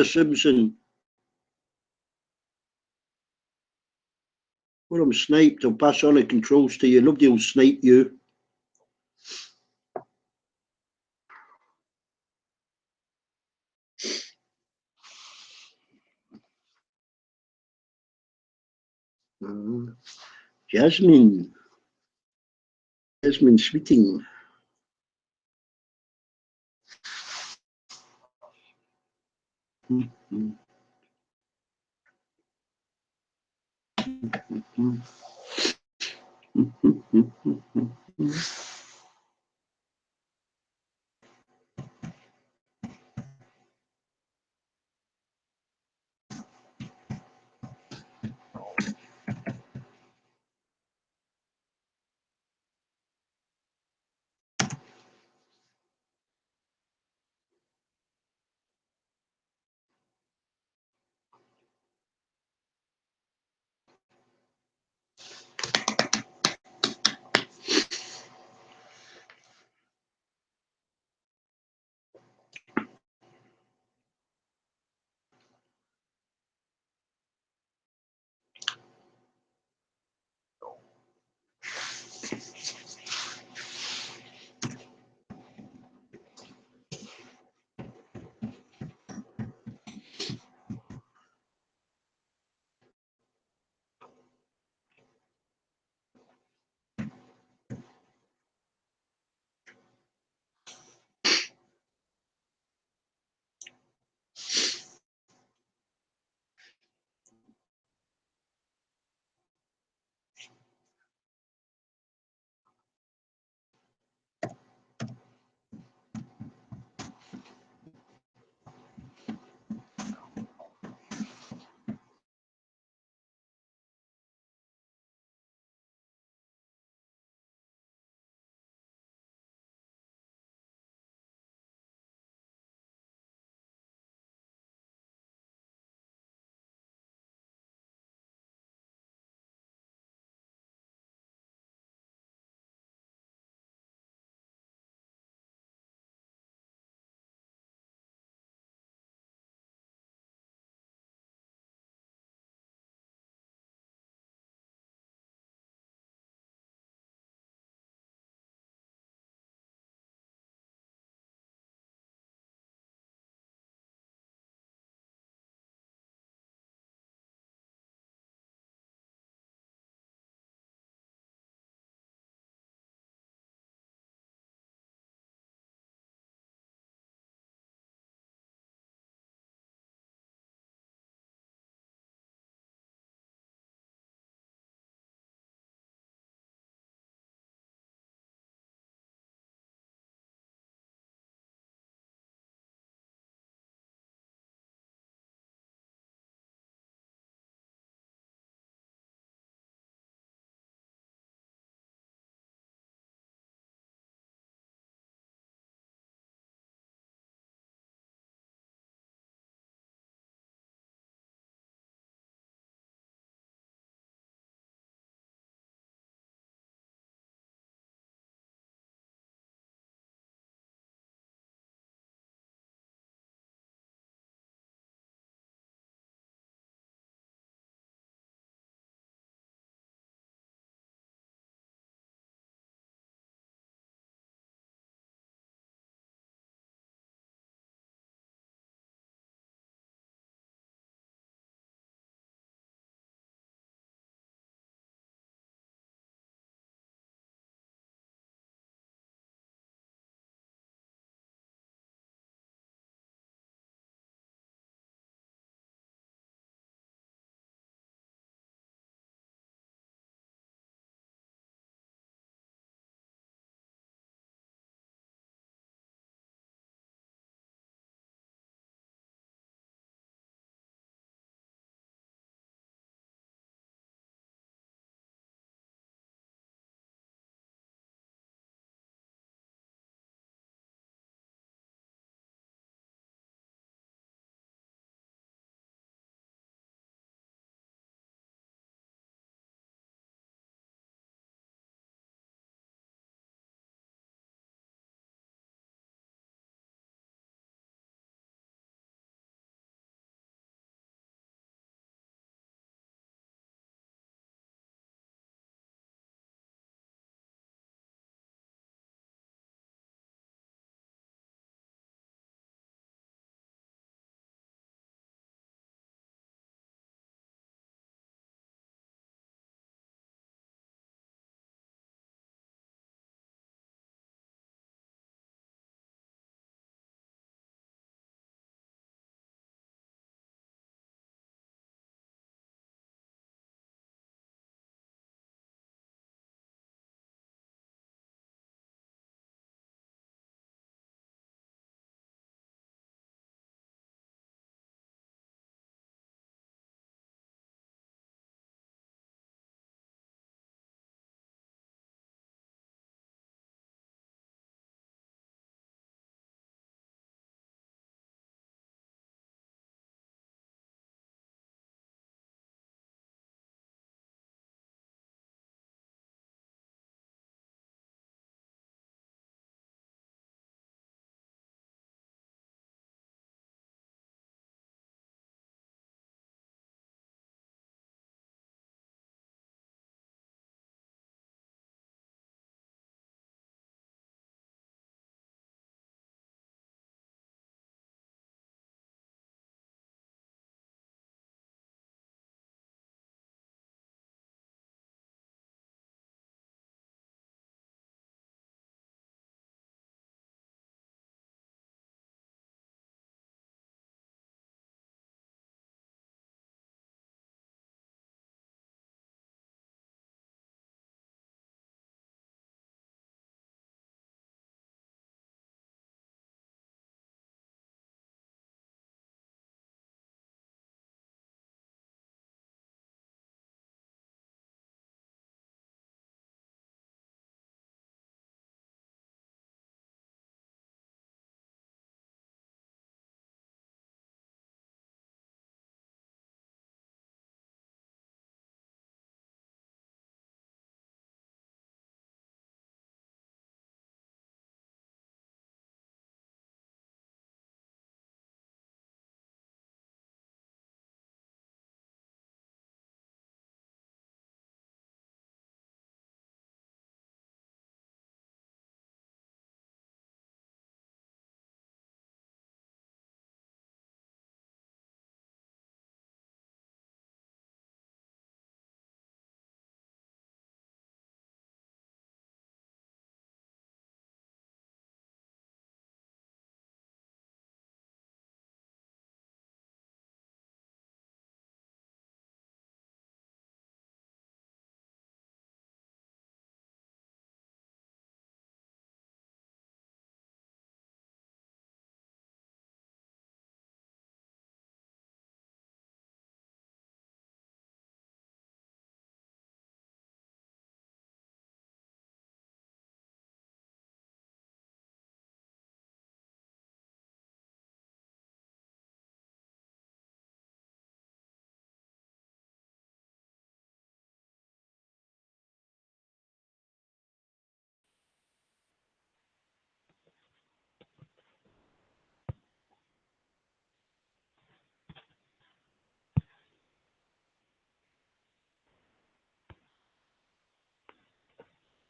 Simpson. When I'm sniped, I'll pass on the controls to you. Nobody will snipe you. Jasmine. Jasmine Sweeting.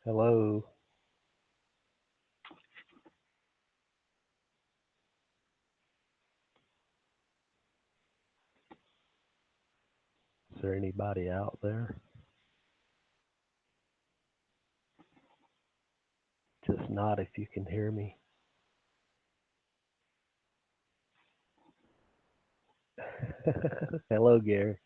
Hello. Is there anybody out there? Just nod if you can hear me. Hello, Gary.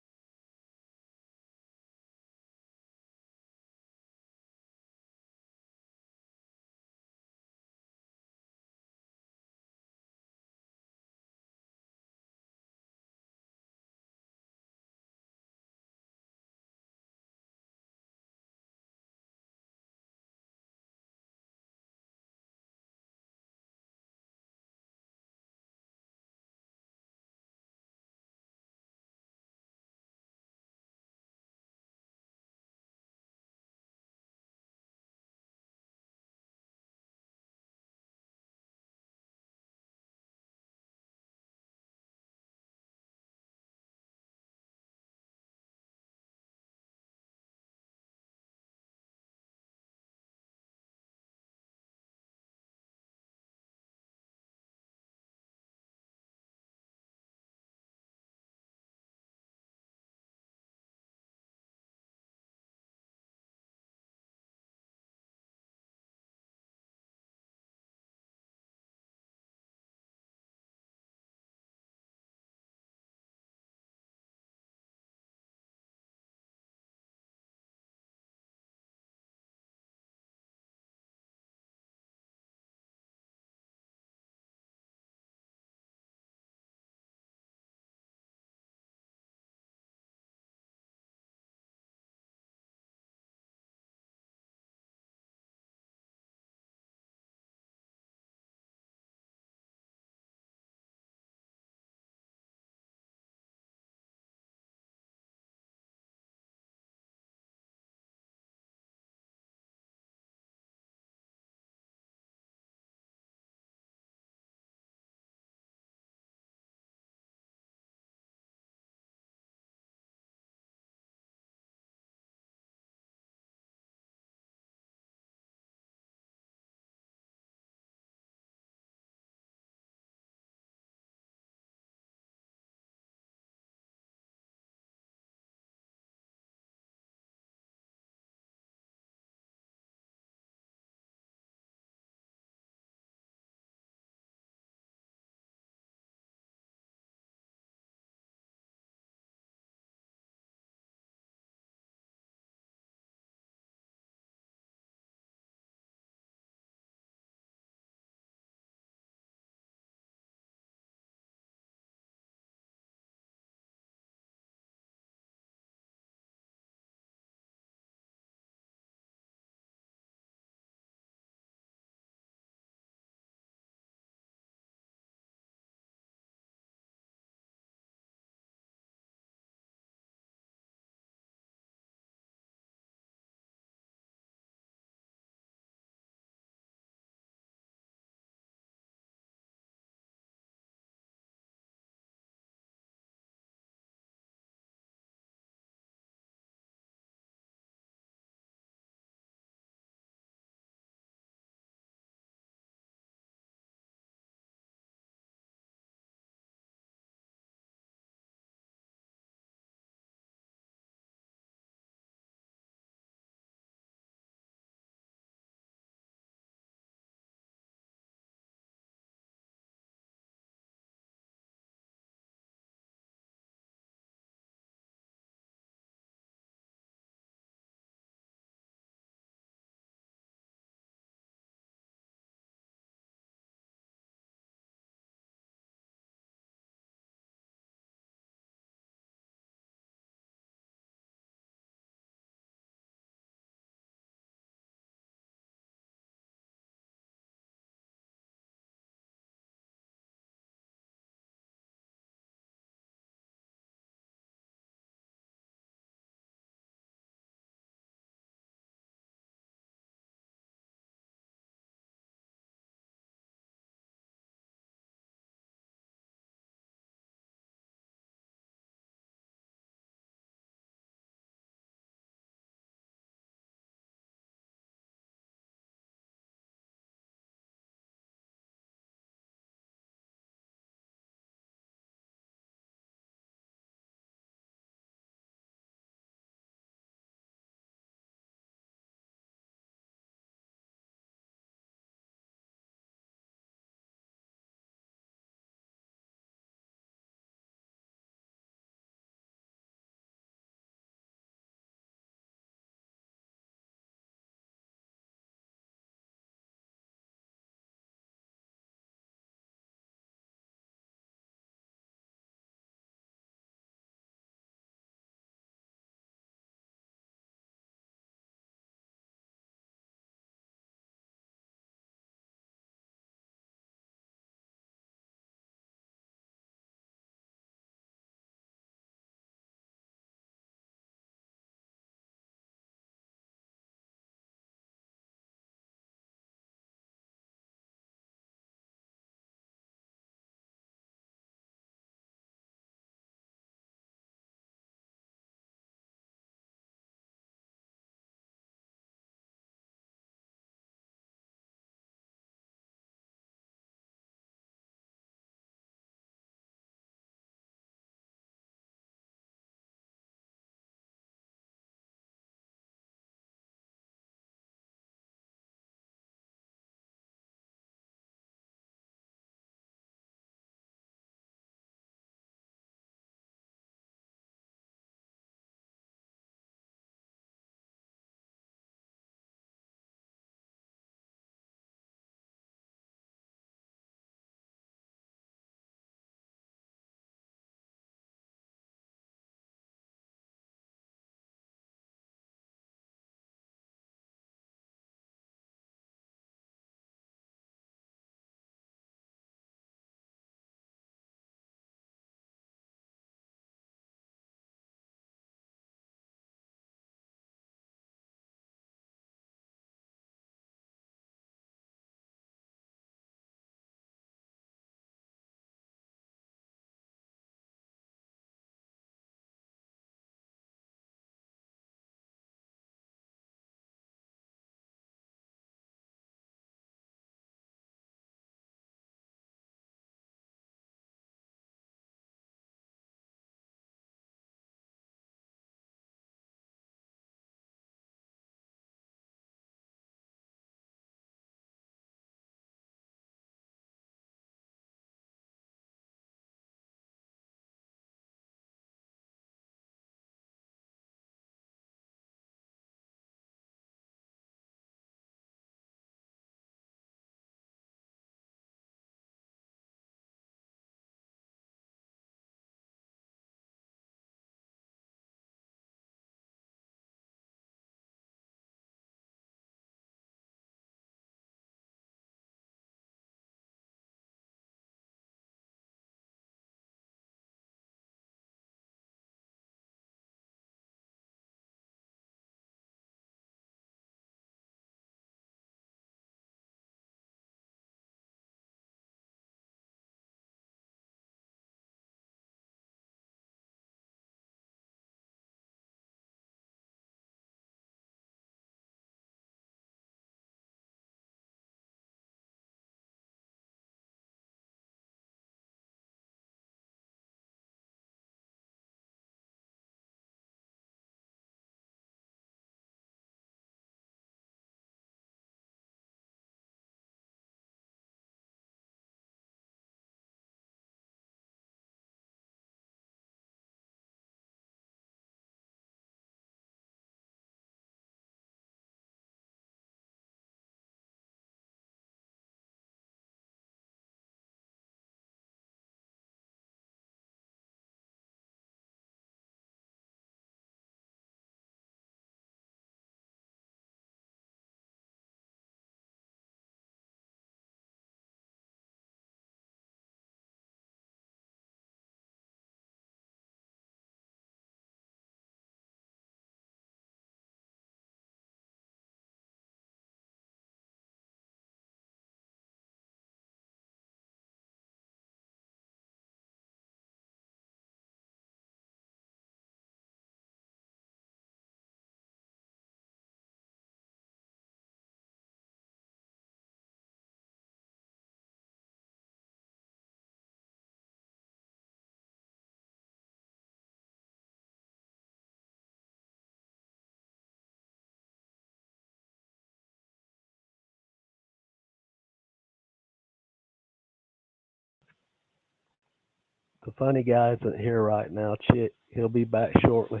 The funny guy isn't here right now, chick. He'll be back shortly.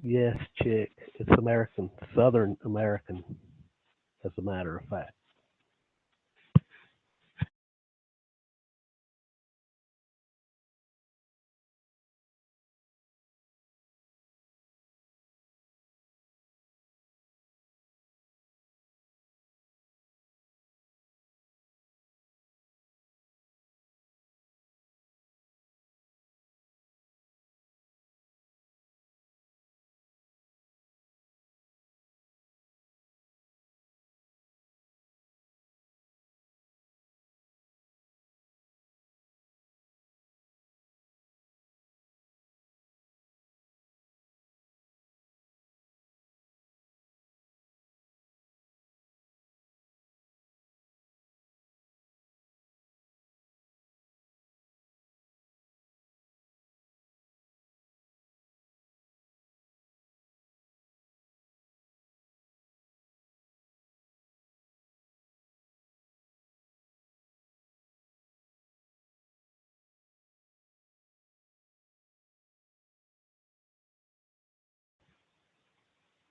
Yes, chick. It's American, Southern American, as a matter of fact.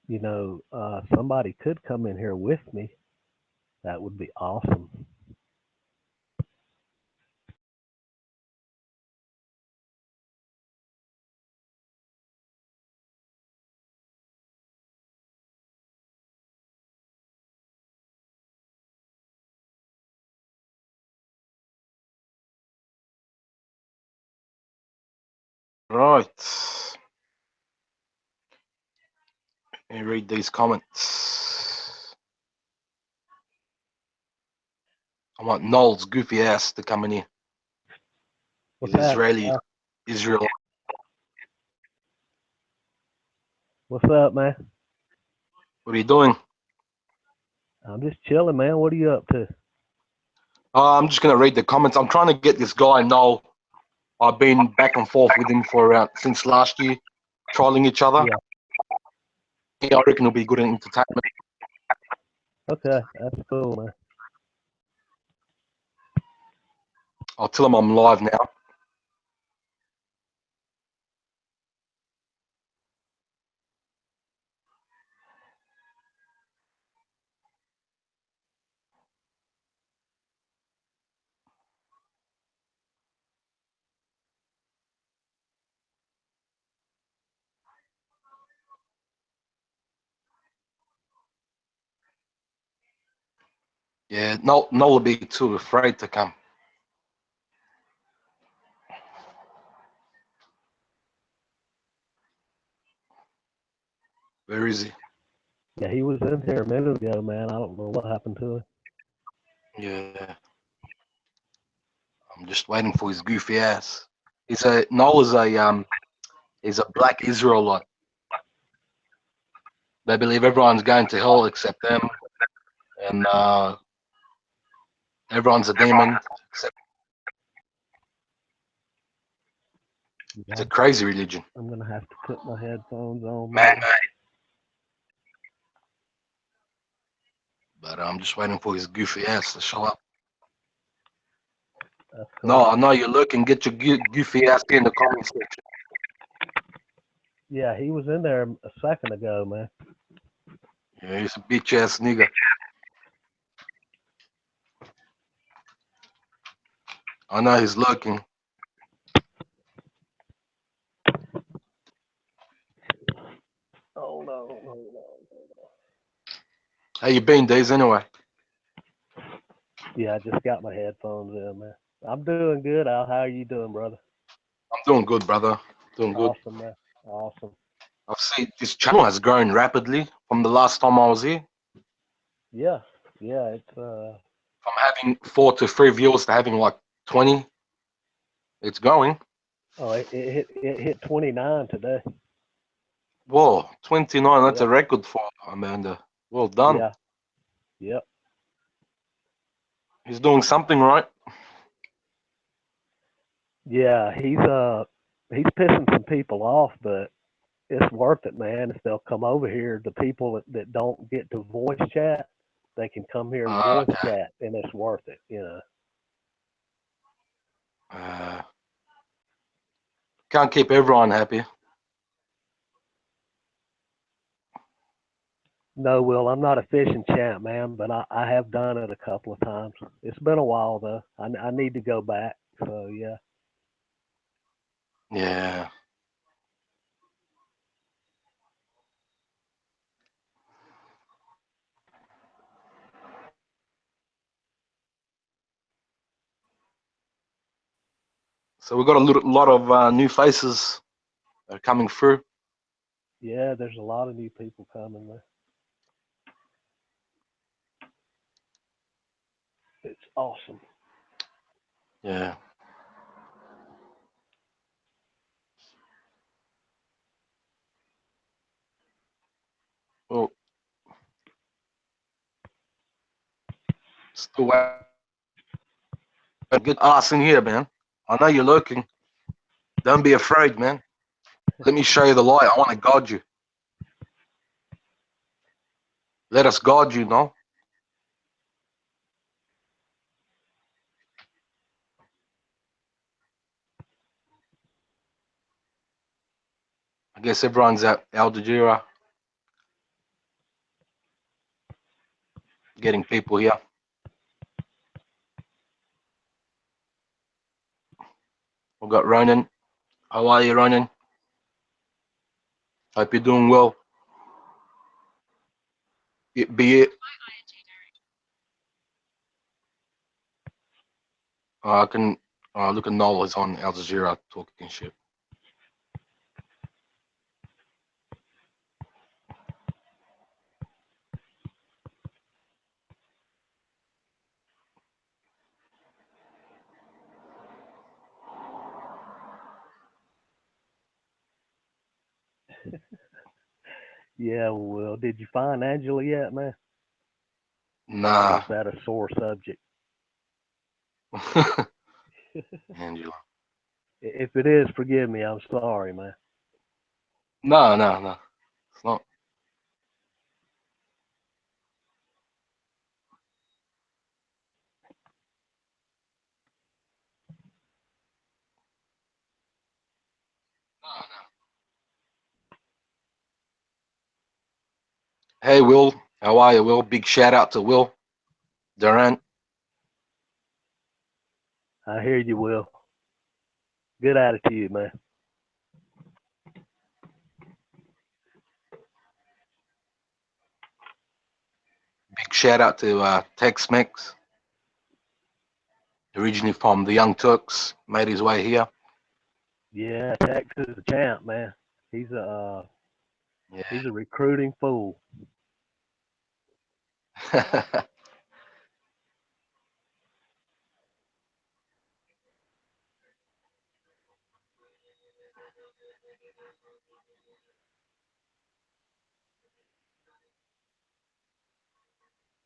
You know, somebody could come in here with me. That would be awesome. Right. Let me read these comments. I want Noel's goofy ass to come in here. What's He's that? Israel. What's up, man? What are you doing? I'm just chilling, man. What are you up to? I'm just gonna read the comments. I'm trying to get this guy Noel. I've been back and forth with him for around since last year, trolling each other. Yeah, I reckon it'll be good entertainment. Okay, that's cool, man. I'll tell him I'm live now. Yeah, Noel will be too afraid to come. Where is he? Yeah, he was in here a minute ago, man. I don't know what happened to him. Yeah. I'm just waiting for his goofy ass. Noel is a black Israelite. They believe everyone's going to hell except them, and everyone's a demon. Except it's a crazy religion. I'm gonna have to put my headphones on, Man, man. but I'm just waiting for his goofy ass to show up. That's cool. No, I know you're looking. Get your goofy ass in the comment section. Yeah, he was in there a second ago, man. Yeah, he's a bitch ass nigga. I know he's looking. Hold on. How you been, Days? Anyway, Yeah, I just got my headphones in, man. I'm doing good, Al. How are you doing, brother? I'm doing good, brother. Doing good. Awesome, man. Awesome. I see this channel has grown rapidly from the last time I was here. Yeah, it's From having 4 to 3 viewers to having like 20, it's going. oh, it hit 29 today. Whoa, 29. That's Yeah. a record for Amanda. Well done. Yeah. Yep. He's doing something right. Yeah, he's pissing some people off, but it's worth it, man. If they'll come over here, the people that don't get to voice chat, they can come here and voice Okay. chat, and it's worth it, you know. Can't keep everyone happy. No, Will, I'm not a fishing champ, man, but I have done it a couple of times. It's been a while though. I need to go back. So yeah. Yeah. So we've got a lot of new faces that are coming through. Yeah, there's a lot of new people coming there. It's awesome. Yeah. Well, still get ass in here, man. I know you're looking. Don't be afraid, man. Let me show you the light. I want to guide you. Let us guide you, no? I guess everyone's at Al Jazeera getting people here. We've got Ronan. How are you, Ronan? Hope you're doing well. Be it. I can look at Noel is on Al Jazeera talking shit. Yeah, well, did you find Angela yet, man? Or Nah. is that a sore subject? Angela. If it is, forgive me. I'm sorry, man. No. It's not. Hey, Will. How are you, Will? Big shout out to Will Durant. I hear you, Will. Good attitude, man. Big shout out to Tex-Mex. Originally from the Young Turks. Made his way here. Yeah, Texas is a champ, man. He's a recruiting fool.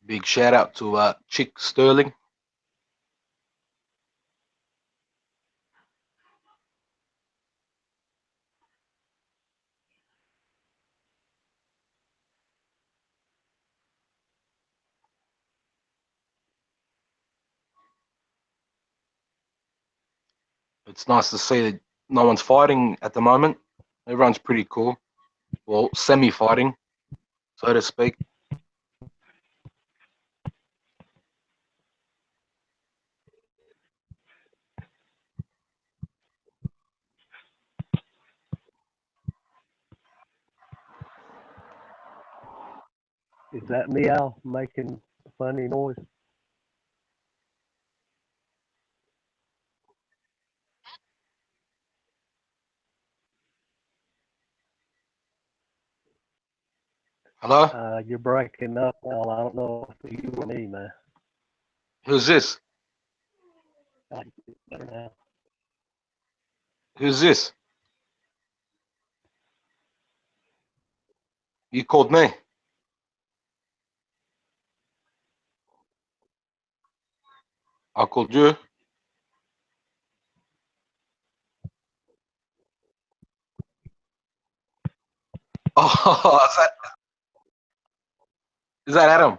Big shout out to Chick Sterling. It's nice to see that no one's fighting at the moment. Everyone's pretty cool. Well, semi-fighting, so to speak. Is that meow making a funny noise? Hello? You're breaking up, Al. I don't know if you or me, man. Who's this? Better now. Who's this? You called me. I called you. Oh, is that Adam?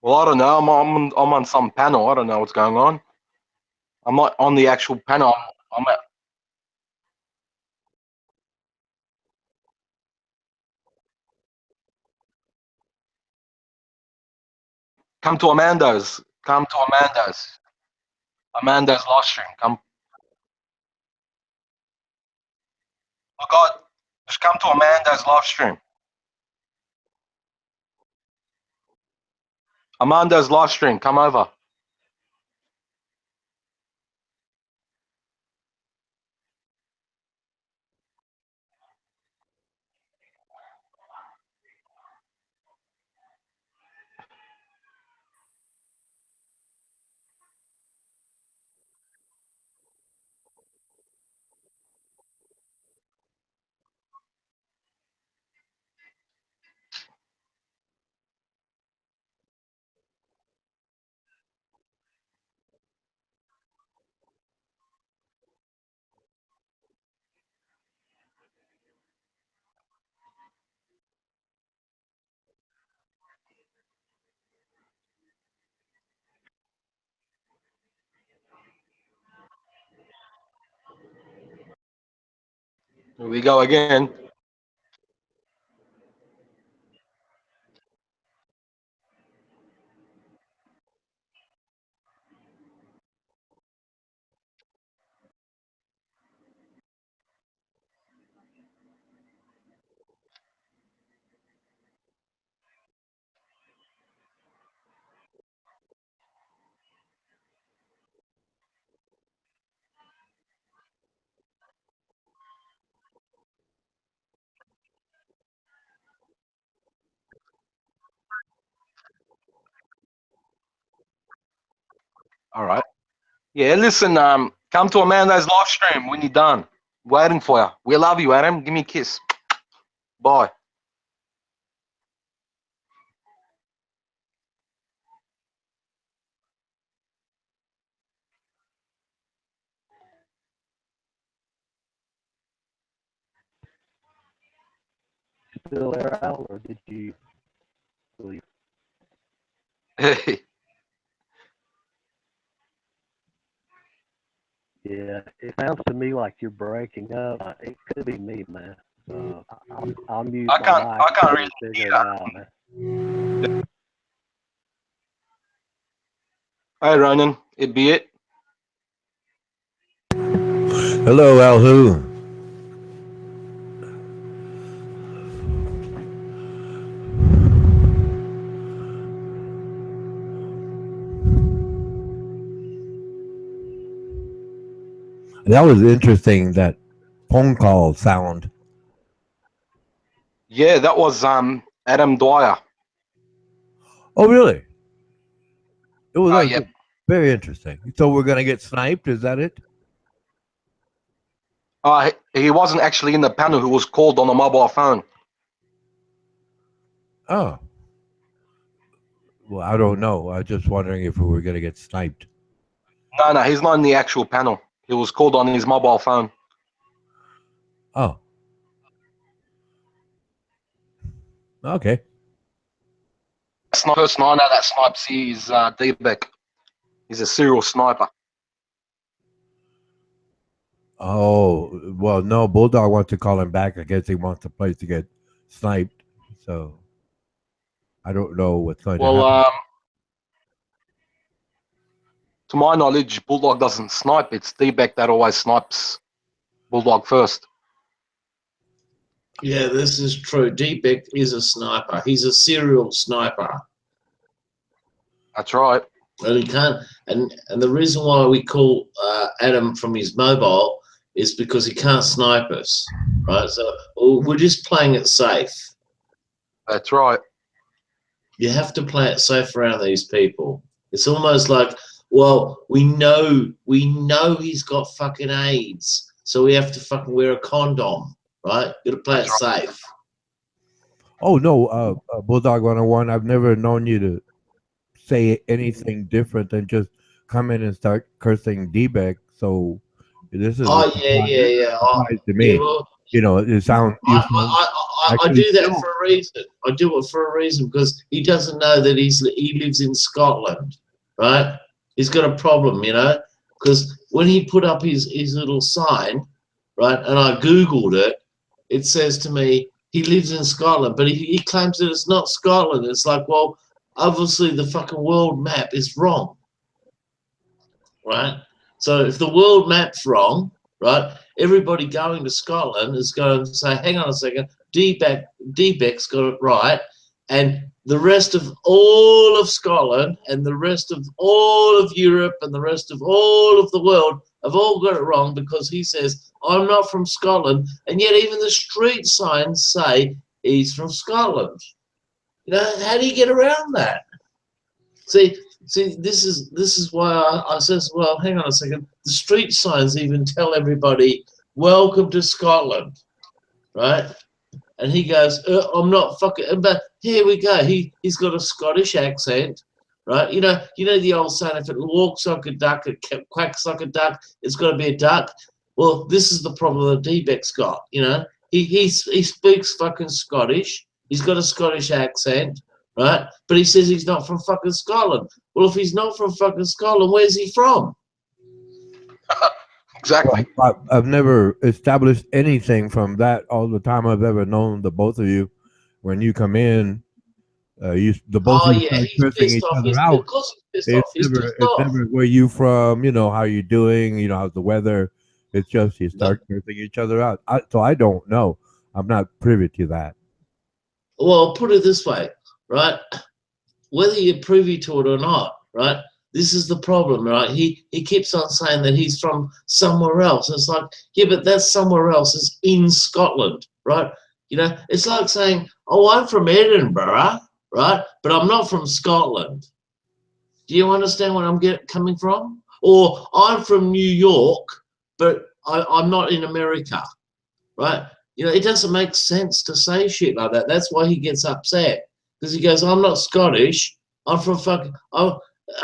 Well, I don't know. I'm on some panel. I don't know what's going on. I'm not on the actual panel. I'm at, come to Amanda's. Come to Amanda's. Amanda's live stream. Come. Oh God, just come to Amanda's live stream. Amanda's live stream. Come over. Here we go again. All right. Yeah, listen, come to Amanda's live stream when you're done. Waiting for you. We love you, Adam. Give me a kiss. Bye. Still there, Al, or did you leave? Hey. Yeah, it sounds to me like you're breaking up. It could be me, man. I'll mute I my can't mic really and figure it out, man. Hey Ronan, it be it. Hello, Alhu. That was interesting, that phone call sound. Yeah, that was Adam Dwyer. Oh, really? It was Yeah. very interesting. So we're going to get sniped? Is that it? He wasn't actually in the panel. He was called on a mobile phone. Oh. Well, I don't know. I was just wondering if we were going to get sniped. No, he's not in the actual panel. He was called on his mobile phone. Oh. Okay. Person I know that snipes here is D-Beck. He's a serial sniper. Oh, well, no, Bulldog wants to call him back. I guess he wants the place to get sniped. So I don't know what's going to happen. Well, to my knowledge, Bulldog doesn't snipe. It's D-Beck that always snipes Bulldog first. Yeah, this is true. D-Beck is a sniper. He's a serial sniper. That's right. And he can't. And the reason why we call Adam from his mobile is because he can't snipe us, right? So we're just playing it safe. That's right. You have to play it safe around these people. It's almost like, well, we know he's got fucking AIDS, so we have to fucking wear a condom, right? You gotta play it safe. Oh, no, Bulldog 101, I've never known you to say anything different than just come in and start cursing D-Beck. So this is Yeah. to me. Yeah, well, you know, it sounds. I do that for a reason. I do it for a reason because he doesn't know that he lives in Scotland, right? He's got a problem, you know, because when he put up his little sign, right, and I Googled it, it says to me he lives in Scotland, but he claims that it's not Scotland. It's like, well, obviously the fucking world map is wrong, right? So if the world map's wrong, right, everybody going to Scotland is going to say, hang on a second, D-Beck's got it right, and the rest of all of Scotland and the rest of all of Europe and the rest of all of the world have all got it wrong because he says, I'm not from Scotland, and yet even the street signs say he's from Scotland. You know, how do you get around that? See, this is why I says, well, hang on a second. The street signs even tell everybody, welcome to Scotland, right? And he goes, I'm not fucking, but here we go. He's got a Scottish accent, right? You know the old saying, if it walks like a duck, it quacks like a duck, it's got to be a duck. Well, this is the problem that D-Beck's got, you know? He speaks fucking Scottish. He's got a Scottish accent, right? But he says he's not from fucking Scotland. Well, if he's not from fucking Scotland, where's he from? Exactly. I've never established anything from that all the time I've ever known the both of you. When you come in, the both of you start cursing each other out. It's never where you from, you know, how you doing, you know, how's the weather. It's just you start cursing each other out. So I don't know. I'm not privy to that. Well, put it this way, right? Whether you're privy to it or not, right? This is the problem, right? He keeps on saying that he's from somewhere else. It's like, yeah, but that somewhere else is in Scotland, right? You know, it's like saying, oh, I'm from Edinburgh, right? But I'm not from Scotland. Do you understand where I'm coming from? Or I'm from New York, but I'm not in America, right? You know, it doesn't make sense to say shit like that. That's why he gets upset. Because he goes, I'm not Scottish. I'm from fucking... a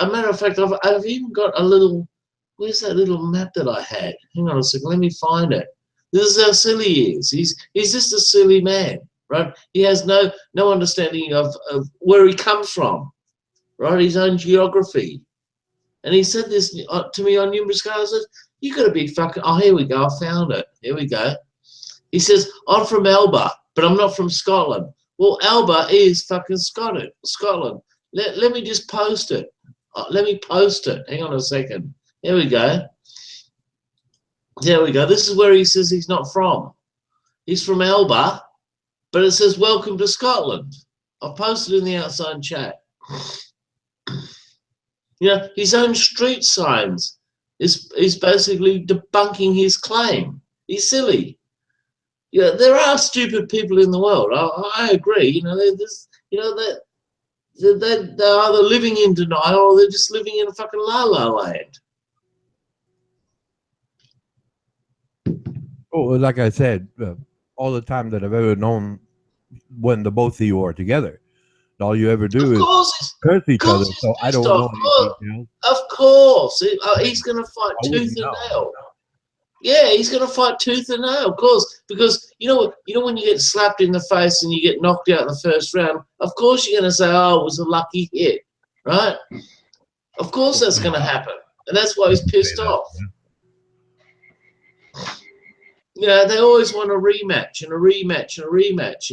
matter of fact, I've even got a little... Where's that little map that I had? Hang on a second. Let me find it. This is how silly he is. He's just a silly man, right? He has no understanding of where he comes from, right? His own geography. And he said this to me on numerous occasions. You got to be fucking... Oh, here we go. I found it. Here we go. He says, I'm from Alba, but I'm not from Scotland. Well, Alba is fucking Scotland. Let me just post it. Let me post it. Hang on a second. Here we go. There we go. This is where he says he's not from. He's from Alba, but it says, welcome to Scotland. I've posted in the outside chat. You know, his own street signs is basically debunking his claim. He's silly. Yeah, there are stupid people in the world. I agree. You know, they're either living in denial or they're just living in a fucking la-la land. Oh, like I said, all the time that I've ever known when the both of you are together, all you ever do is curse each other. So I don't know any details. Of course. He's going to fight tooth and nail. Yeah, he's going to fight tooth and nail, of course, because you know when you get slapped in the face and you get knocked out in the first round, of course you're going to say, "Oh, it was a lucky hit," right? Of course that's going to happen, and that's why he's pissed off. You know, they always want a rematch and a rematch and a rematch,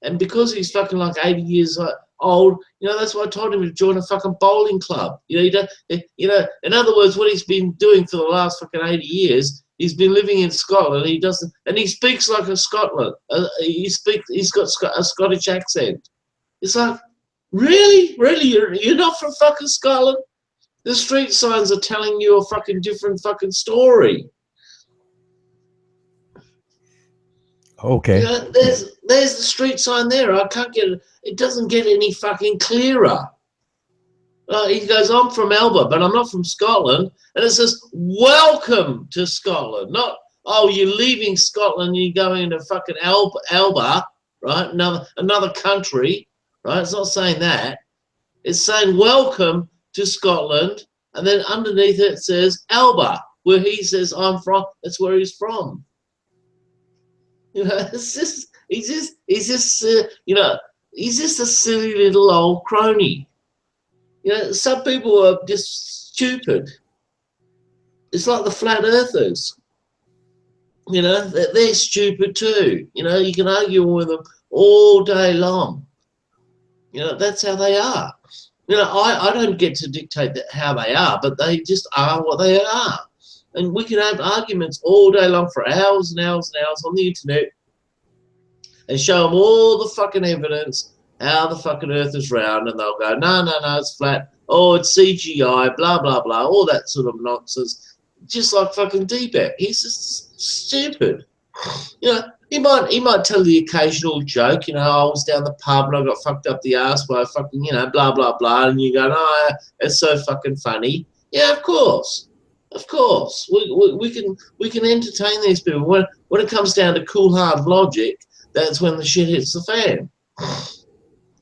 and because he's fucking like 80 years old, you know, that's why I told him to join a fucking bowling club. You know, in other words, what he's been doing for the last fucking 80 years. He's been living in Scotland. He doesn't, and he speaks like a Scotland. He's got a Scottish accent. It's like, really, you're not from fucking Scotland. The street signs are telling you a fucking different fucking story. Okay. You know, there's the street sign there. I can't get it. It doesn't get any fucking clearer. He goes, I'm from Alba, but I'm not from Scotland. And it says, welcome to Scotland. Not, oh, you're leaving Scotland and you're going to fucking Alba, right? Another country, right? It's not saying that. It's saying welcome to Scotland. And then underneath it says Alba, where he says, I'm from. That's where he's from. You know, it's just, he's just a silly little old crony. You know, some people are just stupid. It's like the flat earthers. You know, they're stupid too. You know, you can argue with them all day long. You know, that's how they are. You know, I don't get to dictate how they are, but they just are what they are. And we can have arguments all day long for hours and hours and hours on the internet and show them all the fucking evidence how the fucking earth is round, and they'll go, no, it's flat. Oh, it's CGI, blah, blah, blah, all that sort of nonsense. Just like fucking D-Beck. He's just stupid. You know, he might tell the occasional joke, you know, I was down the pub and I got fucked up the ass by fucking, you know, blah, blah, blah, and you go, no, it's so fucking funny. Yeah, of course. Of course. We can entertain these people. When it comes down to cool, hard logic, that's when the shit hits the fan.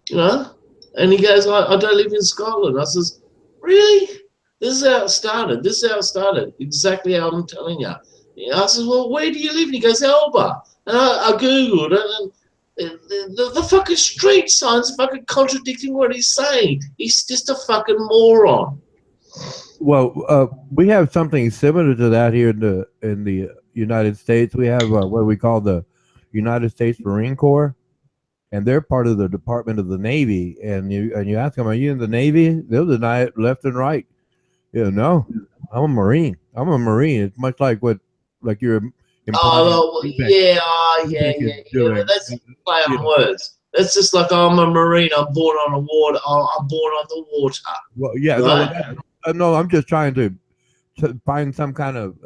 You know? And he goes, I don't live in Scotland. I says, really? This is how it started. This is how it started. Exactly how I'm telling you. I says, well, where do you live? And he goes, Alba. And I Googled it, and the fucking street signs fucking contradicting what he's saying. He's just a fucking moron. Well, we have something similar to that here in the United States. We have what we call the United States Marine Corps. And they're part of the Department of the Navy, and you ask them, "Are you in the Navy?" They'll deny it left and right. You know, no, I'm a Marine. I'm a Marine. It's much like you're implying. Oh, yeah. That's play on words. That's just like, oh, I'm a Marine. I'm born on the water. I'm born on the water. Well, yeah. Right? No, I'm just trying to find some kind of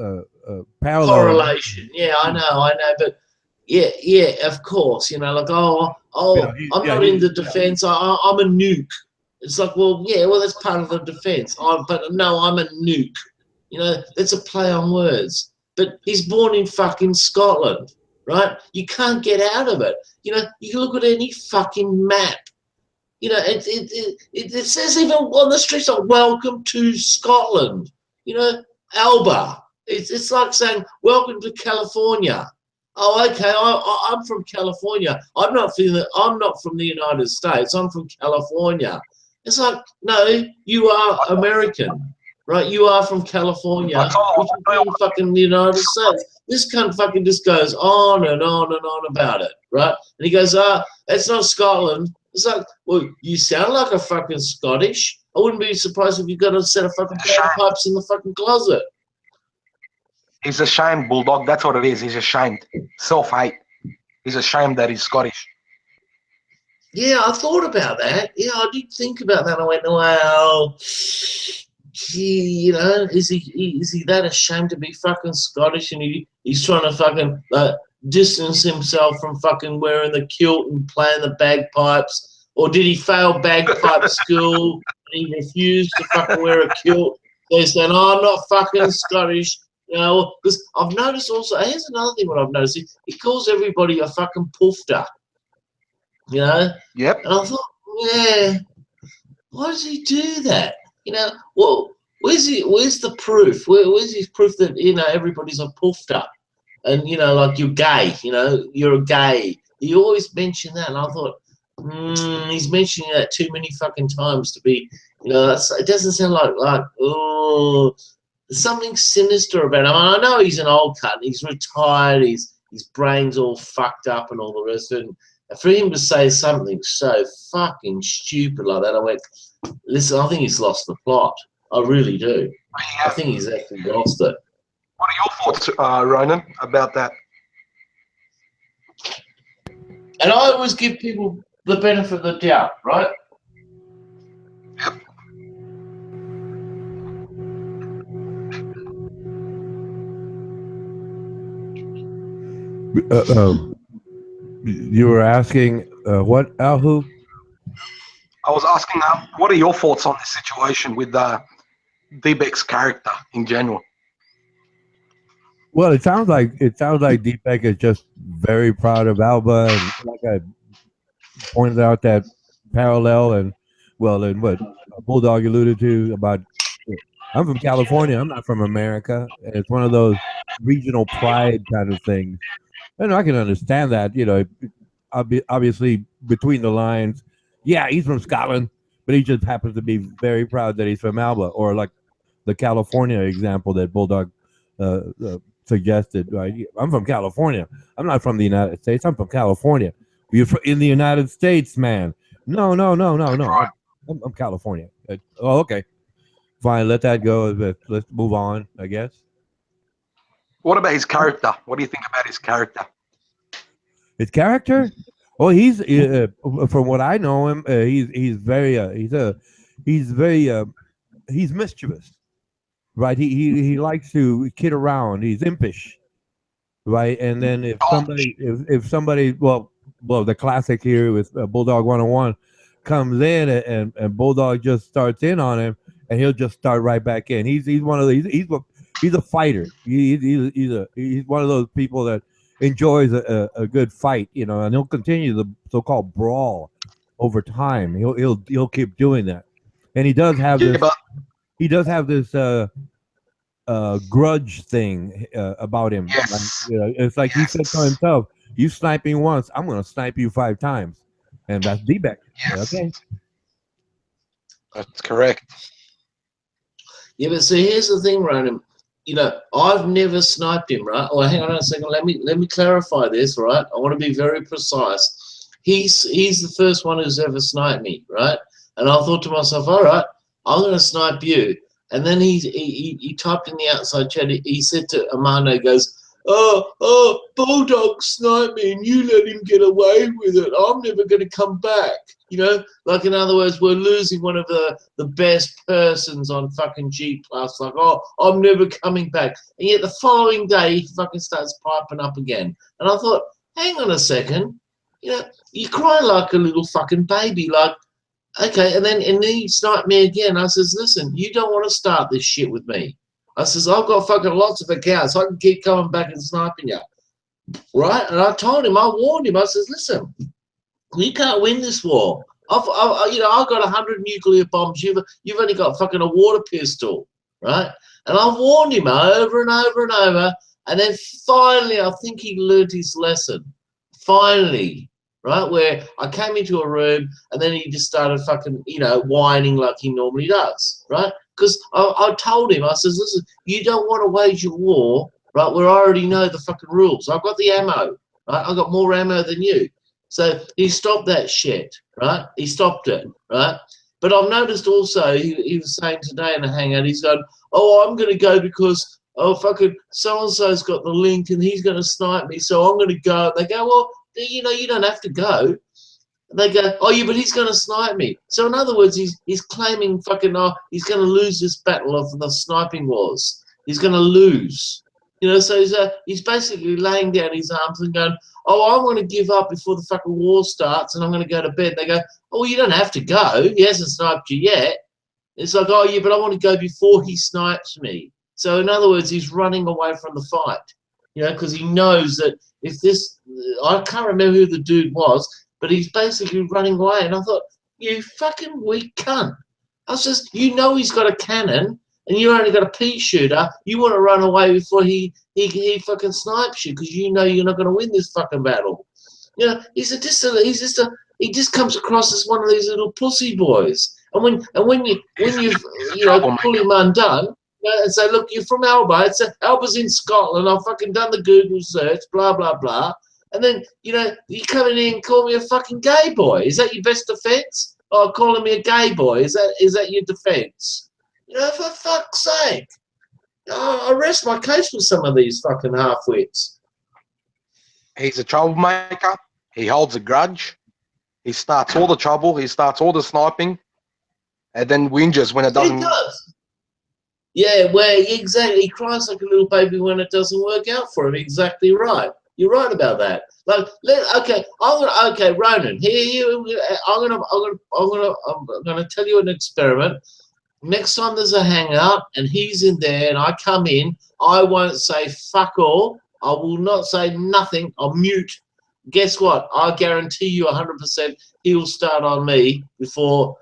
parallel correlation. Yeah, I know, but. Yeah, of course. You know, like, I'm not in the defense. I'm a nuke. It's like, well, that's part of the defense. But no, I'm a nuke. You know, that's a play on words. But he's born in fucking Scotland, right? You can't get out of it. You know, you can look at any fucking map. You know, it says even on the streets, like, welcome to Scotland. You know, Alba. It's like saying, welcome to California. Oh, okay. I'm from California. I'm not from the United States. I'm from California. It's like, no, you are American, right? You are from California, which is in fucking the United States. This cunt fucking just goes on and on and on about it, right? And he goes, it's not Scotland. It's like, well, you sound like a fucking Scottish. I wouldn't be surprised if you got a set of fucking pipes in the fucking closet. He's ashamed, Bulldog. That's what it is. He's ashamed. Self-hate. He's ashamed that he's Scottish. Yeah, I thought about that. Yeah, I did think about that. I went, well, gee, you know, is he that ashamed to be fucking Scottish, and he's trying to fucking distance himself from fucking wearing the kilt and playing the bagpipes? Or did he fail bagpipe school and he refused to fucking wear a kilt? So he's saying, oh, I'm not fucking Scottish. You know, because I've noticed also, here's another thing what I've noticed, he calls everybody a fucking poofter. You know? Yep. And I thought, yeah, why does he do that? You know, well, Where's the proof? Where's his proof that, you know, everybody's a puffed up? And, you know, like, you're gay, you know, you're a gay. He always mentioned that, and I thought, he's mentioning that too many fucking times to be, you know, it doesn't sound like, oh, there's something sinister about him. I know he's an old cunt, he's retired, his brain's all fucked up and all the rest of it. And for him to say something so fucking stupid like that, I went, listen, I think he's lost the plot. I really do. I think he's actually lost it. What are your thoughts, Ronan, about that? And I always give people the benefit of the doubt, right? Yep. You were asking what, Alhu? I was asking, what are your thoughts on the situation with D-Beck's character in general? Well, it sounds like Deepak is just very proud of Alba, and like I pointed out that parallel, and what Bulldog alluded to about, I'm from California, I'm not from America, and it's one of those regional pride kind of things, and I can understand that, you know, obviously between the lines, yeah, he's from Scotland, but he just happens to be very proud that he's from Alba, or like the California example that Bulldog suggested, right? I'm from California. I'm not from the United States. I'm from California. You're in the United States, man. No. I'm California. Oh, okay. Fine. Let that go. Let's move on, I guess. What about his character? What do you think about his character? His character? Oh, he's from what I know him, he's mischievous. Right, he likes to kid around. He's impish, right? And then if somebody, well, the classic here with Bulldog 101 comes in and Bulldog just starts in on him, and he'll just start right back in. He's one of these. He's a fighter. He's one of those people that enjoys a good fight, you know, and he'll continue the so-called brawl over time. He'll keep doing that, and he does have this. He does have this grudge thing about him. Yes. Like, you know, it's like he said to himself, "You snipe me once, I'm going to snipe you 5 times," and that's D-Beck. Yes. Okay, that's correct. Yeah, but see, here's the thing, Ronan. You know, I've never sniped him, right? Oh, hang on a second. Let me clarify this, right? I want to be very precise. He's the first one who's ever sniped me, right? And I thought to myself, all right, I'm going to snipe you. And then he typed in the outside chat, he said to Amanda, he goes, oh, Bulldog sniped me and you let him get away with it. I'm never going to come back. You know, like, in other words, we're losing one of the best persons on fucking G+. Like, oh, I'm never coming back. And yet the following day, he fucking starts piping up again. And I thought, hang on a second. You know, you cry like a little fucking baby, like, okay, and then he sniped me again. I says, listen, you don't want to start this shit with me. I says, I've got fucking lots of accounts. I can keep coming back and sniping you. Right? And I told him, I warned him. I says, listen, you can't win this war. I've got 100 nuclear bombs. You've only got fucking a water pistol. Right? And I've warned him over and over and over. And then finally, I think he learned his lesson. Finally. Right, where I came into a room and then he just started fucking, you know, whining like he normally does, right? Because I told him, I says, listen, you don't want to wage a war, right, where I already know the fucking rules. I've got the ammo, right? I've got more ammo than you. So he stopped that shit, right? He stopped it, right? But I've noticed also, he was saying today in the hangout, he's going, oh, I'm going to go because, oh, fucking so-and-so's got the link and he's going to snipe me, so I'm going to go. And they go, well, you know, you don't have to go. And they go, oh, yeah, but he's going to snipe me. So in other words, he's claiming fucking, oh, he's going to lose this battle of the sniping wars. He's going to lose. You know, so he's basically laying down his arms and going, oh, I'm going to give up before the fucking war starts and I'm going to go to bed. They go, oh, well, you don't have to go. He hasn't sniped you yet. It's like, oh, yeah, but I want to go before he snipes me. So in other words, he's running away from the fight. You know, because he knows that if this, I can't remember who the dude was, but he's basically running away. And I thought, you fucking weak cunt. I was just, you know, he's got a cannon. and you only got a pea shooter, you want to run away before he fucking snipes you because you know you're not going to win this fucking battle. You know, he just comes across as one of these little pussy boys. And when you pull him undone, and say, look, you're from Alba. It's Alba's in Scotland. I've fucking done the Google search, blah, blah, blah. And then, you come in here and call me a fucking gay boy. Is that your best defence? Or calling me a gay boy, is that your defence? For fuck's sake. I rest my case with some of these fucking half-wits. He's a troublemaker. He holds a grudge. He starts all the trouble. He starts all the sniping. And then whinges when it doesn't. He does. Yeah, exactly. He cries like a little baby when it doesn't work out for him. Exactly right. You're right about that. Like, okay, Ronan. Here, I'm gonna tell you an experiment. Next time there's a hangout and he's in there and I come in, I won't say fuck all. I will not say nothing. I'll mute. Guess what? I guarantee you 100% he will start on me before.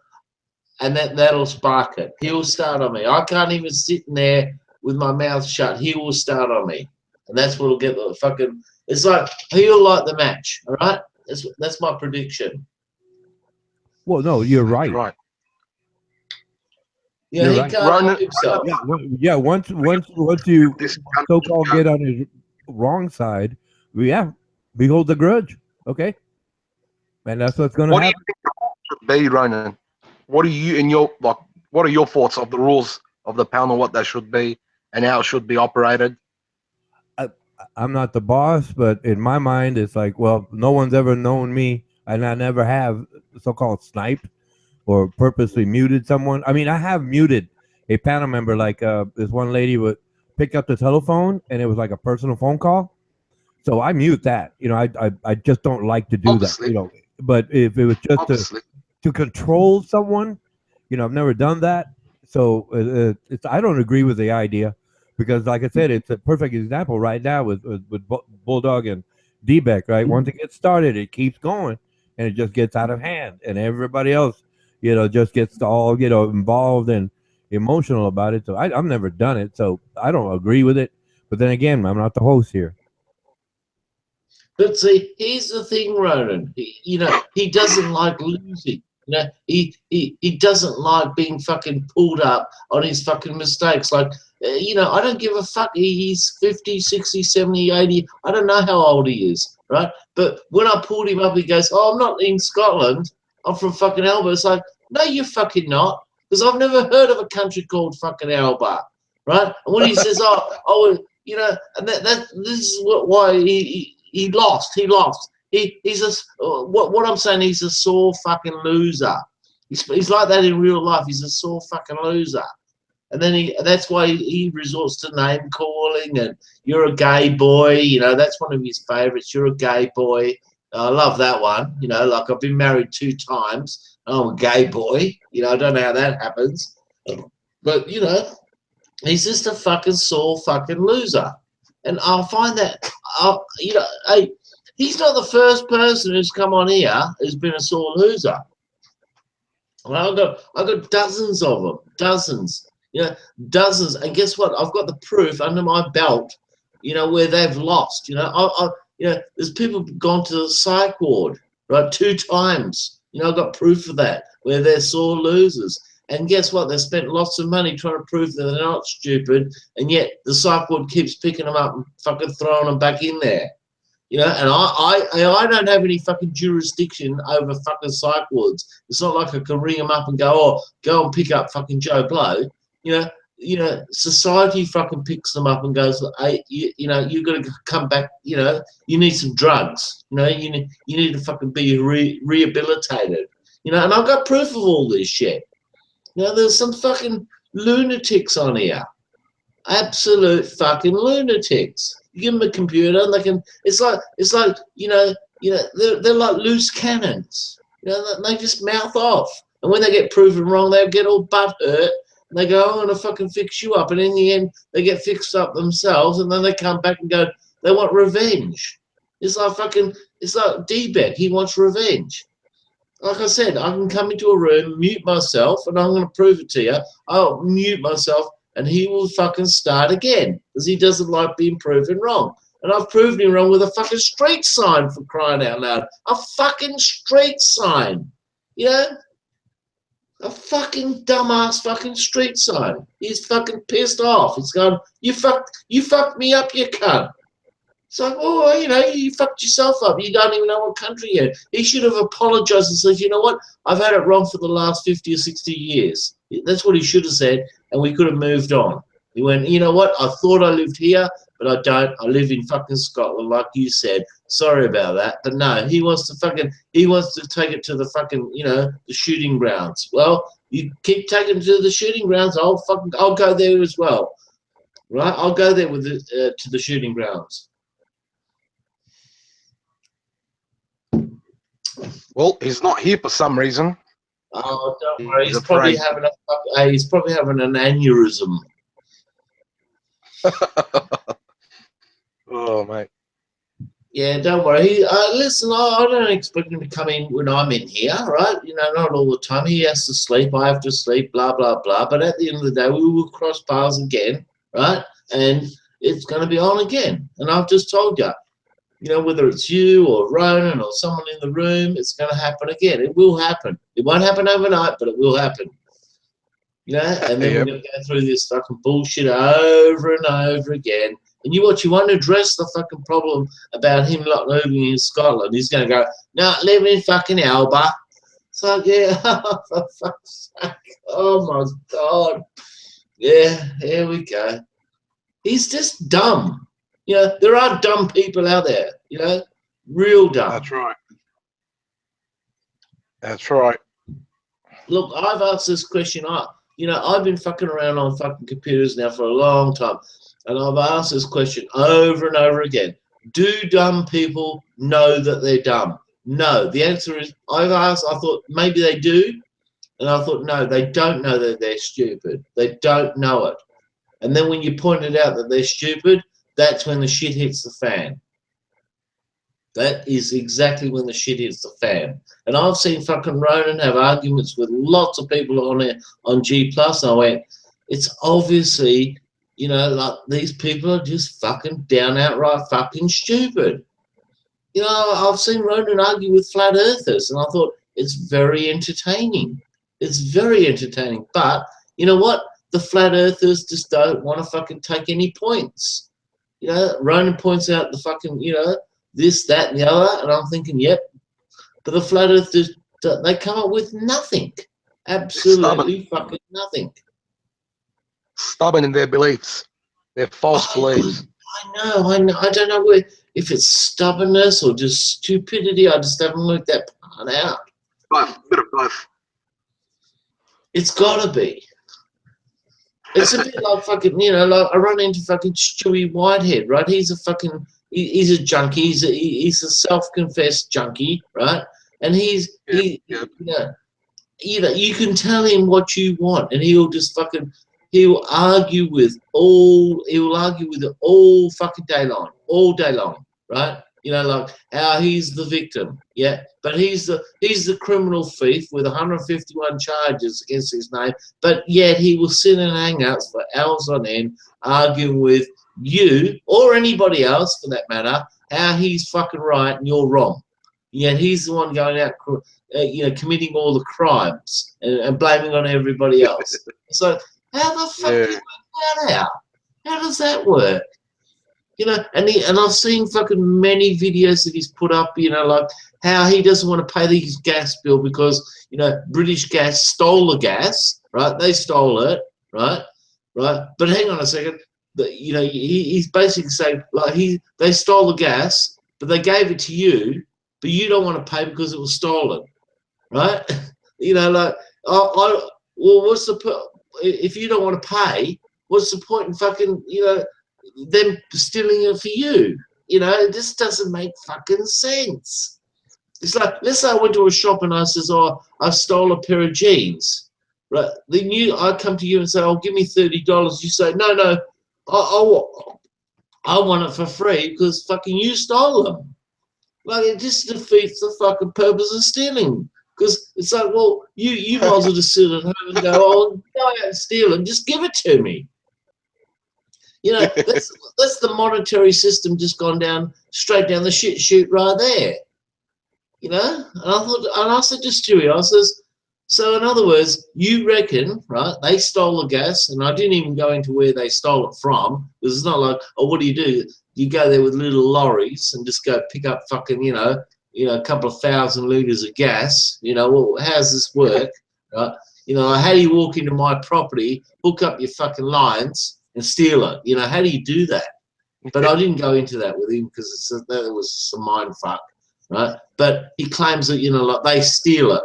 And that'll spark it. He'll start on me. I can't even sit in there with my mouth shut. He will start on me. And that's what'll get the fucking... It's like, he'll light the match, all right? That's my prediction. Well, no, you're right. Right. Yeah, You're he right. can't help himself. Yeah, once you so-called get on his wrong side, we hold the grudge, okay? And that's what's going to happen. What do you think the rules should be, Ronan? What are your thoughts of the rules of the panel, what they should be and how it should be operated? I'm not the boss, but in my mind, it's like, well, no one's ever known me, and I never have so-called sniped or purposely muted someone. I mean, I have muted a panel member, like this one lady would pick up the telephone, and it was like a personal phone call. So I mute that. I just don't like to do Obviously. that. But if it was just to control someone, I've never done that. So I don't agree with the idea, because like I said, it's a perfect example right now with Bulldog and D-Beck, right? Once it gets started, it keeps going and it just gets out of hand, and everybody else, just gets all, involved and emotional about it. So I've never done it, so I don't agree with it. But then again, I'm not the host here. But see, here's the thing, Ronan. He doesn't like losing. He doesn't like being fucking pulled up on his fucking mistakes. Like, I don't give a fuck. He's 50, 60, 70, 80. I don't know how old he is, right? But when I pulled him up, he goes, oh, I'm not in Scotland. I'm from fucking Alba. It's like, no, you're fucking not. Because I've never heard of a country called fucking Alba, right? And when he says, and this is why he lost. He lost. He's what I'm saying. He's a sore fucking loser. He's like that in real life. He's a sore fucking loser, and then that's why he resorts to name calling and you're a gay boy. That's one of his favourites. You're a gay boy. I love that one. Like I've been married 2 times. I'm a gay boy. I don't know how that happens, but he's just a fucking sore fucking loser, and I'll find that he's not the first person who's come on here who's been a sore loser. Well, I've got dozens of them, dozens. Dozens. And guess what? I've got the proof under my belt. Where they've lost. There's people gone to the psych ward, right, 2 times. I've got proof of that, where they're sore losers. And guess what? They spent lots of money trying to prove that they're not stupid, and yet the psych ward keeps picking them up and fucking throwing them back in there. And I don't have any fucking jurisdiction over fucking psych wards. It's not like I can ring them up and go and pick up fucking Joe Blow. Society fucking picks them up and goes, hey, you've got to come back. You need some drugs. You need to fucking be rehabilitated. And I've got proof of all this shit. There's some fucking lunatics on here. Absolute fucking lunatics. You give them a computer and they can. It's like they're like loose cannons. They just mouth off, and when they get proven wrong, they get all butt hurt. And they go, I'm gonna fucking fix you up, and in the end, they get fixed up themselves, and then they come back and go, they want revenge. It's like D-Beck. He wants revenge. Like I said, I can come into a room, mute myself, and I'm going to prove it to you. I'll mute myself, and he will fucking start again because he doesn't like being proven wrong. And I've proven him wrong with a fucking street sign, for crying out loud. A fucking street sign. You know? A fucking dumbass fucking street sign. He's fucking pissed off. He's going, you fucked me up, you cunt. It's like, oh, you know, you fucked yourself up. You don't even know what country you're in. He should have apologized and said, you know what? I've had it wrong for the last 50 or 60 years. That's what he should have said, and we could have moved on. He went, you know what? I thought I lived here, but I don't. I live in fucking Scotland, like you said. Sorry about that. But no, he wants to take it to the fucking, you know, the shooting grounds. Well, you keep taking it to the shooting grounds, I'll go there as well. Right? I'll go there with to the shooting grounds. Well, he's not here for some reason. Oh, don't worry. He's He's probably having an aneurysm. Oh, mate. Yeah, don't worry. Listen, I don't expect him to come in when I'm in here, right? You know, not all the time. He has to sleep. I have to sleep, blah, blah, blah. But at the end of the day, we will cross paths again, right? And it's going to be on again. And I've just told you, you know, whether it's you or Ronan or someone in the room, it's going to happen again. It will happen. It won't happen overnight, but it will happen. You know, and then we're going to go through this fucking bullshit over and over again. And you won't address the fucking problem about him not living in Scotland. He's going to go, no, live in fucking Alba. It's like, yeah, for fuck's sake. Oh my God. Yeah, here we go. He's just dumb. You know, there are dumb people out there, you know, real dumb. That's right. That's right. Look, I've asked this question. I've been fucking around on fucking computers now for a long time. And I've asked this question over and over again. Do dumb people know that they're dumb? No. The answer is, I thought maybe they do. And I thought, no, they don't know that they're stupid. They don't know it. And then when you pointed out that they're stupid, that's when the shit hits the fan. That is exactly when the shit hits the fan. And I've seen fucking Ronan have arguments with lots of people on G+. And I went, it's obviously, you know, like these people are just fucking down outright fucking stupid. You know, I've seen Ronan argue with flat earthers, and I thought it's very entertaining. It's very entertaining. But you know what? The flat earthers just don't want to fucking take any points. You know, Ronan points out the fucking, you know, this, that, and the other, and I'm thinking, yep. But the flat earthers, they come up with nothing. Absolutely fucking nothing. Stubborn in their beliefs, their false beliefs. I know. I don't know if it's stubbornness or just stupidity. I just haven't worked that part out. Both, bit of both. It's got to be. It's a bit like fucking, you know, like I run into fucking Stewie Whitehead, right? He's a junkie. He's a self-confessed junkie, right? And you know, you can tell him what you want, and he'll just fucking, he'll argue with it all fucking day long, right? You know, like how he's the victim, yeah, but he's the criminal thief with 151 charges against his name, but yet he will sit in hangouts for hours on end arguing with you or anybody else for that matter how he's fucking right and you're wrong. Yet he's the one going out, you know, committing all the crimes and blaming on everybody else. So how the fuck do you work that out? How does that work? You know, and I've seen fucking many videos that he's put up, you know, like how he doesn't want to pay his gas bill because, you know, British Gas stole the gas, right? They stole it, right? But hang on a second. You know, he's basically saying, like, they stole the gas, but they gave it to you, but you don't want to pay because it was stolen, right? You know, like, well, what's the if you don't want to pay, what's the point in fucking, you know, them stealing it for you? You know, it just doesn't make fucking sense. It's like, let's say I went to a shop and I says, oh, I stole a pair of jeans, right? Then I come to you and say, oh, give me $30. You say, no, I want it for free because fucking you stole them. Like, it just defeats the fucking purpose of stealing. Because it's like, well, you might as well just sit at home and go, oh, go out and steal them. Just give it to me. You know, that's the monetary system just gone down straight down the shit chute right there. You know, and I said to Stewie, I says, so in other words, you reckon, right? They stole the gas, and I didn't even go into where they stole it from. Because it's not like, oh, what do? You go there with little lorries and just go pick up fucking, you know, a couple of 1,000 liters of gas. You know, well, how's this work, right? You know, how do you walk into my property, hook up your fucking lines, and steal it? You know, how do you do that? But I didn't go into that with him because that was some mind fuck, right? But he claims that, you know, like they steal it,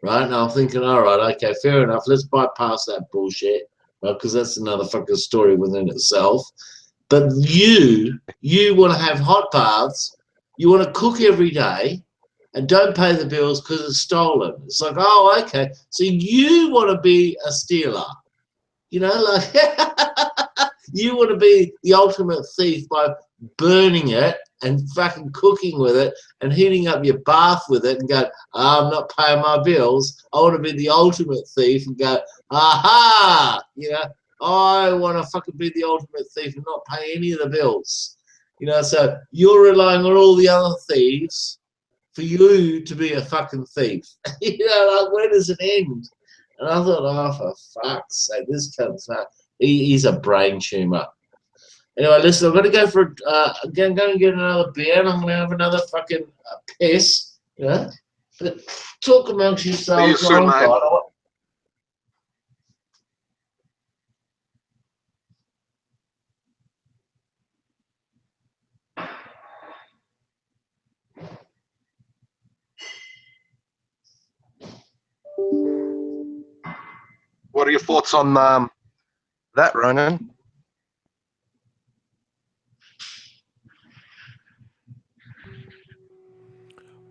right? And I'm thinking, all right, okay, fair enough. Let's bypass that bullshit, right? Because that's another fucking story within itself. But you want to have hot baths, you want to cook every day, and don't pay the bills because it's stolen. It's like, oh, okay. So you want to be a stealer, you know, like you want to be the ultimate thief by burning it and fucking cooking with it and heating up your bath with it and go, oh, I'm not paying my bills. I want to be the ultimate thief and go, aha, you know, I want to fucking be the ultimate thief and not pay any of the bills. You know, so you're relying on all the other thieves for you to be a fucking thief. You know, like, where does it end? And I thought, oh, for fuck's sake, this cunt's he's a brain tumour. Anyway, listen, I'm going to go for, again, go and get another beer, and I'm going to have another fucking piss, you know? But talk amongst yourselves. See you soon, mate. What are your thoughts on that, Ronan?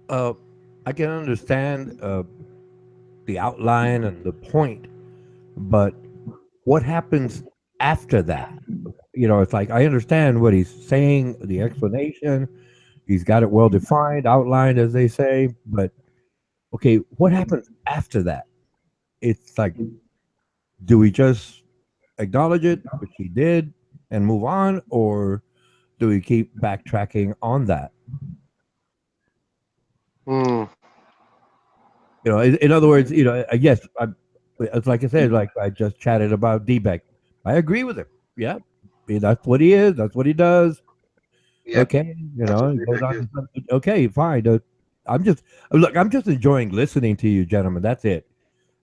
I can understand the outline and the point, but what happens after that? You know, it's like I understand what he's saying, the explanation. He's got it well defined, outlined, as they say. But okay, what happens after that? It's like, do we just acknowledge it, which he did, and move on, or do we keep backtracking on that? Mm. You know, in other words, you know, yes, it's like I said, like I just chatted about D-Beck. I agree with him. Yeah, that's what he is. That's what he does. Yep. Okay, you know, he goes on to something. Okay, fine. I'm just enjoying listening to you, gentlemen. That's it.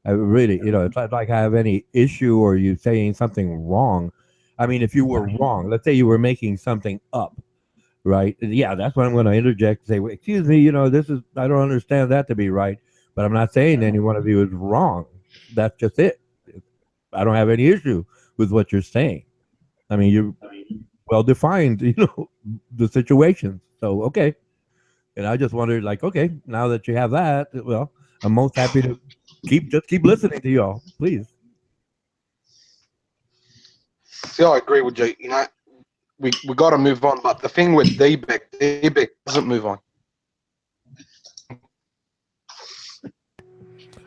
I really, you know, it's not like I have any issue or you saying something wrong. I mean, if you were wrong, let's say you were making something up, right? Yeah, that's when I'm going to interject and say, well, excuse me, you know, I don't understand that to be right, but I'm not saying any one of you is wrong. That's just it. I don't have any issue with what you're saying. I mean, you're well defined, you know, the situation. So, okay. And I just wondered, like, okay, now that you have that, well, I'm most happy to keep listening to y'all, please. See, I agree with you. You know, we got to move on. But the thing with D-Beck doesn't move on.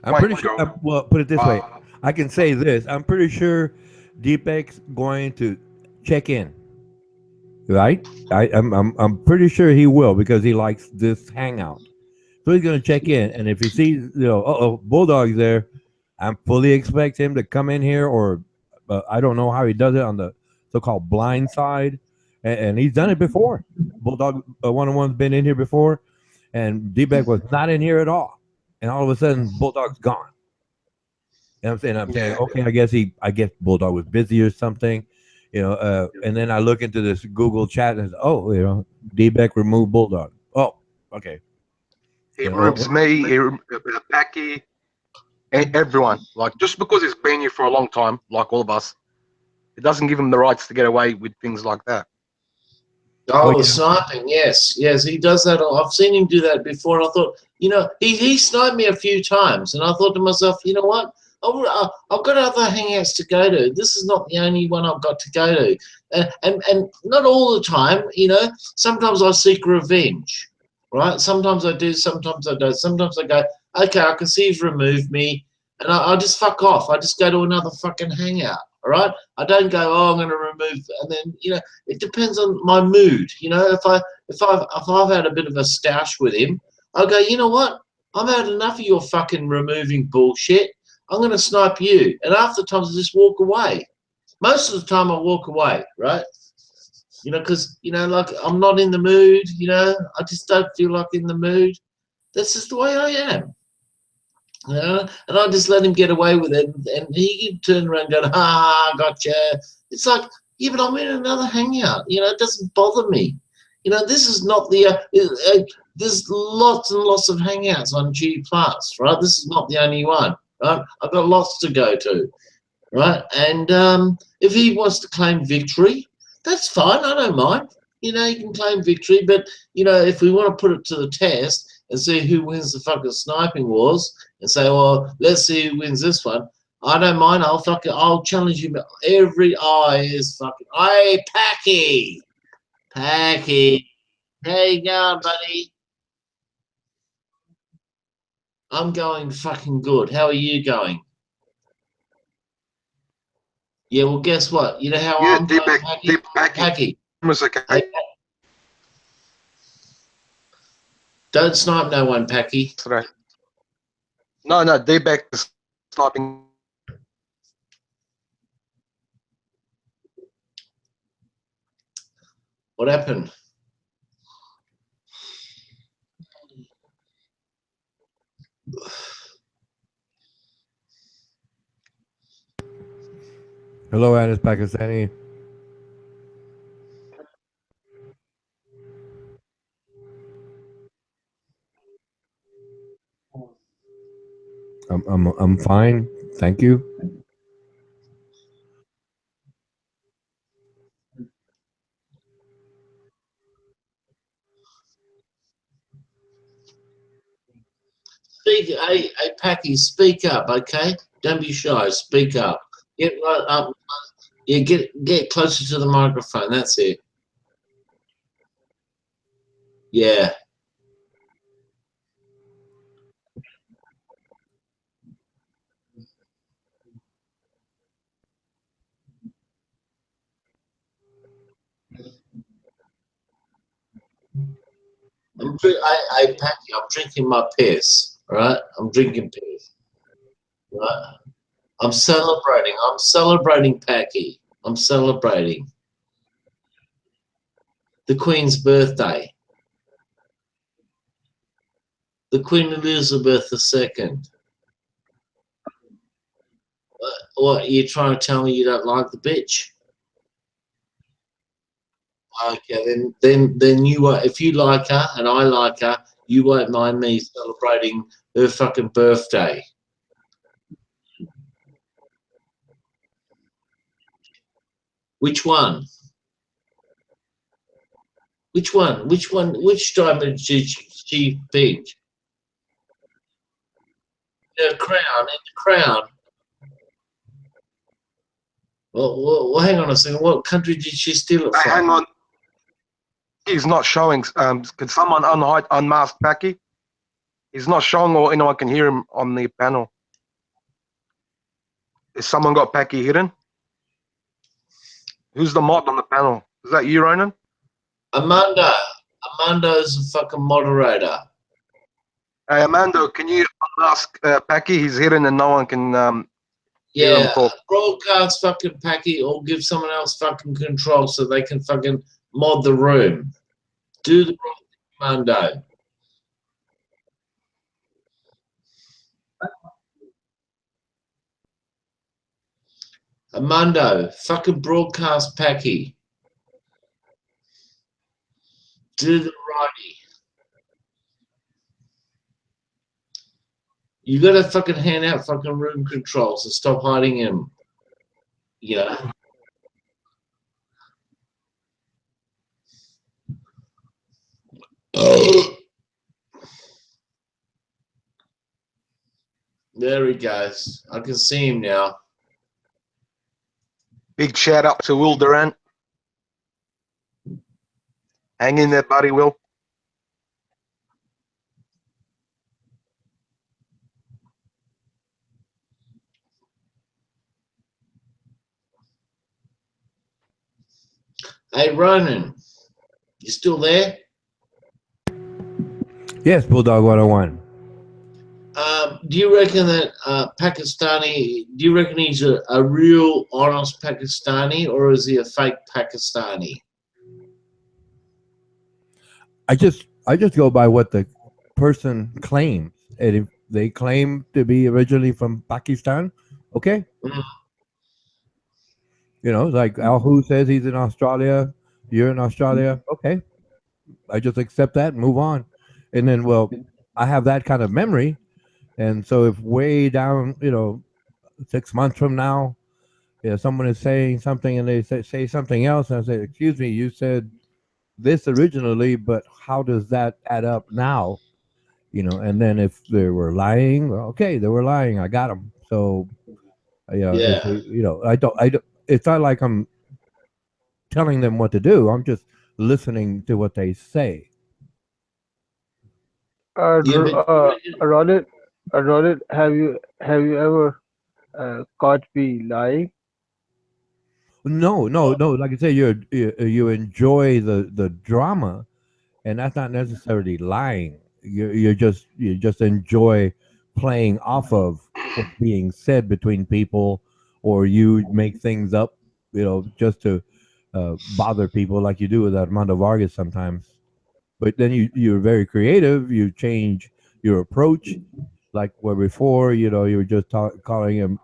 I'm pretty sure. Well, put it this way, I can say this: I'm pretty sure D-Beck's going to check in. Right? I'm pretty sure he will because he likes this hangout. So he's going to check in, and if he sees, you know, Bulldog's there, I fully expect him to come in here, or I don't know how he does it on the so-called blind side, and he's done it before. Bulldog one-on-one's been in here before, and D-Beck was not in here at all, and all of a sudden Bulldog's gone. And I'm saying, okay, I guess Bulldog was busy or something, you know, and then I look into this Google chat and oh, you know, D-Beck removed Bulldog. Oh, okay. He removes me, he removes Packy, and everyone. Like, just because he's been here for a long time, like all of us, it doesn't give him the rights to get away with things like that. Oh, well, sniping, yes, he does that. I've seen him do that before, and I thought, you know, he sniped me a few times, and I thought to myself, you know what? I've got other hangouts to go to. This is not the only one I've got to go to, and not all the time. You know, sometimes I seek revenge. Right? Sometimes I do, sometimes I don't. Sometimes I go, okay, I can see you've removed me, and I just fuck off. I just go to another fucking hangout. All right, I don't go, oh, I'm going to remove, and then it depends on my mood. If I've had a bit of a stoush with him, I'll go, you know what? I've had enough of your fucking removing bullshit. I'm going to snipe you, and half the times I just walk away. Most of the time I walk away, right? Because like I'm not in the mood. I just don't feel like in the mood. That's just the way I am. And I just let him get away with it, and he can turn around and go, gotcha. It's like, yeah, but I'm in another hangout. It doesn't bother me. This is not the. There's lots and lots of hangouts on G Plus, right? This is not the only one, right? I've got lots to go to, right? And if he wants to claim victory, that's fine. I don't mind. He can claim victory, but if we want to put it to the test and see who wins the fucking sniping wars, and say, well, let's see who wins this one. I don't mind. I'll challenge you. Every eye is fucking. Hey, Packy, how you going, buddy? I'm going fucking good. How are you going? Yeah, well, guess what? You know how I'm going, Packy? Okay. Don't snipe no one, Packy. Right. No, D-back is sniping. What happened? Hello, Anis Pakistani. I'm fine, thank you. Hey, Packy, speak up, okay? Don't be shy. Speak up. Get right up. Yeah, get closer to the microphone. That's it. Yeah. Packy, I'm drinking my piss. All right, I'm drinking piss. Right, I'm celebrating. I'm celebrating, Packy. I'm celebrating the Queen's birthday. The Queen Elizabeth II. What, you trying to tell me you don't like the bitch? Okay, then you won't. If you like her and I like her, you won't mind me celebrating her fucking birthday. Which one? Which one? Which one? Which diamond did she pick? The crown. In the crown. Well, hang on a second. What country did she steal it from? Hang on. He's not showing. Can someone unmask Packy? He's not showing, or anyone can hear him on the panel. Has someone got Packy hidden? Who's the mod on the panel? Is that you, Ronan? Amanda. Amanda's a fucking moderator. Hey, Amanda, can you unmask Packy? He's hidden and no one can hear him Yeah, talk. broadcast fucking Packy or give someone else fucking control so they can fucking mod the room. Do the Amanda. Amando, fucking broadcast Packy. Do the righty. You gotta fucking hand out fucking room controls and stop hiding him. Yeah. There he goes. I can see him now. Big shout out to Will Durant. Hang in there, buddy, Will. Hey, Ronan, you still there? Yes, Bulldog 101. Do you reckon that Pakistani, do you reckon he's a real honest Pakistani, or is he a fake Pakistani? I just go by what the person claims. And if they claim to be originally from Pakistan, okay. Mm. You know, like Al Hu says he's in Australia, you're in Australia, okay. I just accept that and move on. And then, well, I have that kind of memory. And so if way down, 6 months from now, someone is saying something and they say something else, and I say, excuse me, you said this originally, but how does that add up now? And then if they were lying, well, okay, they were lying. I got them. So, if Yeah. I don't, it's not like I'm telling them what to do. I'm just listening to what they say. Yeah, but Ronald, have you ever caught me lying? No. Like I say, you enjoy the drama, and that's not necessarily lying. You just enjoy playing off of what's being said between people, or you make things up, just to bother people, like you do with Armando Vargas sometimes. But then you're very creative. You change your approach, like where before, you were just calling him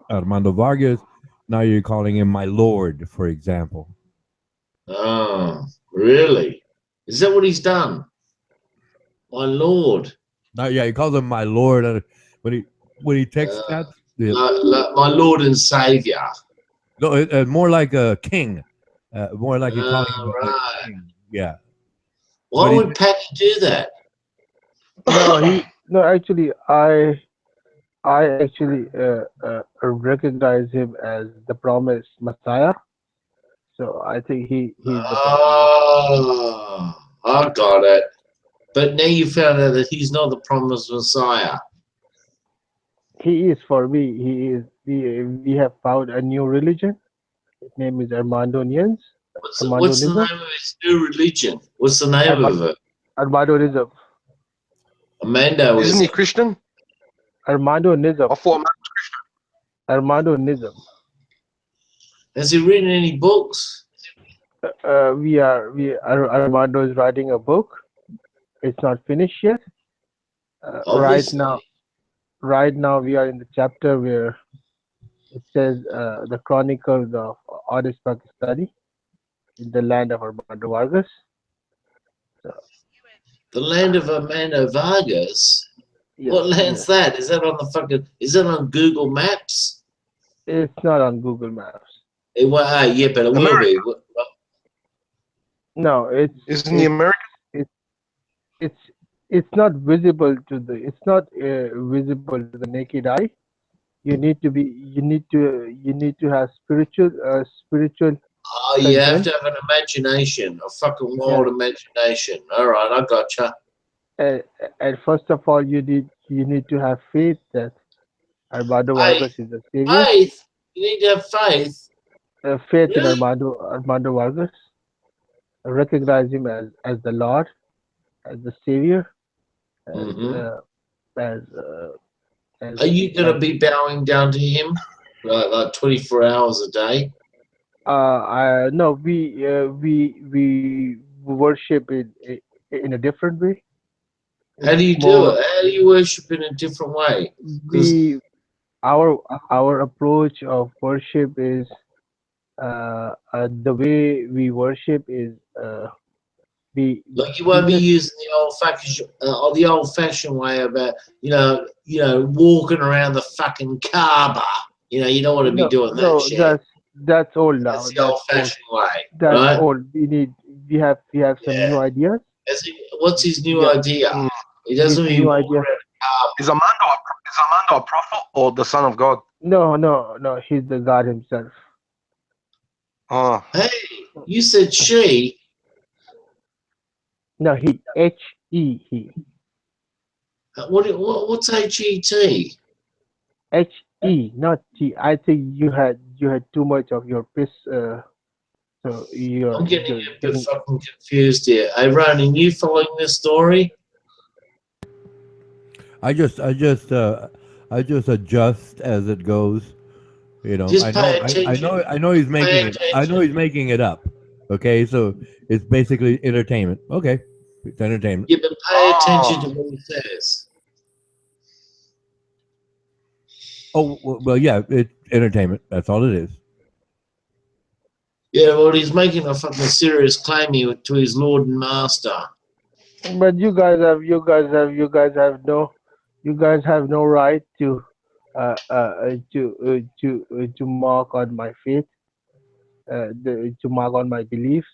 Armando Vargas. Now you're calling him my lord, for example. oh, really? Is that what he's done? My lord. Yeah, he calls him my lord when he texts that. Yeah. My lord and savior. No, more like a king. More like you're calling him a Right. king. Yeah. Why But would Patty do that? No, actually, I actually recognize him as the promised Messiah. So I think he's the promised. Oh, I got it. But now you found out that he's not the promised Messiah. He is for me. He is. We have found a new religion. His name is Armandonians. What's the name of his new religion? What's the name of it? Armandonism. Armando Isn't he Christian? Armandonism. I thought Armandonism. Has he written any books? Armando is writing a book. It's not finished yet. Obviously. Right now we are in the chapter where it says the chronicles of honest Pakistani in the land of Armando Vargas. The land of Armando Vargas? Yes, What land's that? Is that on the fucking? Is that on Google Maps? It's not on Google Maps. Yeah, but it will be. No, isn't he American? It's not visible to the. It's not visible to the naked eye. You need to have spiritual. Oh, you have to have an imagination, a fucking wild imagination. All right, I gotcha. And first of all, you need to have faith that Armando Vargas is the savior. Faith. You need to have faith. Faith in Armando Vargas. Recognize him as the Lord, as the savior. Are you going to be bowing down to him like 24 hours a day? No, we worship in a different way. How do you do it? How do you worship in a different way? Our approach of worship is the way we worship is like you won't be using the old-fashioned way about walking around the fucking Kaaba. You don't want to be doing that shit. That's old now. That's the old-fashioned way. That's right? old. We have some new ideas. What's his new idea? He doesn't even walk around the Kaaba. Is Armando a prophet or the son of God? No. He's the God himself. Oh. Hey, you said she. No, he. H-E, he. What's H-E-T? H-E, not T. I think you had too much of your piss So you're I'm getting you're a bit fucking confused here. Hey, Ronan, you following this story? I just adjust as it goes. You know, Just pay attention. I know he's Pay making it. I know attention. he's making it up. Okay, so it's basically entertainment. Okay, it's entertainment. Yeah, but pay attention to what he says. Oh well, yeah, it's entertainment. That's all it is. Yeah, well, he's making a fucking serious claim here to his Lord and Master. But you guys have no right to mark on my faith, to mark on my beliefs.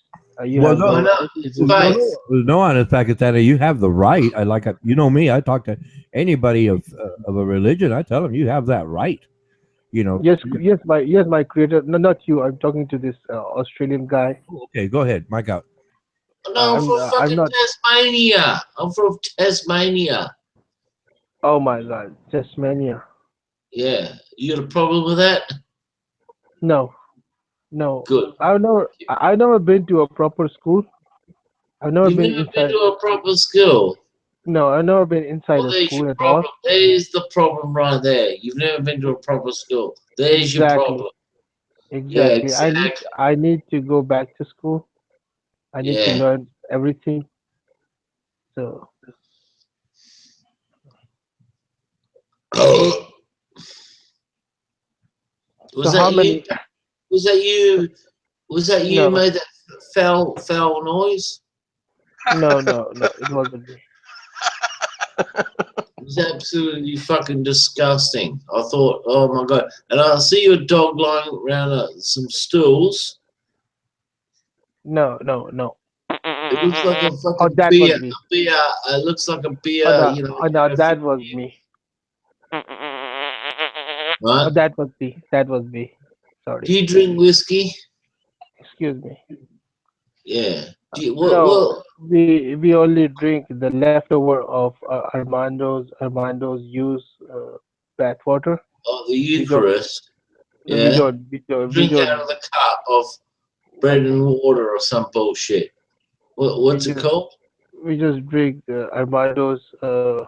You Well, have no, no no, right to it's do fine. so. no, honest Pakistani, you have the right. You know me. I talk to anybody of a religion. I tell them you have that right. You know. Yes, my creator. No, not you. I'm talking to this Australian guy. Okay, go ahead, Mike out. No, I'm from I'm fucking not. Tasmania. I'm from Tasmania. Oh my God, Tasmania. Yeah, you got a problem with that? No. Good. I've never been to a proper school. I've never You've been never been inside. to a proper school. No, I've never been inside Well, a there's school your at all. problem. There's the problem right there. You've never been to a proper school. There's your problem. Yeah, Exactly. exactly. I need to go back to school. I need to Yeah. learn everything. So Was so how that many? you? Was that you? Was that you No, made that foul noise? no. It wasn't me. It was absolutely fucking disgusting. I thought, oh my God. And I see your dog lying around some stools. No. It looks like a Oh, fucking that was beer. me. It looks like a Oh, beer, no, you know. oh, no, that was me. Right? Oh, that was me. That was me. Do Sorry. you drink whiskey? Excuse me. Yeah. Do you, No, we only drink the leftover of Armando's use bathwater. oh, the We don't. Eucharist. No, we Yeah. don't. We Drink out don't. of the cup of bread and water or some bullshit. What's it called? We just drink Armando's the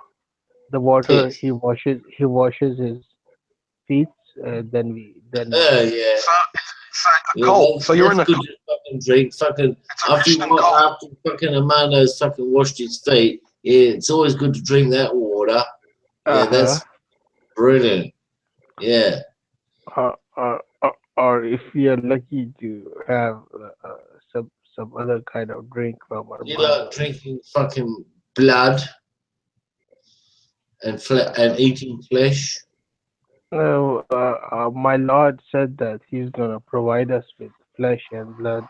water. Piss. He washes his feet. Then we Oh, drink. yeah. Yeah, Cult. So you're in that's a good to fucking drink. Fucking It's a Christian cult. after fucking Armando's fucking washed his feet. Yeah, it's always good to drink that water. Yeah, that's brilliant. Yeah. Or if we are lucky to have some other kind of drink from You like Armando. drinking fucking blood and eating flesh. My Lord said that He's gonna provide us with flesh and blood.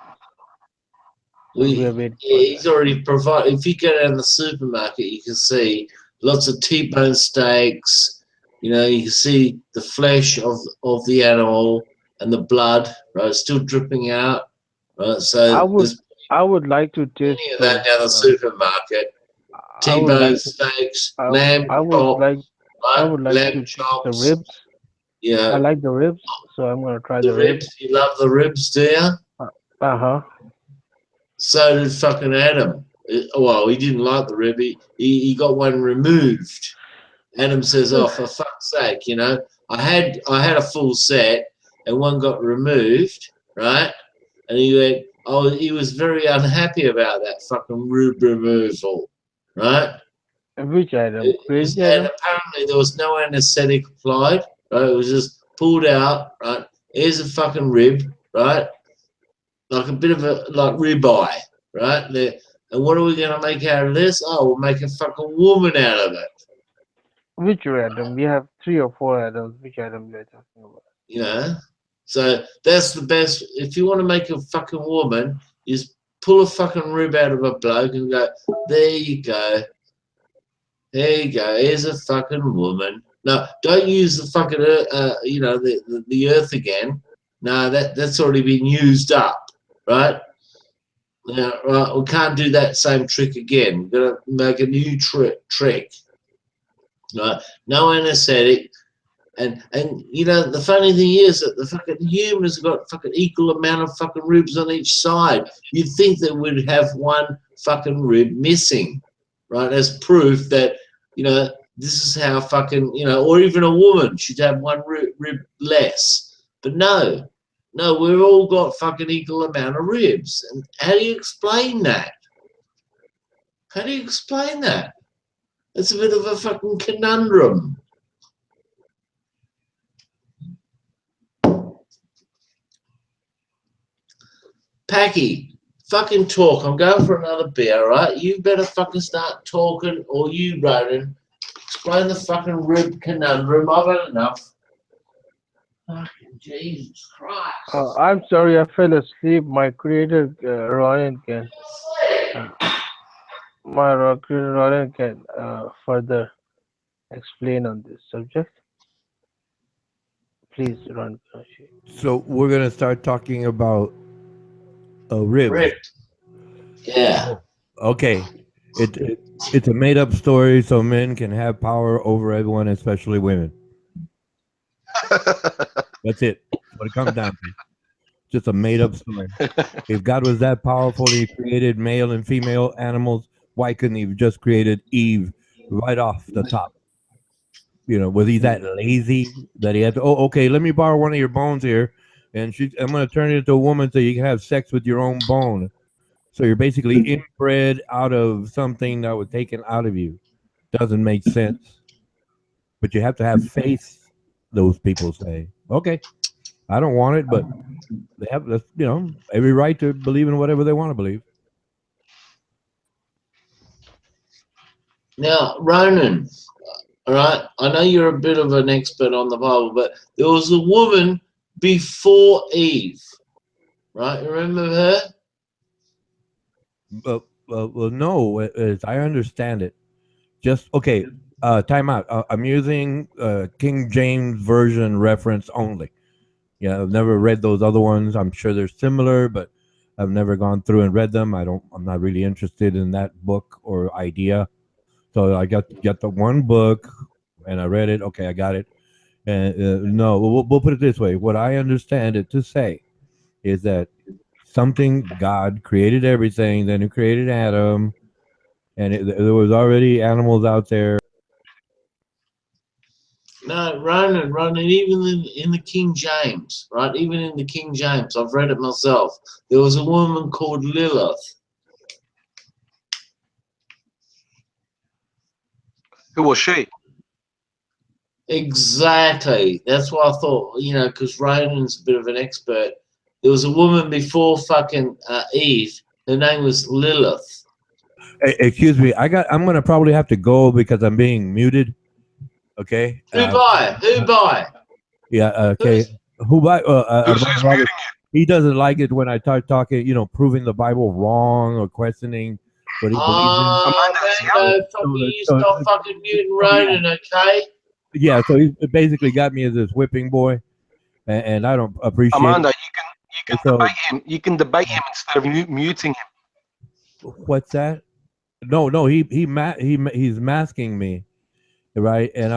So we are waiting for He's that. already provided. If you go down the supermarket, you can see lots of T-bone steaks. You know, you can see the flesh of the animal and the blood, right, still dripping out, right. So there's I would like to taste plenty of that down the supermarket. I would T-bone like to. steaks, I, lamb I would chop, like. I right? would like Lamb to taste the chops. ribs. I Yeah, like the ribs, so I'm gonna try the the ribs. ribs. You love the ribs, do you? So did fucking Adam. Well, he didn't like the rib. He got one removed. Adam says, "Oh, for fuck's sake, you know, I had a full set, and one got removed, right?" And he went, "Oh, he was very unhappy about that fucking rib removal, right?" Which item? And Crazy item? apparently there was no anesthetic applied, right? It was just pulled out, right? Here's a fucking rib, right? Like a bit of a ribeye, right? And what are we gonna make out of this? Oh, we'll make a fucking woman out of it. Which item? We have 3 or 4 items. Which item we are talking about? You know? So that's the best. If you want to make a fucking woman, is pull a fucking rib out of a bloke and go, there you go. There you go. Here's a fucking woman. No, don't use the fucking you know, the earth again. No, that's already been used up, right? Now, right, we can't do that same trick again. We're gonna make a new trick. Right? No anesthetic. And you know, the funny thing is that the fucking humans have got fucking equal amount of fucking ribs on each side. You'd think that we'd have one fucking rib missing, right? As proof that, you know, this is how fucking, you know, or even a woman should have one rib less. But no, we've all got fucking equal amount of ribs. And how do you explain that? How do you explain that? It's a bit of a fucking conundrum. Packy, fucking talk. I'm going for another beer, right? You better fucking start talking, or you, Ronan. Explain the fucking rib conundrum. I've had enough. Fucking Jesus Christ. I'm sorry, I fell asleep. My creator, Ryan, can. Ryan can further explain on this subject. Please, Ron. So we're gonna start talking about ribs. Rib. Yeah. Okay. It's a made up story so men can have power over everyone, especially women. That's it. That's what it comes down to. Just a made up story. If God was that powerful, he created male and female animals. Why couldn't he have just created Eve right off the top? You know, was he that lazy that he had to? Oh, okay. Let me borrow one of your bones here, and I'm going to turn it into a woman so you can have sex with your own bone. So you're basically inbred out of something that was taken out of you. Doesn't make sense. But you have to have faith, those people say. Okay, I don't want it, but they have, you know, every right to believe in whatever they want to believe. Now, Ronan, all right, I know you're a bit of an expert on the Bible, but there was a woman before Eve, right? You remember her? Well, no, as I understand it. Just, okay, time out. I'm using King James Version reference only. Yeah, I've never read those other ones. I'm sure they're similar, but I've never gone through and read them. I'm not really interested in that book or idea. So I got the one book, and I read it. Okay, I got it. And no, we'll put it this way. What I understand it to say is that God created everything, then he created Adam, and there was already animals out there. No, Ronan, even in the King James, right? Even in the King James, I've read it myself. There was a woman called Lilith. Who was she? Exactly. That's what I thought, you know, because Ronan's a bit of an expert. There was a woman before fucking Eve. Her name was Lilith. Excuse me. I'm gonna probably have to go because I'm being muted. Okay. Who by? Yeah. Okay. Who by? Who's muting He doesn't like it when I start talking, you know, proving the Bible wrong or questioning what he believes in. Stop fucking muting Ronan, okay? Yeah. So he basically got me as this whipping boy, and I don't appreciate. Amanda, it. you can debate him. You can debate him instead of muting him. What's that? No, he's masking me, right? And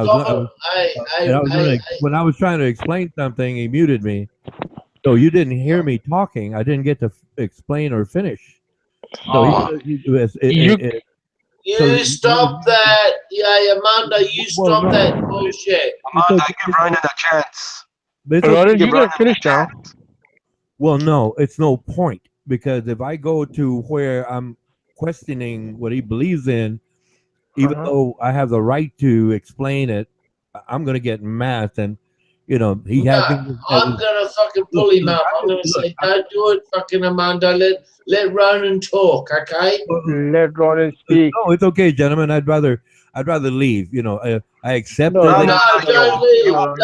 when I was trying to explain something, he muted me. So you didn't hear me talking. I didn't get to explain or finish. So you stop that. Yeah, Amanda, you stop that bullshit. Amanda, give Ronan a chance. Ronan, you can finish now. Well, no, it's no point, because if I go to where I'm questioning what he believes in, even though I have the right to explain it, I'm going to get mad. And, you know, I'm going to fucking pull him up. I'm going to say, don't do it, fucking Amanda. Let Ronan talk, okay? Let Ronan speak. No, it's okay, gentlemen. I'd rather leave. You know, I accept No, that. Don't leave. Ronan,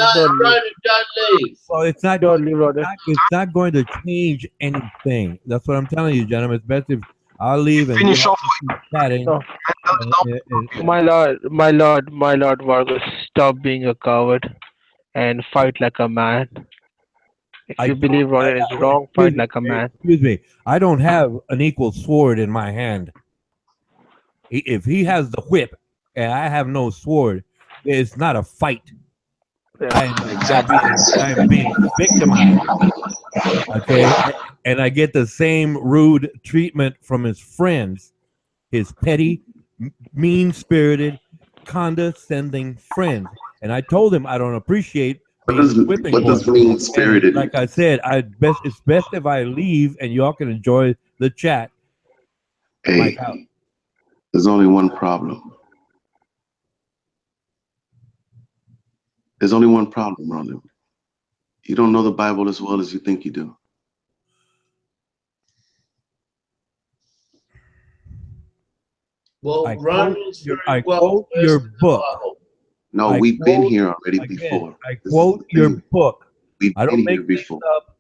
don't leave. Well, it's not. Don't leave, Ronan. It's not going to change anything. That's what I'm telling you, gentlemen. It's best if I'll leave and finish off chatting. No. My lord, Vargas, stop being a coward and fight like a man. If you believe Ronan is wrong, fight like a man. Excuse me. I don't have an equal sword in my hand. If he has the whip and I have no sword, it's not a fight. I'm being victimized. Okay, and I get the same rude treatment from his friends, his petty, mean-spirited, condescending friends. And I told him I don't appreciate being a whipping boy. What does mean-spirited? Like I said, it's best if I leave and y'all can enjoy the chat. Hey, there's only one problem. There's only one problem, Roland. You don't know the Bible as well as you think you do. Well, I quote your book. No, we've been here already before. I quote your book. I don't make things up.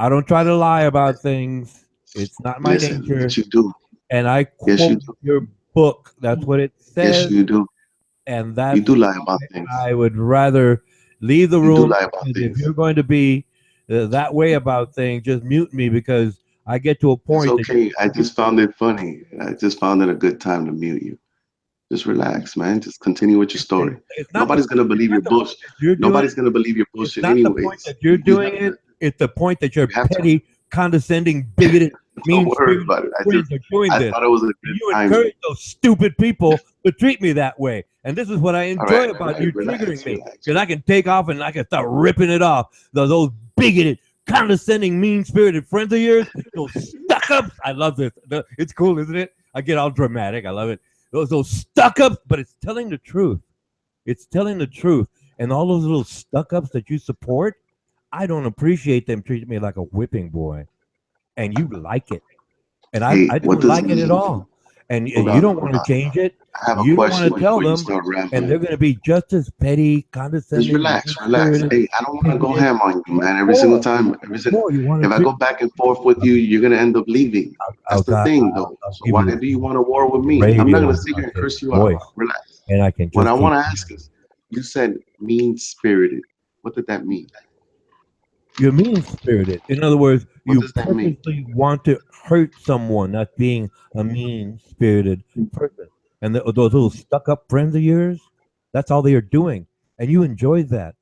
I don't try to lie about things. It's not my nature. Yes, you do. And I quote your book. That's what it says. Yes, you do. And that you do lie about things. I would rather leave the room. You do lie about things. If you're going to be that way about things, just mute me because I get to a point. It's okay. I just found it funny. I just found it a good time to mute you. Just relax, man. Just continue with your story. Nobody's going to believe your bullshit. Nobody's going to believe your bullshit anyways. The point that you're doing it. It's the point that you're petty, condescending, bigoted, mean-spirited friends are doing this. I thought it was a good time. You encourage those stupid people to treat me that way. And this is what I enjoy about you triggering me. Because I can take off and I can start ripping it off. Those bigoted, condescending, mean-spirited friends of yours, those stuck-ups. I love this. It's cool, isn't it? I get all dramatic. I love it. Those stuck-ups, but it's telling the truth. It's telling the truth. And all those little stuck-ups that you support, I don't appreciate them treating me like a whipping boy. And you like it. And I don't like it at all. And you don't want to change it. You don't want to tell them, and they're going to be just as petty, condescending. Just relax. Hey, I don't want to go ham on you, man. Every single time. If I go back and forth with you, you're going to end up leaving. That's the thing, though. So why do you want to war with me? I'm not going to sit here and curse you out. Relax. And I can. What I want to ask is, you said mean-spirited. What did that mean? You're mean-spirited. In other words, you purposely want to hurt someone, not being a mean-spirited person. And those little stuck-up friends of yours, that's all they are doing. And you enjoy that.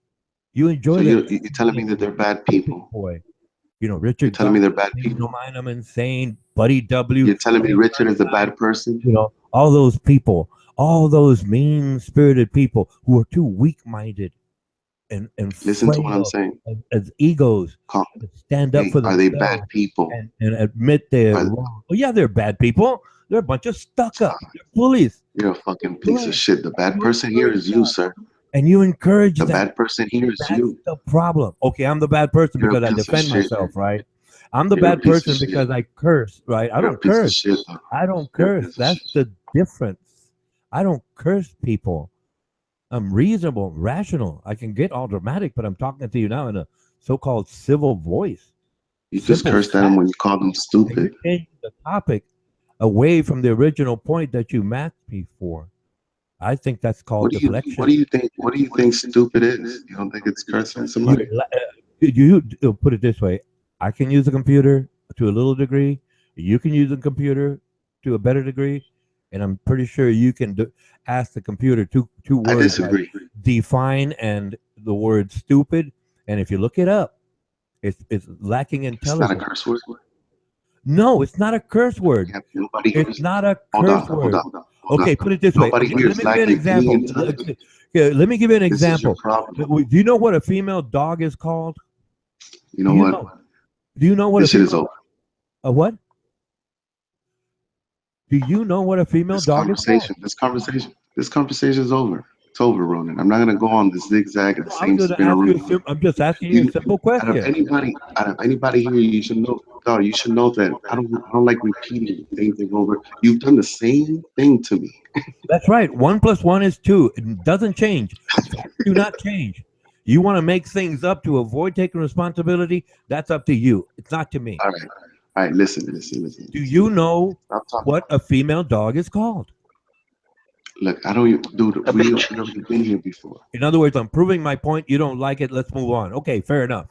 You enjoy that. You're telling me that they're bad people. Boy, you know, Richard. You're telling me they're bad people. Don't mind them insane. Buddy W. You're telling me Richard is a bad person? You know, all those people, all those mean-spirited people who are too weak-minded. And listen to what I'm saying. As egos, stand up for themselves. Are they bad people? And admit they're wrong. Well, yeah, they're bad people. They're a bunch of stuck-up. They're bullies. You're a fucking piece of shit. The bad person here is you, sir. And you encourage the bad person here is you. That's the problem. Okay, I'm the bad person because I defend myself, right? I'm the bad person because I curse, right? I don't curse. I don't curse. That's the difference. I don't curse people. I'm reasonable, rational. I can get all dramatic, but I'm talking to you now in a so-called civil voice. You just cursed at them when you called them stupid. You changed the topic away from the original point that you mapped me for. I think that's called deflection. What do you think? What do you think stupid is? You don't think it's cursing somebody? You put it this way: I can use a computer to a little degree. You can use a computer to a better degree. And I'm pretty sure you can ask the computer two words. I disagree. Like define and the word stupid. And if you look it up, it's lacking intelligence. It's not a curse word? No, it's not a curse word. It's not a curse word. Okay, put it this way. Let me give you an example. Let me give you an example. Do you know what a female dog is called? You know what? Do you know what this shit is over? A what? Do you know what a female dog is called? This conversation is over. It's over, Ronan. I'm not going to go on this zigzag and the same spin around. I'm just asking you a simple question. Out of anybody here, you should know. God, you should know that I don't like repeating the same thing over. You've done the same thing to me. That's right. 1 + 1 is 2. It doesn't change. Do not change. You want to make things up to avoid taking responsibility? That's up to you. It's not to me. All right, listen. Do you know what a female dog is called? Look, I don't, dude, we've never been here before. In other words, I'm proving my point. You don't like it. Let's move on. Okay, fair enough.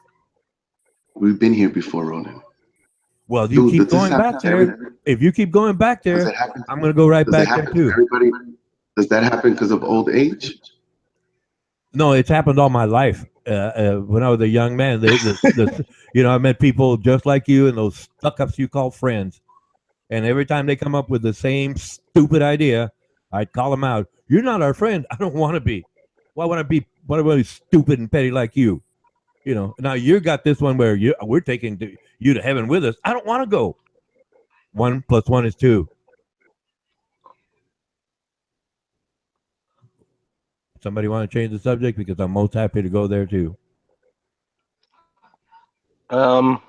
We've been here before, Ronan. Well, you keep going back there. If you keep going back there, I'm going to go right back there too. Does that happen because of old age? No, it's happened all my life. When I was a young man, I met people just like you and those stuck-ups you call friends. And every time they come up with the same stupid idea, I'd call them out. You're not our friend. I don't want to be. Why would I be? Why would I be stupid and petty like you? Now you got this one where we're taking you to heaven with us. I don't want to go. 1 + 1 is 2. Somebody want to change the subject, because I'm most happy to go there too. Well,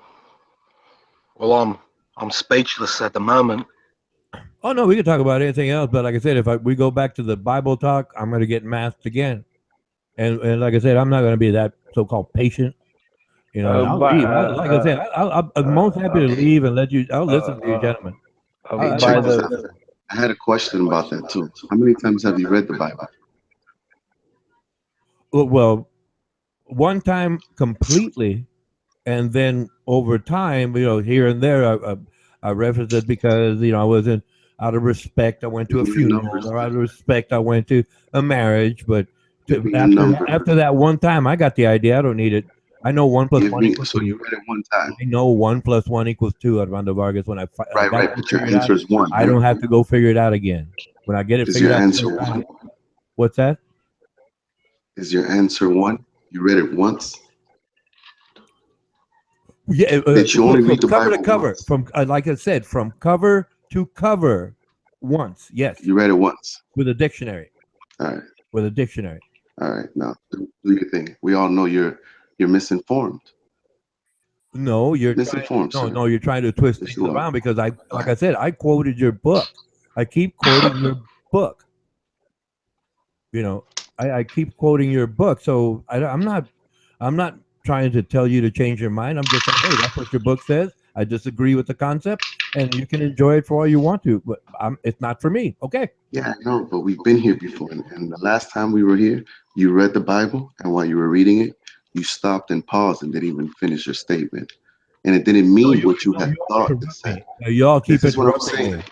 I'm speechless at the moment. Oh no, we can talk about anything else. But like I said, if we go back to the Bible talk, I'm going to get masked again. And like I said, I'm not going to be that so-called patient. I'll leave. Like I said, I'm most happy to leave and let you. I'll listen to you, gentlemen. I had a question about that too. How many times have you read the Bible? Well, one time completely, and then over time, here and there, I referenced it because I wasn't out of respect. I went to a funeral, or out of respect, I went to a marriage. But after that one time, I got the idea. I don't need it. I know 1 + 1 equals 2. So you read it one time. I know 1 + 1 equals 2, Armando Vargas. When Right. But your answer is 1. I don't have to go figure it out again. When I get it figured out. Is your answer 1? What's that? Is your answer 1? You read it once? Yeah. Did you only read the cover Bible to cover once? from like I said, from cover to cover once? Yes. You read it once with a dictionary. All right. With a dictionary. All right. Now do your thing. We all know you're misinformed. No, you're misinformed. No, you're trying to twist things around, because like I said, I quoted your book. I keep quoting your book. I keep quoting your book. So I'm not trying to tell you to change your mind. I'm just saying, hey, that's what your book says. I disagree with the concept, and you can enjoy it for all you want to, but it's not for me. Okay. Yeah, I know, but we've been here before. And the last time we were here, you read the Bible, and while you were reading it, you stopped and paused and didn't even finish your statement. And it didn't mean what you had thought it said. Y'all keep interrupting me.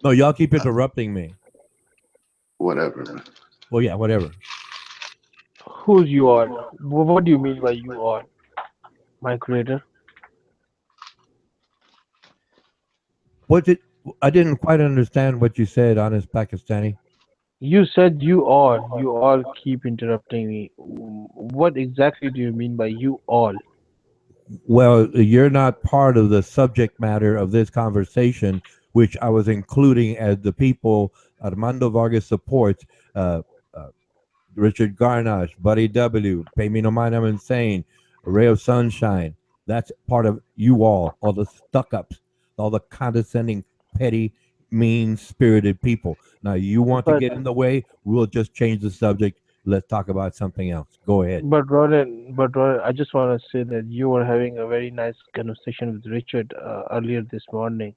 No, y'all keep interrupting me. Whatever, man. Well, yeah, whatever. Who's you are? What do you mean by you are, my creator? I didn't quite understand what you said, honest Pakistani. You said you are. You all keep interrupting me. What exactly do you mean by you all? Well, you're not part of the subject matter of this conversation, which I was including as the people Armando Vargas supports. Richard Garnash, Buddy W, Pay Me No Mind, I'm Insane, A Ray of Sunshine. That's part of you all the stuck-ups, all the condescending, petty, mean-spirited people. Now, you want to get in the way, we'll just change the subject. Let's talk about something else. Go ahead. But Roland, I just want to say that you were having a very nice conversation with Richard earlier this morning.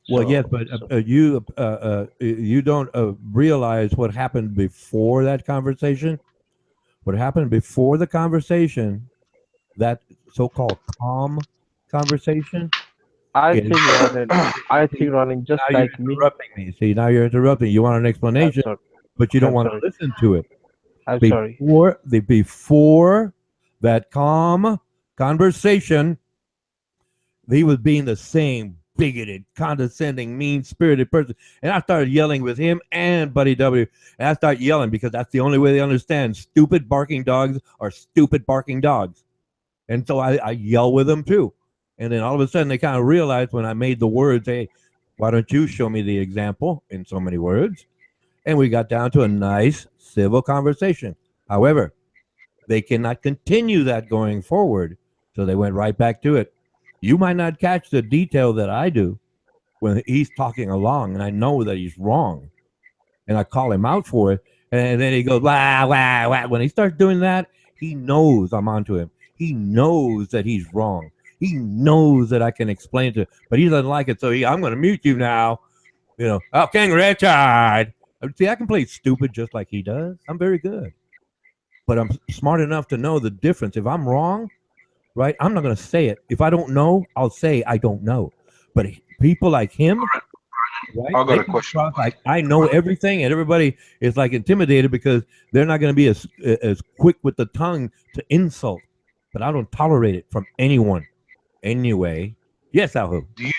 Well, yes, but you don't realize what happened before that conversation. What happened before the conversation, that so-called calm conversation. I think, Roland, just now like you're interrupting me. See, now you're interrupting. You want an explanation, but you don't want to listen to it. I'm sorry. Before that calm conversation, he was being the same bigoted, condescending, mean-spirited person. And I started yelling with him and Buddy W. And I started yelling because that's the only way they understand. Stupid barking dogs are stupid barking dogs. And so I yell with them too. And then all of a sudden they kind of realized when I made the words, hey, why don't you show me the example in so many words? And we got down to a nice civil conversation. However, they cannot continue that going forward. So they went right back to it. You might not catch the detail that I do when he's talking along, and I know that he's wrong, and I call him out for it, and then he goes, wah, wah, wah. When he starts doing that, he knows I'm onto him. He knows that he's wrong. He knows that I can explain to him, but he doesn't like it, so I'm going to mute you now. Oh, King Richard. See, I can play stupid just like he does. I'm very good. But I'm smart enough to know the difference. If I'm wrong, right, I'm not going to say it. If I don't know, I'll say I don't know. But people like him, right? I got They a come question. across like I know everything, and everybody is like intimidated because they're not going to be as quick with the tongue to insult. But I don't tolerate it from anyone. Anyway, yes, Ahu. Do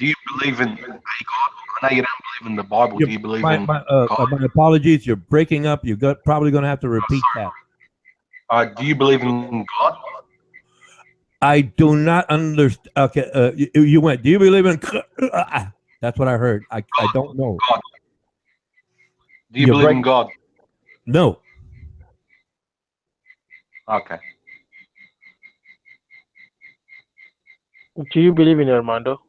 you believe in a God? I know you don't believe in the Bible. Do you believe in My God? apologies. You're breaking up. You're probably going to have to repeat that. Do you believe in God? I do not understand. Okay, you went. Do you believe in? That's what I heard. I don't know. God. Do you You're believe in breaking. God? No. Okay. Do you believe in Armando?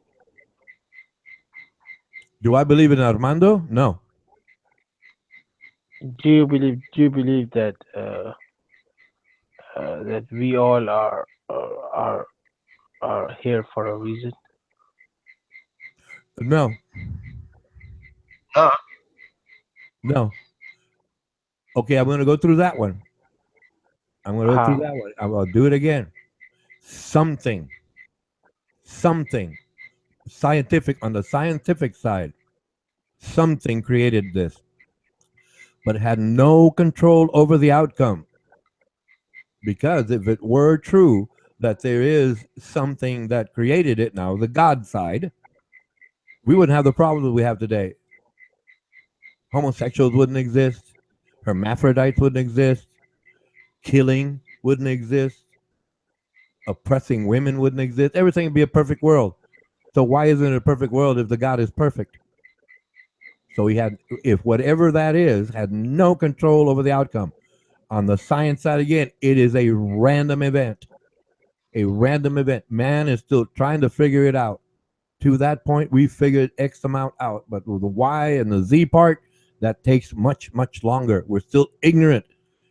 Do I believe in Armando? No. Do you believe that that we all are here for a reason? No. No. Okay, I'm going to go through that one. I'm going to go through that one. I'll do it again. Something scientific, on the scientific side, something created this, but had no control over the outcome. Because if it were true that there is something that created it, now the God side, we wouldn't have the problems that we have today. Homosexuals wouldn't exist. Hermaphrodites wouldn't exist. Killing wouldn't exist. Oppressing women wouldn't exist. Everything would be a perfect world. So why isn't it a perfect world if the God is perfect? So if whatever that is, had no control over the outcome. On the science side, again, it is a random event. A random event. Man is still trying to figure it out. To that point, we figured X amount out. But with the Y and the Z part, that takes much, much longer. We're still ignorant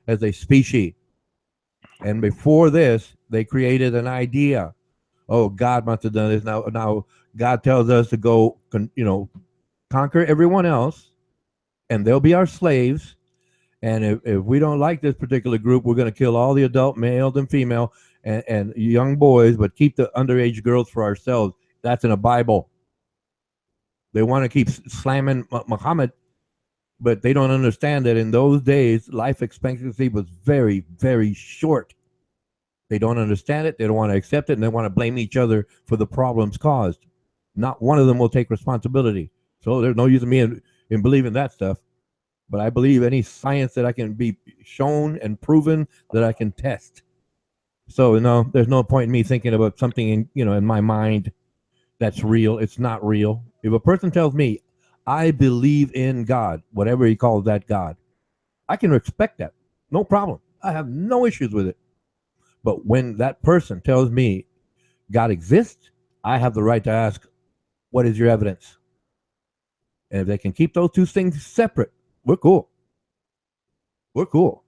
as a species. And before this, they created an idea. Oh, God must have done this. Now God tells us to go, conquer everyone else, and they'll be our slaves. And if we don't like this particular group, we're going to kill all the adult males and female and young boys, but keep the underage girls for ourselves. That's in the Bible. They want to keep slamming Muhammad, but they don't understand that in those days, life expectancy was very, very short. They don't understand it. They don't want to accept it, and they want to blame each other for the problems caused. Not one of them will take responsibility. So there's no use in me in believing that stuff. But I believe any science that I can be shown and proven that I can test. So there's no point in me thinking about something in my mind that's real. It's not real. If a person tells me, I believe in God, whatever he calls that God, I can respect that. No problem. I have no issues with it. But when that person tells me God exists, I have the right to ask, what is your evidence? And if they can keep those two things separate, we're cool. We're cool.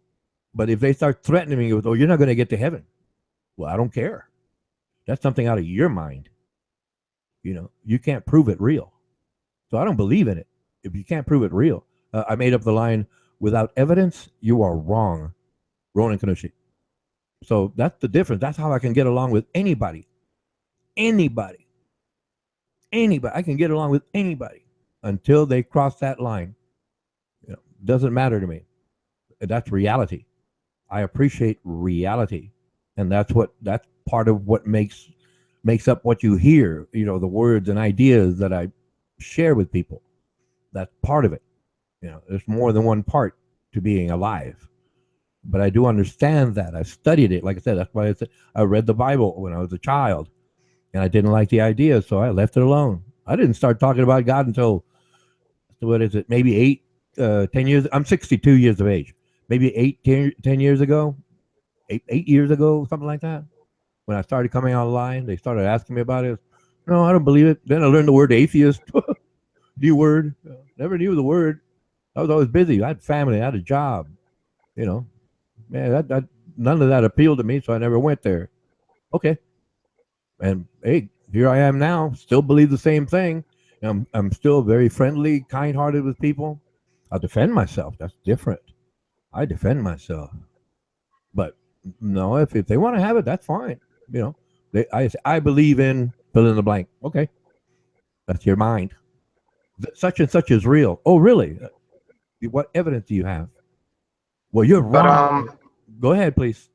But if they start threatening me with, you're not going to get to heaven. Well, I don't care. That's something out of your mind. You can't prove it real. So I don't believe in it. If you can't prove it real, I made up the line, without evidence, you are wrong. Ronan Kanushi. So that's the difference. That's how I can get along with anybody. Anybody. I can get along with anybody until they cross that line. Doesn't matter to me. That's reality. I appreciate reality. And that's part of what makes up what you hear, the words and ideas that I share with people. That's part of it. There's more than one part to being alive. But I do understand that. I studied it. Like I said, that's why I read the Bible when I was a child. And I didn't like the idea, so I left it alone. I didn't start talking about God until, maybe 10 years. I'm 62 years of age. Maybe 10 years ago, 8 years ago, something like that. When I started coming online, they started asking me about it. No, I don't believe it. Then I learned the word atheist. New word. Never knew the word. I was always busy. I had family. I had a job. Man, none of that appealed to me, so I never went there. Okay. And hey, here I am now. Still believe the same thing. I'm still very friendly, kind-hearted with people. I defend myself. That's different. I defend myself. But no, if they want to have it, that's fine. I believe in fill in the blank. Okay. That's your mind. such and such is real. Oh, really? What evidence do you have? Well, you're But wrong. Go ahead, please.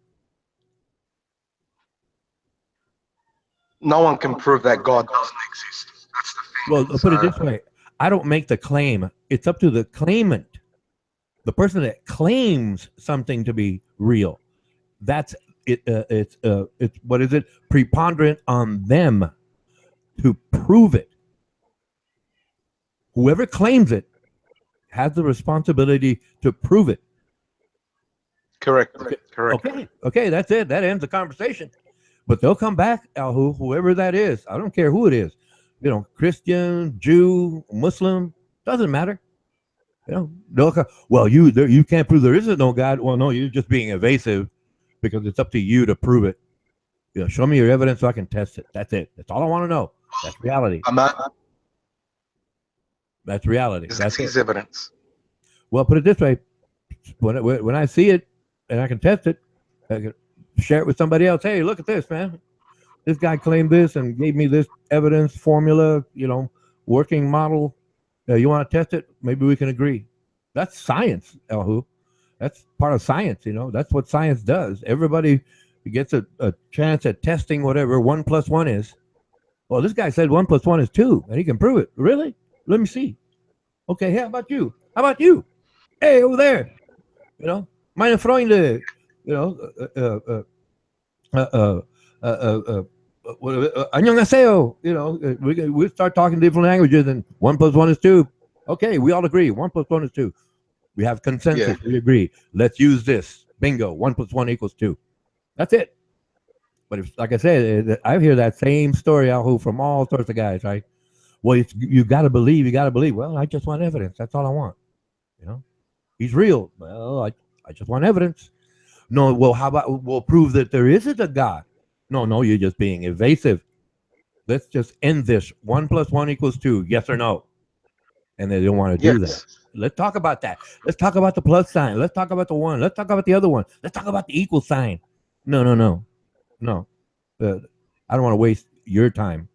no one can prove that God doesn't exist. That's the thing. Well, put it this way: I don't make the claim. It's up to the claimant, the person that claims something to be real. That's it. It's what is it? Preponderant on them to prove it. Whoever claims it has the responsibility to prove it. Correct. Okay. Correct. Okay, that's it. That ends the conversation. But they'll come back, whoever that is. I don't care who it is. You know, Christian, Jew, Muslim, doesn't matter. You know, they'll come, well, you can't prove there isn't no God. Well, no, you're just being evasive because it's up to you to prove it. You know, show me your evidence so I can test it. That's it. That's all I want to know. That's reality. That's reality. That's his evidence. Well, put it this way: when I see it and I can test it, I can share it with somebody else. Hey, look at this, man. This guy claimed this and gave me this evidence formula. You know, working model. You want to test it? Maybe we can agree. That's science, Elhu. That's part of science. You know, that's what science does. Everybody gets a chance at testing whatever 1 + 1 is. Well, this guy said 1 + 1 is 2, and he can prove it. Really? Let me see. Okay, how about you? How about you? Hey, over there. You know, meine Freunde. You know, annyeonghaseyo. You know, we start talking different languages, and 1 + 1 is 2. Okay, we all agree. 1 + 1 is 2. We have consensus. Yeah. We agree. Let's use this. Bingo. 1 + 1 = 2. That's it. But if, like I said, I hear that same story, Alhu, from all sorts of guys, right? Well, you got to believe. You got to believe. Well, I just want evidence. That's all I want. You know, he's real. Well, I just want evidence. No, well, how about we'll prove that there isn't a God? No, you're just being evasive. Let's just end this. 1 + 1 = 2. Yes or no? And they don't want to do that. Let's talk about that. Let's talk about the plus sign. Let's talk about the one. Let's talk about the other one. Let's talk about the equal sign. No. I don't want to waste your time.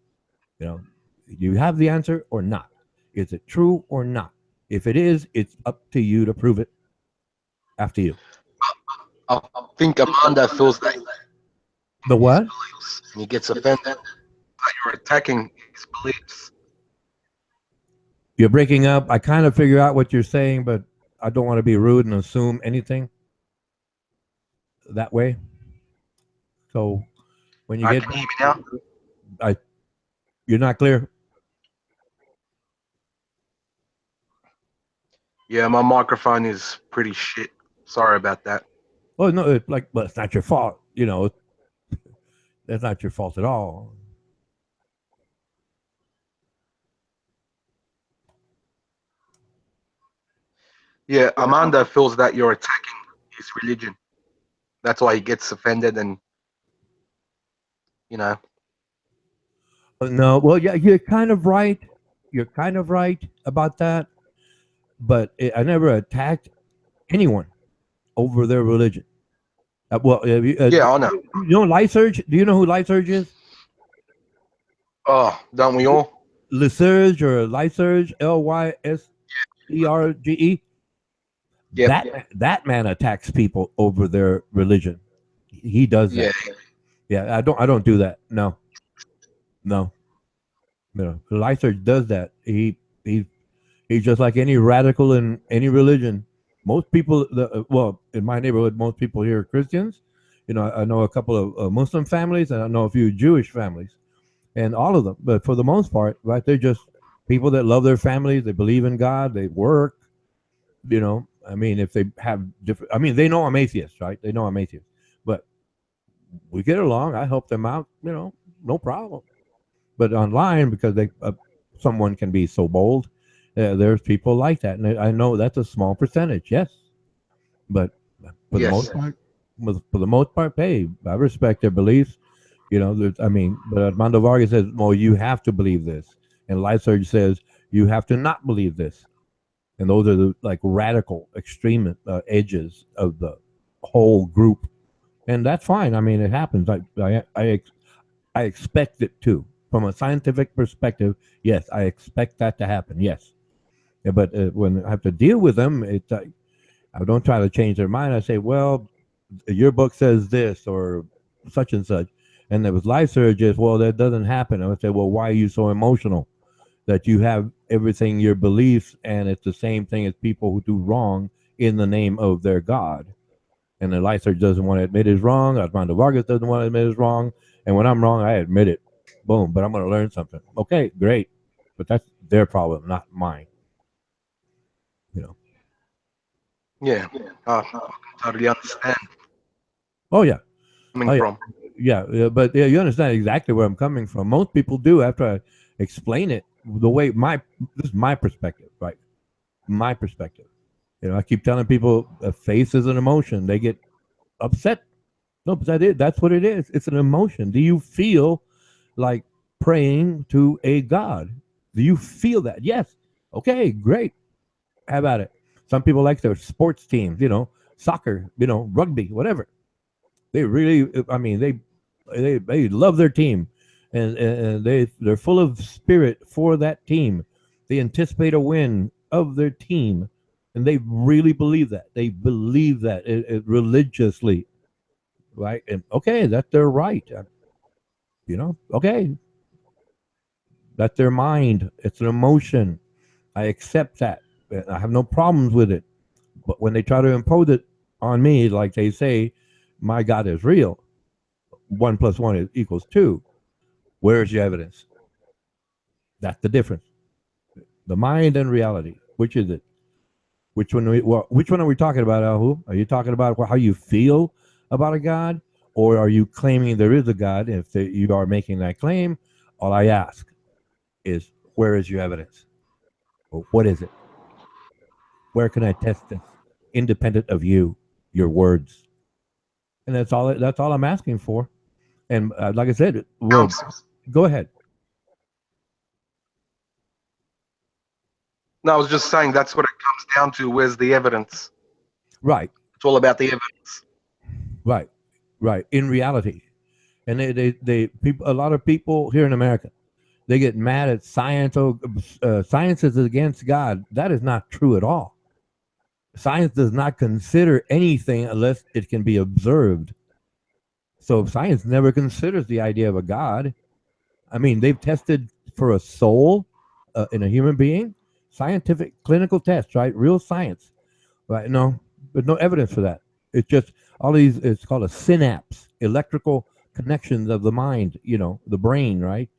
You know, you have the answer or not. Is it true or not? If it is, it's up to you to prove it. After you. I think Amanda feels that. The what? He gets offended that you're attacking his beliefs. You're breaking up. I kind of figure out what you're saying, but I don't want to be rude and assume anything that way. So when you get, can you hear me now? You're not clear. Yeah, my microphone is pretty shit. Sorry about that. Oh no, but it's not your fault. You know, that's not your fault at all. Yeah, Amanda feels that you're attacking his religion. That's why he gets offended, and you know. No, well, yeah, you're kind of right. You're kind of right about that. But I never attacked anyone over their religion. Yeah, I know. You know Lyserge? Do you know who Lyserge is? Oh, don't we all? Lyserge or Lyserge, Lyserge. Yeah. That man attacks people over their religion. He does that. Yeah, I don't do that. No. Lyserge does that. He's just like any radical in any religion. Most people, in my neighborhood, most people here are Christians. You know, I know a couple of Muslim families, and I know a few Jewish families, and all of them. But for the most part, right, they're just people that love their families. They believe in God. They work. You know, I mean, if they have different, I mean, they know I'm atheist, right? They know I'm atheist, but we get along. I help them out. You know, no problem. But online, because someone can be so bold. There's people like that, and I know that's a small percentage, yes. But for the most part, hey, I respect their beliefs. You know, but Armando Vargas says, "Well, you have to believe this," and Lyserge says, "You have to not believe this." And those are the like radical, extreme edges of the whole group, and that's fine. I mean, it happens. I expect it to. from a scientific perspective, yes, I expect that to happen. Yes. Yeah, but when I have to deal with them, it's I don't try to change their mind. I say, well, your book says this or such and such. And there was life surges. Well, that doesn't happen. I would say, well, why are you so emotional that you have everything, your beliefs, and it's the same thing as people who do wrong in the name of their God. And the life surge doesn't want to admit it's wrong. Armando Vargas doesn't want to admit it's wrong. And when I'm wrong, I admit it. Boom. But I'm going to learn something. Okay, great. But that's their problem, not mine. You know. Yeah, I totally understand. Oh yeah. Coming from. Yeah, but you understand exactly where I'm coming from. Most people do after I explain it the way this is my perspective, right? My perspective. You know, I keep telling people faith is an emotion. They get upset. No, but that's what it is. It's an emotion. Do you feel like praying to a God? Do you feel that? Yes. Okay, great. How about it? Some people like their sports teams, you know, soccer, you know, rugby, whatever. They really, I mean, they love their team, and they're full of spirit for that team. They anticipate a win of their team, and they really believe that. They believe that religiously, right? And okay, that's their right. You know, okay, that's their mind. It's an emotion. I accept that. I have no problems with it. But when they try to impose it on me, like they say, my God is real. 1 + 1 equals 2. Where's your evidence? That's the difference. The mind and reality. Which is it? Which one are we talking about, Ahu? Are you talking about how you feel about a God? Or are you claiming there is a God? If you are making that claim, all I ask is, where is your evidence? Or what is it? Where can I test this? Independent of you, your words. And that's all I'm asking for. And like I said, well, go ahead. No, I was just saying that's what it comes down to. Where's the evidence? Right. It's all about the evidence. Right. In reality. And people, a lot of people here in America, they get mad at science. Science is against God. That is not true at all. Science does not consider anything unless it can be observed. So science never considers the idea of a God. I mean, they've tested for a soul in a human being, scientific clinical tests, right? Real science, right? No, there's no evidence for that. It's just all these. It's called a synapse, electrical connections of the mind. You know, the brain, right?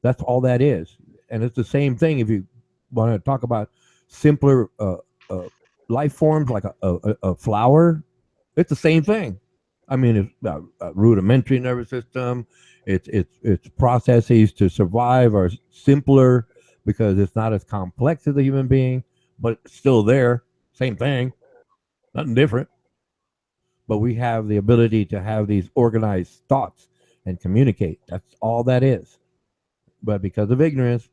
That's all that is. And it's the same thing if you want to talk about simpler life forms like a flower. It's the same thing. I mean, it's a rudimentary nervous system. It's processes to survive are simpler because it's not as complex as a human being, but it's still there. Same thing, nothing different. But we have the ability to have these organized thoughts and communicate. That's all that is. But because of ignorance,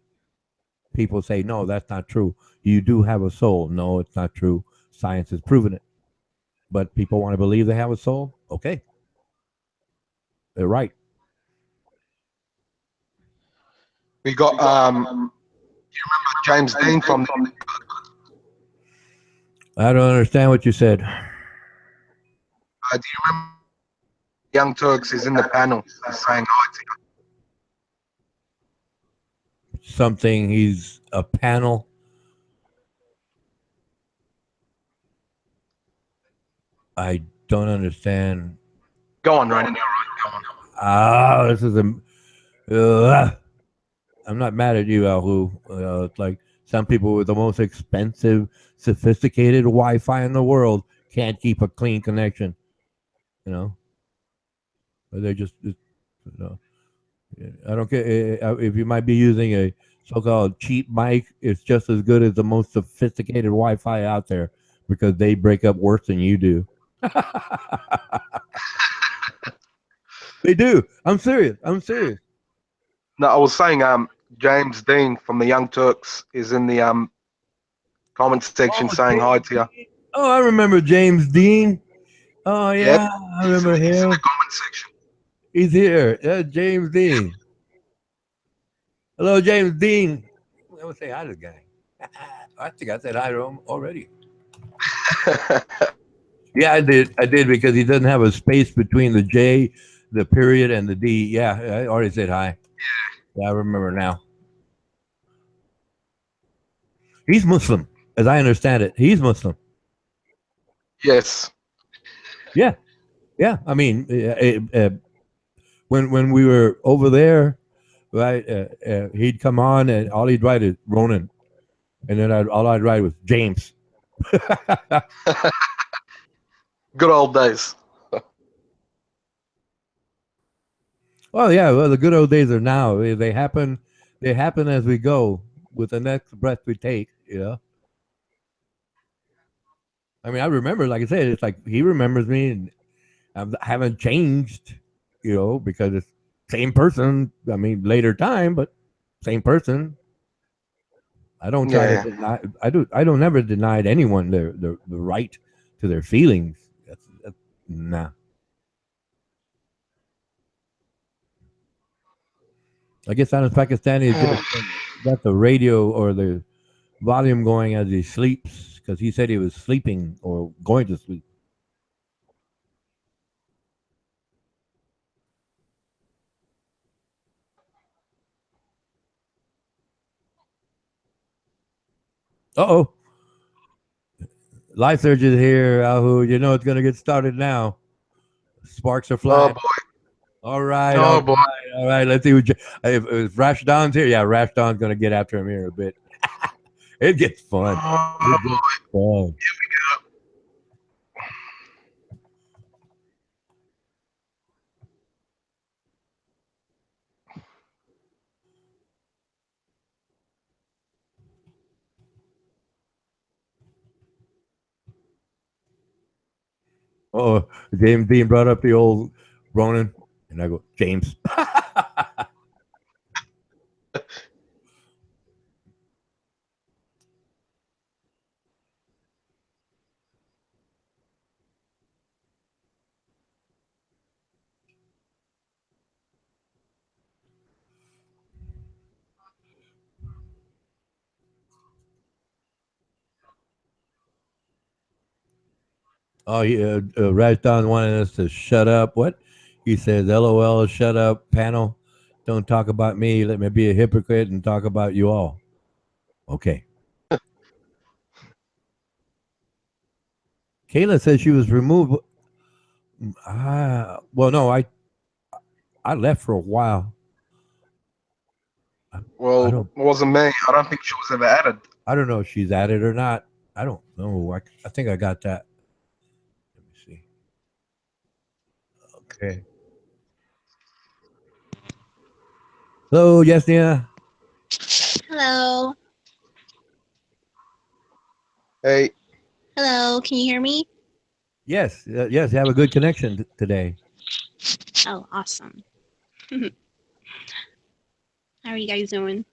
people say, no, that's not true. You do have a soul. No, it's not true. Science has proven it. But people want to believe they have a soul. Okay. They're right. We got, you remember James Dean from the... I don't understand what you said. Do you remember Young Turks is in the panel? He's saying hi to you. Something, he's a panel. I don't understand. Go on, Ryan. You're right. Go on. This is I'm not mad at you, Alhu. It's like some people with the most expensive, sophisticated Wi-Fi in the world can't keep a clean connection. You know, but they just you know, I don't care if you might be using a so-called cheap mic. It's just as good as the most sophisticated Wi-Fi out there because they break up worse than you do. They do. I'm serious. No, I was saying James Dean from the Young Turks is in the comment section saying hi to you. Oh, I remember James Dean. Oh, yeah, Yep. I remember him. He's in the comment section. He's here. Yeah, James Dean. Hello, James Dean. I would say hi to the gang. I think I said hi to him already. Yeah, I did. I did because he doesn't have a space between the J, the period, and the D. Yeah, I already said hi. Yeah, I remember now. He's Muslim, as I understand it. He's Muslim. Yes. Yeah, yeah. I mean, when we were over there, right? He'd come on, and all he'd write is Ronan, and then all I'd write was James. Good old days. Well, yeah. Well, the good old days are now. They happen. They happen as we go, with the next breath we take. You know. I mean, I remember, like I said, it's like he remembers me, and I haven't changed. You know, because it's same person. I mean, later time, but same person. I don't try to deny. I don't ever denied anyone the right to their feelings. That's nah. I guess out in Pakistani is just got the radio or the volume going as he sleeps because he said he was sleeping or going to sleep. Uh-oh. Life surge is here, Ahu. You know it's going to get started now. Sparks are Oh flying. boy. All right. Oh All boy. right. All right. Let's see. If Rash Don's here, yeah, Rash Don's going to get after him here a bit. It gets fun. Oh It gets fun. Oh, James Dean brought up the old Ronan, and I go, James. Oh, Rajdan wanted us to shut up. What? He says, LOL, shut up, panel. Don't talk about me. Let me be a hypocrite and talk about you all. Okay. Kayla says she was removed. Well, no, I left for a while. Well, it wasn't me. I don't think she was ever added. I don't know if she's added or not. I don't know. I think I got that. Let me see. Okay. Hello, Yesnia. Hello. Hey. Hello. Can you hear me? Yes. Yes. You have a good connection today. Oh, awesome. How are you guys doing?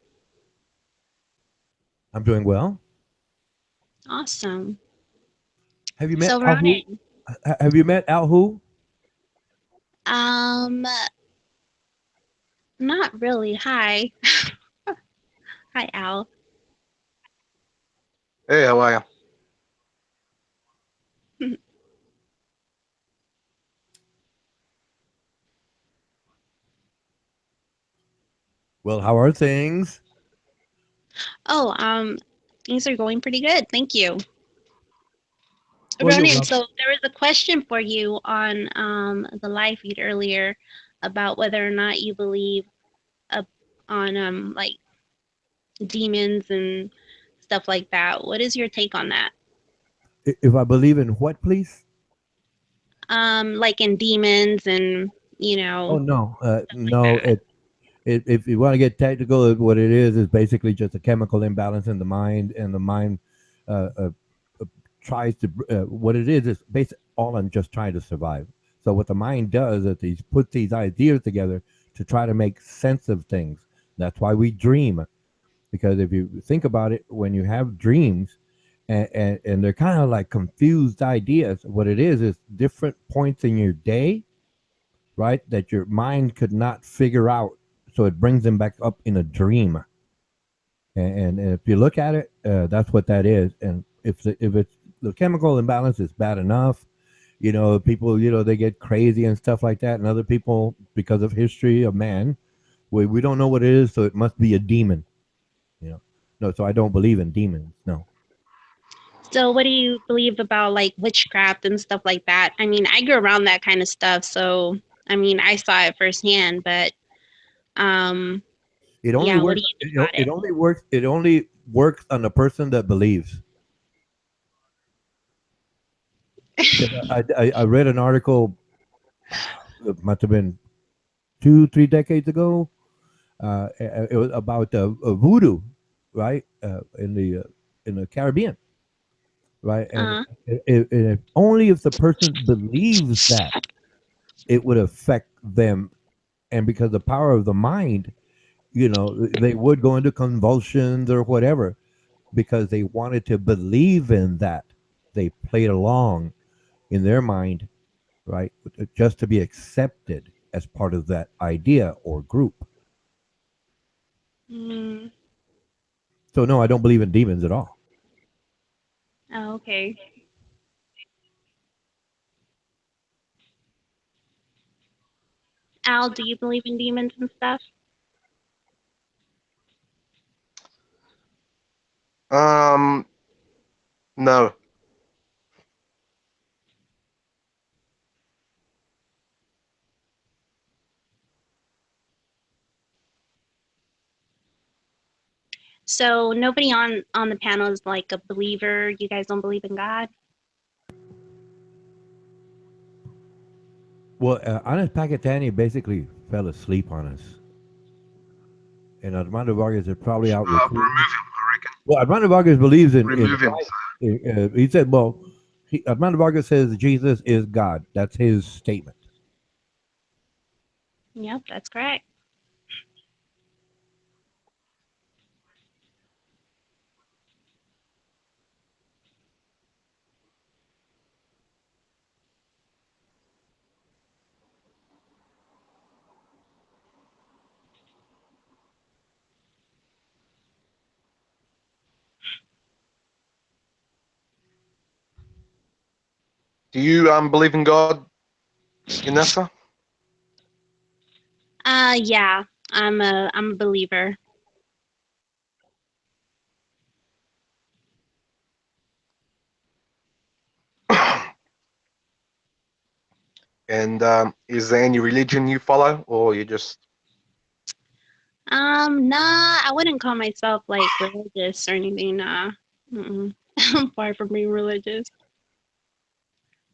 I'm doing well. Awesome. Have you met So, Al Ronan, Hu? Have you met Al Hu? not really. Hi. Hi, Al. Hey, how are you? Well, how are things? Oh, things are going pretty good. Thank you. Well, you're Ronan, welcome. so there was a question for you on the live feed earlier about whether or not you believe on like demons and stuff like that. What is your take on that? If I believe in what, please? Like in demons and Oh no, no. that. If you want to get technical, what it is basically just a chemical imbalance in the mind, and the mind uh, uh, tries to. What it is based all on just trying to survive. So what the mind does is he puts these ideas together to try to make sense of things. That's why we dream, because if you think about it, when you have dreams, and they're kind of like confused ideas, what it is different points in your day, right, that your mind could not figure out. So it brings them back up in a dream. And if you look at it, that's what that is. And if it's the chemical imbalance is bad enough, people, they get crazy and stuff like that. And other people, because of history of man, we don't know what it is, so it must be a demon. No, so I don't believe in demons. No. So what do you believe about like witchcraft and stuff like that? I mean, I grew around that kind of stuff, so I mean, I saw it firsthand, but It only yeah, what do works. you think about It only works. It only works on the person that believes. I read an article. It must have been 2-3 decades ago. It was about voodoo, right? In the Caribbean, right? And if only if the person believes that it would affect them, and because the power of the mind, they would go into convulsions or whatever because they wanted to believe in that. They played along in their mind, right? Just to be accepted as part of that idea or group. Mm. So no, I don't believe in demons at all. Oh, okay. Al, do you believe in demons and stuff? No. So nobody on the panel is like a believer. You guys don't believe in God? Well, Honest Pakistani basically fell asleep on us. And Armando Vargas is probably out Remove recruiting. him, I reckon. Well, Armando Vargas believes in Remove him. he said, Armando Vargas says Jesus is God. That's his statement. Yep, that's correct. Do you believe in God, Inessa? Yeah, I'm a believer. And is there any religion you follow, or you just? Nah, I wouldn't call myself like religious or anything. Nah, I'm far from being religious.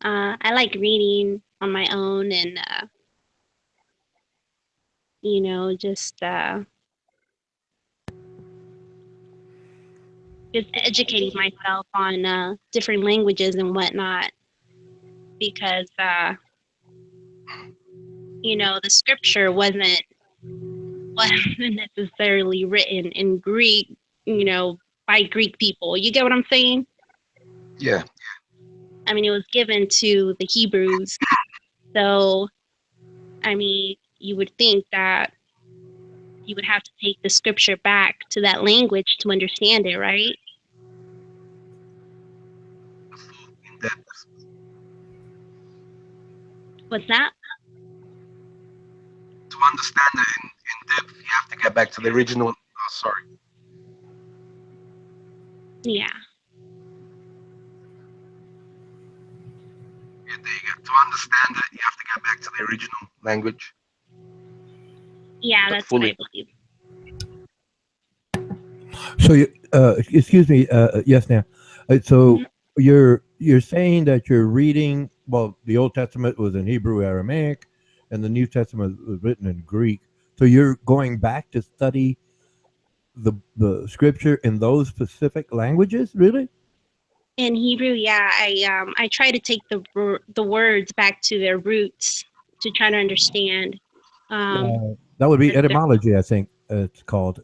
I like reading on my own and just educating myself on different languages and whatnot, because the scripture wasn't necessarily written in Greek, by Greek people. You get what I'm saying? Yeah. I mean, it was given to the Hebrews. So, I mean, you would think that you would have to take the scripture back to that language to understand it, right? What's that? To understand it in depth, you have to get back to the original. Oh, sorry. Yeah. Yeah, there you go. To understand it, you have to get back to the original language. Yeah, that's what I believe. So, excuse me, yes, now. So you're saying that you're reading. Well, the Old Testament was in Hebrew, Aramaic, and the New Testament was written in Greek. So you're going back to study the scripture in those specific languages, really? In Hebrew, yeah, I try to take the words back to their roots to try to understand. That would be etymology, I think it's called.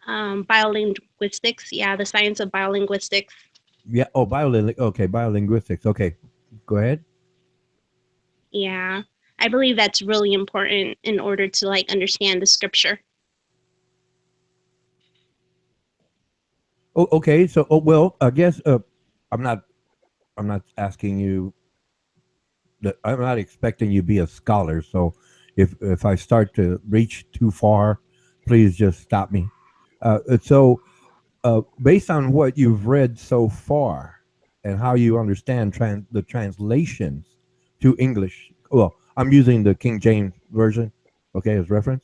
Biolinguistics, yeah, the science of biolinguistics. Yeah. Oh, biolinguistics. Okay, go ahead. Yeah. I believe that's really important in order to like understand the scripture. Oh, okay. So, well, I guess I'm not. I'm not asking you. I'm not expecting you to be a scholar. So, if I start to reach too far, please just stop me. So, based on what you've read so far and how you understand the translations to English, well, I'm using the King James version, okay, as reference.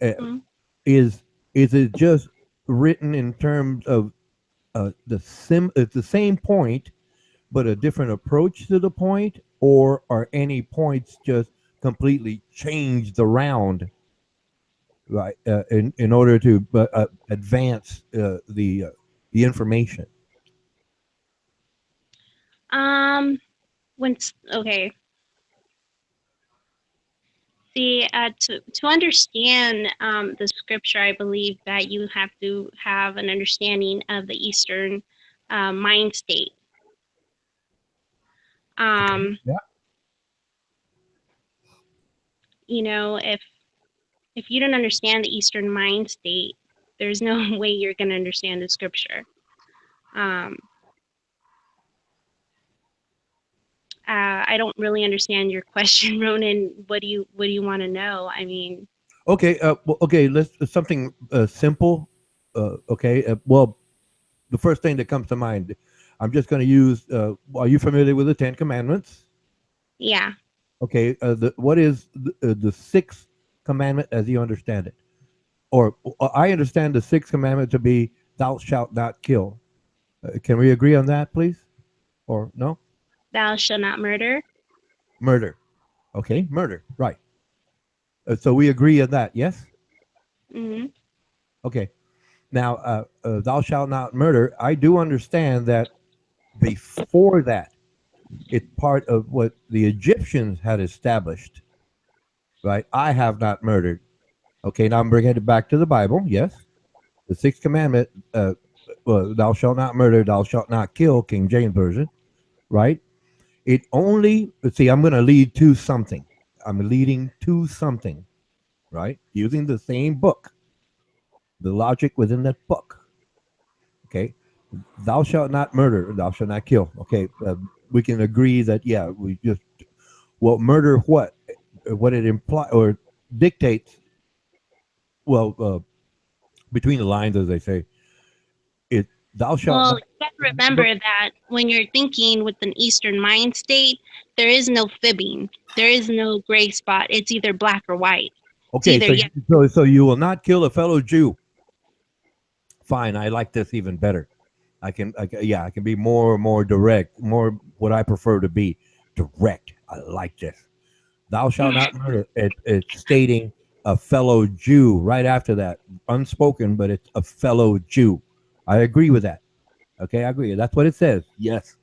Mm-hmm. Is it just written in terms of it's the same point, but a different approach to the point, or are any points just completely changed around, right? In order to advance the information. Okay. See, to understand the scripture, I believe that you have to have an understanding of the Eastern mind state. Yeah. You know, if you don't understand the Eastern mind state, there's no way you're going to understand the scripture. I don't really understand your question, Ronan. What do you want to know? I mean, Okay. Well, okay. Let's something simple. Okay. Well, the first thing that comes to mind, I'm just going to use. Are you familiar with the Ten Commandments? yeah. Okay. What is the sixth commandment as you understand it? Or I understand the sixth commandment to be, "Thou shalt not kill." Can we agree on that, please? Or no? Thou shalt not murder. Murder. Okay, murder. Right. So we agree on that. Yes. Mm-hmm. Okay. Now, thou shalt not murder. I do understand that before that, it's part of what the Egyptians had established. Right. I have not murdered. Okay. Now I'm bringing it back to the Bible. Yes. The sixth commandment. Well, thou shalt not murder. Thou shalt not kill. King James version. Right. It only. Let's see. I'm going to lead to something. I'm leading to something. Right. Using the same book. The logic within that book. Okay. Thou shalt not murder. Thou shalt not kill. Okay. We can agree that, yeah, we just, well, murder what it implies or dictates, well, between the lines, as they say, it, thou shalt Well, not. you got to remember that when you're thinking with an Eastern mind state, there is no fibbing. There is no gray spot. It's either black or white. Okay. It's either So you will not kill a fellow Jew. Fine. I like this even better. I can be more direct, more what I prefer to be direct. I like this. Thou shalt not murder. It's stating a fellow Jew right after that, unspoken, but it's a fellow Jew. I agree with that. Okay, I agree. That's what it says. Yes.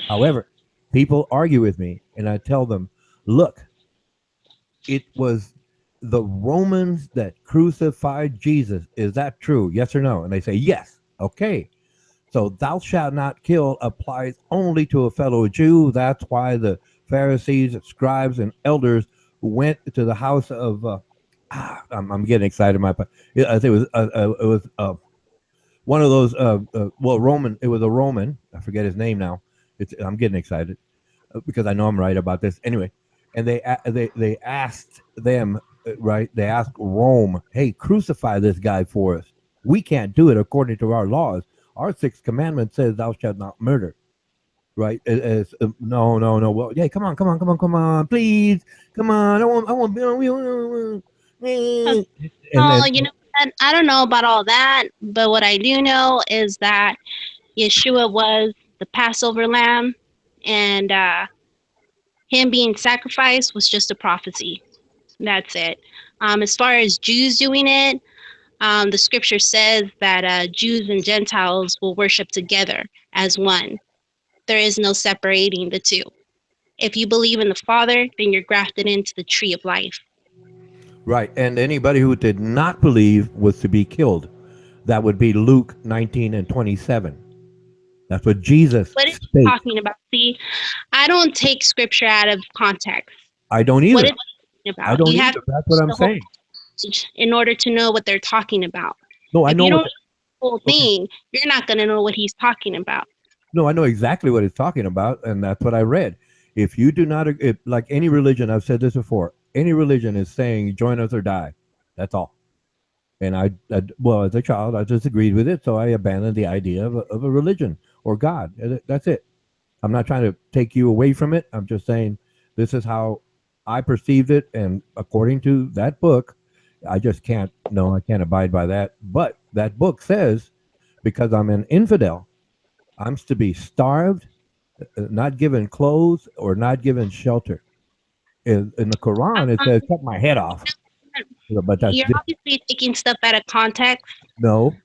However, people argue with me, and I tell them, look, it was the Romans that crucified Jesus. Is that true? Yes or no? And they say yes. Okay. So thou shalt not kill applies only to a fellow Jew. That's why the Pharisees, scribes, and elders went to the house of. I'm getting excited. I think it was one of those. Well, Roman. It was a Roman. I forget his name now. I'm getting excited because I know I'm right about this. Anyway, and they asked them, right. They asked Rome, "Hey, crucify this guy for us. We can't do it according to our laws. Our sixth commandment says thou shalt not murder." Right? No. Well, yeah, come on, please, come on. I want. oh, you know what? I don't know about all that, but what I do know is that Yeshua was the Passover lamb, and him being sacrificed was just a prophecy. That's it. As far as Jews doing it, the scripture says that Jews and Gentiles will worship together as one. There is no separating the two. If you believe in the Father, then you're grafted into the tree of life. Right, and anybody who did not believe was to be killed. That would be Luke 19 and 27. That's what Jesus What is states. he talking about? See, I don't take scripture out of context. I don't either. What is it about? I don't You either. have That's what I'm the whole saying. passage in order to know what they're talking about. No, I If know you what don't know the whole thing, you're not going to know what he's talking about. No, I know exactly what it's talking about, and that's what I read. If you do not, like any religion, I've said this before, any religion is saying join us or die. That's all. And well, as a child, I disagreed with it, so I abandoned the idea of a religion or God. That's it. I'm not trying to take you away from it. I'm just saying this is how I perceived it, and according to that book, I just can't. No, I can't abide by that. But that book says, because I'm an infidel, I'm to be starved, not given clothes, or not given shelter. In the Quran, it says, cut my head off. But that's You're obviously taking stuff out of context. no.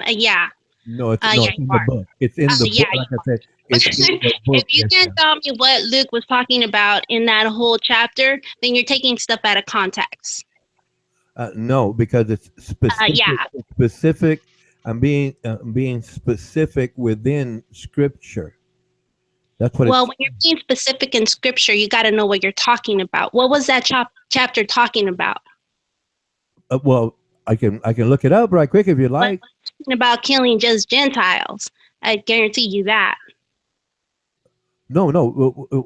Yeah. No, it's, no, Yeah, it's in you the are. book. It's in the Yeah, book. Like I said, it's in the book. If you can't tell me what Luke was talking about in that whole chapter, then you're taking stuff out of context. No, because it's specific. Yeah. Specific. I'm being specific within Scripture. That's what. Well, when you're being specific in Scripture, you got to know what you're talking about. What was that chapter talking about? Well, I can look it up right quick if you like. Talking about killing just Gentiles. I guarantee you that. No.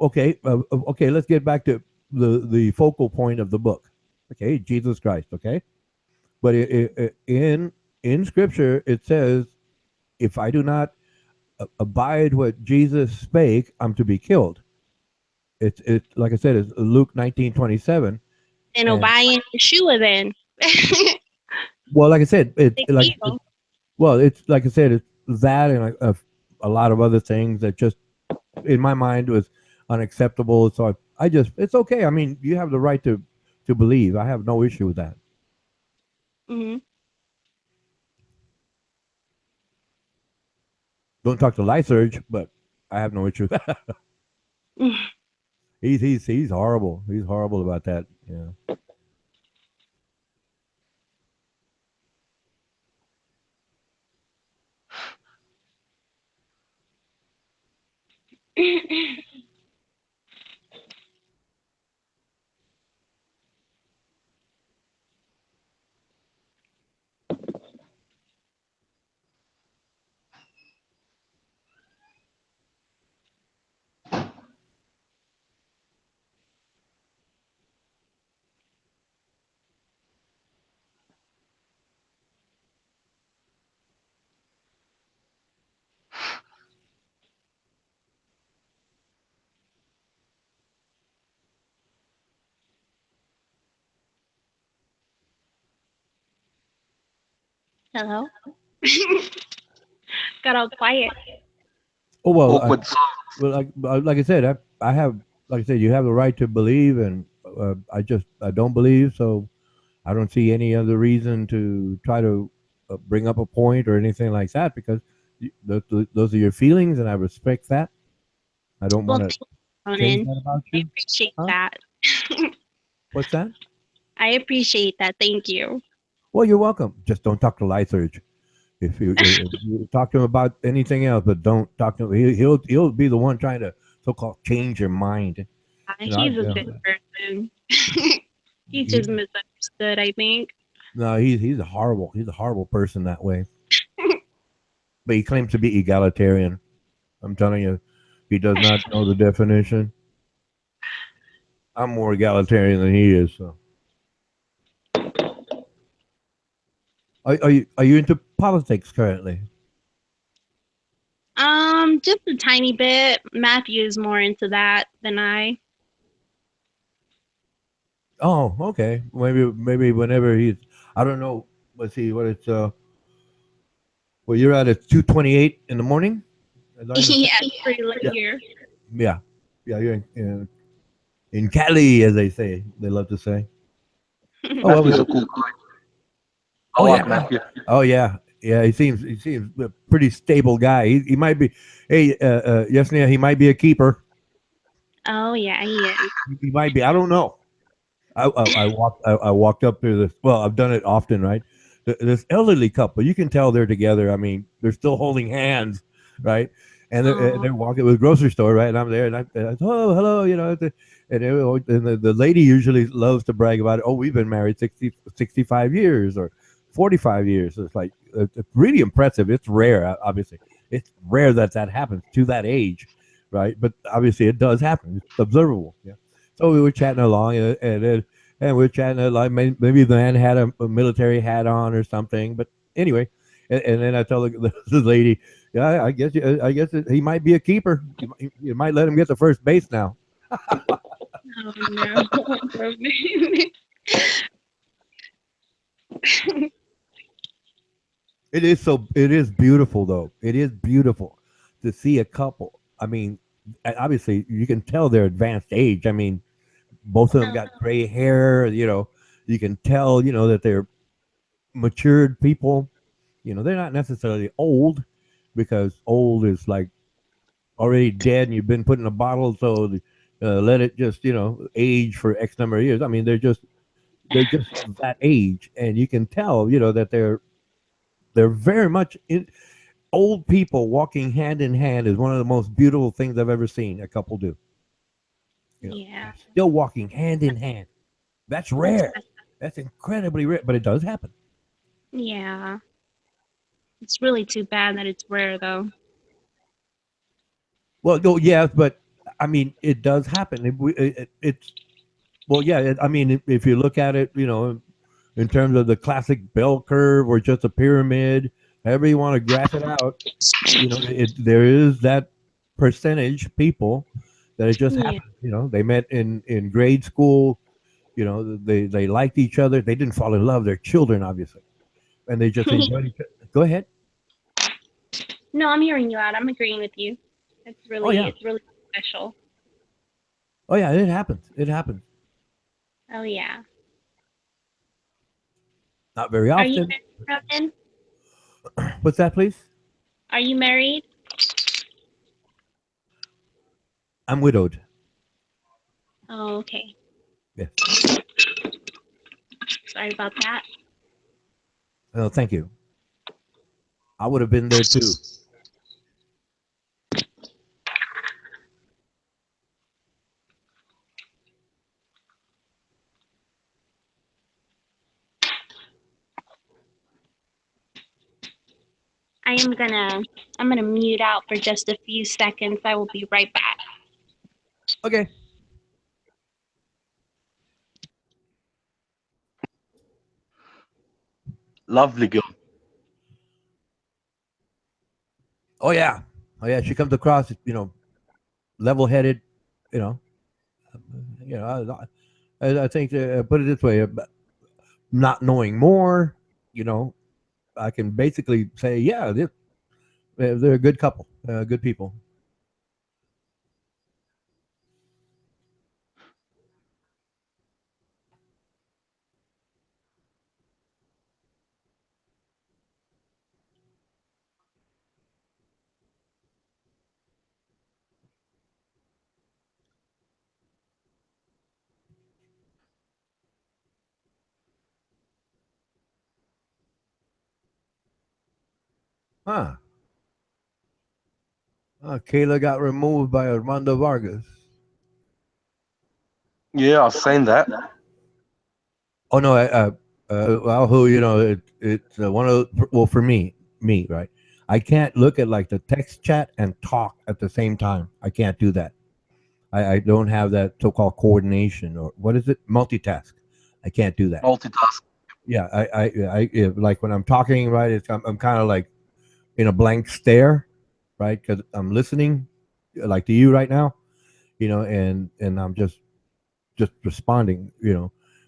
Okay. Okay. Let's get back to the focal point of the book. Okay, Jesus Christ. Okay, but in Scripture it says, if I do not abide what Jesus spake, I'm to be killed. It's like I said, it's Luke 19:27. And obeying Yeshua then. Well, like I said, it's like I said, it's that and a lot of other things that just in my mind was unacceptable. So I just, it's okay. I mean, you have the right to believe. I have no issue with that. Mm-hmm. Don't talk to Lysurge, but I have no issue with that. He's horrible. He's horrible about that. Yeah. Hello? Got all quiet. Oh well, like I said, I have, like I said, you have the right to believe, and I don't believe, so I don't see any other reason to try to bring up a point or anything like that, because those are your feelings, and I respect that. I don't want to change that about you. I appreciate that. What's that? I appreciate that. Thank you. Well, you're welcome. Just don't talk to Lysurge. If you talk to him about anything else, but don't talk to him. He'll be the one trying to so-called change your mind. He's a good person. He's just misunderstood, I think. No, he's a horrible person that way. But he claims to be egalitarian. I'm telling you, he does not know the definition. I'm more egalitarian than he is. So, are you into politics currently? Just a tiny bit. Matthew is more into that than I. Oh, okay. Maybe whenever he's, I don't know. Let's see what it's. Well, you're at 2:28 in the morning. Yeah, it's pretty late here. Yeah, you're in Cali, as they say. They love to say. Matthew's a cool guy. Matthew. Oh yeah. He seems a pretty stable guy. He might be. Hey, Yesenia, he might be a keeper. Oh yeah, he is. He might be. I don't know. I walked up to this. Well, I've done it often, right? This elderly couple, you can tell they're together. I mean, they're still holding hands, right? and they're walking with a grocery store, right? And I'm there, and I oh, hello, you know, and the lady usually loves to brag about it. Oh, we've been married 65 years or 45 years. It's like it's really impressive. It's rare, obviously. It's rare that happens to that age, right? But obviously, it does happen. It's observable. Yeah. So we were chatting along, and we are chatting like maybe the man had a military hat on or something. But anyway, and then I tell the lady, yeah, I guess he might be a keeper. You might let him get to first base now. Oh no. It is beautiful though. It is beautiful to see a couple. I mean, obviously you can tell their advanced age. I mean, both of them got gray hair. You know, you can tell. You know that they're matured people. You know, they're not necessarily old, because old is like already dead and you've been put in a bottle, so let it just age for X number of years. I mean, they're just that age, and you can tell that they're very much in. Old people walking hand in hand is one of the most beautiful things I've ever seen a couple do. Yeah. Still walking hand in hand. That's rare. That's incredibly rare, but it does happen. Yeah. It's really too bad that it's rare, though. Well, no, yeah, but I mean, it does happen. It's well, yeah. I mean, if you look at it, in terms of the classic bell curve or just a pyramid, however you want to graph it out, there is that percentage people that it just happened. They met in grade school. They liked each other. They didn't fall in love. They're children, obviously, and they just enjoyed each other. Go ahead. No, I'm hearing you out. I'm agreeing with you. It's really, yeah. it's really special. Oh yeah, it happens. It happens. Oh yeah. Not very often. Are you married, Robin? What's that, please? Are you married? I'm widowed. Oh, okay. Yes. Sorry about that. Oh, thank you. I would have been there too. I'm gonna mute out for just a few seconds. I will be right back. Okay. Lovely girl. Oh yeah. She comes across, level-headed. I think put it this way: not knowing more, I can basically say, yeah, they're a good couple, good people. Huh. Kayla got removed by Armando Vargas. Yeah, I've seen that. Oh no, well, who it's one of well, for me, right? I can't look at like the text chat and talk at the same time. I can't do that. I don't have that so-called coordination, or what is it? Multitask. I can't do that. Multitask. Yeah, like when I'm talking, right? I'm kind of like in a blank stare, right? Because I'm listening, like to you right now, and I'm just responding,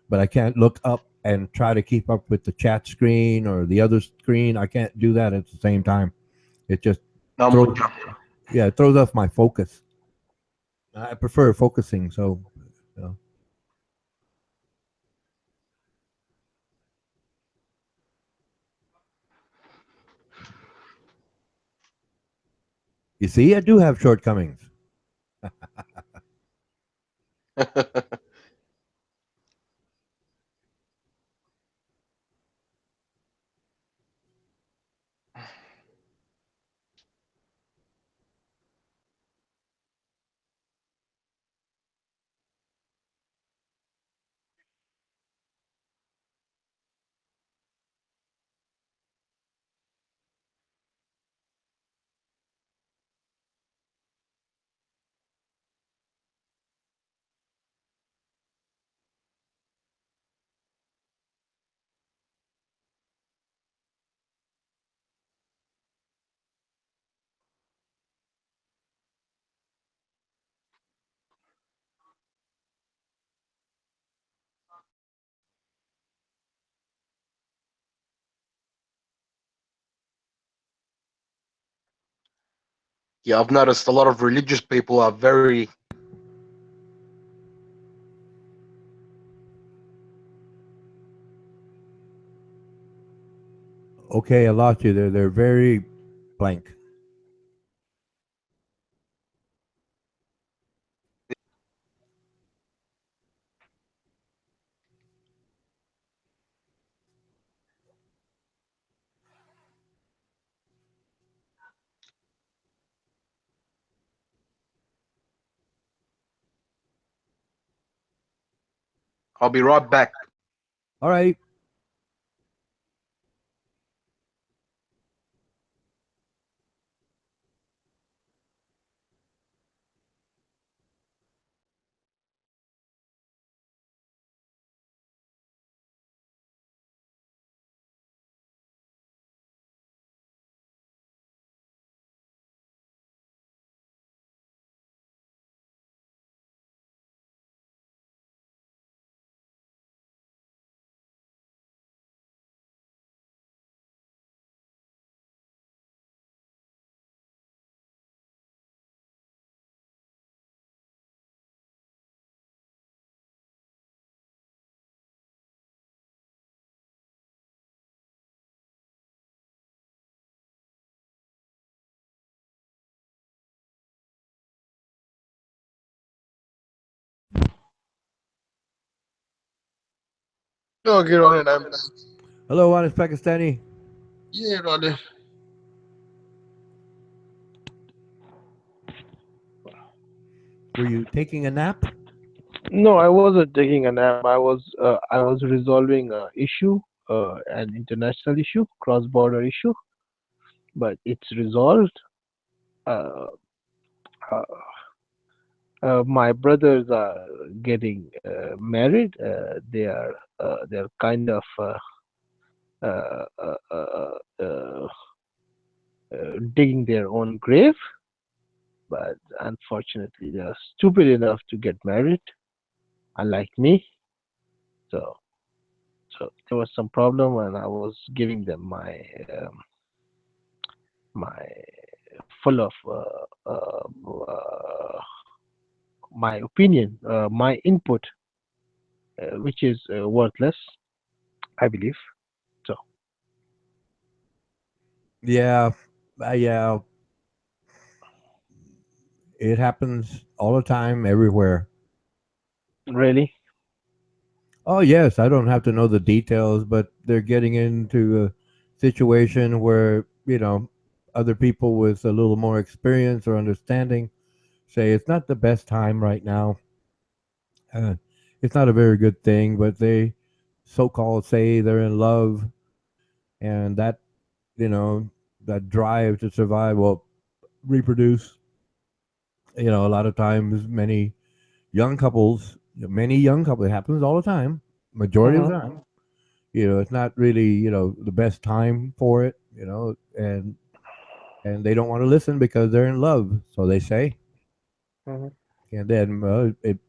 but I can't look up and try to keep up with the chat screen or the other screen. I can't do that at the same time. It just it throws off my focus. I prefer focusing, so you see, I do have shortcomings. Yeah, I've noticed a lot of religious people are very. Okay, I lost you there. They're very blank. I'll be right back. All right. No, get on it. I'm back. Hello, honest Pakistani. Yeah, brother. Were you taking a nap? No, I wasn't taking a nap. I was resolving a issue, an international issue, cross-border issue, but it's resolved. Uh, uh, my brothers are getting married. They're kind of uh, uh, uh, uh, digging their own grave, but unfortunately, they are stupid enough to get married, unlike me. So there was some problem, and I was giving them my full of my opinion, my input, which is worthless, I believe. So Yeah, yeah. It happens all the time, everywhere. really, Oh yes, I don't have to know the details, but they're getting into a situation where other people with a little more experience or understanding say it's not the best time right now. Uh, it's not a very good thing, but they so-called say they're in love, and that drive to survive, well, reproduce. A lot of times, many young couples, it happens all the time, majority of uh-huh. the time. It's not really the best time for it. And they don't want to listen because they're in love, so they say. Uh-huh. And then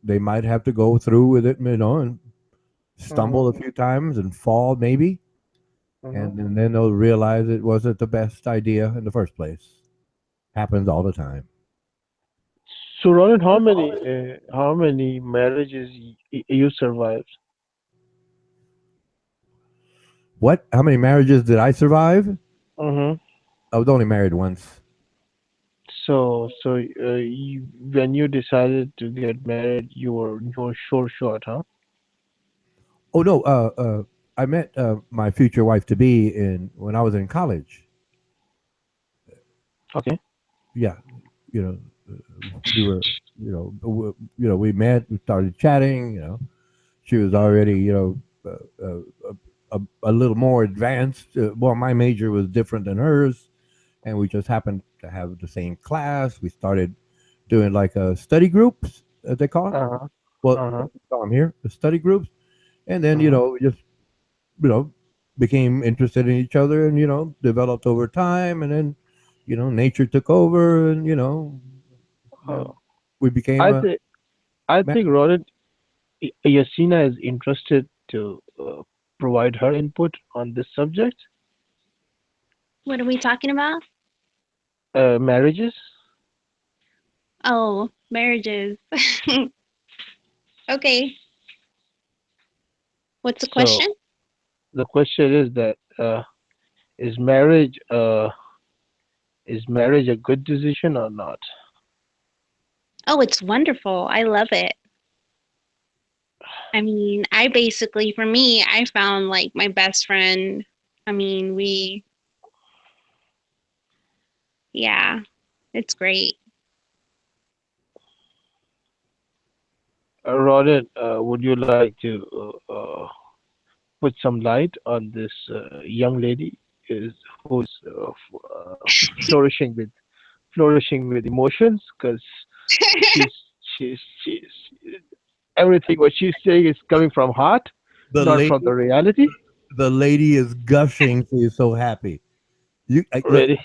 they might have to go through with it, and Uh-huh. stumble a few times and fall maybe, Uh-huh. and then they'll realize it wasn't the best idea in the first place. Happens all the time. So Ronan, how many marriages you survived? What? How many marriages did I survive? Uh-huh. I was only married once. When you decided to get married, you were sure shot, huh? Oh no, I met my future wife to be in when I was in college. Okay. Yeah, you know, we were, we met, we started chatting. She was already, a little more advanced. Well, my major was different than hers, and we just happened to have the same class. We started doing like study groups, as they call it. Uh-huh. Well, Uh-huh. we call them here, the study groups, and then Uh-huh. we just you know became interested in each other, and developed over time, and then nature took over, and uh, Uh, we became I a think I ma- think Ronan, Yasina is interested to provide her input on this subject. What are we talking about? Marriages. Oh, marriages. Okay. What's the So question? the question is that is marriage a good decision or not? Oh, it's wonderful. I love it. I mean, I basically, for me, I found like my best friend. I mean, yeah, it's great. Ronan, would you like to put some light on this young lady who's flourishing with emotions? Because she's she's everything what she's saying is coming from heart, The not lady, from the reality. the lady is gushing. She's so happy. Look, Really?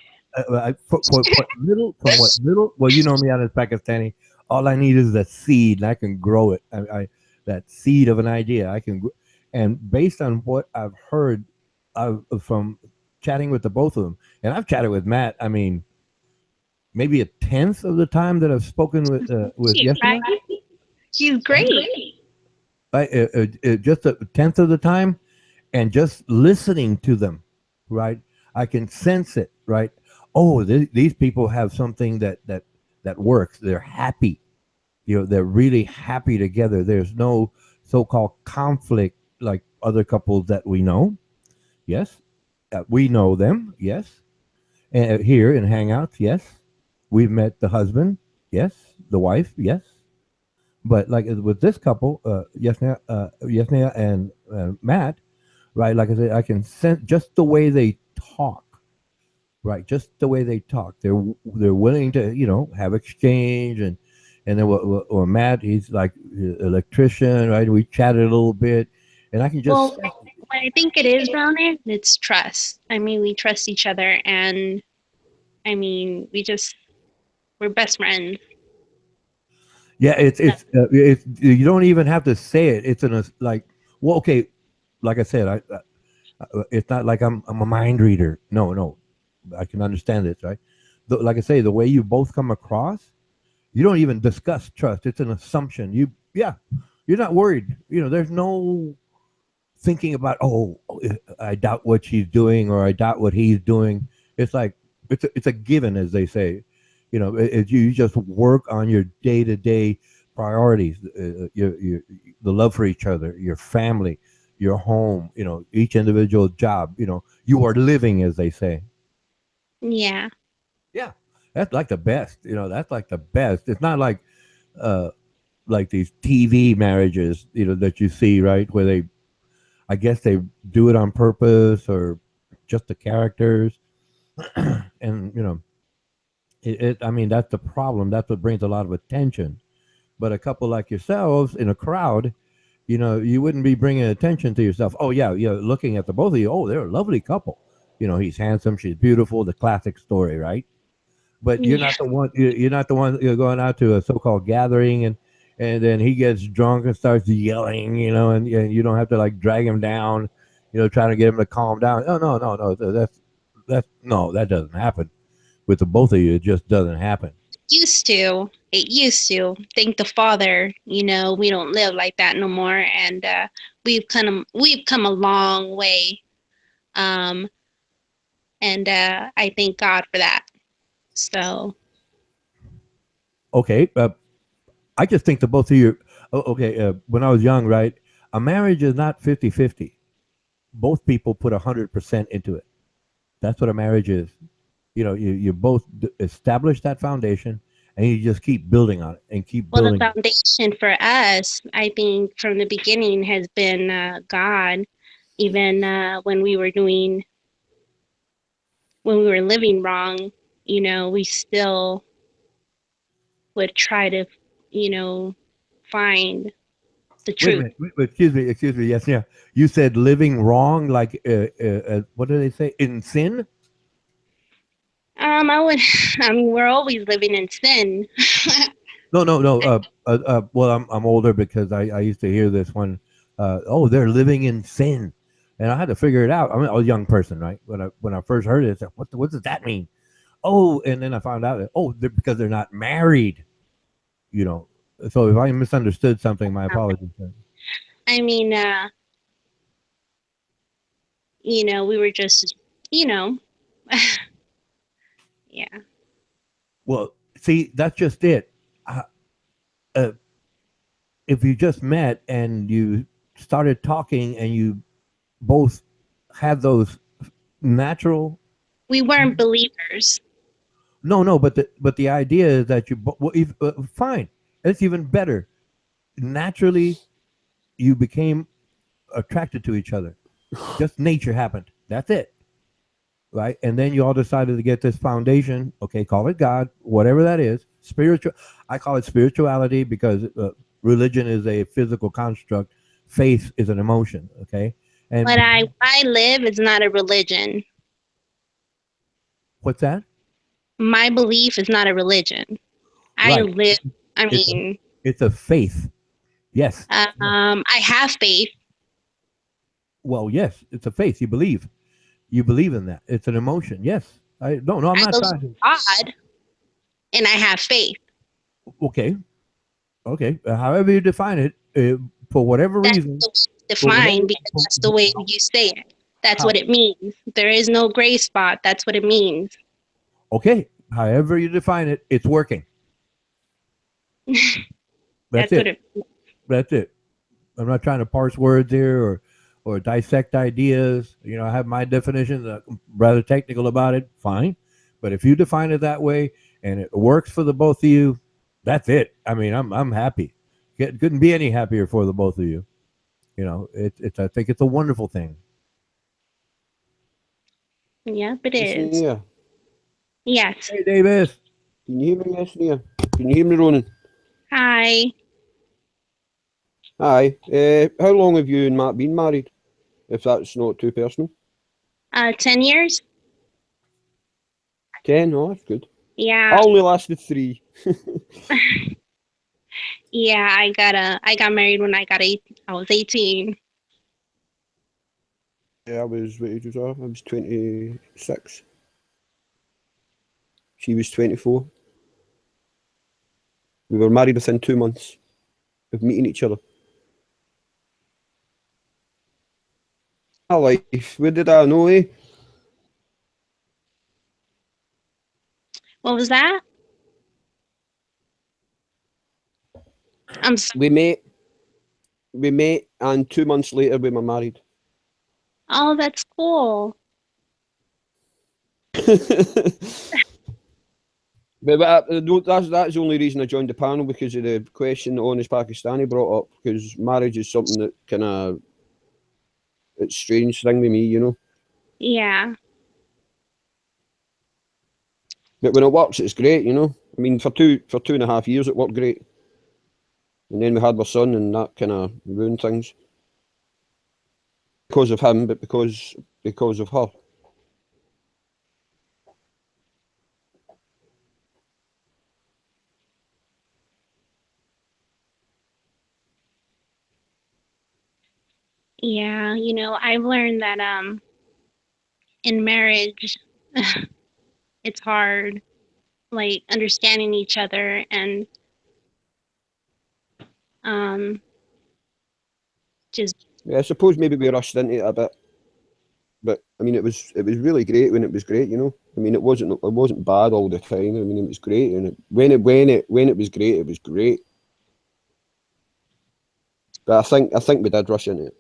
for little, from what little, well, you know me, I'm Pakistani. All I need is the seed, and I can grow it. That seed of an idea, and based on what I've heard from chatting with the both of them, and I've chatted with Matt. I mean, maybe a tenth of the time that I've spoken with She's Yesna, right. She's great. right? Just a tenth of the time, and just listening to them, right? I can sense it, right? Oh, these people have something that works. They're happy. They're really happy together. There's no so-called conflict like other couples that we know. Yes, we know them. Yes, and here in Hangouts, yes, we've met the husband. Yes, the wife. Yes, but like with this couple, Yesnia and Matt, right? Like I said, I can sense just the way they talk, right? Just the way they talk. They're willing to have exchange and then or Matt, he's like electrician, right? We chatted a little bit, and I can just Well, what I think it is, Browner, it's trust. I mean, we trust each other, and I mean, we're best friends. yeah, it's you don't even have to say it. It's in a like well, okay, like I said, it's not like I'm a mind reader. No, I can understand this, right? Like I say, the way you both come across, you don't even discuss trust. It's an assumption. You're not worried. There's no thinking about I doubt what she's doing or I doubt what he's doing. It's like it's a given, as they say. You just work on your day to day priorities, the love for each other, your family, your home. Each individual job. You are living, as they say. Yeah. Yeah, that's like the best. That's like the best. It's not uh, like these TV marriages, that you see, right? Where I guess they do it on purpose or just the characters, and I mean, that's the problem. That's what brings a lot of attention. But a couple like yourselves in a crowd, you wouldn't be bringing attention to yourself. Oh yeah, looking at the both of you. Oh, they're a lovely couple. He's handsome, she's beautiful. The classic story, right? But you're not the one. You're not the one. You're going out to a so-called gathering, and then he gets drunk and starts yelling, and you don't have to like drag him down, trying to get him to calm down. Oh no. That's no, that doesn't happen with the both of you. It just doesn't happen. It used to. Thank the Father, we don't live like that no more, and we've come a long way, and I thank God for that. So. Okay, I just think the both of you. Okay, when I was young, right, a marriage is not 50-50. Both people put 100% into it. That's what a marriage is. You both establish that foundation, and you just keep building on it and keep building. Well, the foundation for us, I think, from the beginning has been God. Even when we were living wrong, we still would try to, find the truth. Wait a minute. Excuse me. Yes, yeah. You said living wrong, like what do they say? In sin? I mean, we're always living in sin. No. Well, I'm older because I used to hear this one. They're living in sin, and I had to figure it out. I mean, I was a young person, right? When I first heard it, I said, what does that mean? Oh, and then I found out that they're because they're not married. you know. So if I misunderstood something, my apologies. I mean, we were just, yeah. Well, see, that's just it. If you just met and you started talking and you both had those natural. We weren't believers. No, but the idea is that fine. That's even better. Naturally, you became attracted to each other. Just nature happened. That's it. Right? And then you all decided to get this foundation. Okay, call it God, whatever that is. Spiritual. I call it spirituality because religion is a physical construct. Faith is an emotion. Okay. And but I live is not a religion. What's that? My belief is not a religion. I Right. live. I mean, it's a faith. Yes. I have faith. Well, yes, it's a faith. You believe in that. It's an emotion. Yes. I'm not trying to. God, and I have faith. Okay. However you define it, for whatever reason. Defined because that's the way you say it. That's what it means. There is no gray spot. That's what it means. Okay. However you define it, it's working. That's it. That's it. I'm not trying to parse words here or dissect ideas. I have my definition. I'm rather technical about it. Fine. But if you define it that way and it works for the both of you, that's it. I mean, I'm happy. Couldn't be any happier for the both of you. I think it's a wonderful thing. Yeah, it is. Nia. Yes. Hey, Davis. Can you hear me, yes, Nia? Can you hear me, Ronan? Hi. Hi. How long have you and Matt been married? If that's not too personal. 10 years. 10? Oh, that's good. Yeah. I only lasted 3. Yeah, I got married when I was 18. Yeah, what age was I? I was 26. She was 24. We were married within 2 months of meeting each other. My life, where did I know, eh? What was that? I'm sorry. We met, and 2 months later we were married. Oh, that's cool. But that's the only reason I joined the panel, because of the question that Honest Pakistani brought up, because marriage is something that it's a strange thing with me, Yeah. But when it works, it's great, I mean, for 2.5 years it worked great. And then we had my son, and that kind of ruined things. Because of him, but because of her. Yeah, I've learned that in marriage it's hard, like understanding each other and just. Yeah, I suppose maybe we rushed into it a bit. But I mean, it was really great when it was great, I mean, it wasn't bad all the time. I mean, it was great, and when it was great, it was great. But I think we did rush into it.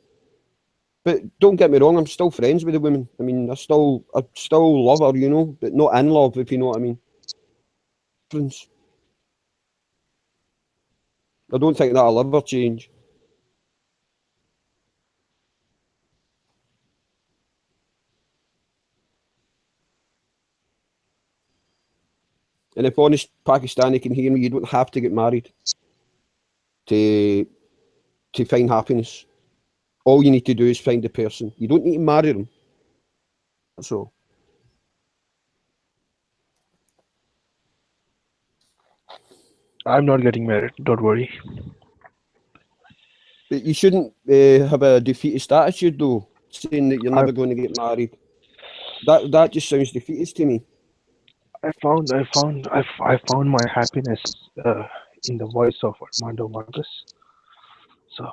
But don't get me wrong, I'm still friends with the woman. I mean, I still love her, but not in love, if you know what I mean. Friends. I don't think that'll ever change. And if Honest Pakistani can hear me, you don't have to get married to find happiness. All you need to do is find a person. You don't need to marry them. That's all. I'm not getting married. Don't worry. But you shouldn't have a defeatist attitude, though, saying that you're never going to get married. That just sounds defeatist to me. I found my happiness in the voice of Armando Vargas. So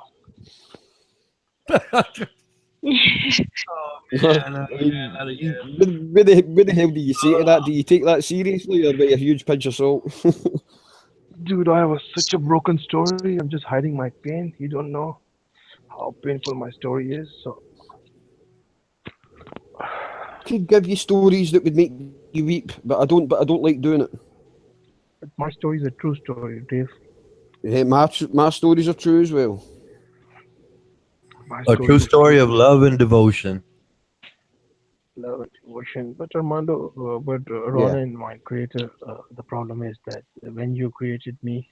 Where the hell do you say to that? Do you take that seriously, or with a huge pinch of salt? dude, I was such a broken story. I'm just hiding my pain. You don't know how painful my story is. So Could give you stories that would make you weep, but I don't like doing it. but my story is a true story, Dave. Yeah, my stories are true as well. My A true is story of love and devotion. love and devotion. But Armando, Yeah. Ronan, my creator, the problem is that when you created me,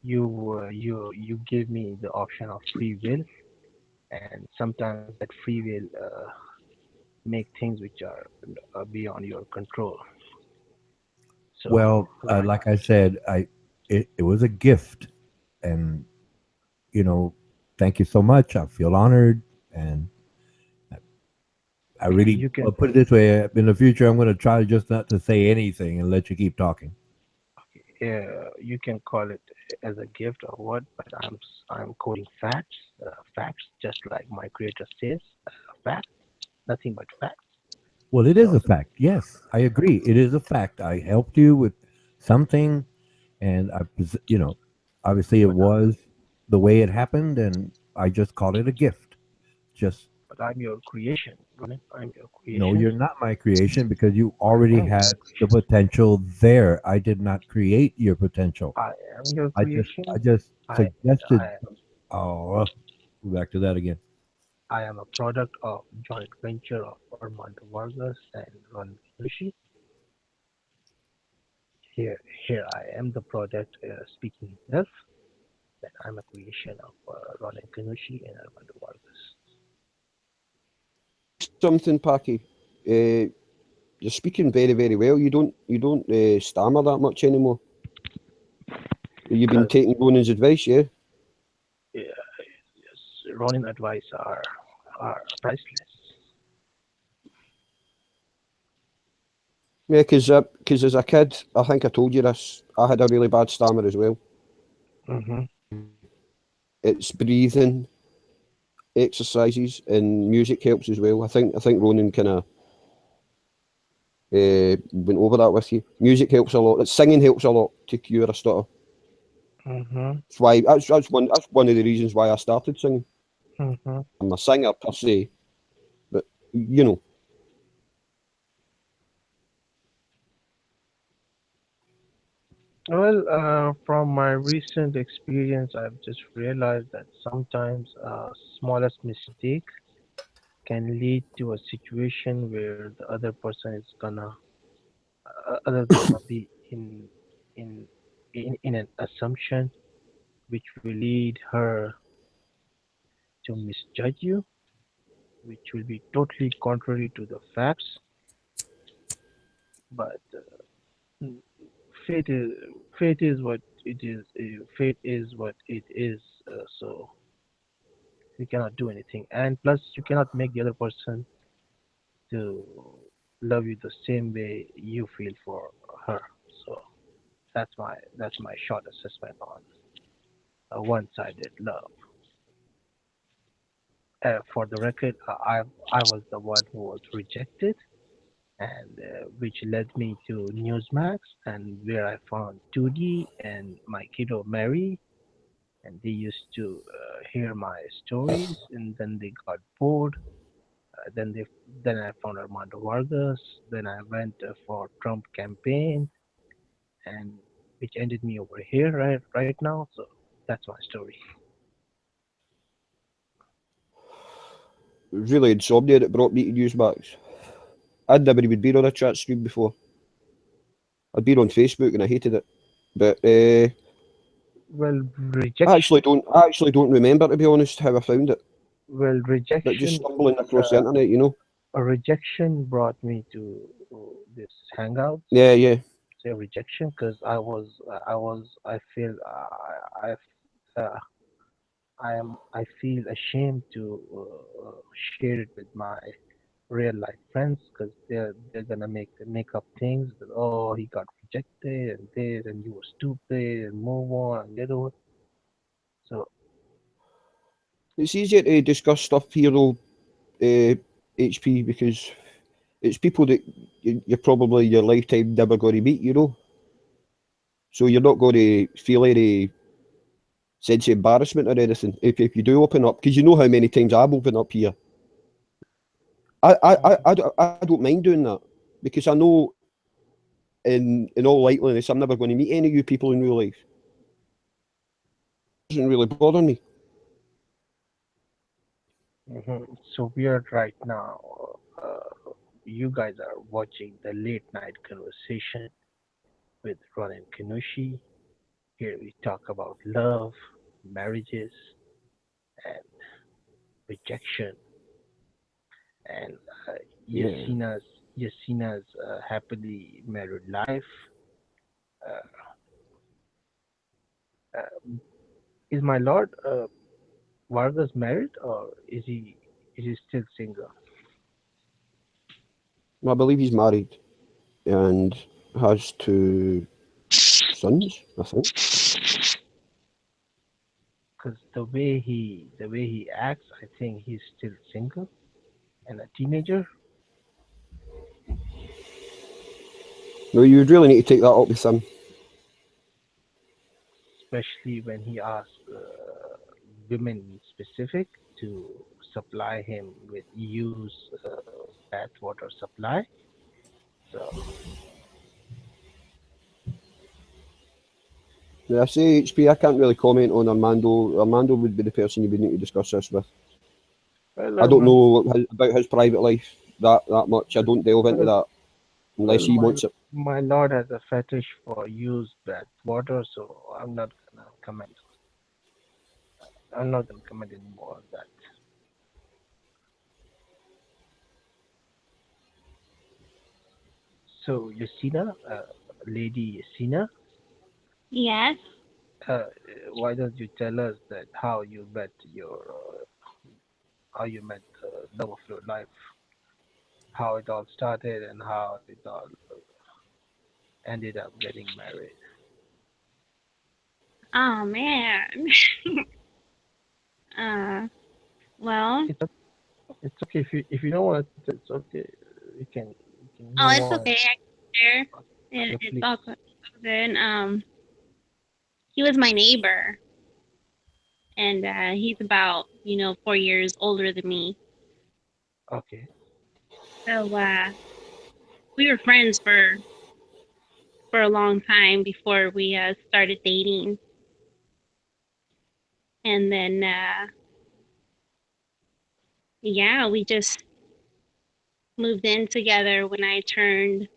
you gave me the option of free will, and sometimes that free will make things which are beyond your control. So Well, like, like I said, it was a gift, and thank you so much. I feel honored, and I really you can well, put it this way: in the future, I'm going to try just not to say anything and let you keep talking. you can call it as a gift or what, but I'm quoting facts, facts, just like my creator says, facts, nothing but facts. Well, it is So a fact. Yes, I agree. It is a fact. I helped you with something, and obviously it but was the way it happened, and I just call it a gift. Just I'm your creation, Ronan. I'm your no, creation. you're not my creation because you I already am your had the creation. potential there. I did not create your potential. I am your I just I creation. just I suggested. I Oh, back to that again. I am a product of joint venture of Armando Vargas and Ron Rishi. Here, here I am the product speaking itself. That I'm a creation of Ronan Kanushi and Armando Vargas. Something, Packy. You're speaking very, very well. You don't stammer that much anymore. You've been Because taking Ronan's advice, yeah? yes, Ronin advice are priceless. Yeah, because as a kid, I think I told you this, I had a really bad stammer as well. Mm-hmm. It's breathing exercises and music helps as well. I think Ronan kind of went over that with you. Music helps a lot. Singing helps a lot to cure a stutter. Mm-hmm. That's one of the reasons why I started singing. Mm-hmm. I'm a singer per se, but you know. Well, from my recent experience, I've just realized that sometimes smallest mistake can lead to a situation where the other person is gonna be in in an assumption which will lead her to misjudge you, which will be totally contrary to the facts. But mm, fate is fate is what it is. Fate is what it is. So you cannot do anything, and plus you cannot make the other person to love you the same way you feel for her. So that's my short assessment on a one-sided love. For the record, I was the one who was rejected, and which led me to Newsmax, and where I found 2D and my kiddo Mary, and they used to hear my stories, and then they got bored. Then I found Armando Vargas. Then I went for Trump campaign, and which ended me over here right now. So that's my story. It was really insomnia that brought me to Newsmax. I'd never even been on a chat stream before. I'd been on Facebook and I hated it. But Well, I rejection. actually don't remember, to be honest, how I found it. Well, But just rejection. stumbling across the Uh, internet, you know. a rejection brought me to this hangouts. Yeah, yeah. Say rejection because I feel uh, I feel ashamed to share it with my real life friends because they're gonna make up things that, oh, he got rejected and this and you were stupid and move on and get over. So It's easier to discuss stuff here though, HP, because it's people that you're probably your lifetime never going to meet, you know. So you're not going to feel any sense of embarrassment or anything if you do open up, because you know how many times I've opened up here. I don't mind doing that because I know in all likeliness I'm never going to meet any of you people in real life. It doesn't really bother me. so weird right now. You guys are watching the late night conversation with Ron and Kinushi. Here we talk about love, marriages, and rejection, and Yasina's happily married life. Is my lord Vargas married, or is he still single? I believe he's married and has 2 sons, I think. Because the way he acts, I think he's still single and a teenager. No, you would really need to take that up with him. Especially when he asks women specific to supply him with used bathwater supply. So Yeah, I say HP, I can't really comment on Armando. Armando would be the person you would need to discuss this with. well, I don't know about his private life that much. I don't delve into that unless he wants it. My lord has a fetish for used bathwater, so I'm not gonna comment. I'm not gonna comment anymore on that. So Yasina, Lady Yasina. Yes. Why don't you tell us that how you met the love of your life, how it all started, and how it all ended up getting married? Oh man. Well. It's okay if you don't want to. It's okay. You can. Oh, it's okay. I can share. It's all good. He was my neighbor, and he's about 4 years older than me. Okay. So we were friends for a long time before we started dating, and then we just moved in together when I turned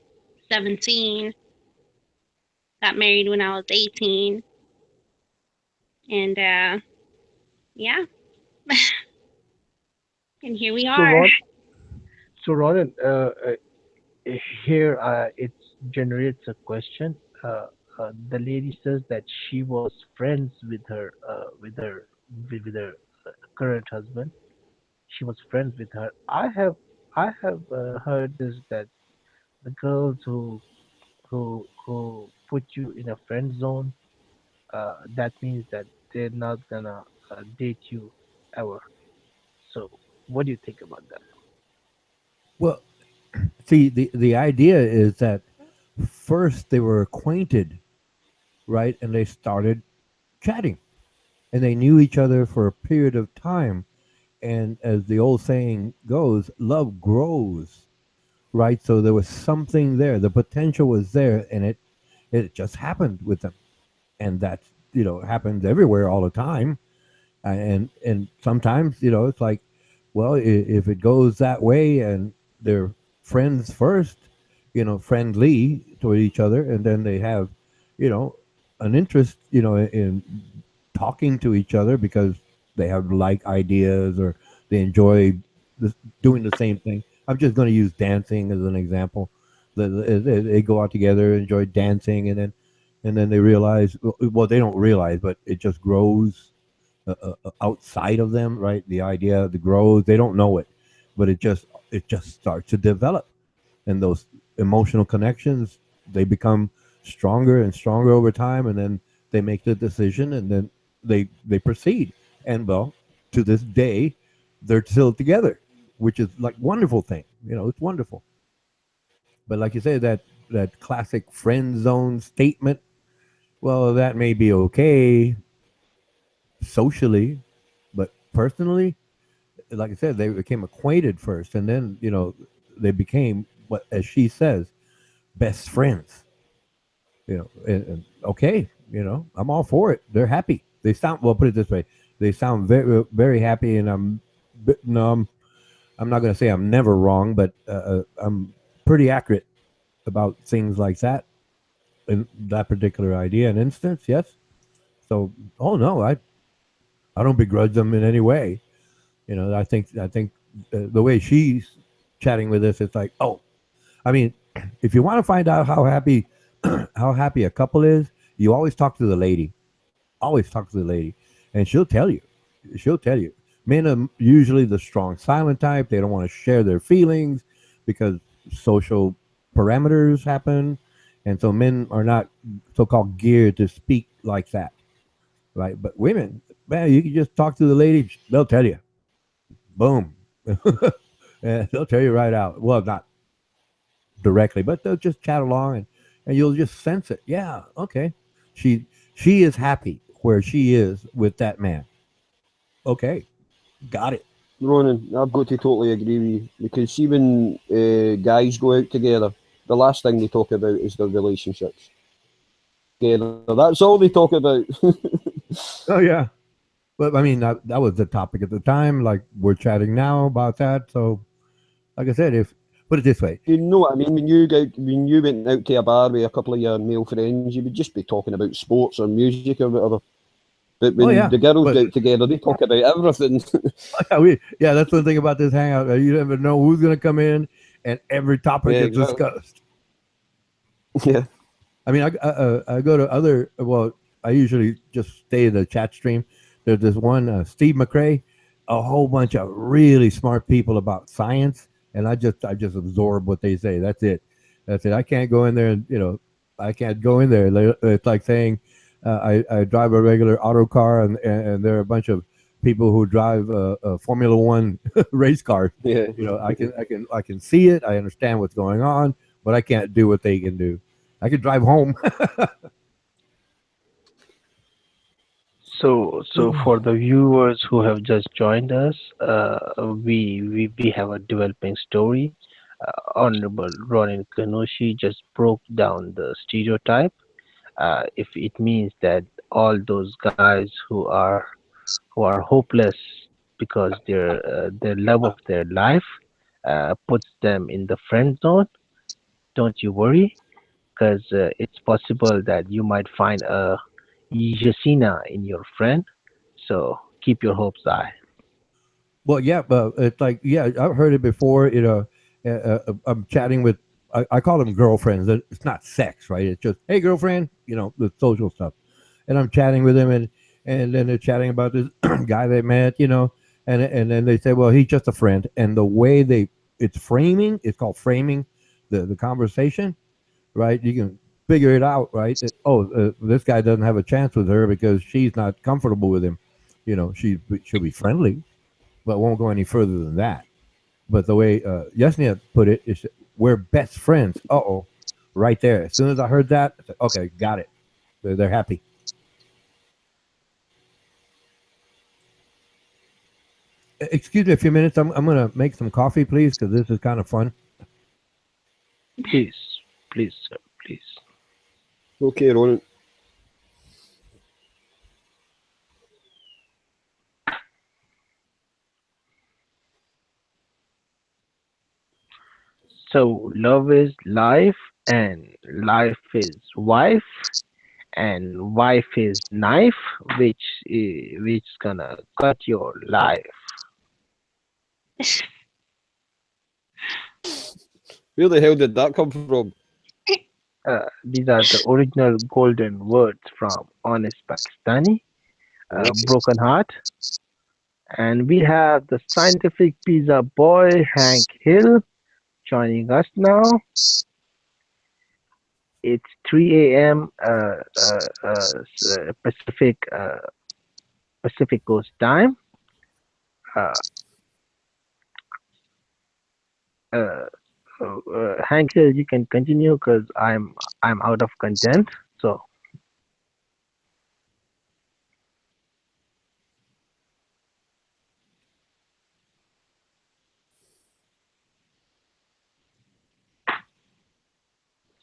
17. Got married when I was 18, and and here we are. So Ronan, here it generates a question. The lady says that she was friends with her current husband. She was friends with her. I have heard this, that the girls who put you in a friend zone, that means that they're not gonna date you ever. So what do you think about that? Well, see, the idea is that first they were acquainted, right? And they started chatting and they knew each other for a period of time. And as the old saying goes, love grows, right? So there was something there. The potential was there, and it just happened with them. And that, happens everywhere all the time. And sometimes, it's like, well, if it goes that way and they're friends first, friendly toward each other, and then they have, an interest, in talking to each other because they have like ideas or they enjoy doing the same thing. I'm just going to use dancing as an example. They go out together, enjoy dancing, and then they realize, well, they don't realize, but it just grows outside of them, right? The idea, the growth, they don't know it. but it just starts to develop, and those emotional connections, they become stronger and stronger over time, and then they make the decision, and then they proceed, and well, to this day, they're still together, which is like wonderful thing. It's wonderful. But like you say, that classic friend zone statement, well, that may be okay socially, but personally, like I said, they became acquainted first, and then they became, what, as she says, best friends. And okay, I'm all for it. They're happy. They sound, well, put it this way, they sound very very happy, and no, I'm not going to say I'm never wrong, but I'm pretty accurate about things like that, in that particular idea and instance. Yes. So, oh no, I don't begrudge them in any way. I think the way she's chatting with us, it's like, oh, I mean, if you want to find out how happy how happy a couple is, you always talk to the lady. Always talk to the lady, and she'll tell you. She'll tell you. Men are usually the strong, silent type. They don't want to share their feelings because social parameters happen, and so men are not so-called geared to speak like that, right? But women, man, you can just talk to the lady; they'll tell you. Boom. And they'll tell you right out. Well, not directly, but they'll just chat along, and you'll just sense it. Yeah, okay. She is happy where she is with that man. Okay, got it. Ronan, I've got to totally agree with you, because see, when guys go out together, the last thing they talk about is their relationships. Together, that's all they talk about. Oh yeah, but I mean that was the topic at the time. Like, we're chatting now about that. So, like I said, if put it this way, you know what I mean? When you went out to a bar with a couple of your male friends, you would just be talking about sports or music or whatever. But when the girls get out together, they talk about everything. That's one thing about this hangout. You never know who's going to come in, and every topic is discussed. Yeah. I mean, I go to other. Well, I usually just stay in the chat stream. There's this one, Steve McRae, a whole bunch of really smart people about science, and I just absorb what they say. That's it. I can't go in there, and I can't go in there. It's like saying, I drive a regular auto car, and there are a bunch of people who drive a Formula One race car. Yeah. I can see it. I understand what's going on, but I can't do what they can do. I can drive home. So for the viewers who have just joined us, we have a developing story. Honorable Ronin Kanoshi just broke down the stereotype. If it means that all those guys who are hopeless because their love of their life puts them in the friend zone, don't you worry, because it's possible that you might find a Yasina in your friend. So keep your hopes high. Well, yeah, but it's like, yeah, I've heard it before. I'm chatting with, I call them girlfriends. It's not sex, right? It's just, hey, girlfriend, the social stuff. And I'm chatting with them, and then they're chatting about this guy they met, and then they say, well, he's just a friend. And the way it's framing, it's called framing the conversation, right? You can figure it out, right? That, this guy doesn't have a chance with her because she's not comfortable with him. She'll be friendly, but won't go any further than that. But the way Yesnia put it is, we're best friends. Right there. As soon as I heard that, I said, okay, got it. They're happy. Excuse me a few minutes. I'm going to make some coffee, please, because this is kind of fun. Please, sir, please. Okay, Ronan. So love is life, and life is wife, and wife is knife, which gonna cut your life. Where the hell did that come from? These are the original golden words from Honest Pakistani. Broken heart. And we have the scientific pizza boy, Hank Hill, joining us now. It's 3 a.m. Pacific Coast time. Hank Hill, you can continue because I'm out of content. So.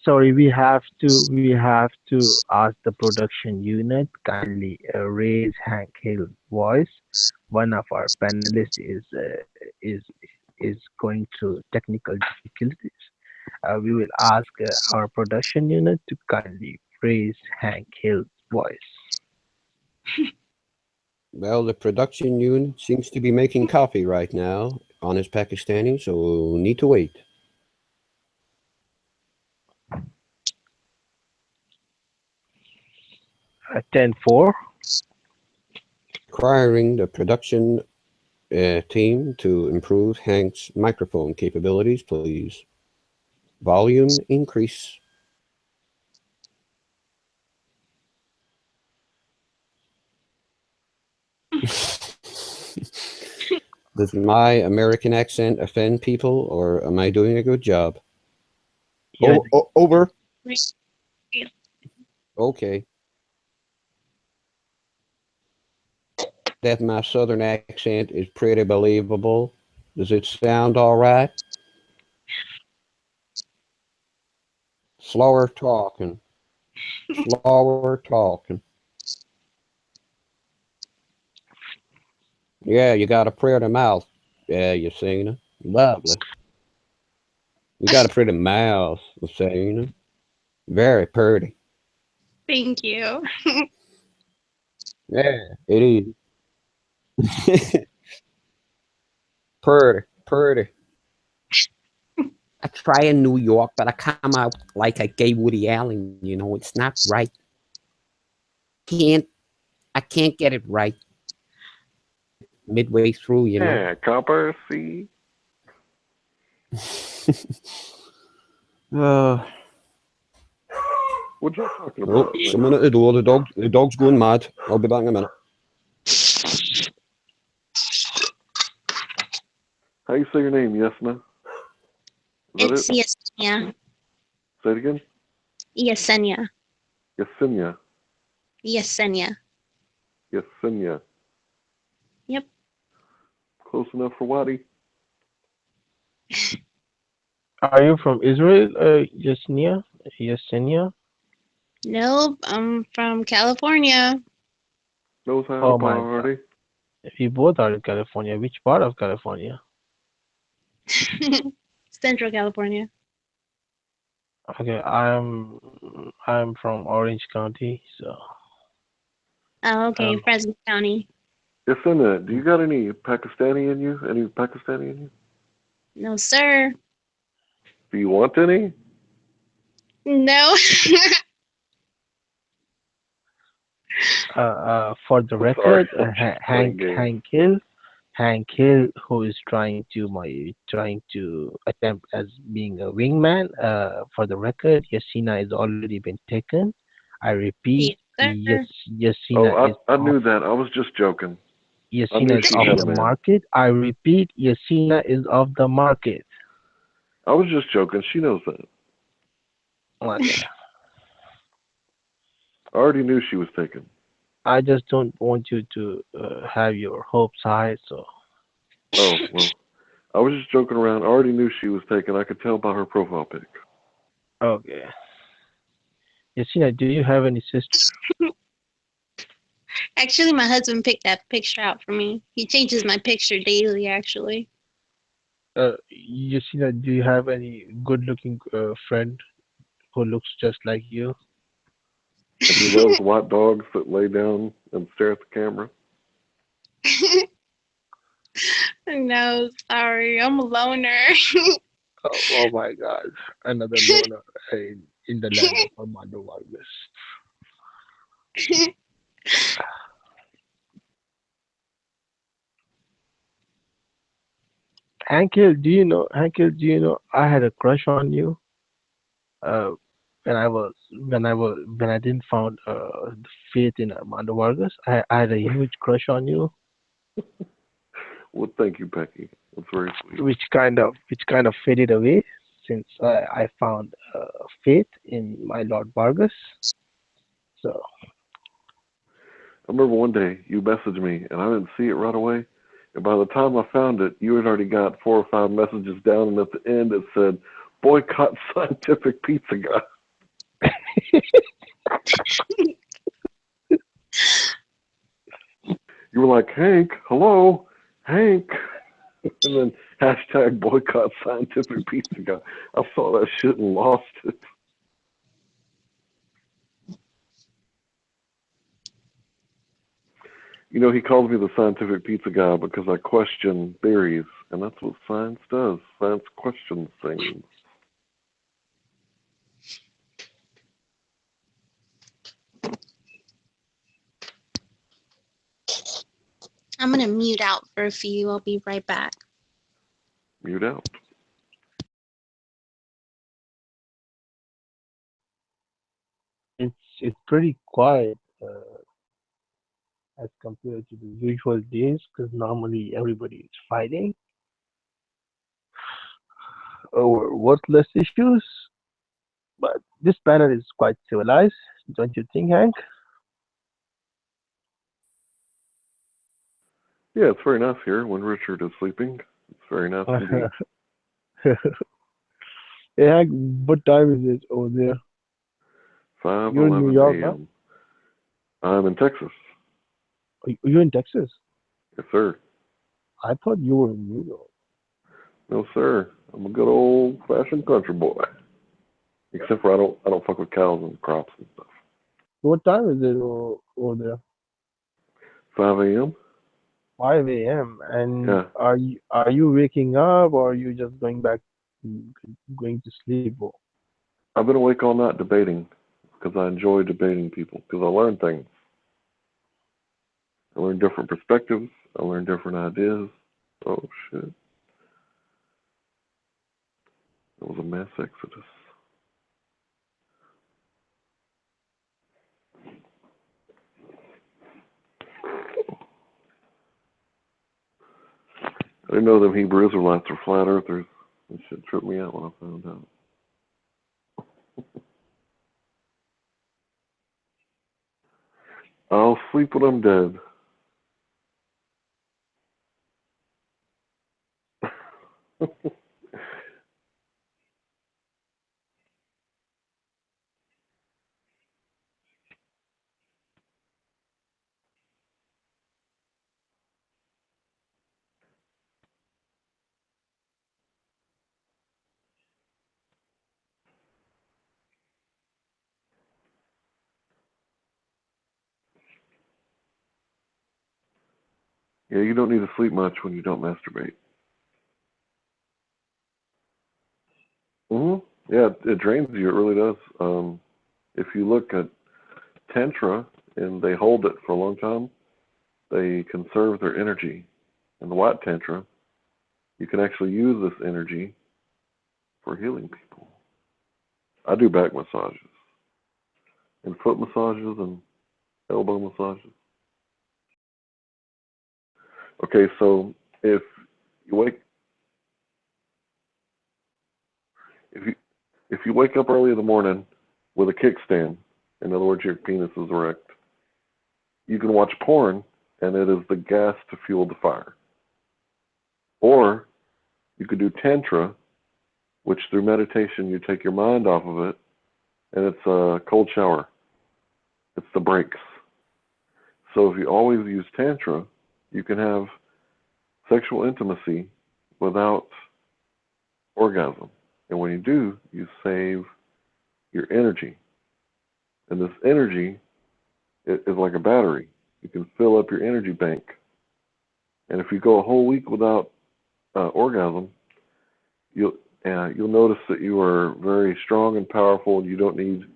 Sorry, we have to ask the production unit kindly raise Hank Hill's voice. One of our panelists is going through technical difficulties. We will ask our production unit to kindly raise Hank Hill's voice. Well, the production unit seems to be making coffee right now on his Pakistani, so need to wait. At 10-4. Requiring the production team to improve Hank's microphone capabilities, please. Volume increase. Does my American accent offend people, or am I doing a good job? Yeah. Over. Okay. That my southern accent is pretty believable. Does it sound all right? Slower talking. Slower talking. Yeah, you got a pretty mouth. Yeah, Yasina. Lovely. You got a pretty mouth, Yasina. Very pretty. Thank you. Yeah, it is. Pretty. I try in New York, but I come out like a gay Woody Allen. You know, it's not right. I can't get it right. Midway through, you know. Yeah, copper, see. What you talking about? Oh, someone at the door. The dog's going mad. I'll be back in a minute. How you say your name, Yesna? It's Yesenia. Say it again. Yesenia. Yesenia. Yesenia. Yesenia. Yep. Close enough for Wadi. Are you from Israel, Yesenia? Nope, I'm from California. Knows how Oh to my party. God. We both are in California. Which part of California? Central California. Okay, I'm from Orange County, so. Oh, okay, Fresno County. Yesenia, do you got any Pakistani in you? Any Pakistani in you? No, sir. Do you want any? No. For the record, Hank Hill, who is trying to attempt as being a wingman. For the record, Yasina is already been taken. I repeat, yes, Yasina is. I knew that. I was just joking. Yasina is off the market. I repeat, Yasina is off the market. I was just joking. She knows that. Okay. I already knew she was taken. I just don't want you to have your hopes high, so. Oh, well. I was just joking around. I already knew she was taken. I could tell by her profile pic. Okay. Yasina, do you have any sisters? Actually, my husband picked that picture out for me. He changes my picture daily, actually. Yasina, do you have any good-looking friend who looks just like you? And he loves white dogs that lay down and stare at the camera. No, sorry, I'm a loner. Oh my God, another loner in the land of Armando Vargas. Hankel, Hankel, do you know I had a crush on you when I didn't found the faith in Armando Vargas. I had a huge crush on you, Well, thank you, Becky. That's very sweet. which kind of faded away since I found faith in my Lord Vargas. So I remember one day you messaged me, and I didn't see it right away. And by the time I found it, you had already got 4 or 5 messages down, and at the end it said, "Boycott Scientific Pizza Guy." You were like, "Hank, hello, Hank," and then hashtag boycott Scientific Pizza Guy. I saw that shit and lost it. You know, he calls me the scientific pizza guy because I question theories, and that's what science does. Science questions things. I'm going to mute out for a few. I'll be right back. Mute out. it's pretty quiet as compared to the usual days, because normally everybody is fighting over worthless issues. But this planet is quite civilized, don't you think, Hank? Yeah, it's very nice here when Richard is sleeping. It's very nice indeed. Hey, Hank, what time is it over there? 5:11 a.m. I'm in Texas. You're in Texas? Yes, sir. I thought you were in New York. No, sir. I'm a good old-fashioned country boy. Except for I don't fuck with cows and crops and stuff. What time is it over there? 5 a.m. 5 a.m. And Yeah. are you waking up, or are you just going to sleep? I've been awake all night debating because I enjoy debating people because I learn things. I learn different perspectives. I learn different ideas. Oh, shit. It was a mass exodus. I didn't know them Hebrew Israelites were flat earthers. That shit tripped me out when I found out. I'll sleep when I'm dead. Yeah, you don't need to sleep much when you don't masturbate. Yeah, it drains you. It really does. If you look at Tantra and they hold it for a long time, they conserve their energy. In the White Tantra, you can actually use this energy for healing people. I do back massages and foot massages and elbow massages. Okay, so if you wake up early in the morning with a kickstand, in other words, your penis is erect, you can watch porn, and it is the gas to fuel the fire. Or you could do Tantra, which through meditation you take your mind off of it, and it's a cold shower. It's the breaks. So if you always use Tantra, you can have sexual intimacy without orgasm. And when you do, you save your energy. And this energy is like a battery. You can fill up your energy bank. And if you go a whole week without orgasm, you'll notice that you are very strong and powerful. You don't need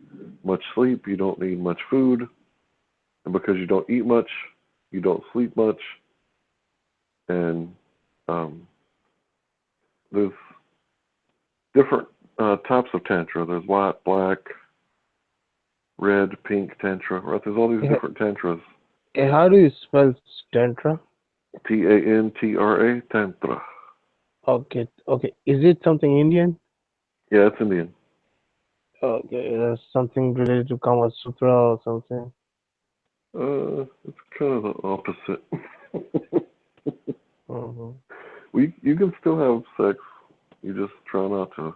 much sleep. You don't need much food. And because you don't eat much, you don't sleep much. And there's different types of tantra. There's white, black, red, pink tantra, right? There's all these different tantras. How do you spell tantra? Tantra, tantra. Okay, okay. Is it something Indian? Yeah, it's Indian. Okay, something related to Kama Sutra or something. It's kind of the opposite. Mm-hmm. You can still have sex. You just try not to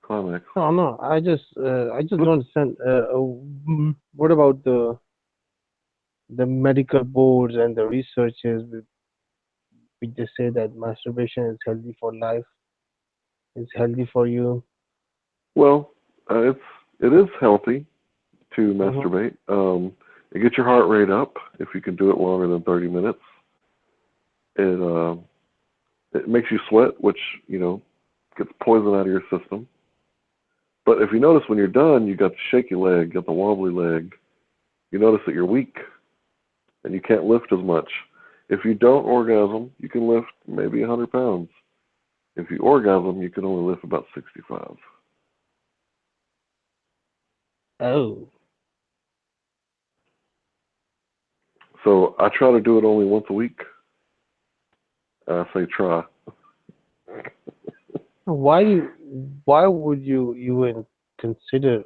climax. No. I just don't understand. What about the medical boards and the researchers? We just say that masturbation is healthy for life. It's healthy for you. Well, it is healthy to masturbate. It gets your heart rate up if you can do it longer than 30 minutes. It makes you sweat, which gets poison out of your system. But if you notice when you're done, you got the shaky leg, got the wobbly leg. You notice that you're weak and you can't lift as much. If you don't orgasm, you can lift maybe 100 pounds. If you orgasm, you can only lift about 65. Oh. So I try to do it only once a week. I say try. Why would you even consider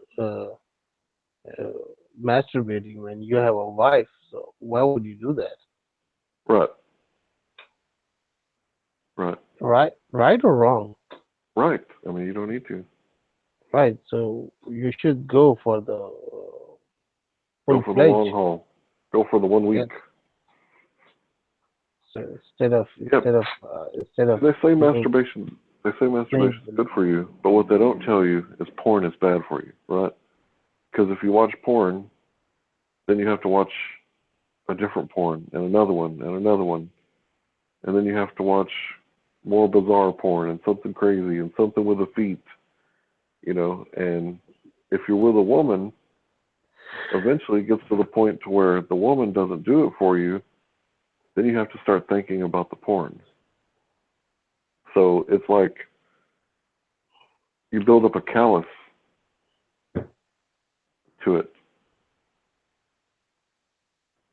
masturbating when you have a wife? So why would you do that? Right. Right or wrong? Right. I mean, you don't need to. Right. So you should go for the Go for the long haul. Go for the 1 week. Yeah. So instead of They say masturbation. They say masturbation is good for you, but what they don't tell you is porn is bad for you, right? Because if you watch porn, then you have to watch a different porn and another one and another one, and then you have to watch more bizarre porn and something crazy and something with the feet, And if you're with a woman, eventually it gets to the point to where the woman doesn't do it for you. Then you have to start thinking about the porn. So it's like you build up a callus to it.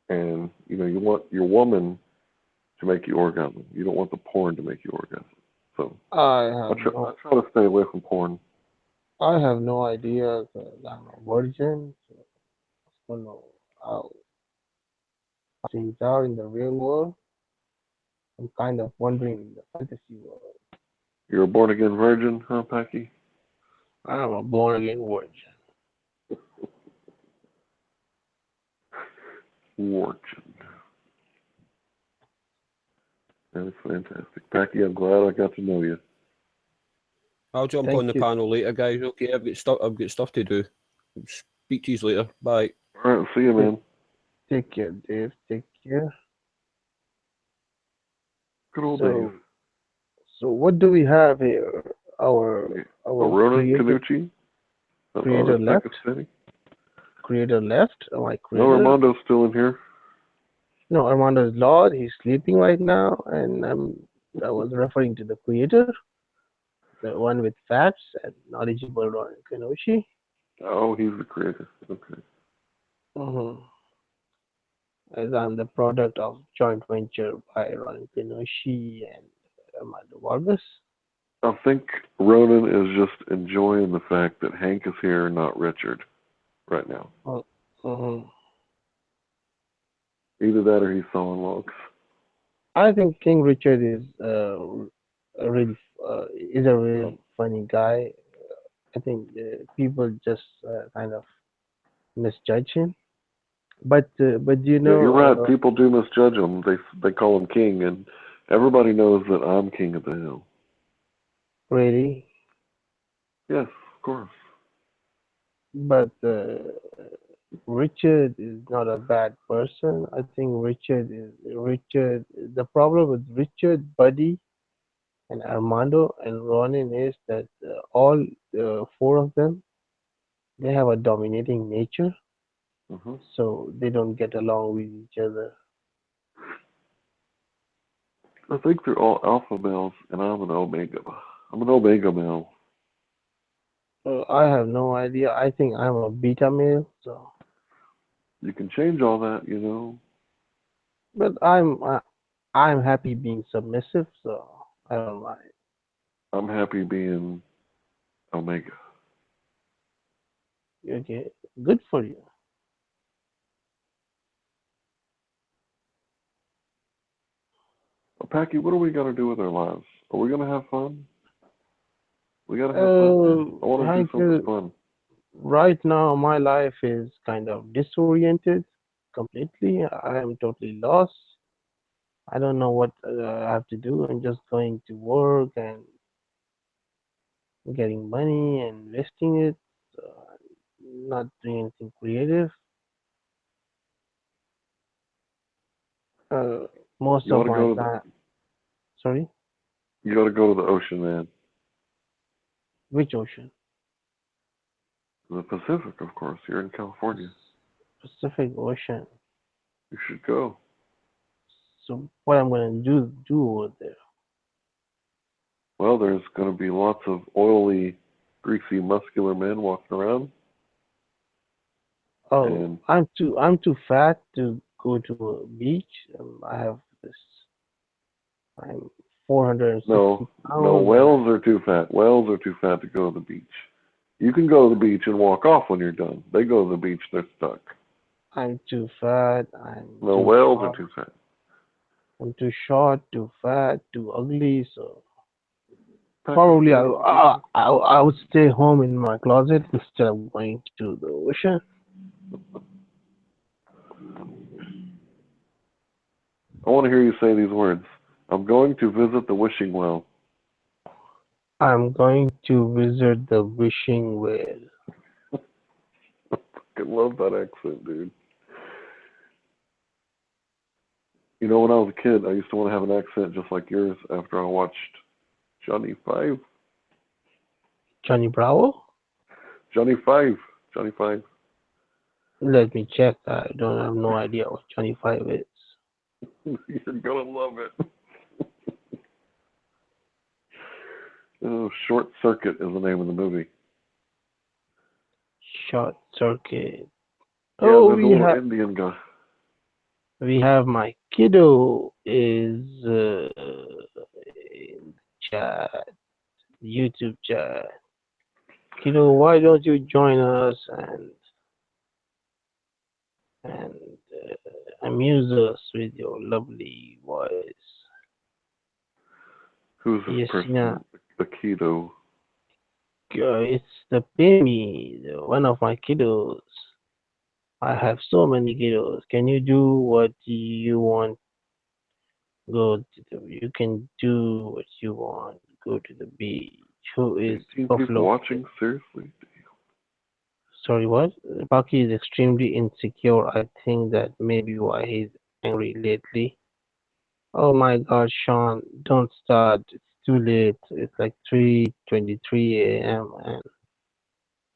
And, you want your woman to make you orgasm. You don't want the porn to make you orgasm. So I try to stay away from porn. I have no idea. I'm a virgin. So I don't know how things are in the real world. I'm kind of wondering in the fantasy world. You're a born-again virgin, huh, Packy? I'm a born-again virgin. Virgin. That's fantastic. Packy, I'm glad I got to know you. I'll jump on the panel later, guys. Okay, I've got stuff to do. Speak to you later. Bye. All right, see you, man. Take care, Dave. Take care. Good old Dave. So what do we have here? Our Ronan Canucci? Creator left? Creator left? Am I creator? No, Armando's still in here. No, Armando's Lord. He's sleeping right now, and I was referring to the creator, the one with facts and knowledgeable Ronan Kenoshi. Oh, he's the creator. Okay. As I'm the product of joint venture by Ronan Kenoshi and Armando Vargas. I think Ronan is just enjoying the fact that Hank is here, not Richard, right now. Either that or he's sawing logs. I think King Richard is a really funny guy. I think people just kind of misjudge him. But you know, you're right. People do misjudge him. They call him king, and everybody knows that I'm king of the hill. Really? Yes, of course. But Richard is not a bad person. I think Richard. The problem with Richard, Buddy, and Armando and Ronin is that all four of them, they have a dominating nature, so they don't get along with each other. I think they're all alpha males, and I'm an omega. I'm an omega male. I have no idea. I think I'm a beta male. So, You can change all that, you know. but I'm happy being submissive. So I don't mind. I'm happy being omega. Okay, good for you. Well, Packy, what are we gonna do with our lives? Are we gonna have fun? We gotta have fun, man. I want to do something fun. Right now, my life is kind of disoriented completely. I am totally lost. I don't know what I have to do. I'm just going to work and getting money and investing it, not doing anything creative. Most You of ought to my go to time. Sorry, You got to go to the ocean, man. which ocean? The Pacific, of course. You're in California. Pacific Ocean. You should go. So what I'm gonna do over there? Well, there's going to be lots of oily, greasy, muscular men walking around. Oh, And I'm too fat to go to a beach. I have this. I'm 460 no, pounds. whales are too fat. Whales are too fat to go to the beach. You can go to the beach and walk off when you're done. They go to the beach, they're stuck. I'm too fat. No, whales are too fat. I'm too short, too fat, too ugly. So probably I would stay home in my closet instead of going to the ocean. I want to hear you say these words. I'm going to visit the wishing well. I'm going to visit the wishing well. I love that accent, dude. You know, when I was a kid, I used to want to have an accent just like yours after I watched Johnny Five. Johnny Bravo? Johnny Five. Johnny Five. Let me check. I have no idea what Johnny Five is. You're gonna love it. Oh, Short Circuit is the name of the movie. Short Circuit. Yeah, Oh, there's a little Indian guy. We have my kiddo is in chat, YouTube chat. Kiddo, why don't you join us and amuse us with your lovely voice? Who's this person? The kiddo. It's the baby, one of my kiddos. I have so many kiddos. Can you do what you want? You can do what you want. Go to the beach. Who is 18 Buffalo? people watching? Seriously? Sorry, what? Bucky is extremely insecure. I think that maybe why he's angry lately. Oh my God, Sean, don't start. It's too late. It's like 3:23 a.m. and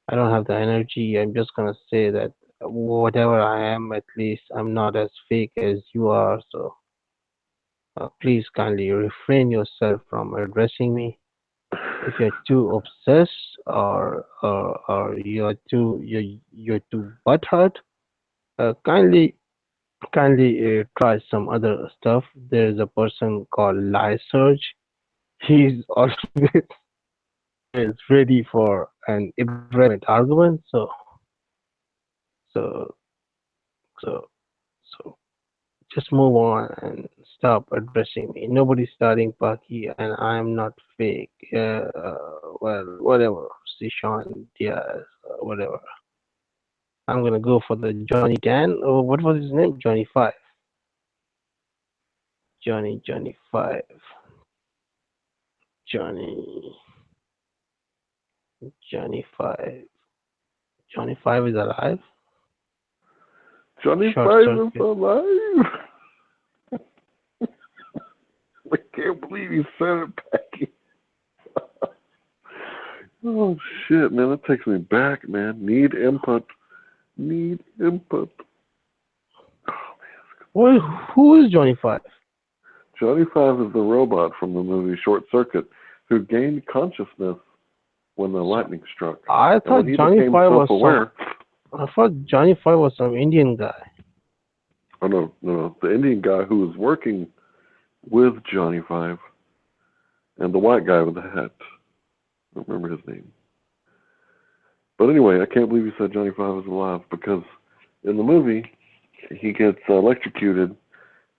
I don't have the energy. I'm just gonna say that whatever I am, at least I'm not as fake as you are. So please kindly refrain yourself from addressing me. If you're too obsessed or you're too butthurt, kindly try some other stuff. There's a person called Lie Surge. He's always ready for an irrelevant argument. So just move on and stop addressing me. Nobody's starting Paki, and I'm not fake. Well, whatever. Sishan Diaz, whatever. I'm gonna go for the Johnny Dan. Oh, what was his name? Johnny Five. Johnny Five. Johnny Five. Johnny Five is alive. Johnny Five is alive. I can't believe you said it, Packy. Oh shit, man, that takes me back, man. Need input. Oh, man. Well, who is Johnny Five? Johnny Five is the robot from the movie Short Circuit who gained consciousness when the lightning struck. I thought Johnny Five was I thought Johnny Five was some Indian guy. Oh no, the Indian guy who was working with Johnny Five and the white guy with the hat. I don't remember his name. But anyway, I can't believe you said Johnny Five was alive, because in the movie he gets electrocuted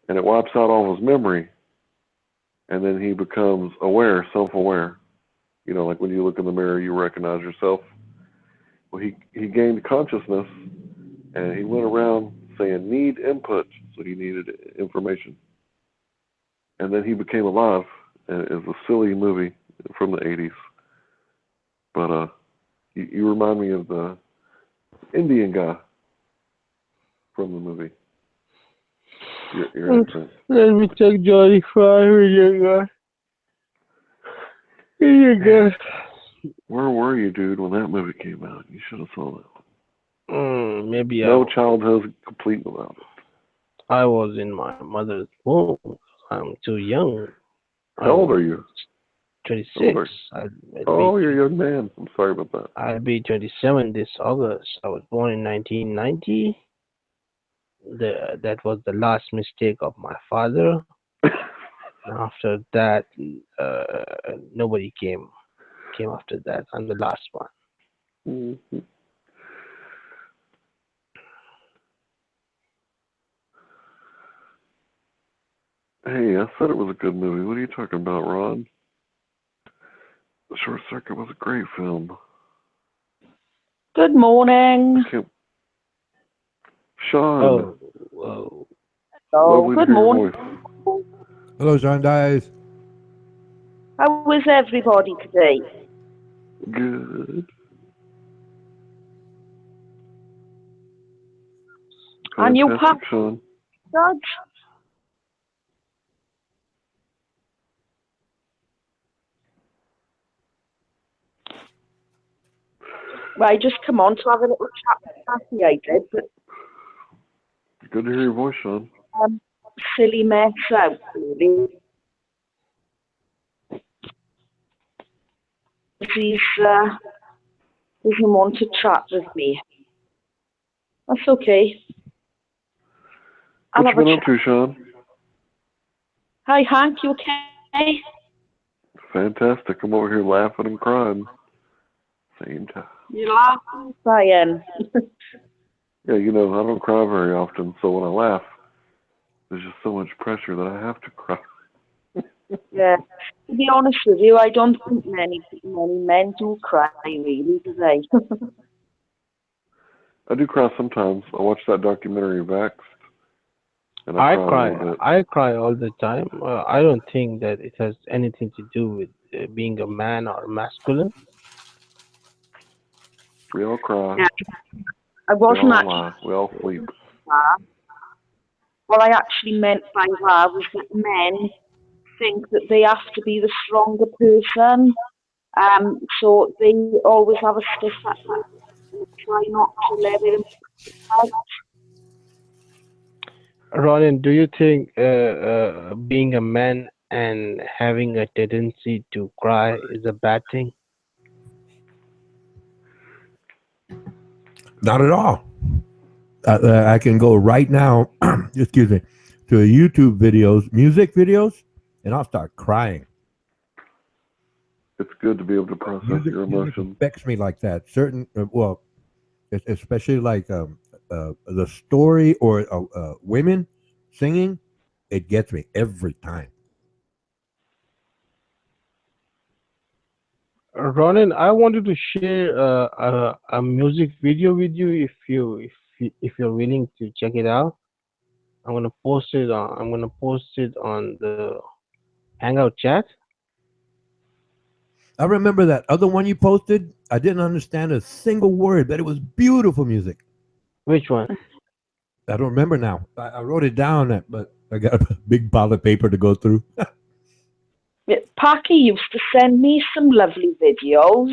and it wipes out all of his memory, and then he becomes aware, self-aware. You know, like when you look in the mirror, you recognize yourself. Well, he gained consciousness, and he went around saying, need input, so he needed information. And then he became alive, and it was a silly movie from the 80s. But you remind me of the Indian guy from the movie. Your accent. Let me check Johnny Five again. Where were you, dude, when that movie came out? You should have saw that one. Maybe no childhood complete without it. I was in my mother's womb. I'm too young. How old are you? 26. You're a young man. I'm sorry about that. I'll be 27 this August. I was born in 1990. That was the last mistake of my father. After that, nobody came after that. I'm the last one. Mm-hmm. Hey, I said it was a good movie. What are you talking about, Ron? The Short Circuit was a great film. Good morning. Sean. Oh, good morning. Hello, Sean Dice. How is everybody today? Good. And you have Sean. Judge? Well, I just come on to have a little chat with Kathy, I did, but Good to hear your voice, Sean. silly mess out, really. He doesn't want to chat with me. That's okay. What you been up to, Sean? Hi, Hank, you okay? Fantastic. I'm over here laughing and crying. Same time. You're laughing, Brian. Yeah, you know, I don't cry very often, so when I laugh, there's just so much pressure that I have to cry. Yeah. To be honest with you, I don't think many men do cry, really, do they? I do cry sometimes. I watch that documentary Vaxxed, and I I cry a little bit. I cry all the time. I don't think that it has anything to do with being a man or masculine. We all cry. Yeah. I wasn't we all actually. lie. We all sleep. What I actually meant by that was that men think that they have to be the stronger person, so they always have a stiff upper and try not to let it out. Ronan, do you think being a man and having a tendency to cry is a bad thing? Not at all. I can go right now, excuse me, to YouTube videos, music videos, and I'll start crying. It's good to be able to process your emotions. Affects me like that. Certain, well, especially like the story or women singing, it gets me every time. Ronan, I wanted to share a music video with you if you're willing to check it out. I'm gonna post it on the Hangout chat. I remember that other one you posted. I didn't understand a single word, but it was beautiful music. Which one? I don't remember now. I wrote it down, but I got a big pile of paper to go through. Packy used to send me some lovely videos,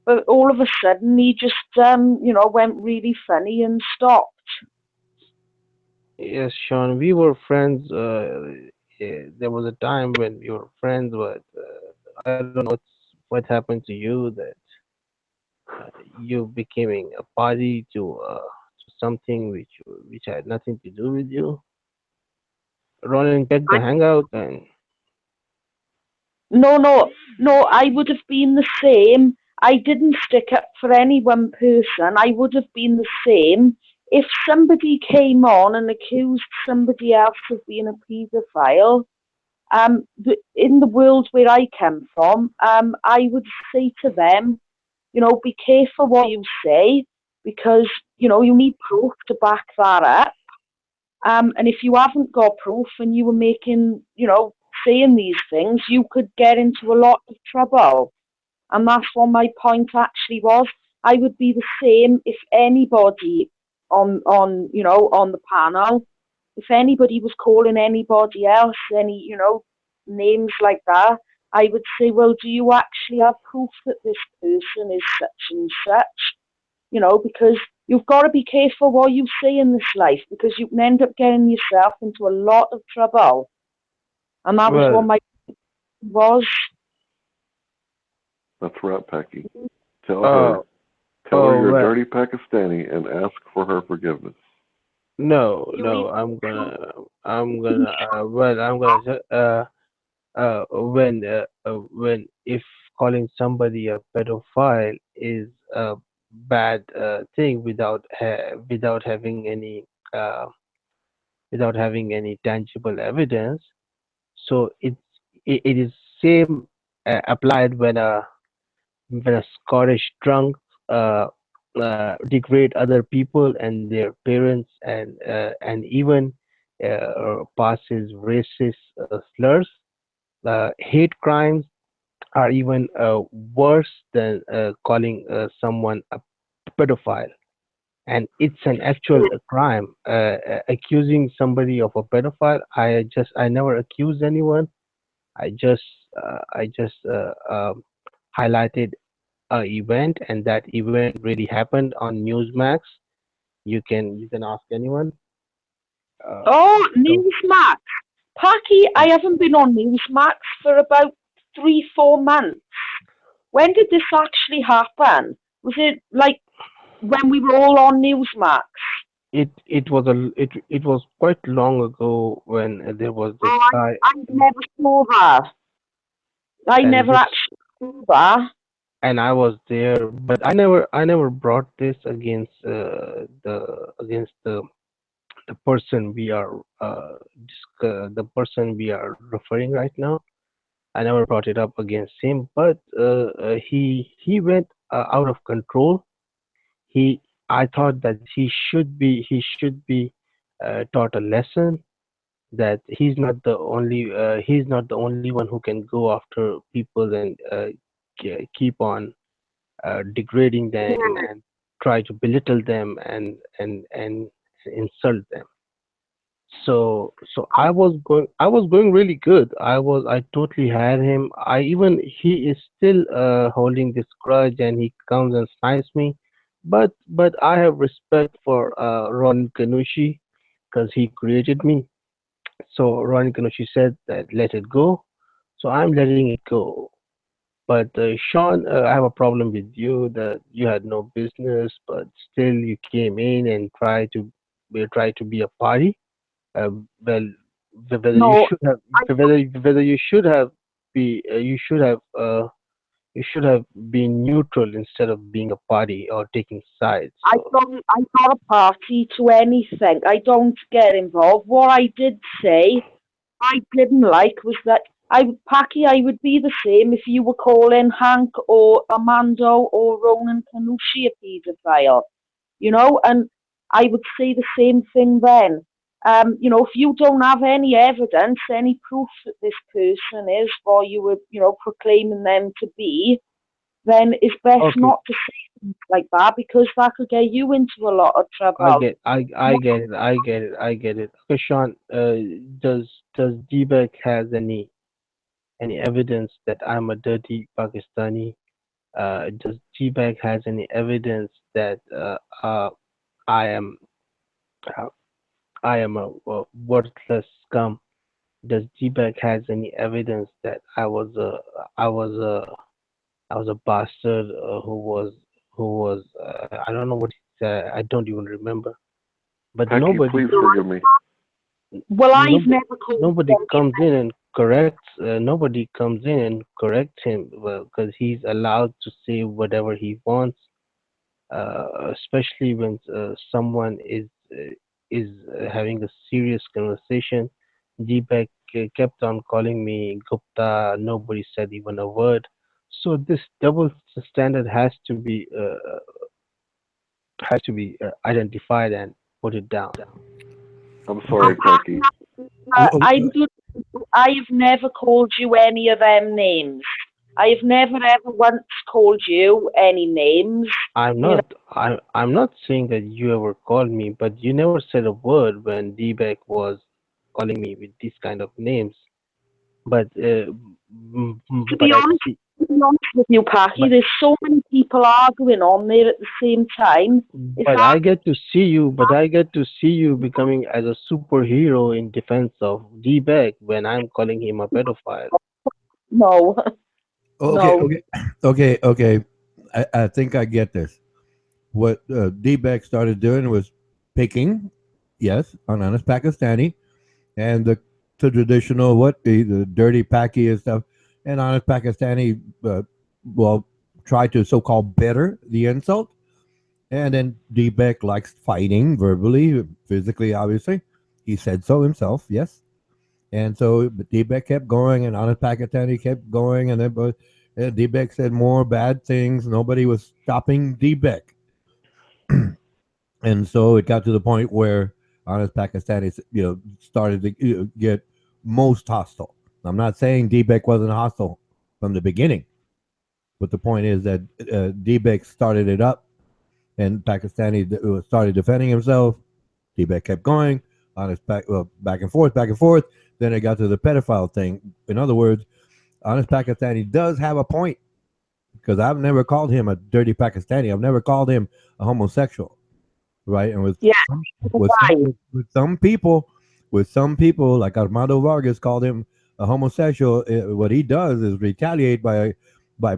but all of a sudden he just, went really funny and stopped. Yes, Sean, we were friends there was a time when we were friends, but I don't know what happened to you that you becoming a party to something which had nothing to do with you. Ronan checked the hangout and No, I would have been the same. I didn't stick up for any one person. I would have been the same if somebody came on and accused somebody else of being a paedophile. In the world where I come from, I would say to them, be careful what you say, because you need proof to back that up. And if you haven't got proof and you were making, saying these things, you could get into a lot of trouble. And that's what my point actually was. I would be the same if anybody on the panel, if anybody was calling anybody else any, names like that, I would say, well, do you actually have proof that this person is such and such? Because you've got to be careful what you say in this life, because you can end up getting yourself into a lot of trouble. And that was what my was. That's right, Packy. Tell her you're a dirty Pakistani and ask for her forgiveness. No, I'm gonna when if calling somebody a pedophile is a bad thing without having any tangible evidence, so it is same applied when a Scottish drunk degrade other people and their parents and even passes racist slurs. Hate crimes are even worse than calling someone a pedophile, and it's an actual crime. Accusing somebody of a pedophile, I never accused anyone. I just highlighted a event, and that event really happened on Newsmax. You can ask anyone. Newsmax. Packy, I haven't been on Newsmax for about 3-4 months. When did this actually happen? Was it like when we were all on Newsmax? It was quite long ago when there was this guy. I never saw that. I never actually saw that. And I was there, but I never brought this against the person we are the person we are referring right now. I never brought it up against him, but he went out of control. I thought that he should be taught a lesson, that he's not the only one who can go after people and keep on degrading them and try to belittle them and insult them. So I was going really good. I totally had him. He is still holding this grudge, and he comes and snipes me. But I have respect for Ron Kanushi, because he created me. So Ron Kanushi said that let it go. So I'm letting it go. But Sean, I have a problem with you that you had no business, but still you came in and tried to be a party. Well, whether you should have whether you should have been neutral instead of being a party or taking sides. So. I'm not a party to anything. I don't get involved. What I did say I didn't like was that Packy, I would be the same if you were calling Hank or Armando or Ronan Kanushi a paedophile, and I would say the same thing then. If you don't have any evidence, any proof that this person is what you were, proclaiming them to be, then it's best not to say things like that, because that could get you into a lot of trouble. I get it. Okay, Sean, does Deepak has any evidence that I'm a dirty Pakistani? Does Deepak has any evidence that I am a worthless scum? does D-Bag has any evidence that I was a I was a bastard who was I don't know what he said. I don't even remember. But Becky, please forgive me. Well, I've never called nobody them. comes in and corrects. Nobody comes in and corrects him because he's allowed to say whatever he wants. Especially when someone is having a serious conversation. Deepak kept on calling me Gupta. Nobody said even a word. So this double standard has to be identified and put it down. I'm sorry, Becky. I've never called you any of them names. I've never ever once called you any names. I'm not saying that you ever called me, but you never said a word when D-Beck was calling me with these kind of names. But To be honest with you, Paki, there's so many people arguing on there at the same time. But I get to see you. But I get to see you becoming as a superhero in defense of D-Beck when I'm calling him a pedophile. No. Okay. I think I get this. What D-Beck started doing was picking, yes, on honest Pakistani, and the traditional the dirty Paki and stuff, and honest Pakistani, try to so-called better the insult, and then D-Beck likes fighting verbally, physically, obviously. He said so himself, yes. And so D-Beck kept going, and honest Pakistani kept going, and then D-Beck said more bad things. Nobody was stopping D-Beck. And so it got to the point where honest Pakistanis, started to get most hostile. I'm not saying D-Beck wasn't hostile from the beginning, but the point is that D-Beck started it up, and Pakistani started defending himself. D-Beck kept going, honest back and forth. Then it got to the pedophile thing. In other words, honest Pakistani does have a point, because I've never called him a dirty Pakistani. I've never called him a homosexual. Right, and with some people, like Armando Vargas called him a homosexual. What he does is retaliate by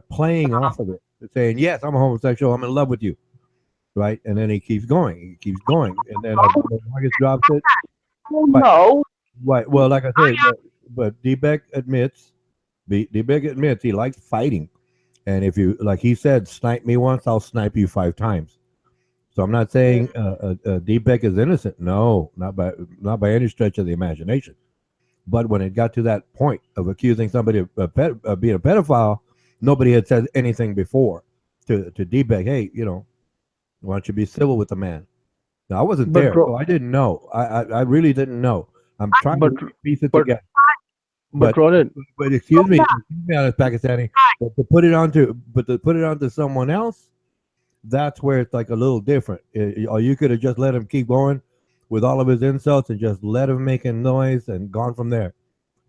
playing off of it, saying, "Yes, I'm a homosexual. I'm in love with you," right? And then he keeps going, and then Armando Vargas drops it. No. Right. Well, like I said, but D-Beck admits he likes fighting, and if you, like he said, snipe me once, I'll snipe you 5 times. So I'm not saying D-Beck is innocent. No, not by any stretch of the imagination. But when it got to that point of accusing somebody of being a pedophile, nobody had said anything before to D-Beck. Hey, why don't you be civil with the man? Now, I wasn't there, so I didn't know. I really didn't know. I'm trying to piece it together. But excuse me, honest Pakistani. But to put it onto someone else, that's where it's like a little different. Or you could have just let him keep going with all of his insults and just let him making noise and gone from there.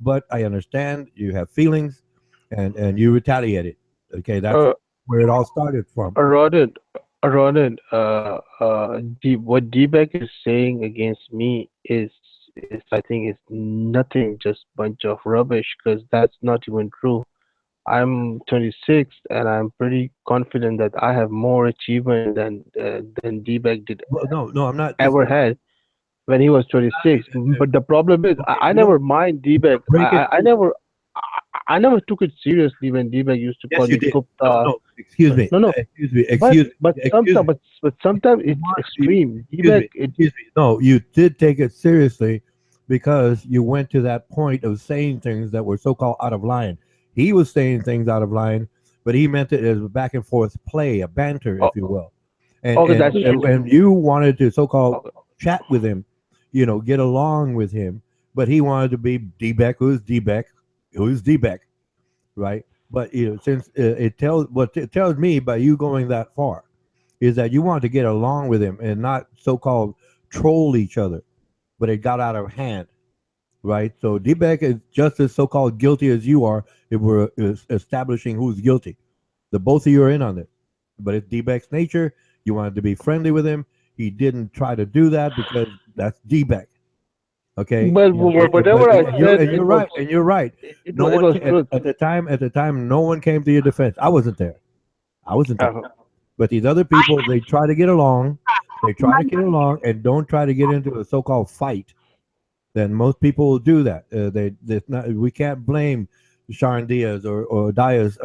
But I understand you have feelings, and you retaliated. Okay, that's where it all started from. Rodden, what D-Beck is saying against me is I think is nothing, just bunch of rubbish, because that's not even true. I'm 26, and I'm pretty confident that I have more achievement than D-Beck did. Well, no, I'm not ever had when he was 26. But the problem is, I never mind D-Beck. I never took it seriously when D-Beck used to call me Gupta. No, excuse me. But sometimes it's extreme. D-Beck, No, you did take it seriously because you went to that point of saying things that were so-called out of line. He was saying things out of line, but he meant it as a back and forth play, a banter, if you will. And you wanted to so-called chat with him, get along with him, but he wanted to be D-Beck. Who's D-Beck? Right? But since it tells me by you going that far is that you wanted to get along with him and not so-called troll each other, but it got out of hand. Right, so D-Beck is just as so-called guilty as you are if we're establishing who's guilty. The both of you are in on it, but it's D-Beck's nature. You wanted to be friendly with him. He didn't try to do that because that's D-Beck. Okay, But whatever I said, and you're right, and you're right. No it one was at truth. the time, no one came to your defense. I wasn't there. But these other people, they try to get along. They try to get along and don't try to get into a so-called fight. Then most people will do that. We can't blame Sharon Diaz or Diaz.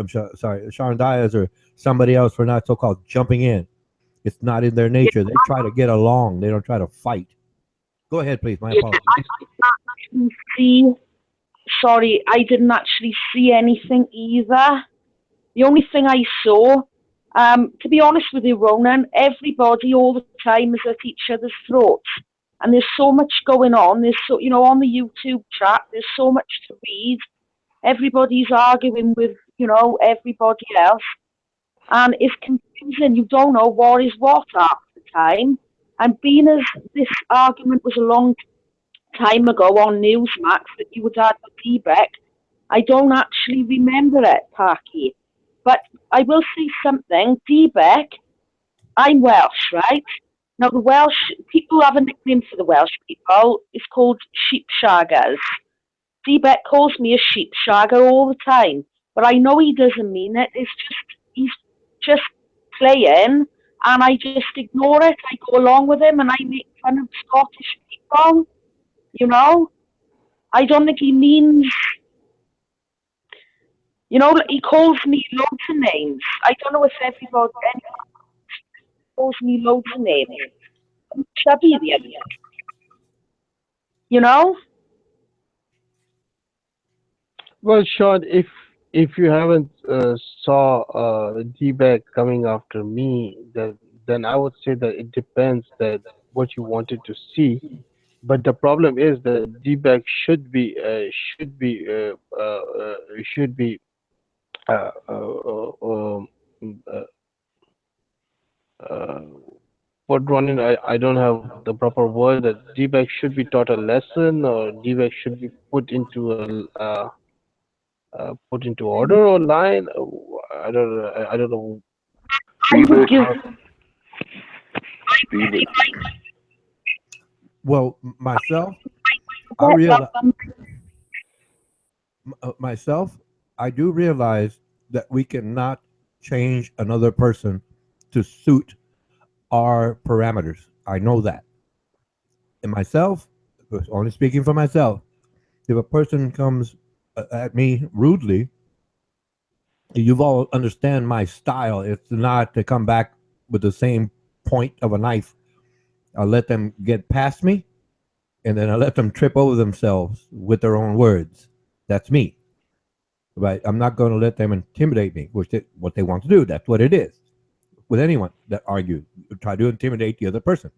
Sharon Diaz or somebody else for not so-called jumping in. It's not in their nature. They try to get along. They don't try to fight. Go ahead, please. My apologies. I didn't actually see anything either. The only thing I saw, to be honest with you, Ronan, everybody all the time is at each other's throats. And there's so much going on. There's so, on the YouTube chat, there's so much to read. Everybody's arguing with, everybody else. And it's confusing. You don't know what is what half the time. And being as this argument was a long time ago on Newsmax that you would had with D-Beck, I don't actually remember it, Parky. But I will say something. D-Beck, I'm Welsh, right? Now, the Welsh, people have a nickname for the Welsh people. It's called sheep shaggers. D-Beck calls me a sheep shagger all the time. But I know he doesn't mean it. He's just playing, and I just ignore it. I go along with him, and I make fun of Scottish people. I don't think he means... he calls me loads of names. I don't know if anyone calls me loads of names. I'm chubby the other day. Well, Sean, if you haven't saw D-Bag coming after me, then I would say that it depends that what you wanted to see. But the problem is that D-Bag should be what Ronin, I don't have the proper word, that D-Bag should be taught a lesson, or D-Bag should be put into order or line. I don't know. Well, myself, I do realize that we cannot change another person to suit our parameters. I know that. And myself, only speaking for myself, if a person comes at me rudely, you've all understand my style. It's not to come back with the same point of a knife. I'll let them get past me, and then I'll let them trip over themselves with their own words. That's me. Right? I'm not going to let them intimidate me, which is what they want to do. That's what it is. With anyone that argues, try to intimidate the other person.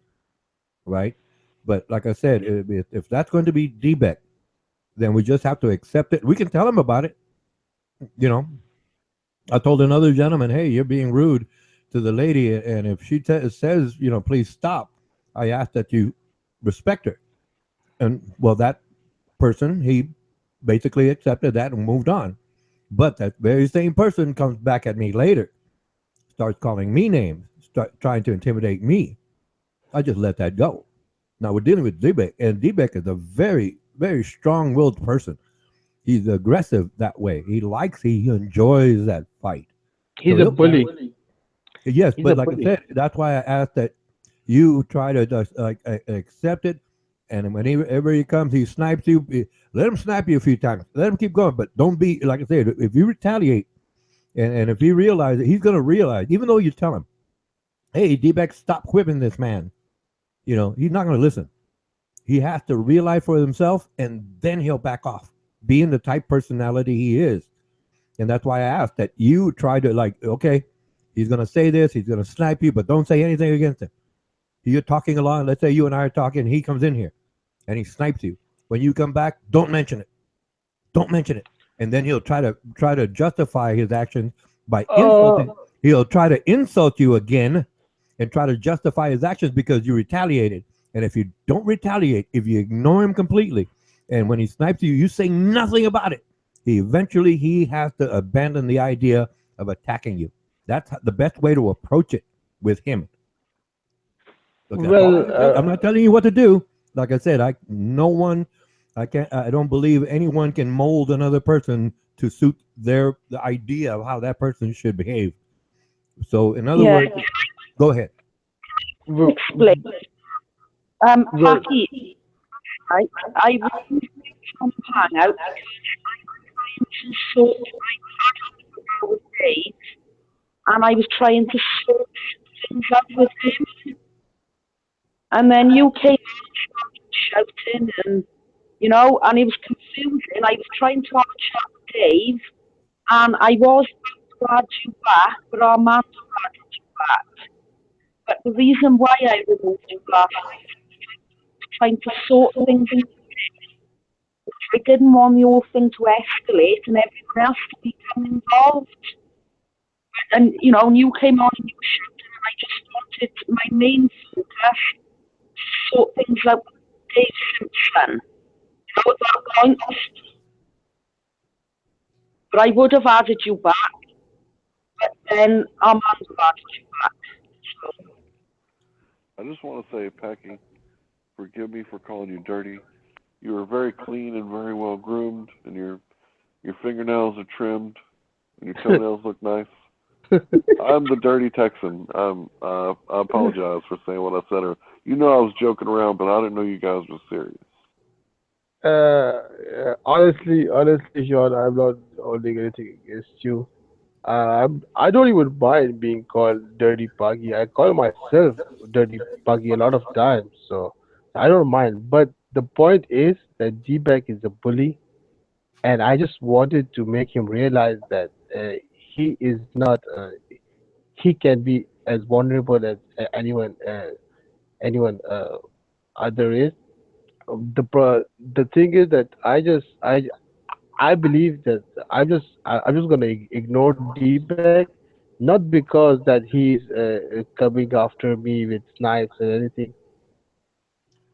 Right? But like I said, if that's going to be D-Beck, then we just have to accept it. We can tell him about it. I told another gentleman, hey, you're being rude to the lady, and if she says, please stop, I ask that you respect her. And well, that person, he basically accepted that and moved on. But that very same person comes back at me later, starts calling me names, trying to intimidate me. I just let that go. Now we're dealing with D-Beck, and D-Beck is a very, very strong-willed person. He's aggressive that way. He enjoys that fight. He's a bully. Yes, but like I said, that's why I asked that you try to just accept it. And whenever he comes, he snipes you. Let him snipe you a few times. Let him keep going, but don't be, like I said, if you retaliate, and if he realizes, he's going to realize, even though you tell him, hey, D-Beck, stop whipping this man. He's not going to listen. He has to realize for himself, and then he'll back off, being the type personality he is. And that's why I asked that you try to, okay, he's going to say this, he's going to snipe you, but don't say anything against him. You're talking along, let's say you and I are talking, he comes in here, and he snipes you. When you come back, don't mention it. Don't mention it. And then he'll try to justify his actions by insulting. He'll try to insult you again and try to justify his actions because you retaliated. And if you don't retaliate, if you ignore him completely, and when he snipes you, you say nothing about it, he has to abandon the idea of attacking you. That's the best way to approach it with him. Okay, I'm not telling you what to do. like I said, I don't believe anyone can mold another person to suit the idea of how that person should behave. So, in other words, go ahead. Explain. Paki, I removed from Hangout to sort out days, and I was trying to sort things out with him. And then you came shouting, and and he was confused, and I was trying to have a chat with Dave, and I was glad you back, but our man's glad you back. But the reason why I removed you last night was trying to sort things out. I didn't want the whole thing to escalate and everyone else to become involved. And you came on and you were shouting, and I just wanted my main focus to sort things out with Dave Simpson. At that point. But I would have added you back. But then our man's added you back. So. I just want to say, Packy, forgive me for calling you dirty. You are very clean and very well groomed, and your fingernails are trimmed, and your toenails look nice. I'm the dirty Texan. I apologize for saying what I said. I was joking around, but I didn't know you guys were serious. Honestly, Sean, I'm not holding anything against you. I don't even mind being called Dirty Puggy. I call myself Dirty Puggy a lot of times, so I don't mind. But the point is that D-Bag is a bully, and I just wanted to make him realize that he is not. He can be as vulnerable as anyone other is. The thing is that I believe that I'm just gonna ignore D-Bag, not because that he's coming after me with snipes or anything.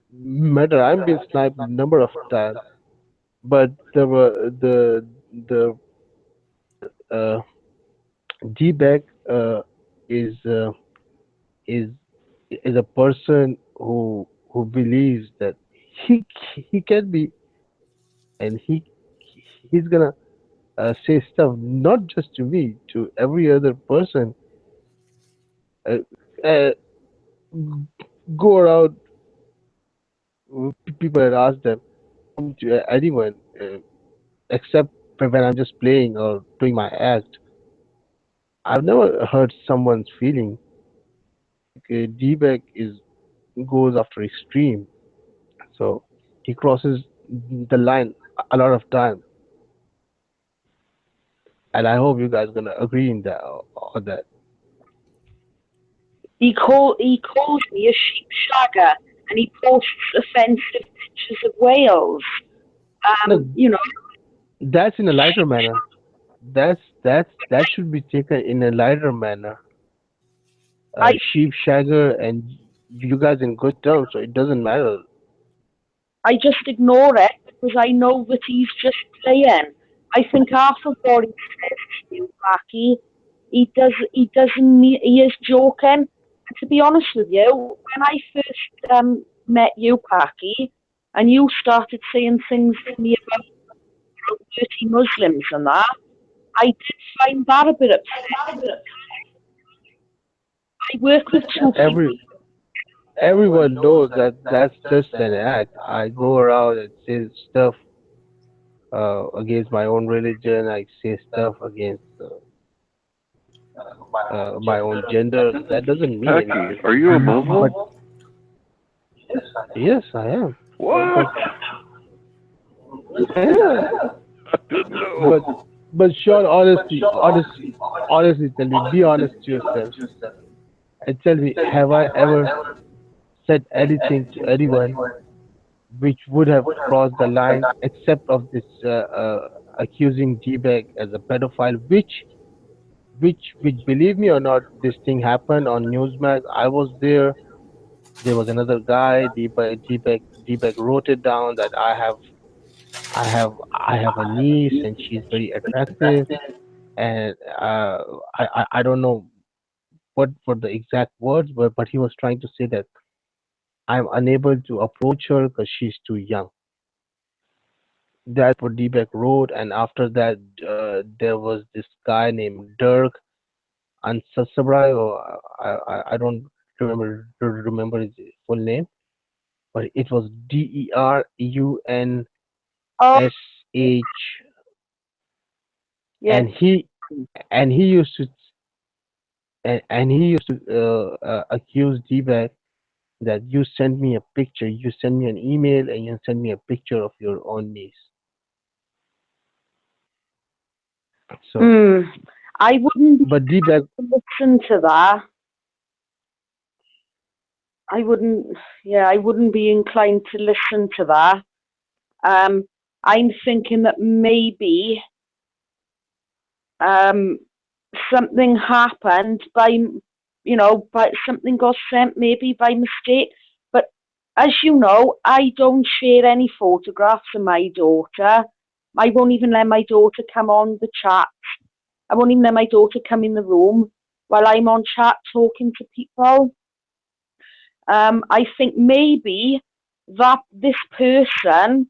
Matter, I'm being sniped a number of times, but the uh, D-Bag is uh, is is a person who believes that he he can be, and he's gonna say stuff not just to me, to every other person. Uh, uh, Go around people and ask them to anyone except when I'm just playing or doing my act. I've never hurt someone's feeling. D-Bag goes after extreme, so he crosses the line a lot of time, and I hope you guys gonna agree in that on that. He calls me a sheep shagger, and he posts offensive pictures of whales. That's in a lighter manner. That should be taken in a lighter manner. Sheep shagger, and you guys in good terms, so it doesn't matter. I just ignore it because I know that he's just playing. I think half of what he says to you, Paki, he is joking. And to be honest with you, when I first met you, Paki, and you started saying things to me about dirty Muslims and that, I did find that a bit upsetting. I work with two people. Everyone knows that that's just an act. I go around and say stuff against my own religion. I say stuff against my own gender. That doesn't mean Packy, anything. are you a Muslim? Yes, I am. What? Yeah. But Sean, honestly, tell me, be honest to yourself, and tell me, have I ever said anything to anyone which would have crossed the line, except of this accusing D-Bag as a pedophile, which believe me or not, this thing happened on Newsmax. I was there. There was another guy. D-Bag wrote it down that I have a niece and she's very attractive, and I don't know what were the exact words, but he was trying to say that I'm unable to approach her because she's too young. That's what D-Beck wrote, and after that, there was this guy named Dirk Ansasabrai, or I don't remember his full name, but it was DERUNSH, Yeah. and he used to accuse D-Beck that you send me a picture, you send me an email, and you send me a picture of your own niece. So, I wouldn't but D-Beck, listen to that. I wouldn't be inclined to listen to that. I'm thinking that maybe something happened by something got sent maybe by mistake. But as you know, I don't share any photographs of my daughter. I won't even let my daughter come on the chat. I won't even let my daughter come in the room while I'm on chat talking to people. I think maybe that this person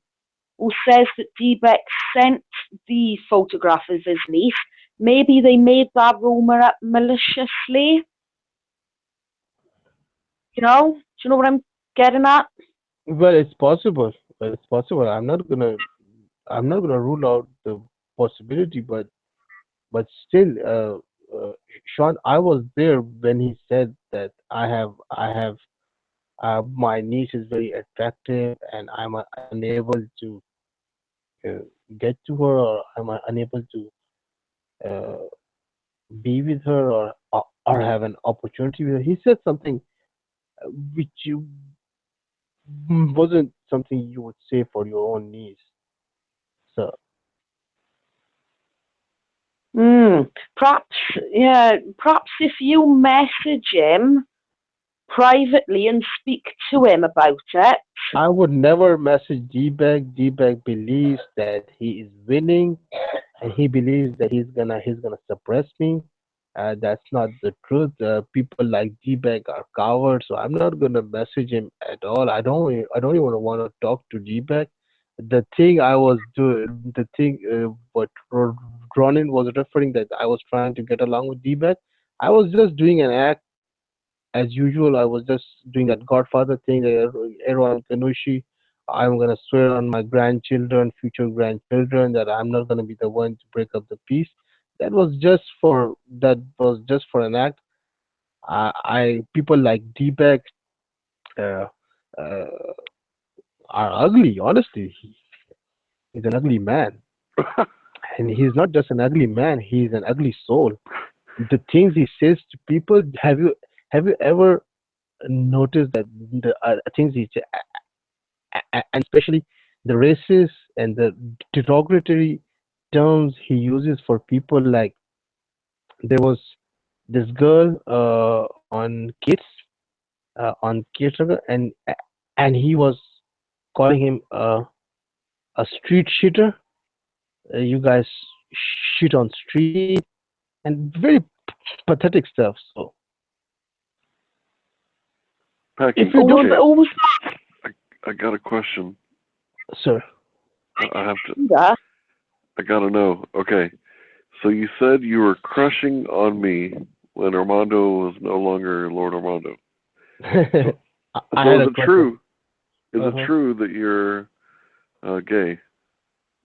who says that D-Beck sent the photograph of his niece, maybe they made that rumour up maliciously. Do you know what I'm getting at? well, it's possible. I'm not gonna rule out the possibility, but still, Sean, I was there when he said that my niece is very attractive, and I'm unable to get to her, or I'm unable to be with her, or have an opportunity with her. He said something which wasn't something you would say for your own niece. So perhaps if you message him privately and speak to him about it. I would never message D-Beck. D-Beck believes that he is winning, and he believes that he's gonna suppress me. That's not the truth. People like D-Beck are cowards, so I'm not gonna message him at all. I don't even want to talk to D-Beck. The thing I was doing, what Ronin was referring, that I was trying to get along with D-Beck, I was just doing an act as usual. I was just doing that Godfather thing, Erwan Kanushi. I'm gonna swear on my grandchildren, future grandchildren, that I'm not gonna be the one to break up the peace. That was just for an act. People like D-Beck uh, uh, are ugly. Honestly, he's an ugly man, and he's not just an ugly man. He's an ugly soul. The things he says to people. Have you ever noticed that the things he and especially the racist and the derogatory terms he uses for people? Like, there was this girl on kids, and he was calling him a street shitter. You guys shit on street, and very pathetic stuff. So Packy, if you don't, I got a question. sir, I have to. I gotta know. Okay, so you said you were crushing on me when Armando was no longer Lord Armando. So is it true? Is it true that you're gay,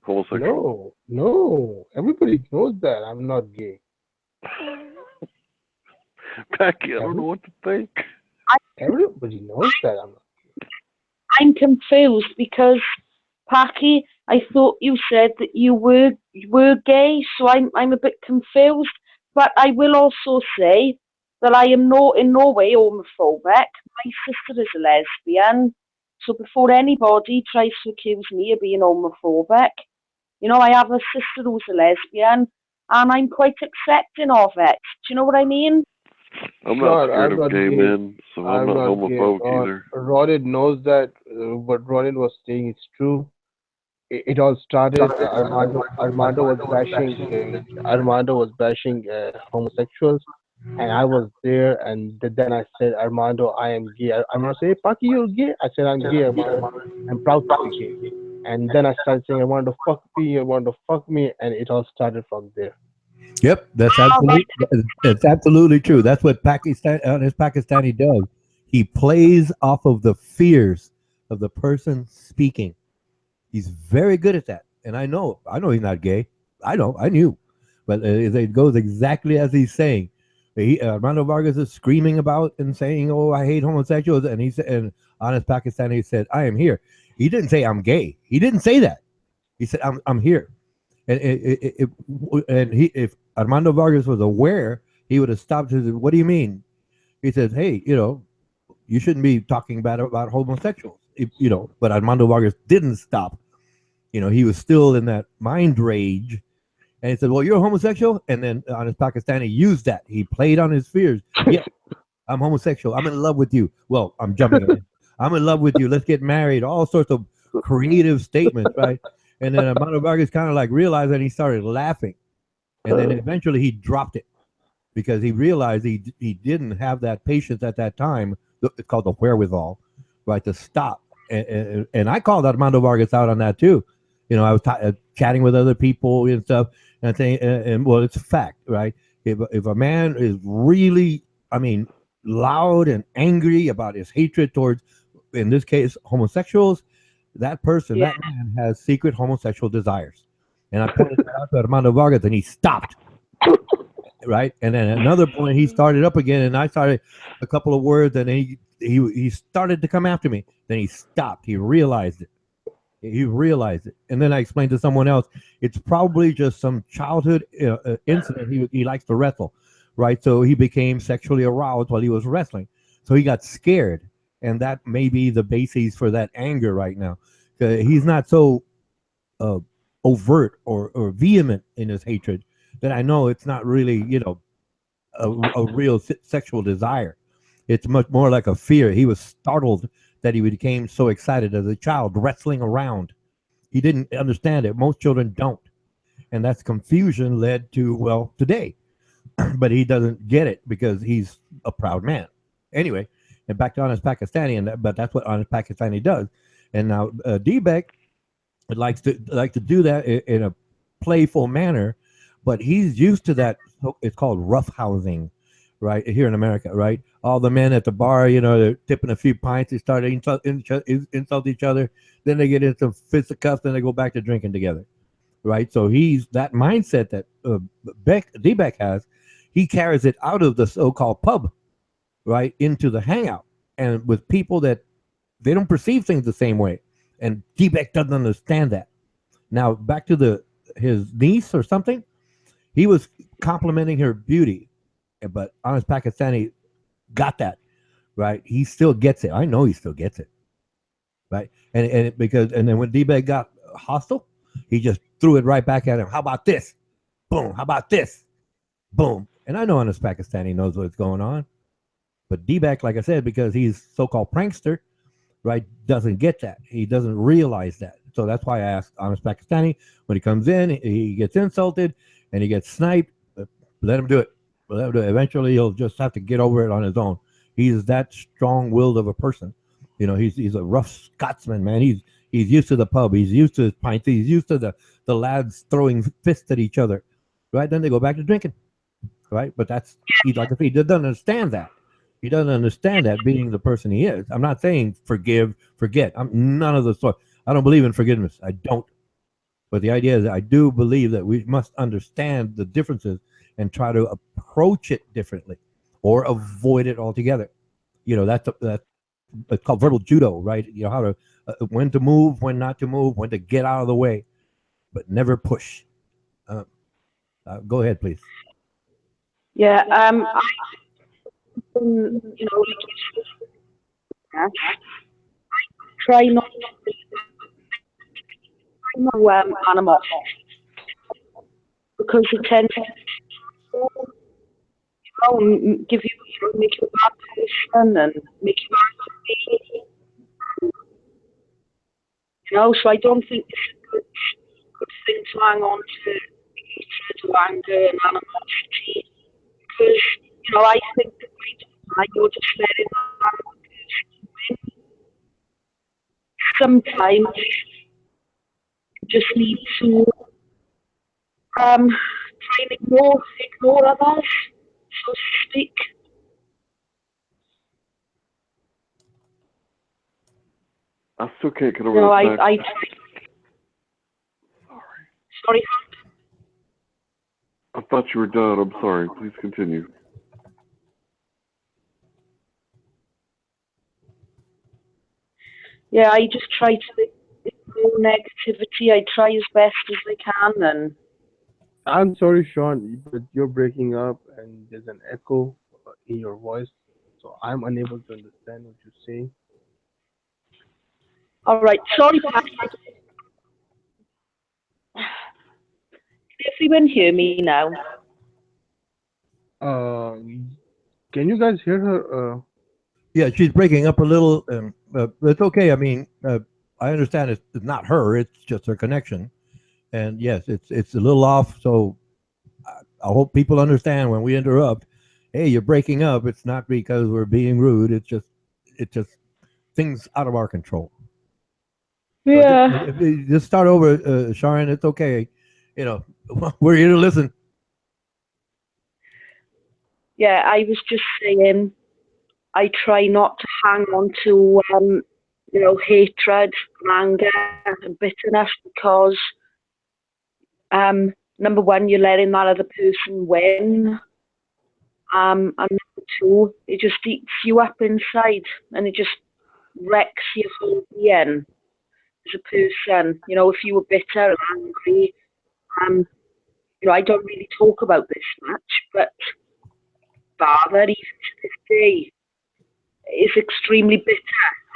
homosexual? No. Everybody knows that I'm not gay. Packy, I don't know what to think. Everybody knows that I'm not. I'm confused because, Packy, I thought you said that you were gay, so I'm a bit confused. But I will also say that I am in no way homophobic. My sister is a lesbian, so before anybody tries to accuse me of being homophobic, I have a sister who's a lesbian, and I'm quite accepting of it. Do you know what I mean? I'm not scared of gay men, so I'm not homophobic either. Ronin knows that. What Ronin was saying is true. It all started. Armando was bashing homosexuals, and I was there, and then I said, Armando, I am gay. Armando said, hey, Paki, you're gay? I said, I'm gay, Armando. I'm proud to be gay. And then I started saying, Armando, fuck me, Armando, fuck me, and it all started from there. Yep, that's absolutely true. That's what Pakistani does. He plays off of the fears of the person speaking. He's very good at that, and I know he's not gay. I knew, but it goes exactly as he's saying. Armando Vargas is screaming about and saying, "Oh, I hate homosexuals," and he said, and honest Pakistani said, "I am here." He didn't say I'm gay. He didn't say that. He said I'm here. And if Armando Vargas was aware, he would have stopped and said, "What do you mean?" He said, "Hey, you shouldn't be talking bad about homosexuals." But Armando Vargas didn't stop. He was still in that mind rage, and he said, "Well, you're a homosexual," and then honest Pakistani used that. He played on his fears. Yeah, I'm homosexual. I'm in love with you. Well, I'm jumping in. I'm in love with you. Let's get married. All sorts of creative statements, right? And then Armando Vargas kind of like realized that, he started laughing. And then eventually he dropped it because he realized he didn't have that patience at that time. It's called the wherewithal, right, to stop. And I called Armando Vargas out on that too. I was chatting with other people and stuff, and saying, and well, it's a fact, right? If a man is really, loud and angry about his hatred towards, in this case, homosexuals, that person, that man has secret homosexual desires. And I pointed that out to Armando Vargas, and he stopped. Right? And then at another point, he started up again, and I started a couple of words, and he started to come after me. Then he stopped. He realized it. And then I explained to someone else, it's probably just some childhood incident. He likes to wrestle, right? So he became sexually aroused while he was wrestling. So he got scared. And that may be the basis for that anger right now. He's not so overt or vehement in his hatred that I know it's not really, a real sexual desire. It's much more like a fear. He was startled that he became so excited as a child, wrestling around. He didn't understand it. Most children don't. And that's confusion led to, well, today. But he doesn't get it because he's a proud man. Anyway. And back to honest Pakistani, but that's what honest Pakistani does. And now D-Beck likes to do that in a playful manner, but he's used to that. It's called roughhousing, right, here in America, right? All the men at the bar, they're tipping a few pints, they start to insult each other, then they get into fisticuffs, then they go back to drinking together, right? So he's that mindset that D-Beck has. He carries it out of the so-called pub, right, into the hangout, and with people that they don't perceive things the same way. And D-Beck doesn't understand that. Now, back to his niece or something, he was complimenting her beauty, but honest Pakistani got that, right? He still gets it. I know he still gets it, right? And then when D-Beck got hostile, he just threw it right back at him. How about this? Boom. How about this? Boom. And I know honest Pakistani knows what's going on. But D-Beck, like I said, because he's so-called prankster, right, doesn't get that. He doesn't realize that. So that's why I asked honest Pakistani, when he comes in, he gets insulted and he gets sniped. Let him do it. Eventually, he'll just have to get over it on his own. He's that strong-willed of a person. He's a rough Scotsman, man. He's used to the pub. He's used to his pints. He's used to the lads throwing fists at each other, right? Then they go back to drinking, right? But he doesn't understand that. He doesn't understand that, being the person he is. I'm not saying forgive, forget. I'm none of the sort. I don't believe in forgiveness. I don't. But the idea is that I do believe that we must understand the differences and try to approach it differently or avoid it altogether. That's it's called verbal judo, right? How to when to move, when not to move, when to get out of the way, but never push. Go ahead, please. Yeah. Try not to animals because it tends to give you, make you a bad person and make you so I don't think it's a good thing to hang on to hatred or anger and animosity, because I think that you're just letting that person win. Sometimes you just need to try and ignore others, so to speak. I still can't get over the fact. Sorry. I thought you were done. I'm sorry. Please continue. Yeah, I just try to ignore negativity. I try as best as I can, and I'm sorry, Sean, but you're breaking up and there's an echo in your voice, so I'm unable to understand what you're saying. all right. Sorry, Pat. Can everyone hear me now? Can you guys hear her? Yeah, she's breaking up a little, but it's okay. I mean, I understand it's not her; it's just her connection. And yes, it's a little off. So I hope people understand when we interrupt. Hey, you're breaking up. It's not because we're being rude. It's just things out of our control. Yeah. So just start over, Sharon. It's okay. We're here to listen. Yeah, I was just saying, I try not to hang on to, hatred, anger, and bitterness because, number one, you're letting that other person win. And number two, it just eats you up inside and it just wrecks your whole being as a person. If you were bitter and angry, I don't really talk about this much, but father, even to this day, is extremely bitter.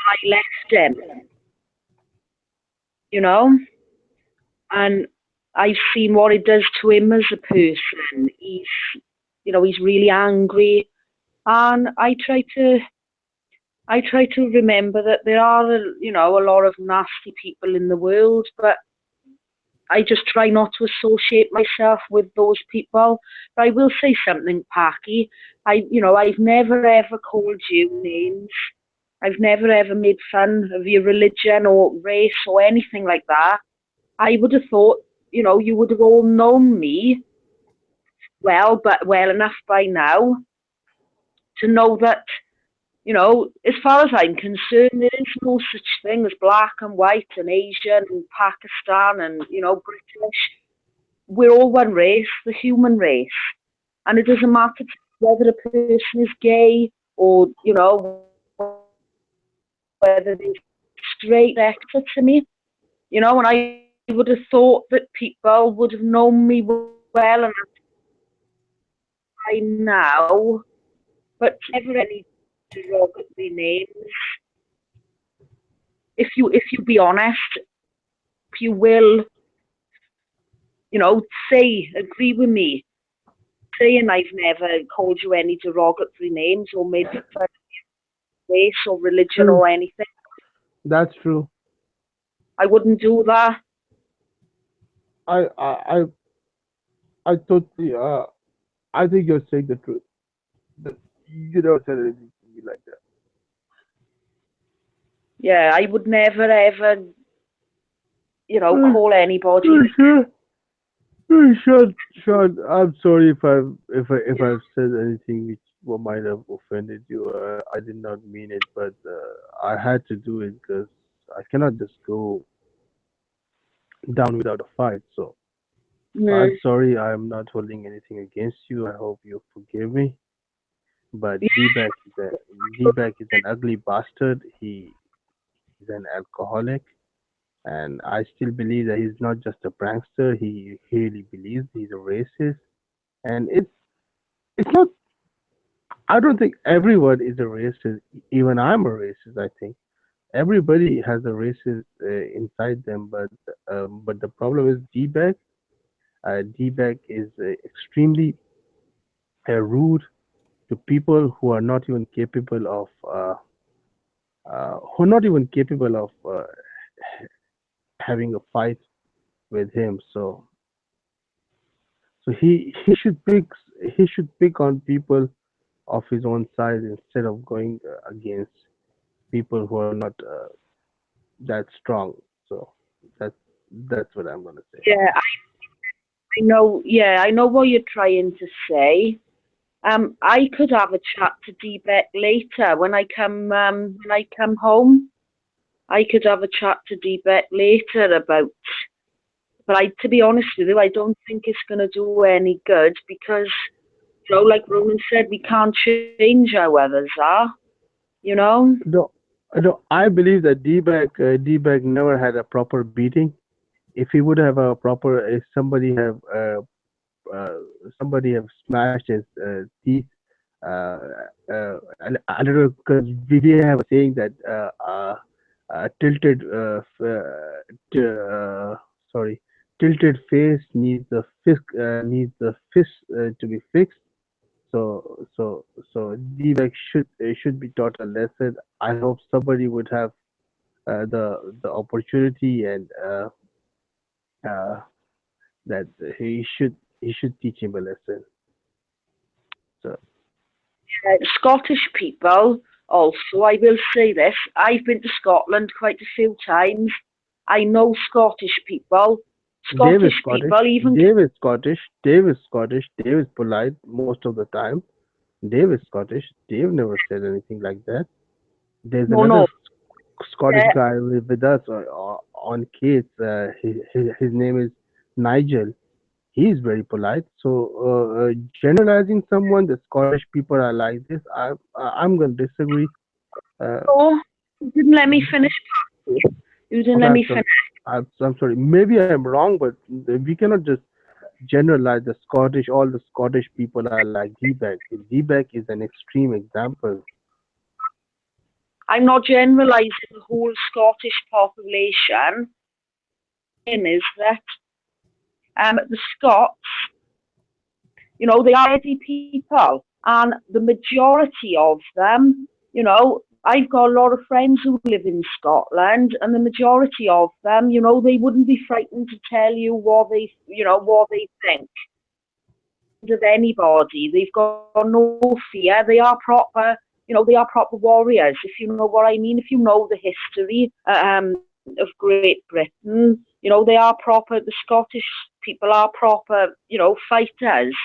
I left him, and I've seen what it does to him as a person. He's really angry, and I try to remember that there are, a lot of nasty people in the world, but I just try not to associate myself with those people. But I will say something, Paki. I've never ever called you names. I've never ever made fun of your religion or race or anything like that. I would have thought, you would have all known me well enough by now to know that, as far as I'm concerned, there is no such thing as black and white and Asian and Pakistan and, British. We're all one race, the human race. And it doesn't matter whether a person is gay or, whether they're straight actor to me, and I would have thought that people would have known me well enough by now, but never any derogatory names. If you be honest, if you will, agree with me, saying I've never called you any derogatory names or made fun of race or religion or anything. That's true. I wouldn't do that. I totally. I think you're saying the truth. You never said anything to me like that. Yeah, I would never ever, call anybody. Sean, I'm sorry if I've said anything which might have offended you. I did not mean it, but I had to do it because I cannot just go down without a fight. So I'm sorry. I'm not holding anything against you. I hope you forgive me. But D-Back is an ugly bastard. He is an alcoholic. And I still believe that he's not just a prankster. He really believes he's a racist. And it's not. I don't think everyone is a racist. Even I'm a racist. I think everybody has a racist inside them. But the problem is D-Back. D-Back is extremely rude to people who are not even capable of having a fight with him. So he should pick on people of his own size instead of going against people who are not that strong. So that's what I'm gonna say. Yeah, I know. Yeah, I know what you're trying to say. I could have a chat to D-Beck later when I come home. I could have a chat to D-Beck later about. But to be honest with you, I don't think it's going to do any good because, like Ronan said, we can't change how others are. No, no. I believe that D-Bag never had a proper beating. If he would have a proper, if somebody have smashed his teeth. I don't know because we have a saying that tilted sorry, tilted face needs the fist to be fixed. So D-Bag should be taught a lesson. I hope somebody would have the opportunity and that he should teach him a lesson. So Scottish people also, I will say this, I've been to Scotland quite a few times. I know Scottish people. Dave is Scottish. Dave is polite most of the time. Dave is Scottish. Dave never said anything like that. There's another Scottish guy with us on Kate's. His name is Nigel. He's very polite. So generalizing someone, the Scottish people are like this. I'm going to disagree. You didn't let me finish. You didn't let me finish. I'm sorry. Maybe I'm wrong, but we cannot just generalize all the Scottish people are like D-Bag. D-Bag is an extreme example. I'm not generalizing the whole Scottish population. Is that the Scots, they are ready people, and the majority of them, I've got a lot of friends who live in Scotland, and the majority of them, they wouldn't be frightened to tell you what they think of anybody. They've got no fear. They are proper, warriors, if you know what I mean. If you know the history of Great Britain, they are proper. The Scottish people are proper, fighters.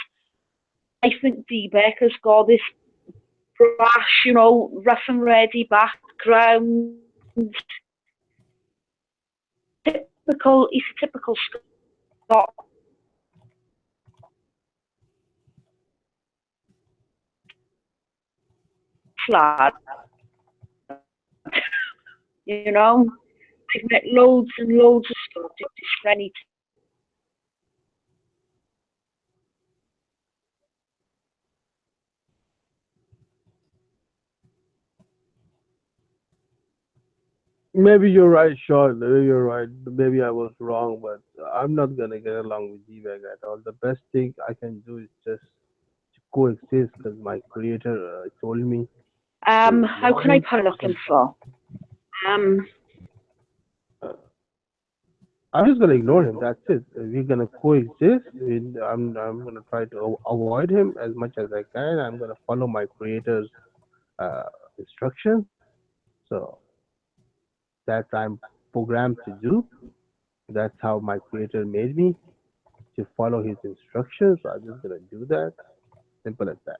I think D-Beck has got this brash, rough and ready background. He's a typical Scot. Lad. I've met loads and loads of Scottish friends. Maybe you're right, Sean. Maybe you're right. Maybe I was wrong, but I'm not gonna get along with D-Bag at all. The best thing I can do is just to coexist, because my creator told me. How can I put it looking for? I'm just gonna ignore him. That's it. We're gonna coexist. I'm gonna try to avoid him as much as I can. I'm gonna follow my creator's instruction. So that I'm programmed to do. That's how my creator made me, to follow his instructions. So I'm just gonna do that. Simple as that.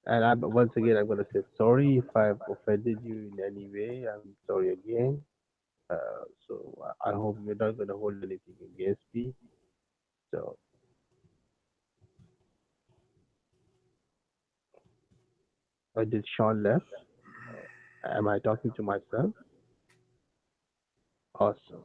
And once again, I'm gonna say sorry if I've offended you in any way. I'm sorry again. So I hope you're not gonna hold anything against me. So did Sean left? Am I talking to myself? Awesome.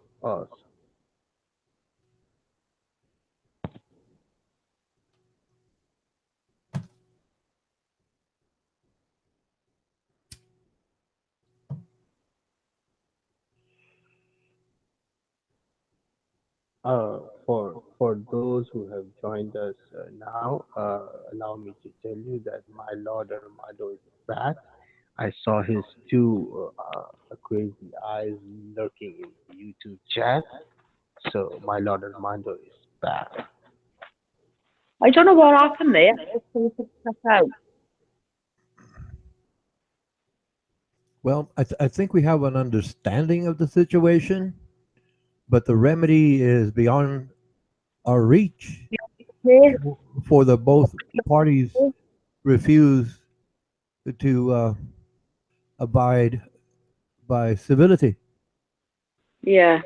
For those who have joined us now, allow me to tell you that my Lord Armando is back. I saw his two crazy eyes lurking in the YouTube chat. So my Lord Armando is back. I don't know what happened there. I just stuff out. Well, I think we have an understanding of the situation, but the remedy is beyond our reach. For the both parties refuse to abide by civility. Yeah.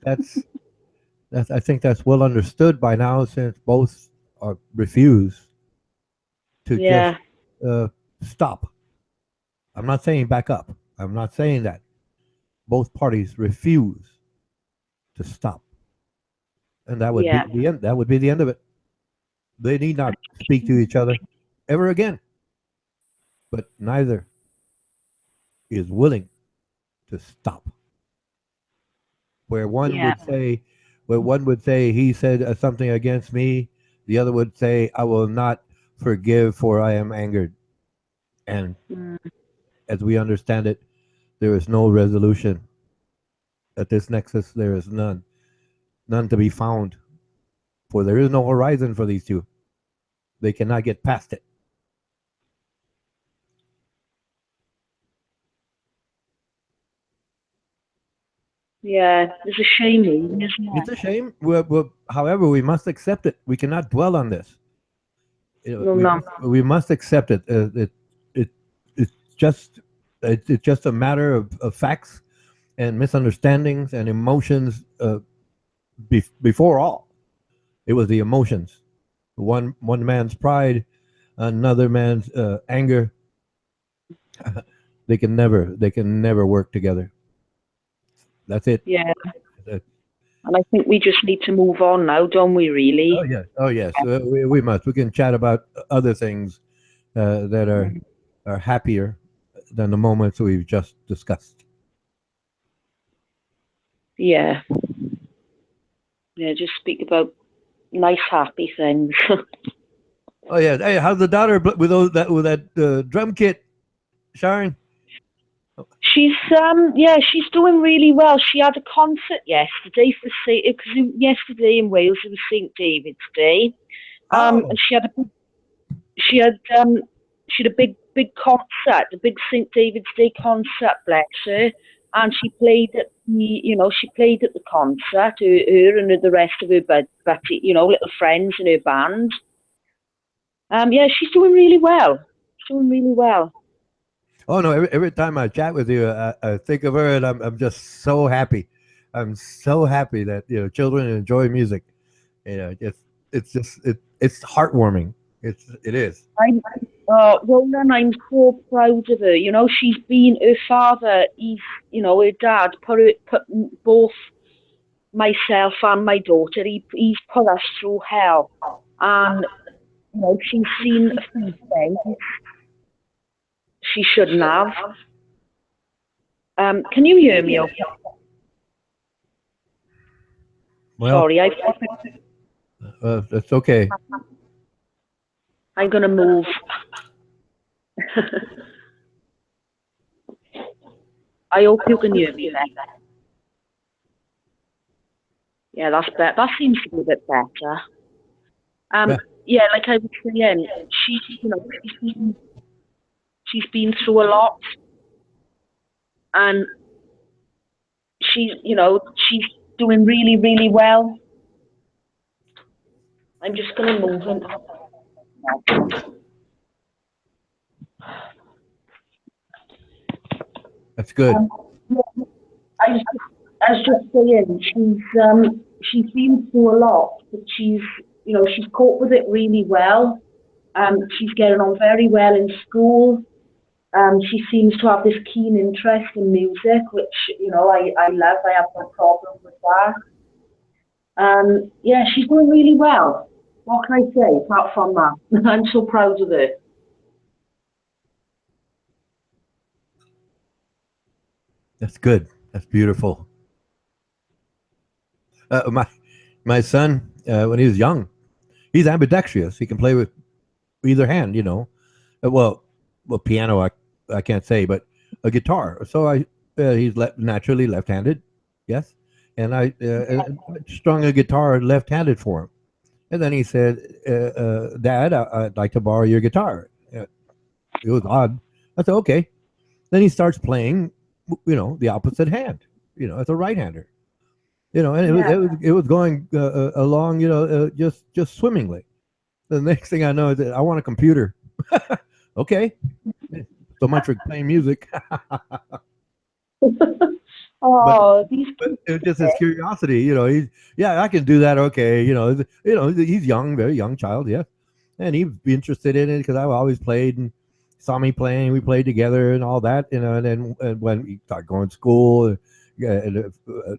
That's I think that's well understood by now, since both refuse to Yeah. just stop. I'm not saying back up. I'm not saying that. Both parties refuse to stop, and that would Yeah. be the end. That would be the end of it. They need not speak to each other ever again. But neither is willing to stop. Where one Yeah. would say, he said something against me, the other would say, I will not forgive, for I am angered. And as we understand it, there is no resolution. At this nexus, there is none to be found, for there is no horizon for these two. They cannot get past it. Yeah, it's a shame, isn't it? It's a shame. However, we must accept it. We cannot dwell on this. We must accept it. It's just a matter of facts and misunderstandings and emotions. Before all, it was the emotions. One man's pride, another man's anger. They can never work together. That's it. Yeah. And I think we just need to move on now, don't we, really? Oh, yes. We must. We can chat about other things that are happier than the moments we've just discussed. Yeah. Yeah, just speak about nice, happy things. Oh, yeah. Hey, how's the daughter with that drum kit, Sharon? She's she's doing really well. She had a concert yesterday because yesterday in Wales it was St. David's Day, and she had a big concert, a big St. David's Day concert, bless her, and she played at the concert. Her and the rest of her little friends in her band. Yeah, she's doing really well. Oh no! Every time I chat with you, I think of her, and I'm just so happy. I'm so happy that children enjoy music. It's heartwarming. It is. Roland, I'm so proud of her. Her father. Her dad put both myself and my daughter. He's put us through hell, and she's seen a few things she shouldn't have. Can you hear me okay? Well, sorry, that's okay. I'm gonna move. I hope you can hear me better. Yeah, that's better. That seems to be a bit better. Yeah, like I was saying, she's been through a lot, and she's doing really, really well. I'm just going to move in. That's good. I was just saying, she's been through a lot, but she's coped with it really well. She's getting on very well in school. She seems to have this keen interest in music, which, I love. I have no problem with that. Yeah, she's doing really well. What can I say apart from that? I'm so proud of her. That's good. That's beautiful. My son, when he was young, he's ambidextrous. He can play with either hand, Well, piano, I can't say, but a guitar. So he's naturally left-handed, yes. And I strung a guitar left-handed for him. And then he said, Dad, I'd like to borrow your guitar. It was odd. I said, okay. Then he starts playing, the opposite hand, as a right-hander, and it was going along, just swimmingly. The next thing I know is that I want a computer. Okay, so much for playing music. Oh, but it was just his curiosity, I can do that. Okay, he's young, very young child, yeah, and he'd be interested in it because I always played and saw me playing. We played together and all that, and then when we started going to school,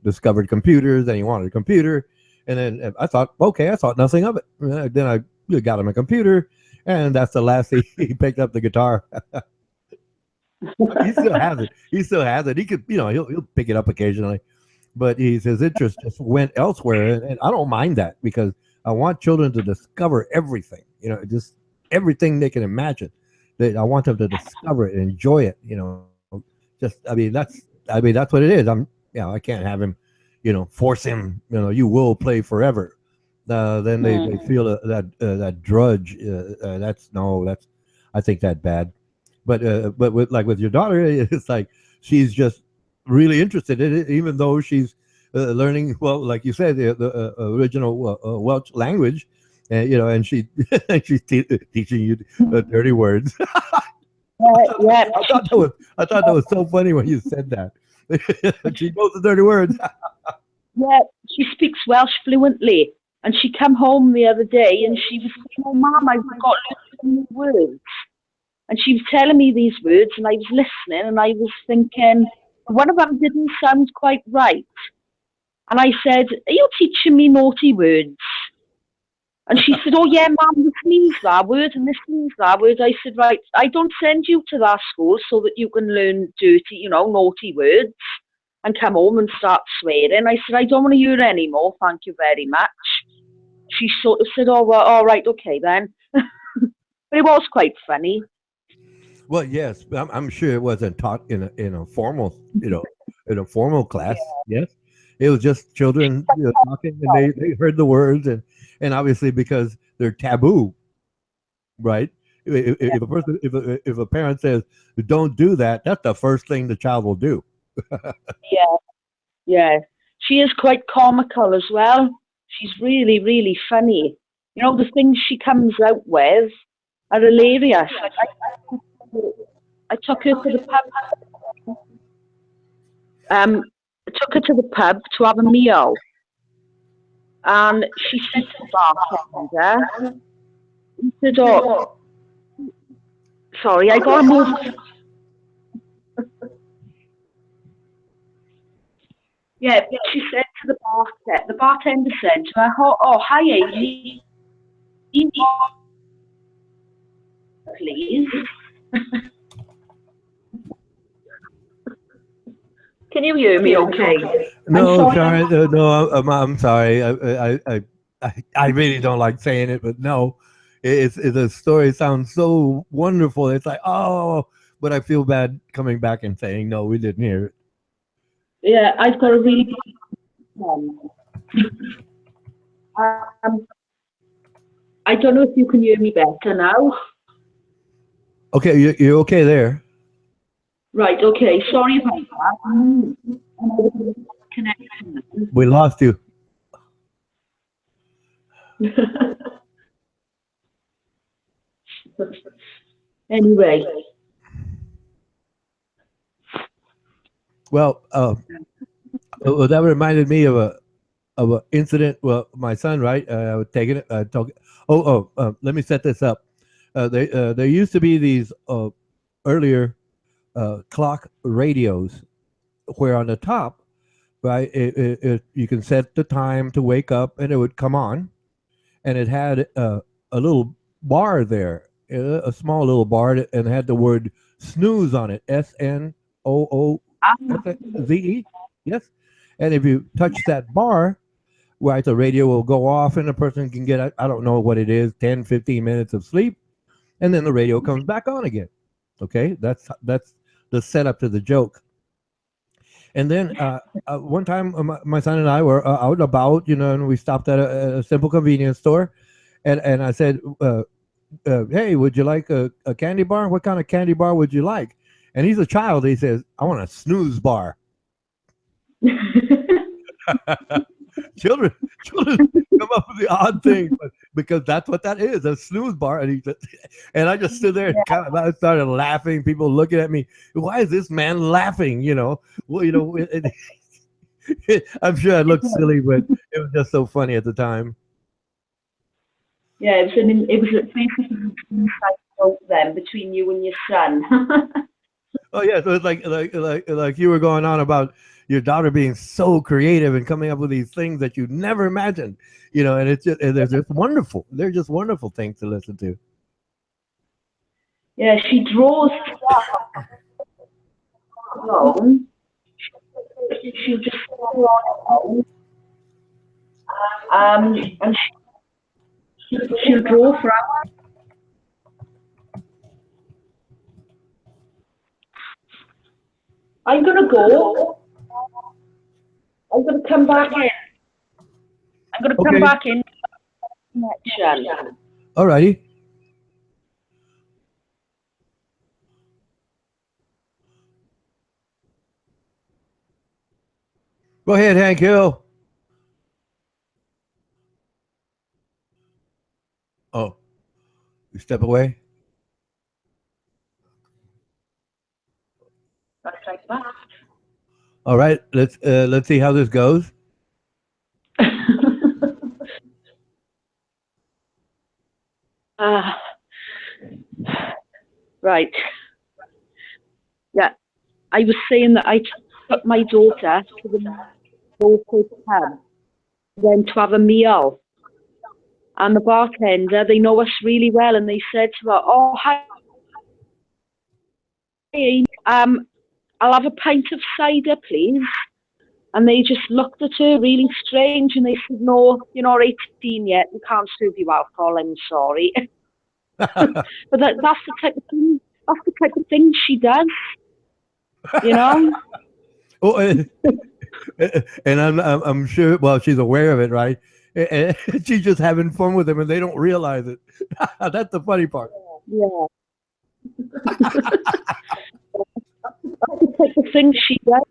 discovered computers, and he wanted a computer, and then I thought nothing of it. Then I got him a computer, and that's the last thing he picked up the guitar. He still has it. He could, he'll pick it up occasionally, but his interest just went elsewhere, and I don't mind that because I want children to discover everything, just everything they can imagine. I want them to discover it and enjoy it, that's what it is. I can't have him, force him, you will play forever. Then they feel that drudge. I think that's bad. But with your daughter, it's like she's just really interested in it, even though she's learning, well, like you said, the original Welsh language, and she's teaching you dirty words. Yeah. I thought that was so funny when you said that. She knows the dirty words. Yeah, she speaks Welsh fluently, and she came home the other day and she was saying, "Oh, Mum, I've got new words." And she was telling me these words, and I was listening, and I was thinking, one of them didn't sound quite right. And I said, "Are you teaching me naughty words?" And she said, "Oh, yeah, Mum, this means that word, and this means that word." I said, "Right, I don't send you to that school so that you can learn dirty, naughty words and come home and start swearing." I said, "I don't want to hear any more, thank you very much." She sort of said, "Oh, well, all right, okay then." But it was quite funny. Well, yes, I'm sure it wasn't taught in a formal, in a formal class. Yeah. Yes, it was just children talking, and they heard the words, and obviously because they're taboo, right? If a parent says don't do that, that's the first thing the child will do. Yeah. She is quite comical as well. She's really, really funny. The things she comes out with are hilarious. I took her to the pub. I took her to the pub to have a meal, and she said to the bartender, he said, "Oh, sorry, I got to move." Yeah, but she said to the bartender said to her, "Oh, hi, Amy, please." Can you hear me okay? No, sorry. No, I'm sorry. I really don't like saying it, but no, it's the story sounds so wonderful. It's like, oh, but I feel bad coming back and saying, no, we didn't hear it. Yeah, I've got a really I don't know if you can hear me better now. Okay, you're okay there. Right, okay. Sorry about that. Connection. We lost you. Anyway. Well, that reminded me of an incident. Well, my son, right? I was taking it. Let me set this up. There used to be these earlier clock radios, where on the top, right, you can set the time to wake up, and it would come on, and it had a little bar there, a small little bar, and it had the word snooze on it, SNOOZE. Yes, and if you touch that bar, right, the radio will go off, and the person can get, I don't know what it is, 10, 15 minutes of sleep, and then the radio comes back on again. Okay, that's the setup to the joke. And then one time, my son and I were out and about, and we stopped at a simple convenience store, and I said, "Hey, would you like a candy bar? What kind of candy bar would you like?" and he's a child. He says, "I want a snooze bar." children come up with the odd things, but because that's what that is, a snooze bar. And I just stood there and I started laughing. People looking at me, why is this man laughing? Well, I'm sure I looked silly, but it was just so funny at the time. Yeah, it was basically inside joke then between you and your son. Oh yeah, so it's like you were going on about your daughter being so creative and coming up with these things that you never imagined, and they're just wonderful. They're just wonderful things to listen to. Yeah, she draws stuff alone. She'll just draw on and she'll draw for hours. I'm gonna go. I'm gonna come back in. I'm gonna come back in. Connection. Alrighty. Go ahead, Hank Hill. Oh, you step away. That's like that. All right, let's see how this goes. Right. Yeah, I was saying that I took my daughter to the local pub, went to have a meal, and the bartender, they know us really well, and they said to her, "Oh, hi, I'll have a pint of cider, please." And they just looked at her really strange, and they said, "No, you're not 18 yet. We can't serve you alcohol. I'm sorry." But that's the type of thing. That's the type of thing she does. Oh, and I'm sure. Well, she's aware of it, right? And she's just having fun with them, and they don't realize it. That's the funny part. Yeah. That's the type of thing she does.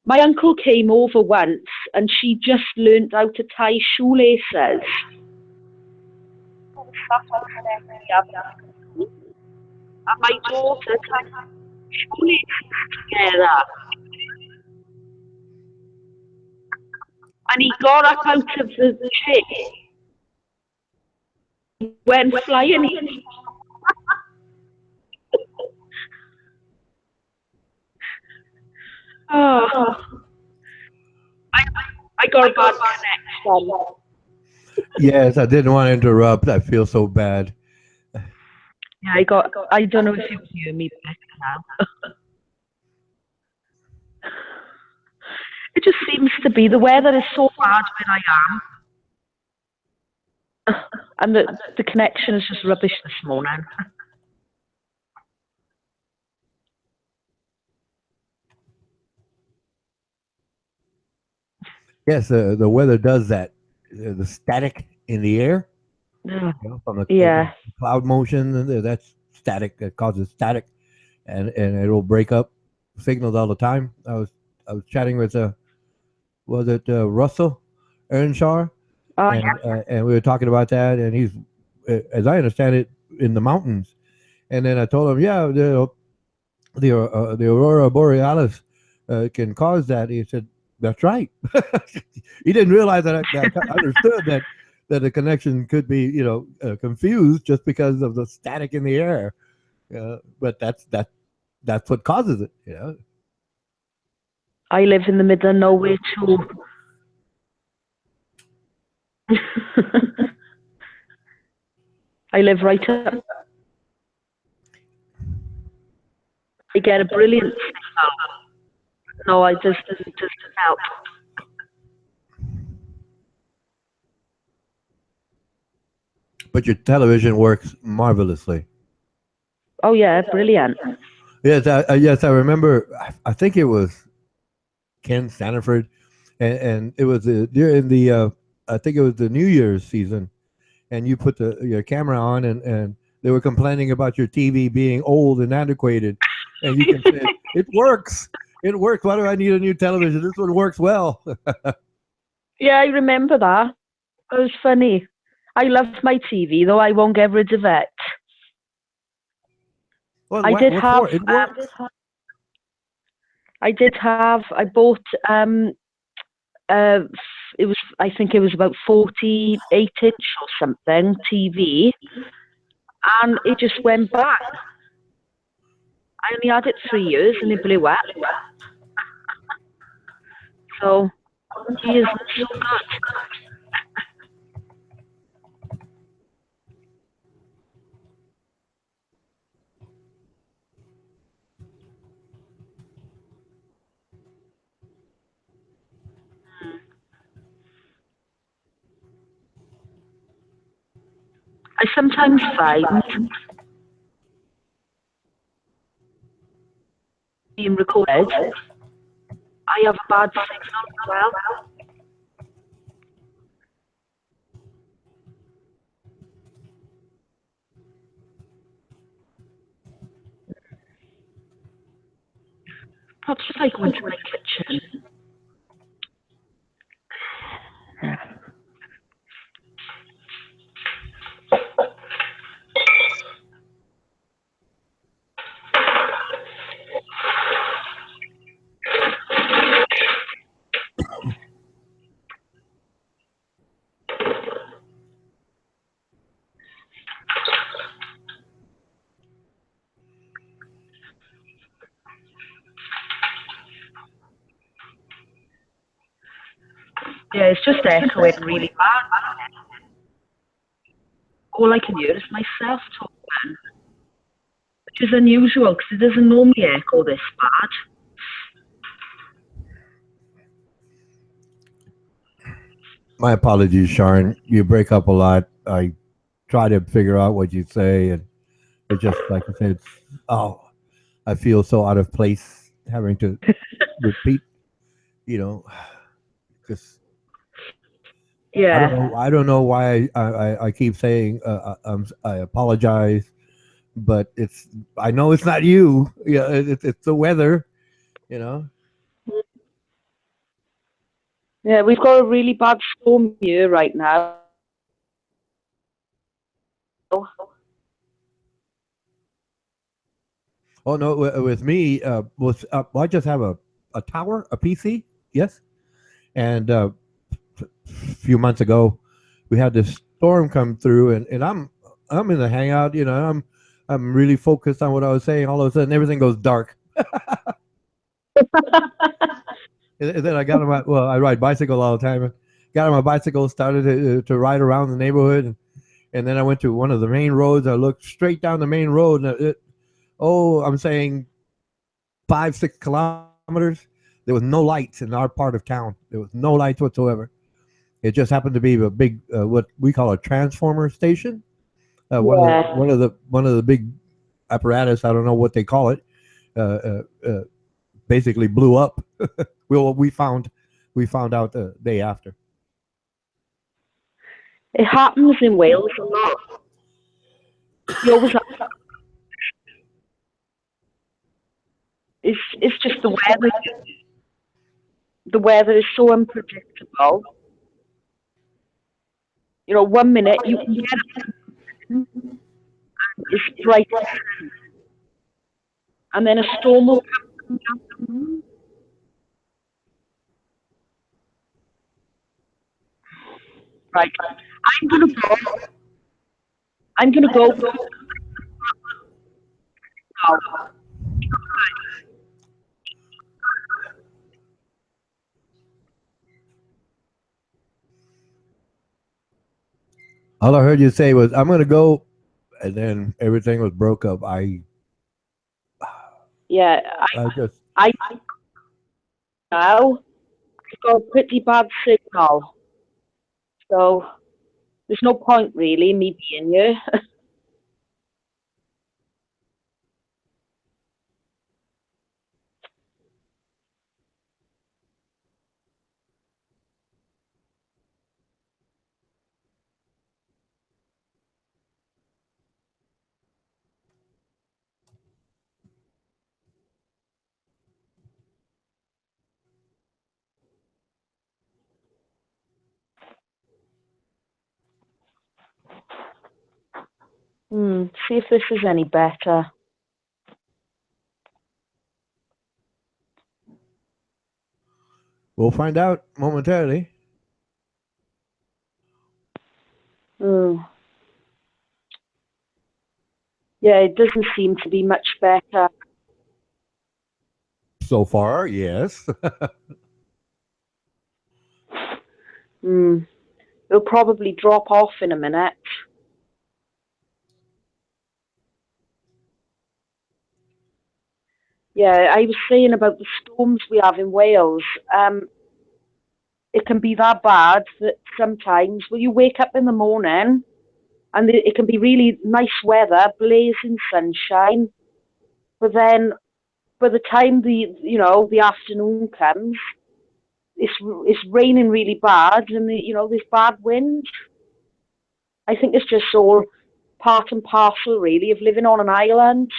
My uncle came over once, and she just learned how to tie shoelaces. And my daughter tied shoelaces together. And he got up out of the chair, went flying. Oh, I got a bad connection. Yes, I didn't want to interrupt. I feel so bad. Yeah, I don't know if you hear me better now. It just seems to be the weather is so bad where I am. And the connection is just rubbish this morning. Yes, the weather does that. The static in the air, from the cloud motion, that's static. That causes static, and it'll break up signals all the time. I was chatting with Russell Earnshaw, and we were talking about that, and he's, as I understand it, in the mountains. And then I told him, yeah, the aurora borealis can cause that. He said, that's right. He didn't realize that I understood that the connection could be, confused just because of the static in the air. But that's what causes it. I live in the middle of nowhere too. I live right up. I get a brilliant signal. No, I just doesn't help. But your television works marvelously. Oh yeah, brilliant. Yes, I remember. I think it was Ken Sanford, and it was during the I think it was the New Year's season, and you put your camera on, and They were complaining about your TV being old and antiquated, and you can say it works. It works. Why do I need a new television? This one works well. Yeah, I remember that. It was funny. I love my TV, though I won't get rid of it. Well, I did have. It works. I bought. It was. I think it was about 48-inch or something TV, and it just went bad. I only had it 3 years, and it blew up. So he is so good. I sometimes find being recorded, I have a bad signal as well. Perhaps if I go into my kitchen. Yeah, it's just echoing really bad. All I can hear is myself talking, which is unusual because it doesn't normally echo this bad. My apologies, Sharon. You break up a lot. I try to figure out what you say, and it's just like I said. I feel so out of place having to repeat. Just Yeah. I don't know why I keep saying I apologize, but I know it's not you. Yeah, it's the weather. You know. Yeah, we've got a really bad storm here right now. Oh no, with me, I just have a tower, a PC, yes, and a few months ago, we had this storm come through, and I'm in the hangout, I'm really focused on what I was saying. All of a sudden, everything goes dark. And then I got on I ride bicycle all the time. And got on my bicycle, started to ride around the neighborhood, and then I went to one of the main roads. I looked straight down the main road, and I'm saying 5-6 kilometers. There was no lights in our part of town. There was no lights whatsoever. It just happened to be a big, what we call a transformer station. One of the big apparatus. I don't know what they call it. Basically blew up. we found out the day after. It happens in Wales a lot. You always have. It's just the weather. The weather is so unpredictable. 1 minute you can get it, it's bright, and then a storm will come. Right, I'm gonna go. All I heard you say was, "I'm gonna go," and then everything was broke up. Yeah, I now I've got a pretty bad signal, so there's no point really in me being here. See if this is any better. We'll find out momentarily. Yeah, it doesn't seem to be much better. So far, yes. It'll probably drop off in a minute. Yeah, I was saying about the storms we have in Wales. It can be that bad that sometimes, well, you wake up in the morning and it can be really nice weather, blazing sunshine, but then by the time the afternoon comes, it's raining really bad, and there's bad wind. I think it's just all part and parcel, really, of living on an island.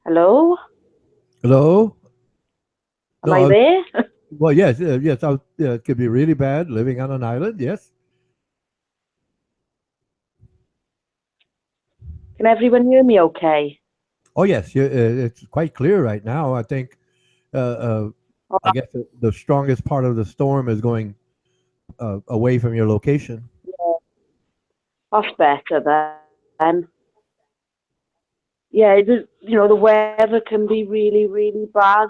Hello? Hello? Am I there? Well, yes, yes. It could be really bad living on an island. Yes. Can everyone hear me okay? Oh, yes. It's quite clear right now. I think. I guess the strongest part of the storm is going away from your location. Yeah, that's better then. Yeah, the weather can be really, really bad.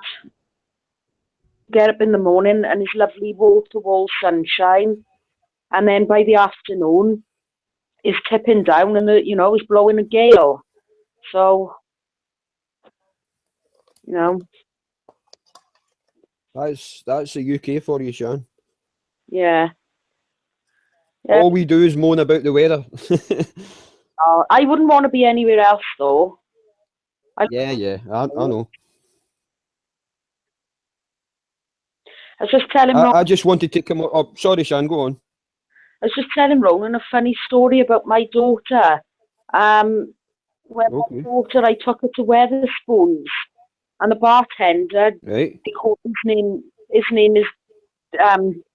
Get up in the morning and it's lovely wall-to-wall sunshine, and then by the afternoon, it's tipping down and it's blowing a gale. So, That's the UK for you, Sean. Yeah. All we do is moan about the weather. I wouldn't want to be anywhere else, though. I know. I was just telling I just wanted to come up. Oh, sorry, Sean, go on. I was just telling Ronan a funny story about my daughter. When my daughter, I took her to Weatherspoons, and the bartender, right. they call his name is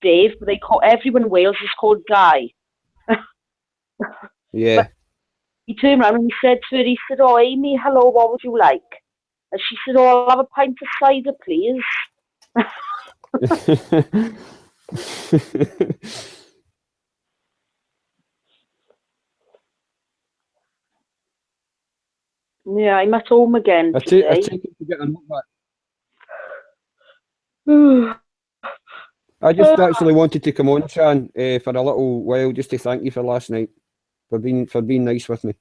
Dave, but everyone in Wales is called Guy. Yeah. But he turned around and he said to her, "Oh, Amy, hello, what would you like?" And she said, "Oh, I'll have a pint of cider, please." Yeah, I'm at home again today. I take it to get a note back. I just actually wanted to come on, Sean, for a little while, just to thank you for last night, for being nice with me.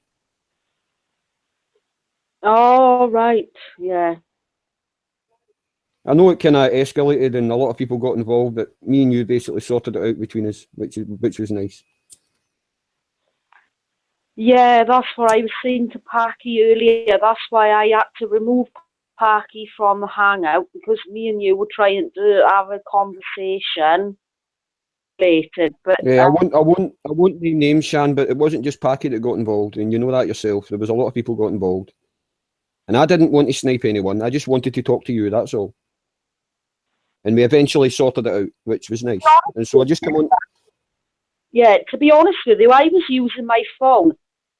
Oh, right, yeah. I know it kind of escalated and a lot of people got involved, but me and you basically sorted it out between us, which was nice. Yeah, that's what I was saying to Parky earlier. That's why I had to remove Parky from the hangout, because me and you were trying to have a conversation later. But yeah, I won't name names, Shan, but it wasn't just Packy that got involved, and you know that yourself. There was a lot of people got involved, and I didn't want to snipe anyone. I just wanted to talk to you. That's all. And we eventually sorted it out, which was nice. And so I just come on. Yeah, to be honest with you, I was using my phone.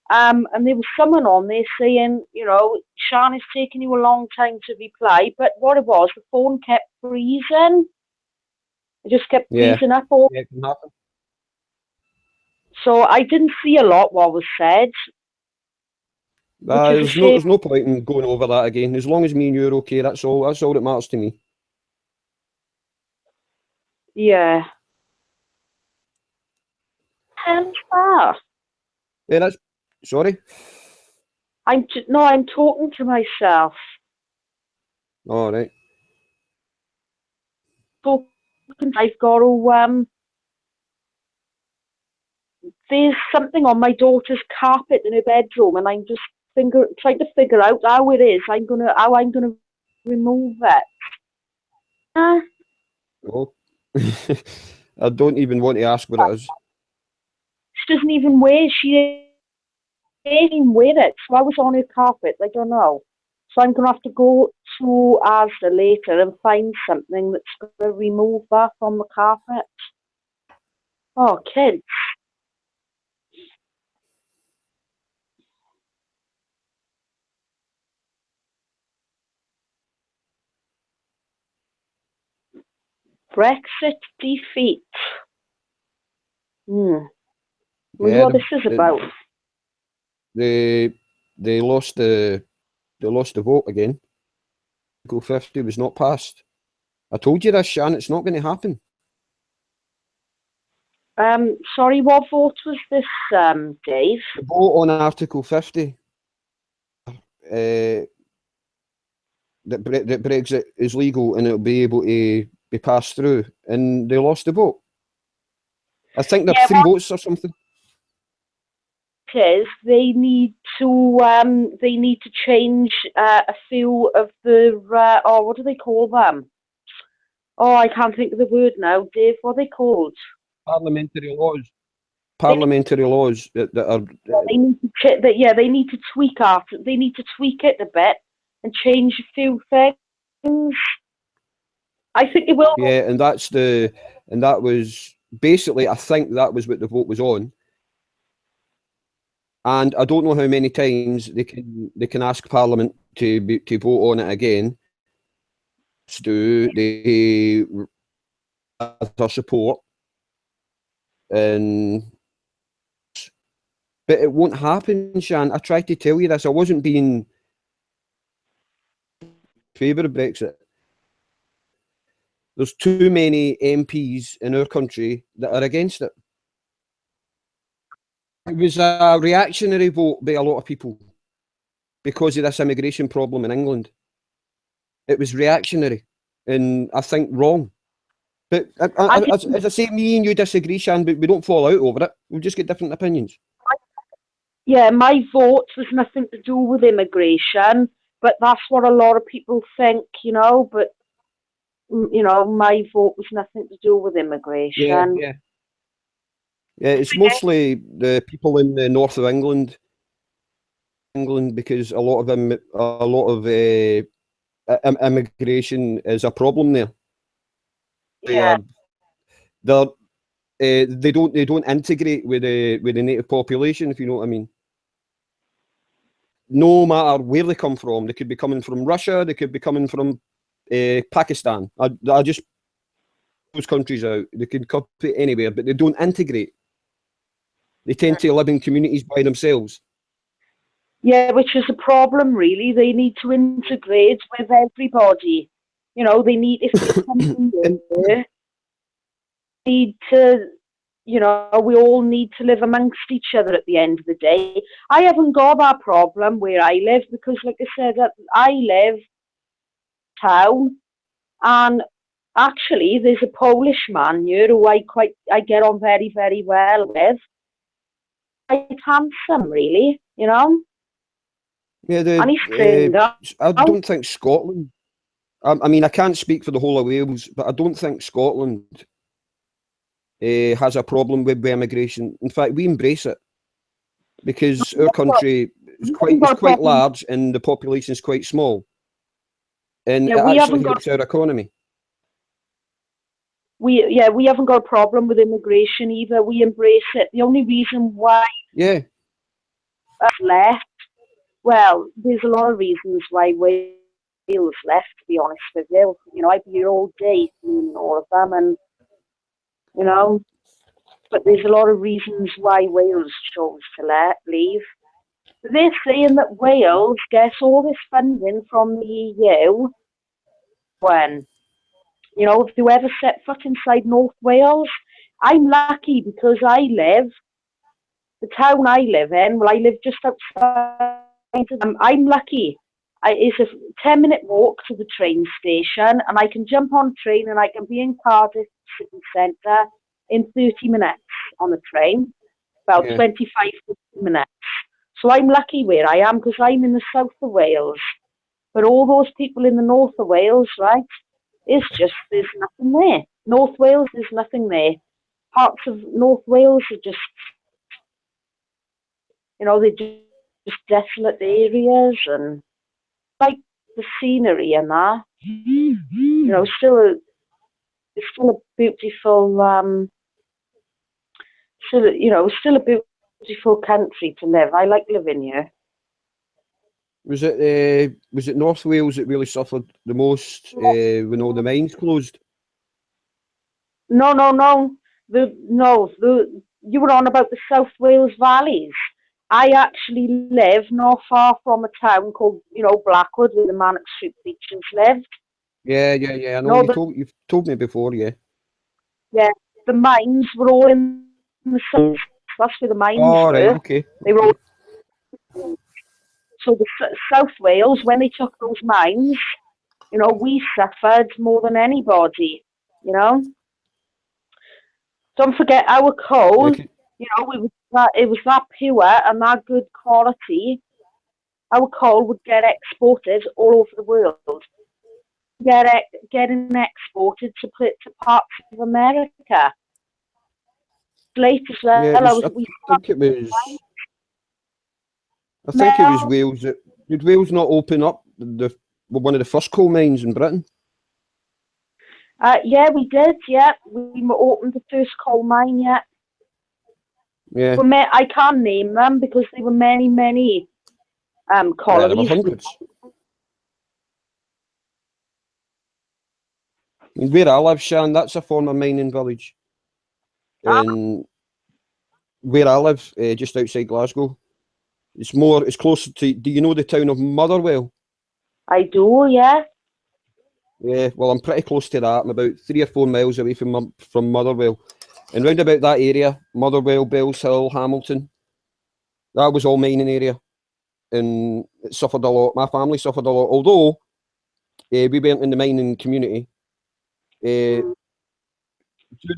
And there was someone on there saying, Sean, it's taking you a long time to reply. But what it was, the phone kept freezing. It just kept freezing up. So I didn't see a lot what was said. There's no point in going over that again. As long as me and you are okay, that's all that matters to me. Yeah. How's that? Yeah, that's... Sorry? I'm talking to myself. All right. I've got to... there's something on my daughter's carpet in her bedroom, and I'm just trying to figure out how it is. How I'm gonna remove it. Oh. I don't even want to ask what it is. doesn't even wear, she ain't even wear it. So I was on her carpet, I don't know. So I'm going to have to go to Asda later and find something that's going to remove that from the carpet. Oh, kids. Brexit defeat. Wonder what this is about. They lost the vote again. Article 50 was not passed. I told you this, Shan. It's not going to happen. Sorry, what vote was this, Dave? The vote on Article 50. That Brexit is legal and it'll be able to be passed through, and they lost the vote. I think there's 3 votes or something. Is they need to change a few of the what do they call them? Oh, I can't think of the word now, Dave. What are they called? Parliamentary laws. Parliamentary laws that are. They need to they need to tweak it. They need to tweak it a bit and change a few things. I think it will. Yeah, and that was basically, I think that was what the vote was on. And I don't know how many times they can ask Parliament to vote on it again. Do they have their support? But it won't happen, Shan. I tried to tell you this. I wasn't being in favour of Brexit. There's too many MPs in our country that are against it. It was a reactionary vote by a lot of people because of this immigration problem in England. It was reactionary and I think wrong. But as I say, me and you disagree, Shan, but we don't fall out over it. We'll just get different opinions. Yeah, my vote was nothing to do with immigration, but that's what a lot of people think, but, my vote was nothing to do with immigration. Yeah, it's mostly the people in the north of England, because a lot of immigration is a problem there. Yeah. They don't integrate with the native population, if you know what I mean. No matter where they come from, they could be coming from Russia, they could be coming from Pakistan. I just those countries out. They could come anywhere, but they don't integrate. They tend to live in communities by themselves. Yeah, which is a problem, really. They need to integrate with everybody. They need, if they come here, need to, we all need to live amongst each other at the end of the day. I haven't got that problem where I live because, like I said, I live town, and actually there's a Polish man here who I get on very, very well with. Quite handsome, really, Yeah, and he's trained up. I don't think Scotland. I mean, I can't speak for the whole of Wales, but I don't think Scotland has a problem with immigration. In fact, we embrace it because our country is quite large and the population is quite small, and it actually helps our economy. We haven't got a problem with immigration either. We embrace it. The only reason why left, well, there's a lot of reasons why Wales left, to be honest with you. I'd be here all day seeing all of them, and but there's a lot of reasons why Wales chose to leave. They're saying that Wales gets all this funding from the EU when, if you ever set foot inside North Wales, I'm lucky because the town I live in, I live just outside of them. I'm lucky. It's a 10-minute walk to the train station, and I can jump on a train and I can be in Cardiff city centre in 30 minutes on the train, about 25 minutes. So I'm lucky where I am because I'm in the south of Wales. But all those people in the north of Wales, right, it's just, there's nothing there. North Wales, there's nothing there. Parts of North Wales are just You know, they're just desolate areas, and like the scenery and that. You know, it's still a beautiful, still a beautiful country to live. I like living here. Was it North Wales that really suffered the most when all the mines closed? No. You were on about the South Wales valleys. I actually live not far from a town called, Blackwood, where the Manic Street Beaches lived. Yeah. I know you've told me before. Yeah. Yeah, the mines were all in the south. That's where the mines were. Right, okay. They were all. So the South Wales, when they took those mines, we suffered more than anybody. Don't forget our coal. It was that pure and that good quality. Our coal would get exported all over the world. Getting exported to parts of America. Late as well. Yeah, I think it was Wales. Did Wales not open up one of the first coal mines in Britain? Yeah, we did. Yeah, we opened the first coal mine. Yeah. Yeah. I can't name them because there were many colonies. Yeah, there were hundreds. And where I live, Shan, that's a former mining village. And where I live, just outside Glasgow, it's closer to. Do you know the town of Motherwell? I do, yeah. Yeah, well, I'm pretty close to that. I'm about 3 or 4 miles away from Motherwell. And round about that area, Motherwell, Bells Hill, Hamilton, that was all mining area. And it suffered a lot. My family suffered a lot. Although we weren't in the mining community. During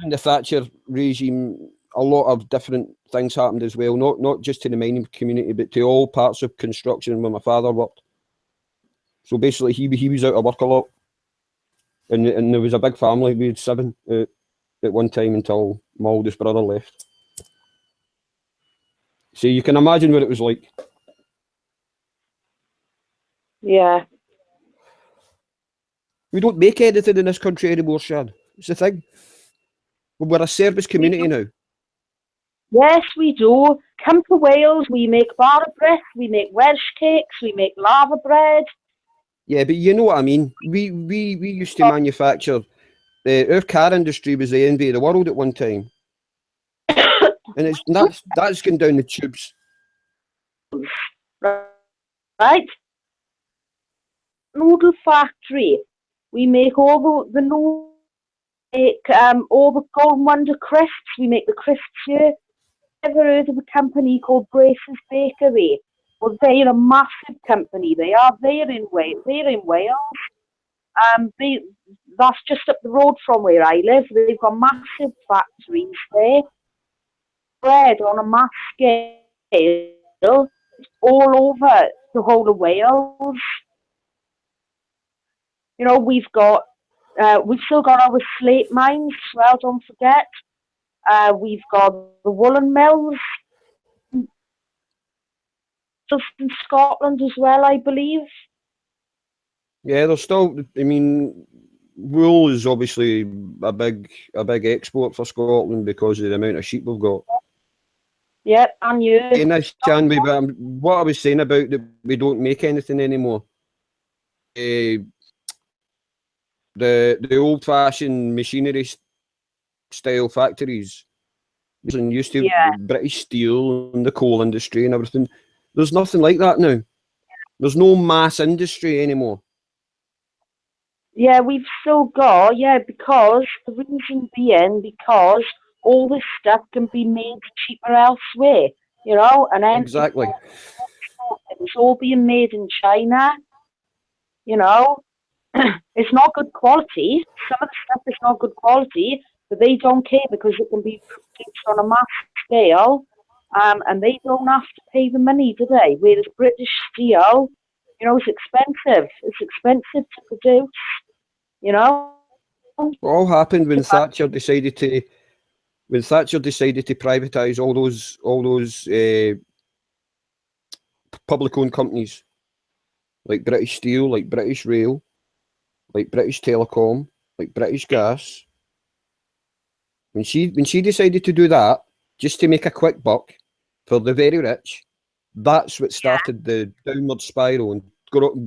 the Thatcher regime, a lot of different things happened as well. Not just to the mining community, but to all parts of construction where my father worked. So basically, he was out of work a lot. And there was a big family. We had 7 at one time until my oldest brother left. So you can imagine what it was like. Yeah. We don't make anything in this country anymore, Shad. It's the thing. We're a service community now. Yes, we do. Come to Wales, we make bar bread, we make Welsh cakes, we make lava bread. Yeah, but you know what I mean. We used to manufacture. Our car industry was the envy of the world at one time, and that's going down the tubes. Right. Noodle factory. We make all the noodles. All the Golden Wonder crisps. We make the crisps here. Ever heard of a company called Brace's Bakery? Well, they're a massive company. They are. They're in Wales. That's just up the road from where I live. They've got massive factories there. Bread on a mass scale all over the whole of Wales. We've still got our slate mines as well, don't forget. We've got the woolen mills just in Scotland as well, I believe. Yeah, there's still. I mean, wool is obviously a big export for Scotland because of the amount of sheep we've got. Yeah, and you. What I was saying about that we don't make anything anymore. The old-fashioned machinery style factories used to British Steel and the coal industry and everything. There's nothing like that now. There's no mass industry anymore. Yeah, we've still got, because the reason being because all this stuff can be made cheaper elsewhere, and then exactly. It's all being made in China, It's not good quality. Some of the stuff is not good quality, but they don't care because it can be produced on a mass scale, and they don't have to pay the money, do they? Whereas British Steel, it's expensive. It's expensive to produce, What all happened when Thatcher decided to privatise all those public-owned companies like British Steel, like British Rail, like British Telecom, like British Gas. When she decided to do that just to make a quick buck for the very rich, that's what started the downward spiral and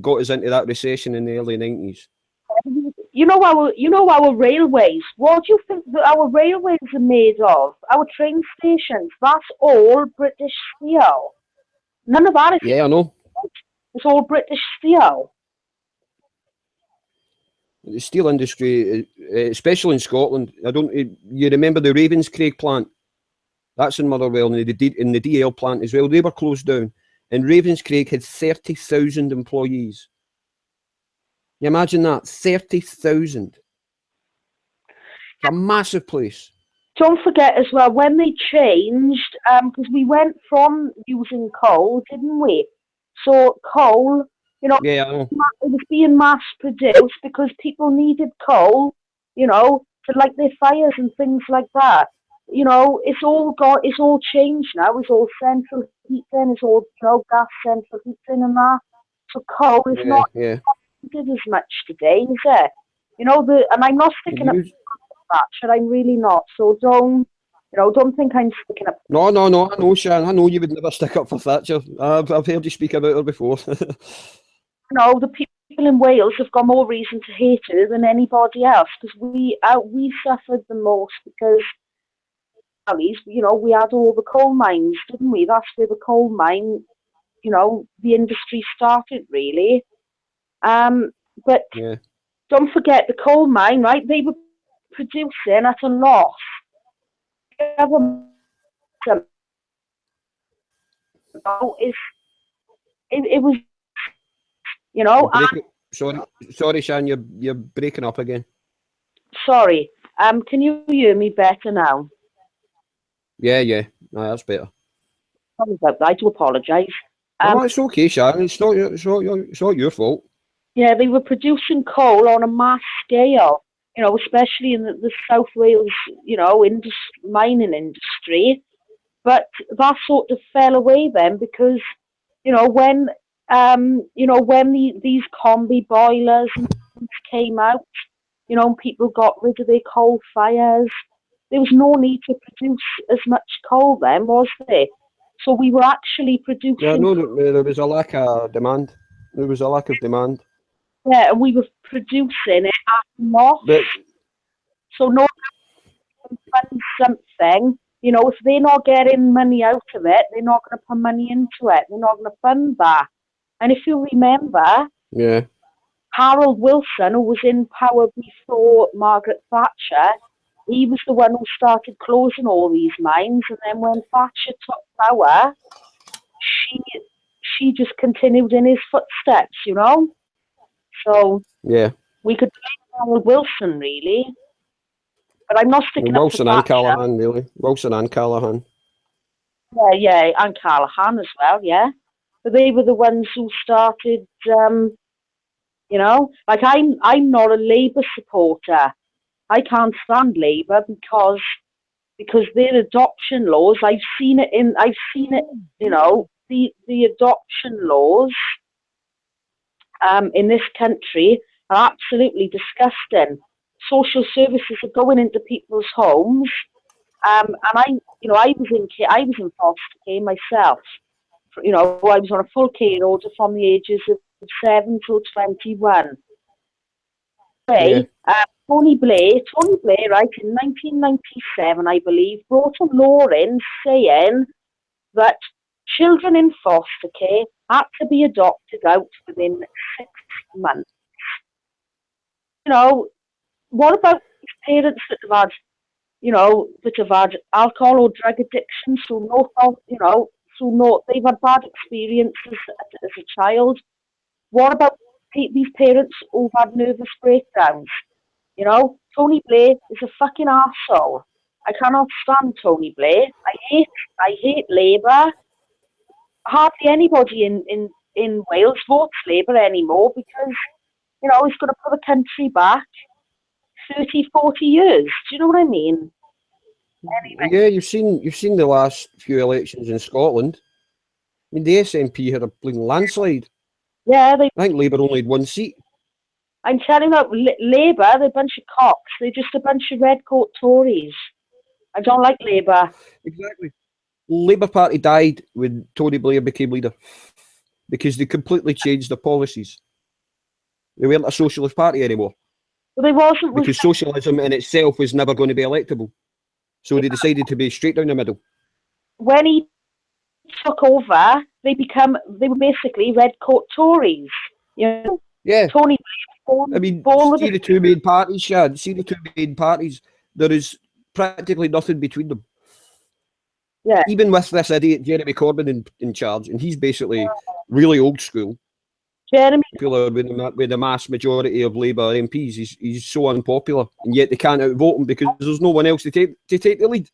got us into that recession in the early 90s. You know our railways. What do you think that our railways are made of? Our train stations. That's all British steel. None of that is. Yeah, I know. It's all British steel. The steel industry, especially in Scotland, you remember the Ravenscraig plant? That's in Motherwell, and in the DL plant as well. They were closed down, and Ravenscraig had 30,000 employees. You imagine that, 30,000. It's a massive place. Don't forget as well, when they changed, because we went from using coal, didn't we? So coal, Yeah, I know. it was being mass produced because people needed coal, to light their fires and things like that. It's all changed now. It's all central heating. It's all gas central heating and that. So coal is not needed as much today, is it? And I'm not sticking up for Thatcher. I'm really not. So don't think I'm sticking up. No. I know, Shan. I know you would never stick up for Thatcher. I've heard you speak about her before. The people in Wales have got more reason to hate her than anybody else because we suffered the most because. We had all the coal mines, didn't we? That's where the coal mine, the industry started, really. But don't forget the coal mine, right? They were producing at a loss. It was, Sorry, Shan, you're breaking up again. Sorry. Can you hear me better now? Yeah. No, that's better. Sorry about that. I do apologise. No, it's okay, Sharon. It's not your fault. Yeah, they were producing coal on a mass scale, especially in the South Wales, mining industry. But that sort of fell away then because, when these combi boilers and things came out, and people got rid of their coal fires. There was no need to produce as much coal then, was there? So we were actually producing... Yeah, no, there was a lack of demand. There was a lack of demand. Yeah, and we were producing it at loss. So no one can fund something. If they're not getting money out of it, they're not going to put money into it. They're not going to fund that. And if you remember... Yeah. Harold Wilson, who was in power before Margaret Thatcher... He was the one who started closing all these mines, and then when Thatcher took power, she just continued in his footsteps, So we could blame Harold Wilson, really, but I'm not sticking up for Thatcher. Wilson and Callaghan, really. Wilson and Callaghan. Yeah, and Callaghan as well, yeah. But they were the ones who started, like I'm not a Labour supporter. I can't stand Labour because their adoption laws. I've seen it. The adoption laws in this country are absolutely disgusting. Social services are going into people's homes, and I was in foster care myself. I was on a full care order from the ages of 7 till 21. Tony Blair, right, in 1997, I believe, brought a law in saying that children in foster care had to be adopted out within 6 months. What about parents that have had, alcohol or drug addiction, they've had bad experiences as a child? What about these parents who've had nervous breakdowns? Tony Blair is a fucking arsehole. I cannot stand Tony Blair. I hate Labour. Hardly anybody in Wales votes Labour anymore because, he's going to put the country back 30, 40 years. Do you know what I mean? Anyway. Yeah, you've seen the last few elections in Scotland. mean, the SNP had a blooming landslide. Yeah, they. I think Labour only had 1 seat. I'm telling you, Labour, they're a bunch of cocks. They're just a bunch of red coat Tories. I don't like Labour. Exactly. Labour Party died when Tony Blair became leader because they completely changed their policies. They weren't a socialist party anymore. Well, they wasn't. Because socialism in itself was never going to be electable. So they decided to be straight down the middle. When he took over, they were basically red coat Tories. You know? Yeah. Tony Blair, I mean, see the two main parties, Shad. See the two main parties. There is practically nothing between them. Yeah. Even with this idiot Jeremy Corbyn in charge, and he's basically really old school. Jeremy popular with the mass majority of Labour MPs. He's so unpopular, and yet they can't outvote him because there's no one else to take the lead.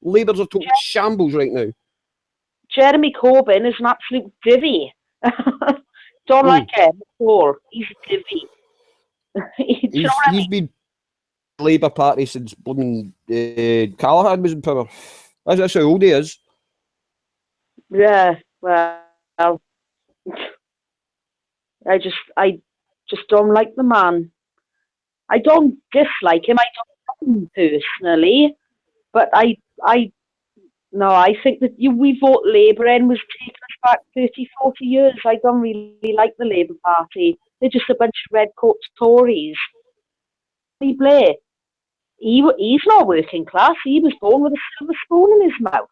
Labour's a total shambles right now. Jeremy Corbyn is an absolute divvy. Don't like him at all. He's a divvy. He's been Labour Party since blooming Callaghan was in power. That's how old he is. Yeah, well, I just don't like the man. I don't dislike him. I don't like him personally, but I think that we vote Labour and was taking us back 30, 40 years. I don't really like the Labour Party. They're just a bunch of red coat Tories. Blair, he's not working class. He was born with a silver spoon in his mouth.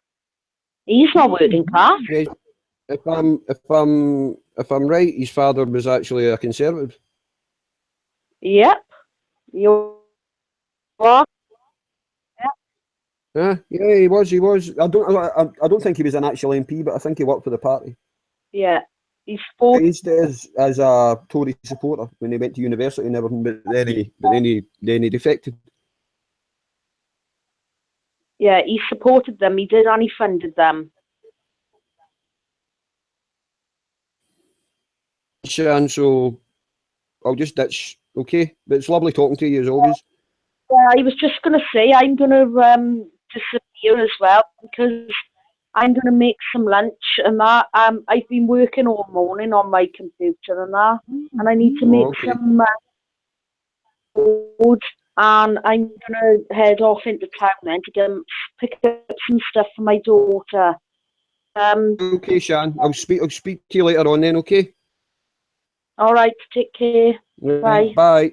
He's not working class. If I'm right, his father was actually a Conservative. Yep. You are. Yeah, he was. I don't think he was an actual MP, but I think he worked for the party. Yeah. He used as a Tory supporter when he went to university and everything, but then he defected. Yeah, he supported them. He did, and he funded them. And so I'll just ditch. Okay, but it's lovely talking to you as always. Yeah, I was just going to say I'm going to disappear as well because I'm going to make some lunch and that. I've been working all morning on my computer and that, and I need to make some food. And I'm going to head off into town then to pick up some stuff for my daughter. Okay, Shan. I'll speak to you later on then. Okay. All right. Take care. Bye. Bye.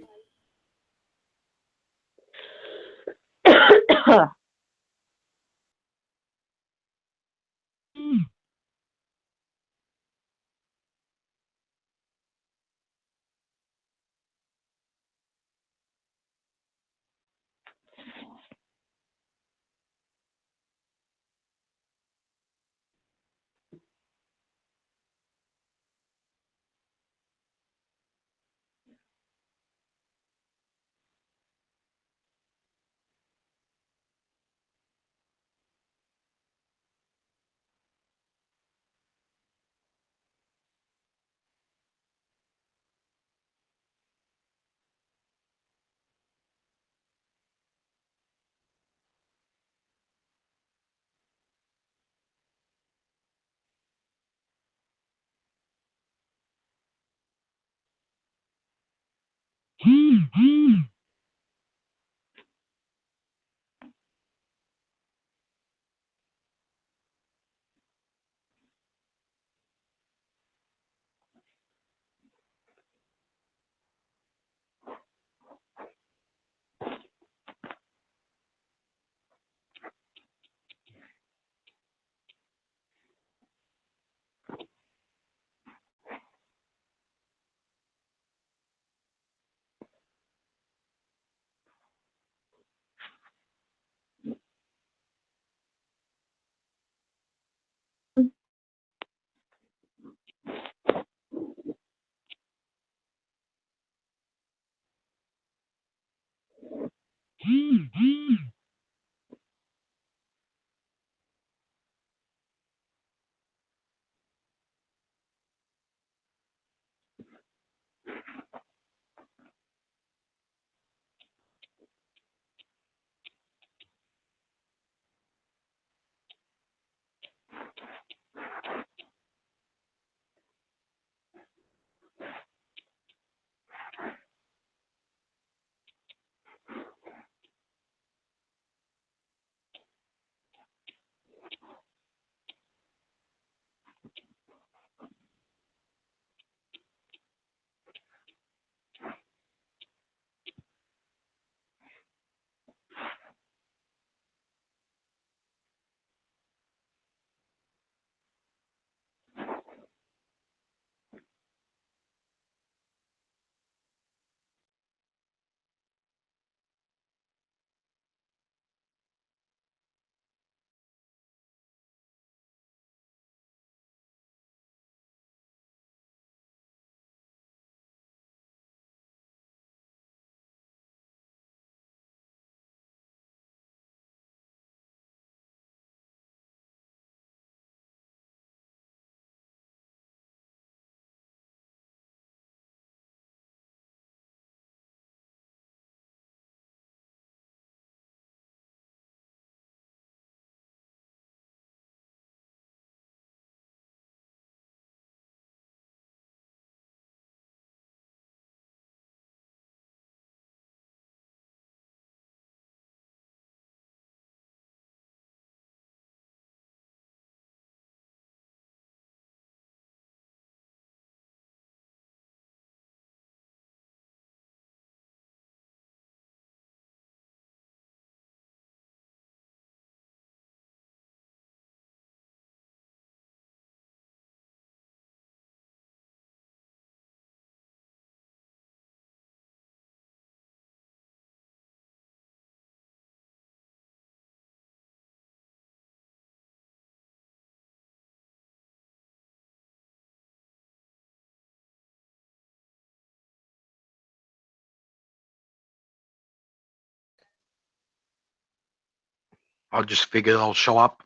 I just figured I'll show up,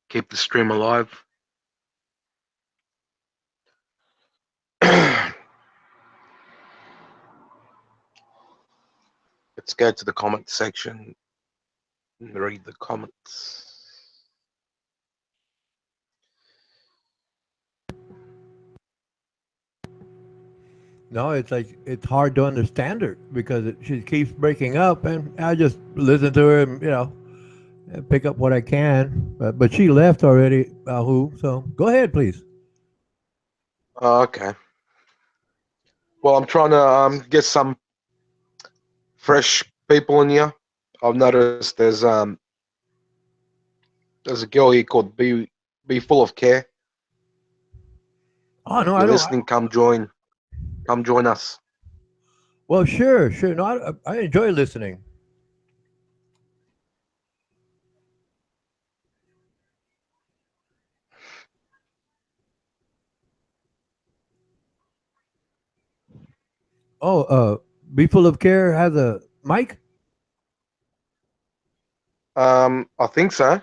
keep the stream alive. Let's go to the comment section and read the comments. No, it's like it's hard to understand her because she keeps breaking up, and I just listen to her and and pick up what I can. But she left already, Who? So go ahead, please. Okay. Well, I'm trying to get some fresh people in here. I've noticed there's a girl here called Be Full of Care. Oh no, if you're listening, come join us. Well, sure. No, I enjoy listening. Oh, Be Full of Care has a mic? I think so.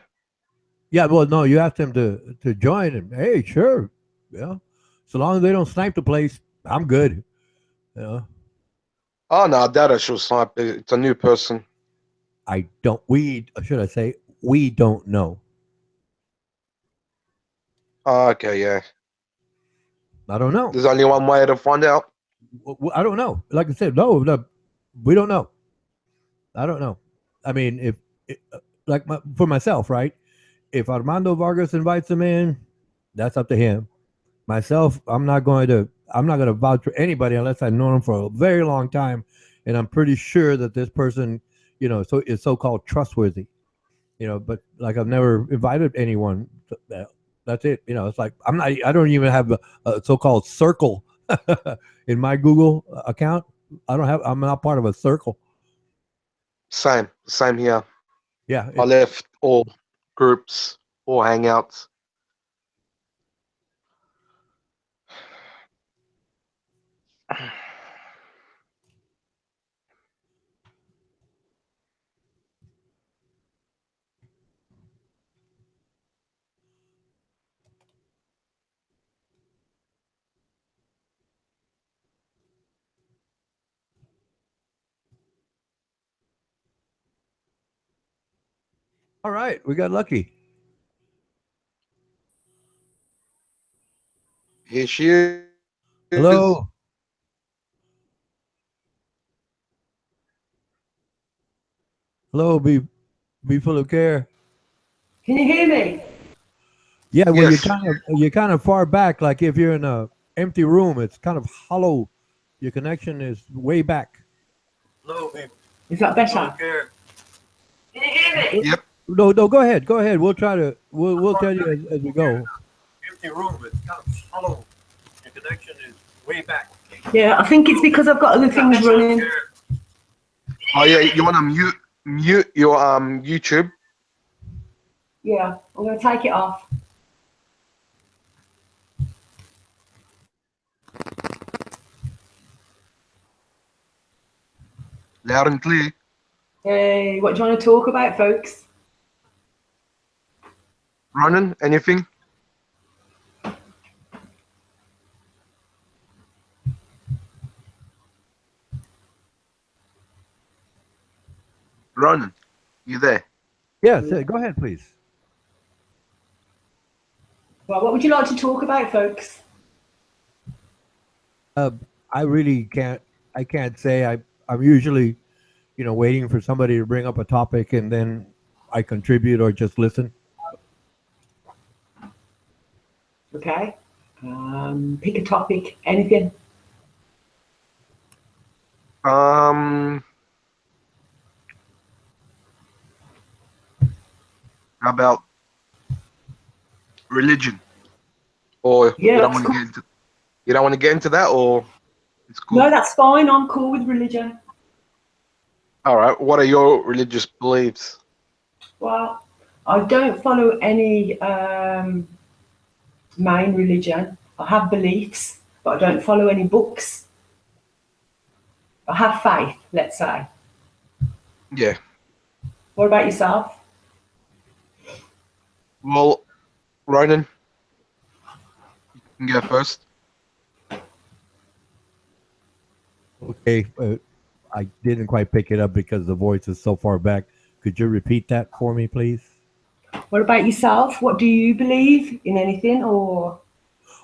Yeah, well, no, you asked them to join, and hey, sure, so long as they don't snipe the place, I'm good. Oh no, I doubt she'll snipe. It's a new person. Should I say, we don't know. Oh, okay, yeah. I don't know. There's only one way to find out. I don't know. Like I said, no, we don't know. I don't know. I mean, for myself, right? If Armando Vargas invites him in, that's up to him. Myself, I'm not going to vouch for anybody unless I've known him for a very long time, and I'm pretty sure that this person, is so-called trustworthy. But like I've never invited anyone. That's it. It's like I don't even have a so-called circle in my Google account. I'm not part of a circle. Same here. Yeah. I left all groups, all hangouts. All right, we got lucky. Here she is. Hello. Hello, be full of care. Can you hear me? Yeah, well, Yes. you're kind of far back. Like if you're in a empty room, it's kind of hollow. Your connection is way back. Hello, is that better? Can you hear me? Yep. No, go ahead. We'll try to. We'll tell you as we go. Empty room. It's kind of hollow. Your connection is way back. Yeah, I think it's because I've got other things running. Oh yeah, you want to mute your YouTube? Yeah, I'm going to take it off. Loud and clear. Hey, what do you want to talk about, folks? Running? Anything? Ronan, you there? Yes, go ahead, please. Well, what would you like to talk about, folks? I really can't. I can't say. I'm usually, waiting for somebody to bring up a topic and then I contribute or just listen. Okay. Pick a topic. Anything. How about religion? Or Yeah, you don't want to get into, you don't want to get into that, or it's cool? No, that's fine. I'm cool with religion. All right. What are your religious beliefs? Well, I don't follow any main religion. I have beliefs, but I don't follow any books. I have faith, let's say. Yeah. What about yourself? Well, Ronan, you can go first. Okay, I didn't quite pick it up because the voice is so far back. Could you repeat that for me, please? What about yourself? What do you believe in anything or?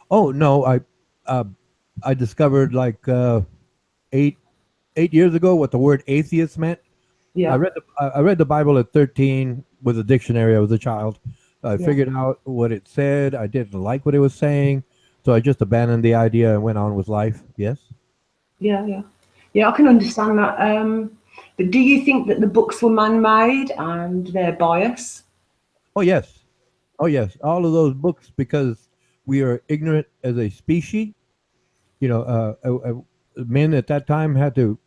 Oh no, I discovered like 8 years ago what the word atheist meant. Yeah. I read the Bible at 13 with a dictionary. I was a child. I Yeah. figured out what it said. I didn't like what it was saying, so I just abandoned the idea and went on with life. Yes. Yeah, I can understand that. But do you think that the books were man-made and they're biased? Oh yes. Oh yes. All of those books, because we are ignorant as a species. You know, men at that time had to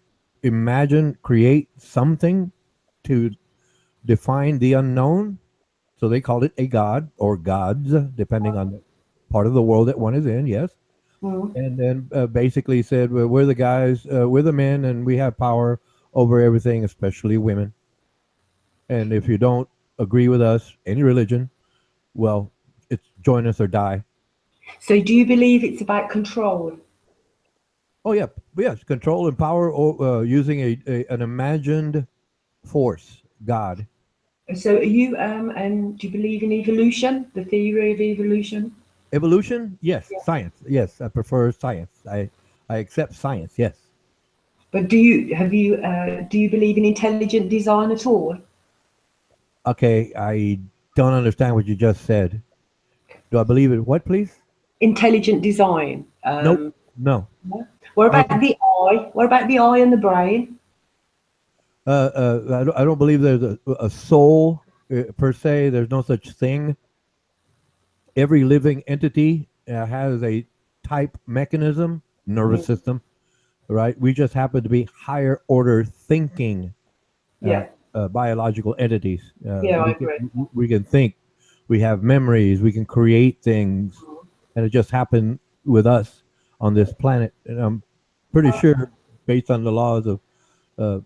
imagine, create something to define the unknown. So they called it a god or gods, depending on the part of the world that one is in. Yes. Mm. And then basically said, well, we're the guys, we're the men, and we have power over everything, especially women. And if you don't agree with us, any religion, well, it's join us or die. So do you believe it's about control? Oh yeah, yes, control and power, using an imagined force, God. So are you and do you believe in evolution, the theory of evolution? Evolution, yes. Yeah. Science, yes. I prefer science. I accept science, yes. But do you believe in intelligent design at all? Okay, I don't understand what you just said. Do I believe it? What, please? Intelligent design. Nope. No. What about the eye? What about the eye and the brain? I don't believe there's a soul per se. There's no such thing. Every living entity has a type mechanism, nervous system, right? We just happen to be higher order thinking biological entities. I agree. We can think, we have memories, we can create things, and it just happened with us on this planet. And I'm pretty sure, based on the laws of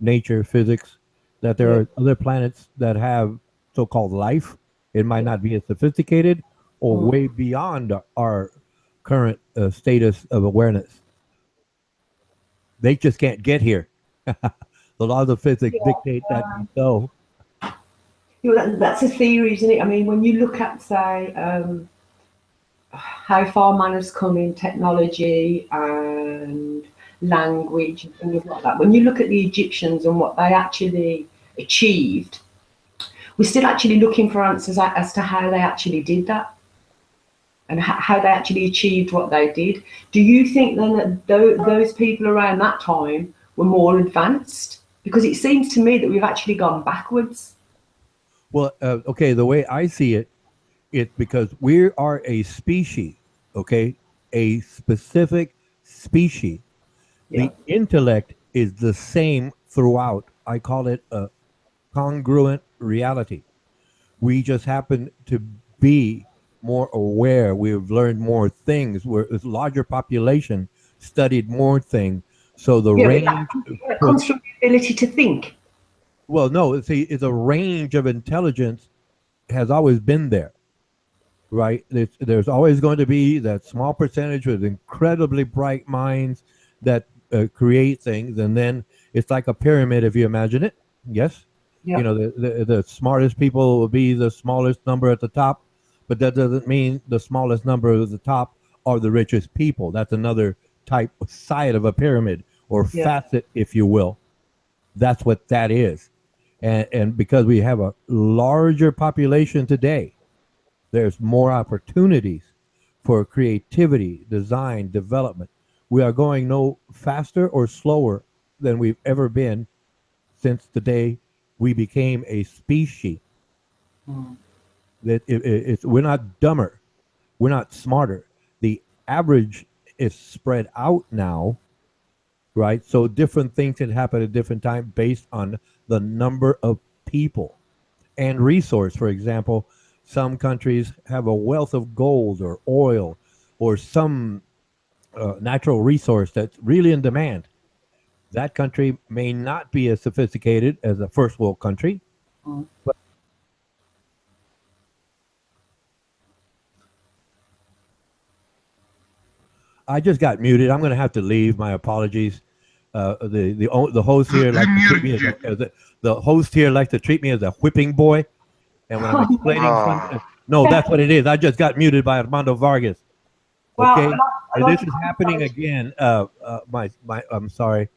nature, physics, that there are other planets that have so-called life. It might not be as sophisticated or way beyond our current status of awareness. They just can't get here. The laws of physics dictate that so. You know, that's a theory, isn't it? I mean, when you look at, say, how far man has come in technology and language and things like that, when you look at the Egyptians and what they actually achieved, we're still actually looking for answers as to how they actually did that and how they actually achieved what they did. Do you think then that those people around that time were more advanced? Because it seems to me that we've actually gone backwards. Well, okay, the way I see it, it's because we are a species, okay, a specific species. The intellect is the same throughout. I call it a congruent reality. We just happen to be more aware. We've learned more things. We're a larger population, studied more things. So the range that comes from the ability to think. Well, no, it's a range of intelligence has always been there, right? There's always going to be that small percentage with incredibly bright minds that create things, and then it's like a pyramid if you imagine it. Yes, you know the smartest people will be the smallest number at the top, but that doesn't mean the smallest number at the top are the richest people. That's another type side of a pyramid or facet, if you will. That's what that is. And because we have a larger population today, there's more opportunities for creativity, design, development. We are going no faster or slower than we've ever been since the day we became a species. That we're not dumber, we're not smarter. The average is spread out now, right? So different things can happen at different times based on the number of people and resource. For example, some countries have a wealth of gold or oil or some natural resource that's really in demand. That country may not be as sophisticated as a first world country, but I just got muted. I'm going to have to leave. My apologies. The host here likes to treat me the host here likes to treat me as a whipping boy, and when I'm explaining something, no, that's what it is. I just got muted by Armando Vargas. Okay, and this is happening again. I'm sorry.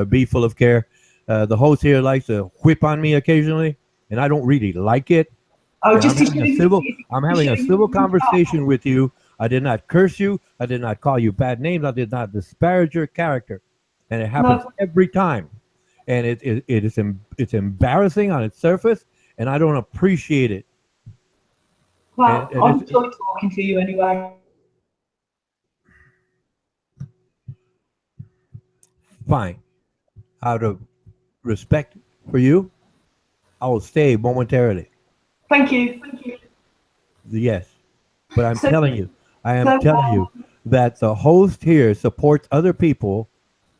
Be full of care. The host here likes to whip on me occasionally, and I don't really like it. I'm having a civil conversation with you. I did not curse you. I did not call you bad names. I did not disparage your character, and it happens every time. And it's embarrassing on its surface, and I don't appreciate it. Well, I enjoy talking to you anyway. Fine. Out of respect for you, I will stay momentarily. Thank you. Thank you. Yes, but I'm telling you that the host here supports other people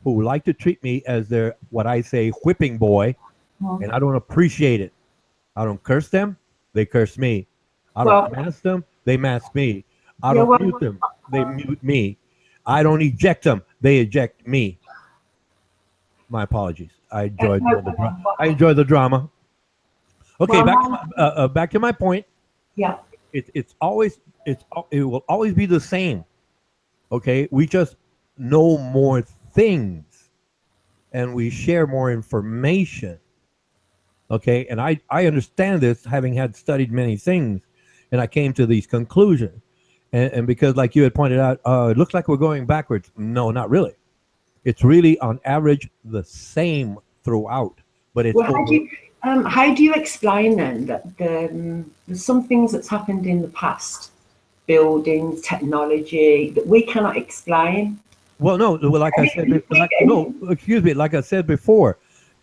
who like to treat me as their, what I say, whipping boy, and I don't appreciate it. I don't curse them, they curse me. I don't mask them, they mask me. I don't mute them, they mute me. I don't eject them, they eject me. My apologies. I enjoy the drama. Okay, back to my point. Yeah. It will always be the same. Okay, we just know more things, and we share more information. Okay, and I understand this, having had studied many things, and I came to these conclusions. And because, like you had pointed out, it looks like we're going backwards. No, not really. It's really, on average, the same throughout. But it's how do you explain then that there's some things that's happened in the past, buildings, technology, that we cannot explain? Well, no, like I said before,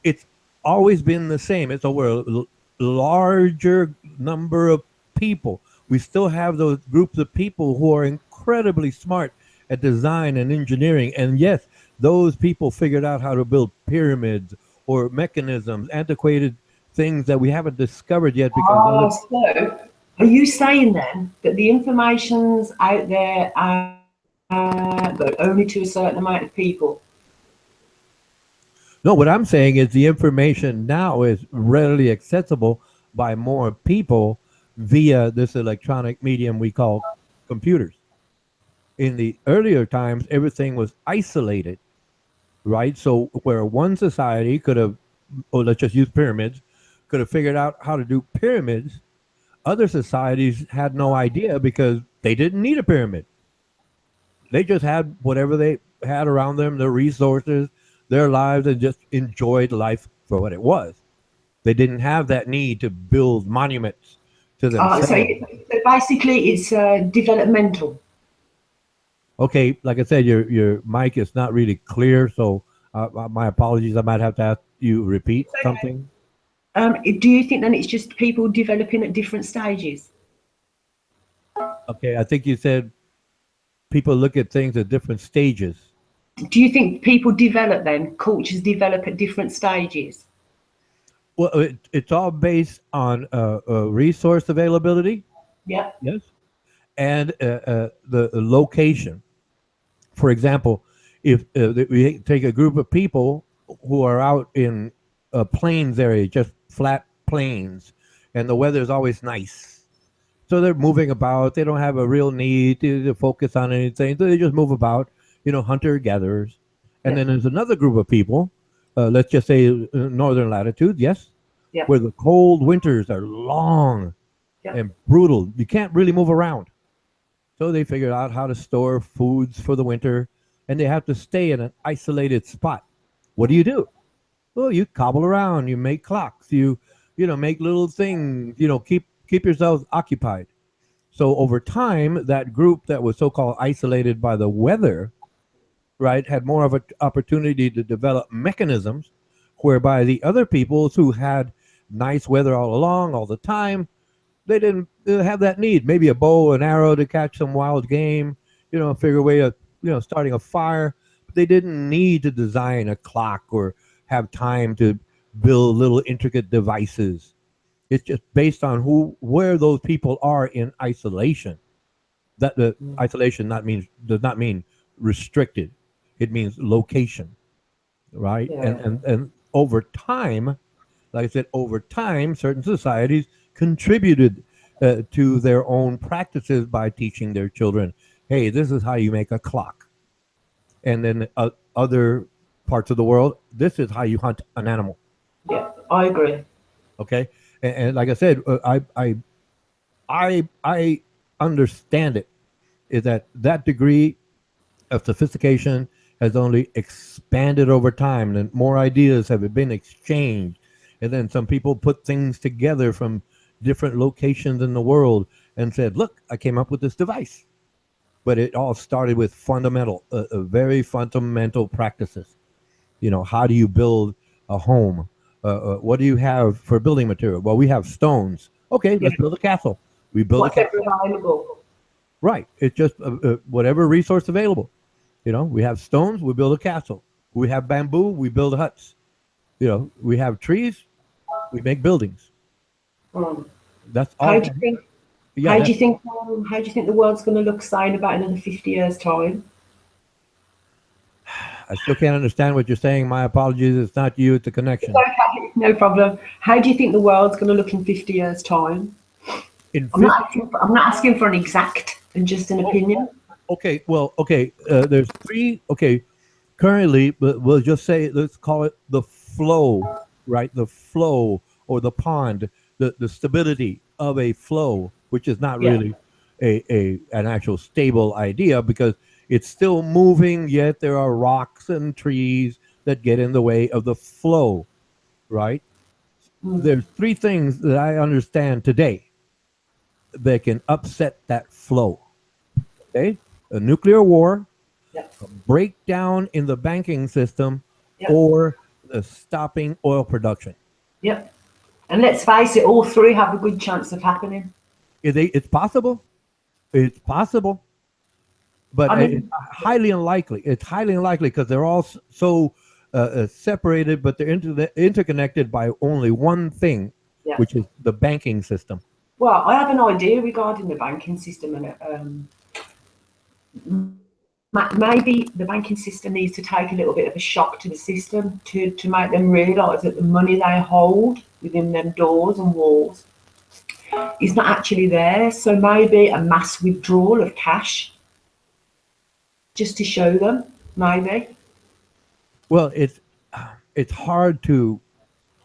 it's always been the same. It's over a larger number of people. We still have those groups of people who are incredibly smart at design and engineering. And yes, those people figured out how to build pyramids or mechanisms, antiquated things that we haven't discovered yet. Because so are you saying then that the information's out there, but only to a certain amount of people? No, what I'm saying is the information now is readily accessible by more people via this electronic medium we call computers. In the earlier times, everything was isolated, right? So where one society could have, let's just use pyramids, could have figured out how to do pyramids, other societies had no idea because they didn't need a pyramid. They just had whatever they had around them, their resources, their lives, and just enjoyed life for what it was. They didn't have that need to build monuments to themselves. So basically it's developmental. Okay, like I said, your mic is not really clear, so my apologies. I might have to ask you repeat something. Do you think then it's just people developing at different stages? Okay, I think you said people look at things at different stages. Do you think people develop then, cultures develop at different stages? Well, it's all based on resource availability. Yeah. Yes. And the location. For example, if we take a group of people who are out in a plains area, just flat plains, and the weather is always nice, so they're moving about. They don't have a real need to focus on anything, so they just move about. Hunter-gatherers. And then there's another group of people, let's just say northern latitude, yes, where the cold winters are long and brutal. You can't really move around. So they figured out how to store foods for the winter, and they have to stay in an isolated spot. What do? Well, you cobble around, you make clocks, you make little things, keep yourselves occupied. So over time, that group that was so-called isolated by the weather, right, had more of an opportunity to develop mechanisms whereby the other peoples who had nice weather all along, all the time, they didn't have that need. Maybe a bow and arrow to catch some wild game, figure a way of, starting a fire. But they didn't need to design a clock or have time to build little intricate devices. It's just based on where those people are in isolation. That the isolation does not mean restricted. It means location, right? Yeah. And over time, like I said, over time, certain societies contributed to their own practices by teaching their children, hey, this is how you make a clock. And then other parts of the world, this is how you hunt an animal. Yeah, I agree. Okay, and like I said, I understand it. Is that degree of sophistication has only expanded over time, and more ideas have been exchanged, and then some people put things together from different locations in the world and said, "Look, I came up with this device." But it all started with very fundamental practices. You know, how do you build a home? What do you have for building material? Well, we have stones. Okay, let's build a castle. We build a castle. Available. Right. It's just whatever resource available. You know, we have stones, we build a castle. We have bamboo, we build huts. You know, we have trees, we make buildings. That's all. How do you think? Yeah, how do you think the world's going to look, say, in about another 50 years' time? I still can't understand what you're saying. My apologies. It's not you, it's the connection. It's okay, no problem. How do you think the world's going to look in 50 years' time? I'm not asking for an exact and just an opinion. Okay, well, okay. There's three. Okay, currently, we'll just say, let's call it the flow, right? The flow or the pond, the stability of a flow, which is not really an actual stable idea because it's still moving, yet there are rocks and trees that get in the way of the flow, right? There's three things that I understand today that can upset that flow. Okay? A nuclear war, a breakdown in the banking system, or the stopping oil production. Yep. And let's face it, all three have a good chance of happening. It's possible. It's possible. But it's highly unlikely. It's highly unlikely because they're all so separated, but they're interconnected by only one thing, which is the banking system. Well, I have an idea regarding the banking system, and maybe the banking system needs to take a little bit of a shock to the system to make them realise that the money they hold within them doors and walls is not actually there. So maybe a mass withdrawal of cash, just to show them, maybe. Well, it's hard to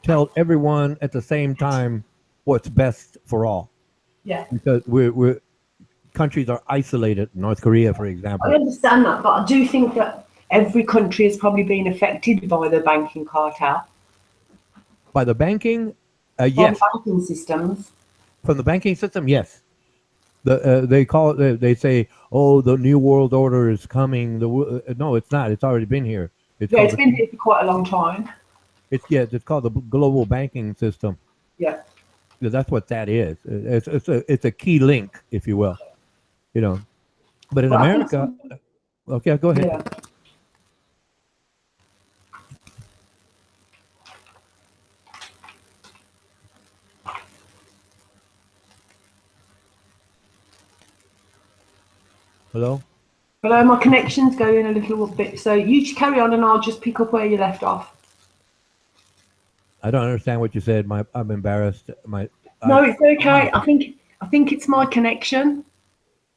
tell everyone at the same time what's best for all. Yeah. Because we're countries are isolated. North Korea, for example. I understand that, but I do think that every country has probably been affected by the banking cartel. By the banking, yes. From banking systems. From the banking system, yes. They call it. They say, "Oh, the new world order is coming." No, it's not. It's already been here. It's been here for quite a long time. It's called the global banking system. Yeah. That's what that is. It's a key link, if you will. You know, but in America, okay, go ahead. Yeah. Hello? Hello, my connection's going a little bit, so you just carry on and I'll just pick up where you left off. I don't understand what you said. I'm embarrassed. No, it's okay. I think it's my connection.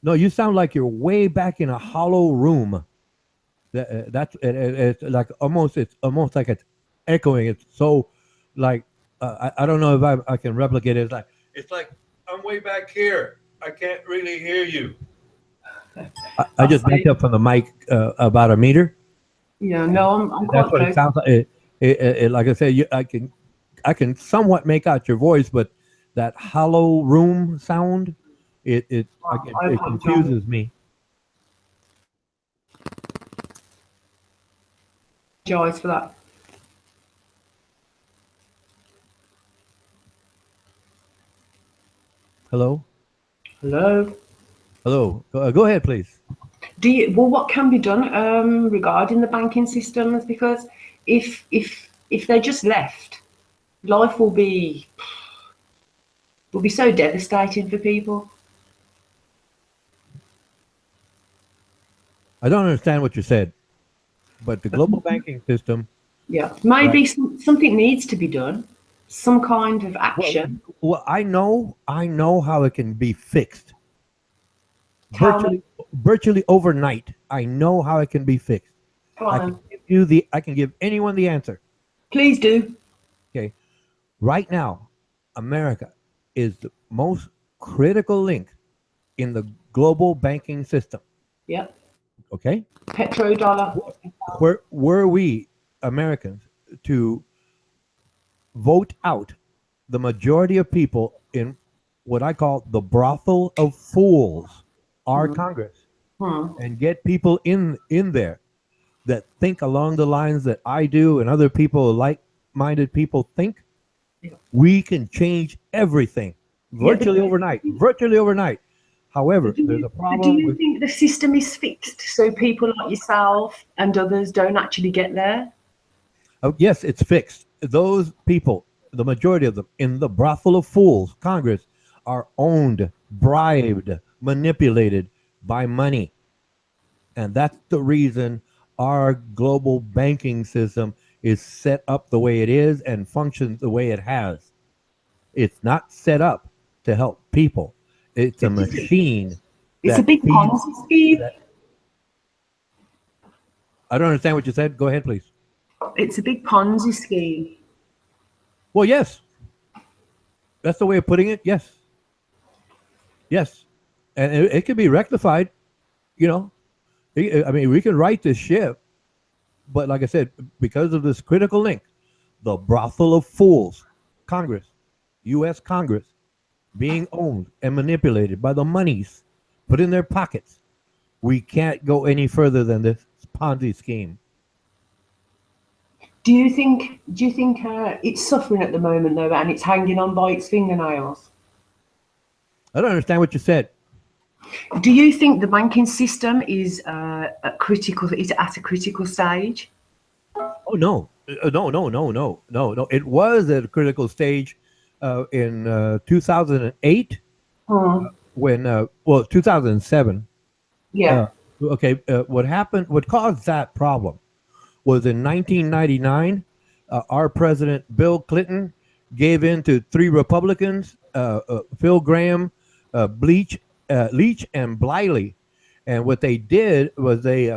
No, you sound like you're way back in a hollow room. It's like it's almost like it's echoing. It's so like I don't know if I can replicate it. It's like I'm way back here. I can't really hear you. I just backed up from the mic about a meter. Yeah, no, I'm quite That's what close. it sounds like. Like I said, I can somewhat make out your voice, but that hollow room sound, it confuses me. Apologize for that. Hello. Hello. Hello. Go ahead, please. What can be done regarding the banking systems? Because if they're just left, life will be so devastating for people. I don't understand what you said, but the global banking system. Yeah, maybe something needs to be done. Some kind of action. Well, I know how it can be fixed. Virtually overnight. I know how it can be fixed. I can give anyone the answer. Please do. Okay. Right now, America is the most critical link in the global banking system. Yep. Okay. Petrodollar. Were we Americans to vote out the majority of people in what I call the brothel of fools, our Congress, and get people in there that think along the lines that I do and other people, like-minded people, think, we can change everything virtually overnight. Virtually overnight. However, there's a problem. Do you think the system is fixed so people like yourself and others don't actually get there? Oh, yes, it's fixed. Those people, the majority of them in the brothel of fools, Congress, are owned, bribed, manipulated by money. And that's the reason our global banking system is set up the way it is and functions the way it has. It's not set up to help people. It's a machine. It's a big Ponzi scheme. I don't understand what you said. Go ahead, please. It's a big Ponzi scheme. Well, yes. That's the way of putting it. Yes. Yes. And it can be rectified, you know. I mean, we can right this ship, but like I said, because of this critical link, the brothel of fools, Congress, U.S. Congress, being owned and manipulated by the monies put in their pockets, we can't go any further than this Ponzi scheme. Do you think it's suffering at the moment though, and it's hanging on by its fingernails? I don't understand what you said. Do you think the banking system is at a critical stage? Oh no, no. It was at a critical stage in 2008 when 2007. Yeah. What happened? What caused that problem was in 1999. Our president Bill Clinton gave in to three Republicans, Phil Graham, Leach, and Bliley, and what they did was they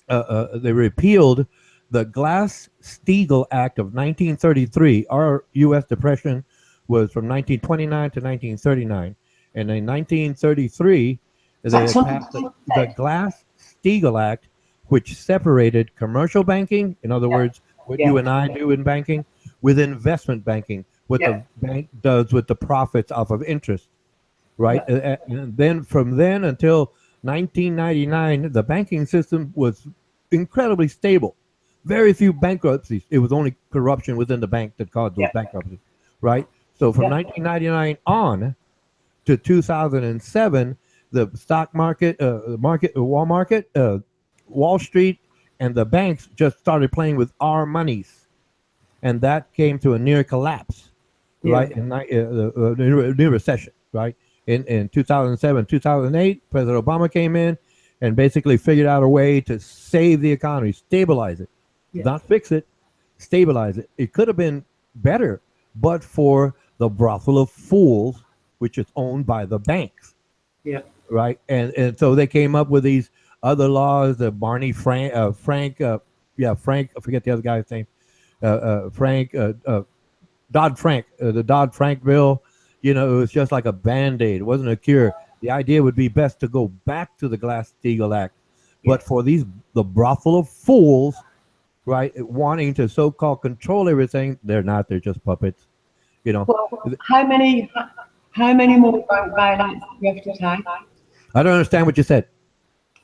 repealed the Glass-Steagall Act of 1933. Our U.S. Depression was from 1929 to 1939, and in 1933 they passed the Glass-Steagall Act, which separated commercial banking, in other words, what you and I do in banking, with investment banking, what the bank does with the profits off of interest. Right. And then from then until 1999, the banking system was incredibly stable. Very few bankruptcies. It was only corruption within the bank that caused those bankruptcies. Right. So from 1999 on to 2007, the stock market, Wall Street, and the banks just started playing with our monies, and that came to a near collapse. Right. In near recession. Right. In 2007, 2008, President Obama came in and basically figured out a way to save the economy, stabilize it, not fix it, stabilize it. It could have been better, but for the brothel of fools, which is owned by the banks. Yeah. Right. And so they came up with these other laws, the Frank, I forget the other guy's name, Dodd-Frank, the Dodd-Frank bill. You know, it was just like a Band-Aid. It wasn't a cure. The idea would be best to go back to the Glass-Steagall Act. But for the brothel of fools, right, wanting to so-called control everything, they're not. They're just puppets. You know. Well, how many more bank bailouts do you have to take? I don't understand what you said.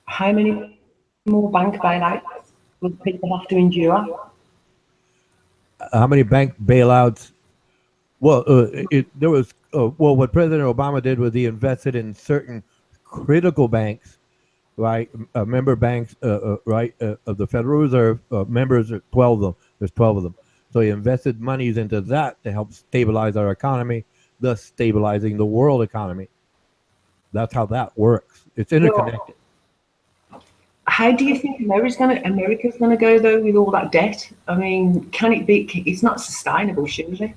How many more bank bailouts will people have to endure? How many bank bailouts? Well, there was what President Obama did was he invested in certain critical banks, right? Member banks, right, of the Federal Reserve. Members, 12 of them. There's 12 of them. So he invested monies into that to help stabilize our economy, thus stabilizing the world economy. That's how that works. It's interconnected. How do you think America's gonna go though with all that debt? I mean, can it be? It's not sustainable, surely.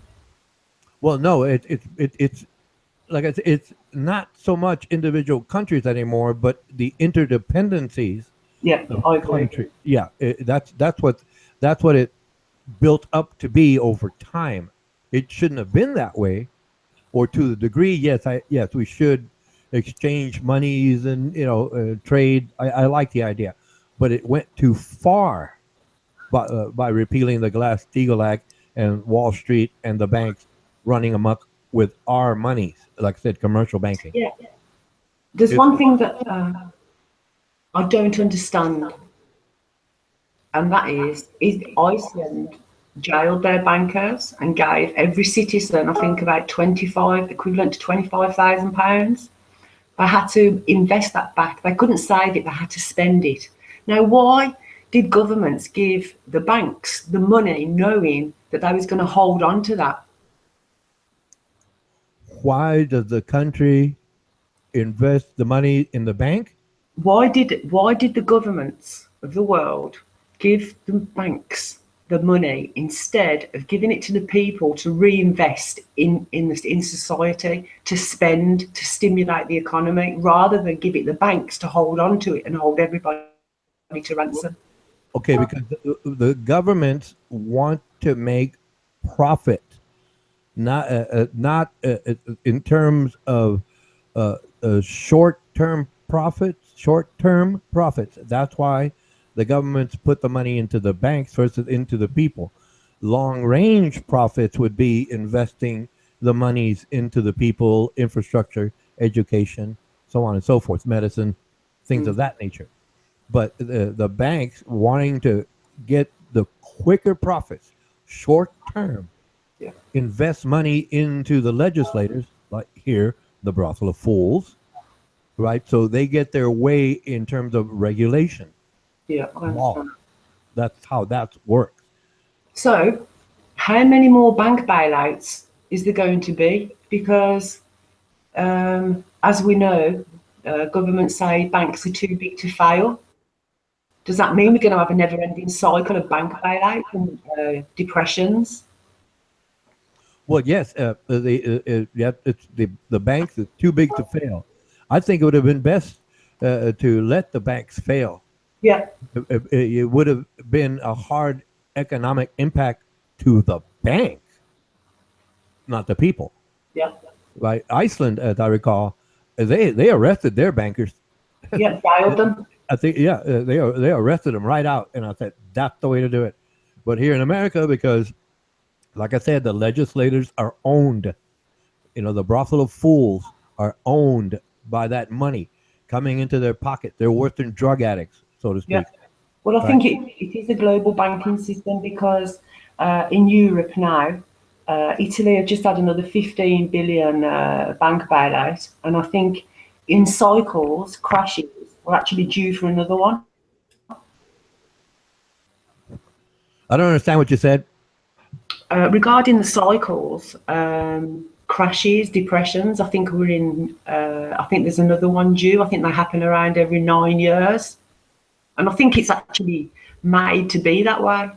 Well, no, it's like I said, it's not so much individual countries anymore, but the interdependencies. Yeah, I agree. Country. Yeah, that's what it built up to be over time. It shouldn't have been that way, or to the degree. Yes, we should exchange monies and trade. I like the idea, but it went too far by repealing the Glass-Steagall Act and Wall Street and the banks running amok with our monies. Like I said, commercial banking. Yeah. There's one thing that I don't understand, and that is Iceland jailed their bankers and gave every citizen, I think, about equivalent to £25,000. They had to invest that back. They couldn't save it. They had to spend it. Now, why did governments give the banks the money knowing that they was going to hold on to that? Why does the country invest the money in the bank? Why did the governments of the world give the banks the money instead of giving it to the people to reinvest in society, to spend, to stimulate the economy, rather than give it the banks to hold on to it and hold everybody to ransom? Okay, because the governments want to make profit, not in terms of short-term profits. That's why the governments put the money into the banks versus into the people. Long-range profits would be investing the monies into the people, infrastructure, education, so on and so forth, medicine, things of that nature. But the banks wanting to get the quicker profits, short-term, invest money into the legislators, like here, the brothel of fools, right? So they get their way in terms of regulation. Yeah, I understand. That's how that works. So, how many more bank bailouts is there going to be? Because, as we know, governments say banks are too big to fail. Does that mean we're going to have a never-ending cycle of bank bailouts and depressions? Well, yes, the banks are too big to fail. I think it would have been best to let the banks fail. Yeah. It would have been a hard economic impact to the bank, not the people. Yeah. Right. Iceland, as I recall, they arrested their bankers. Yeah, jailed them. I think, they arrested them right out, and I said that's the way to do it. But here in America, because, like I said, the legislators are owned. The brothel of fools are owned by that money coming into their pocket. They're worse than drug addicts, so to speak. Yeah. Well, I think it is a global banking system because in Europe now, Italy have just had another 15 billion bank bailout, and I think in cycles, crashes are actually due for another one. I don't understand what you said. Regarding the cycles, crashes, depressions, I think we're in, I think there's another one due. I think they happen around every 9 years. And I think it's actually made to be that way.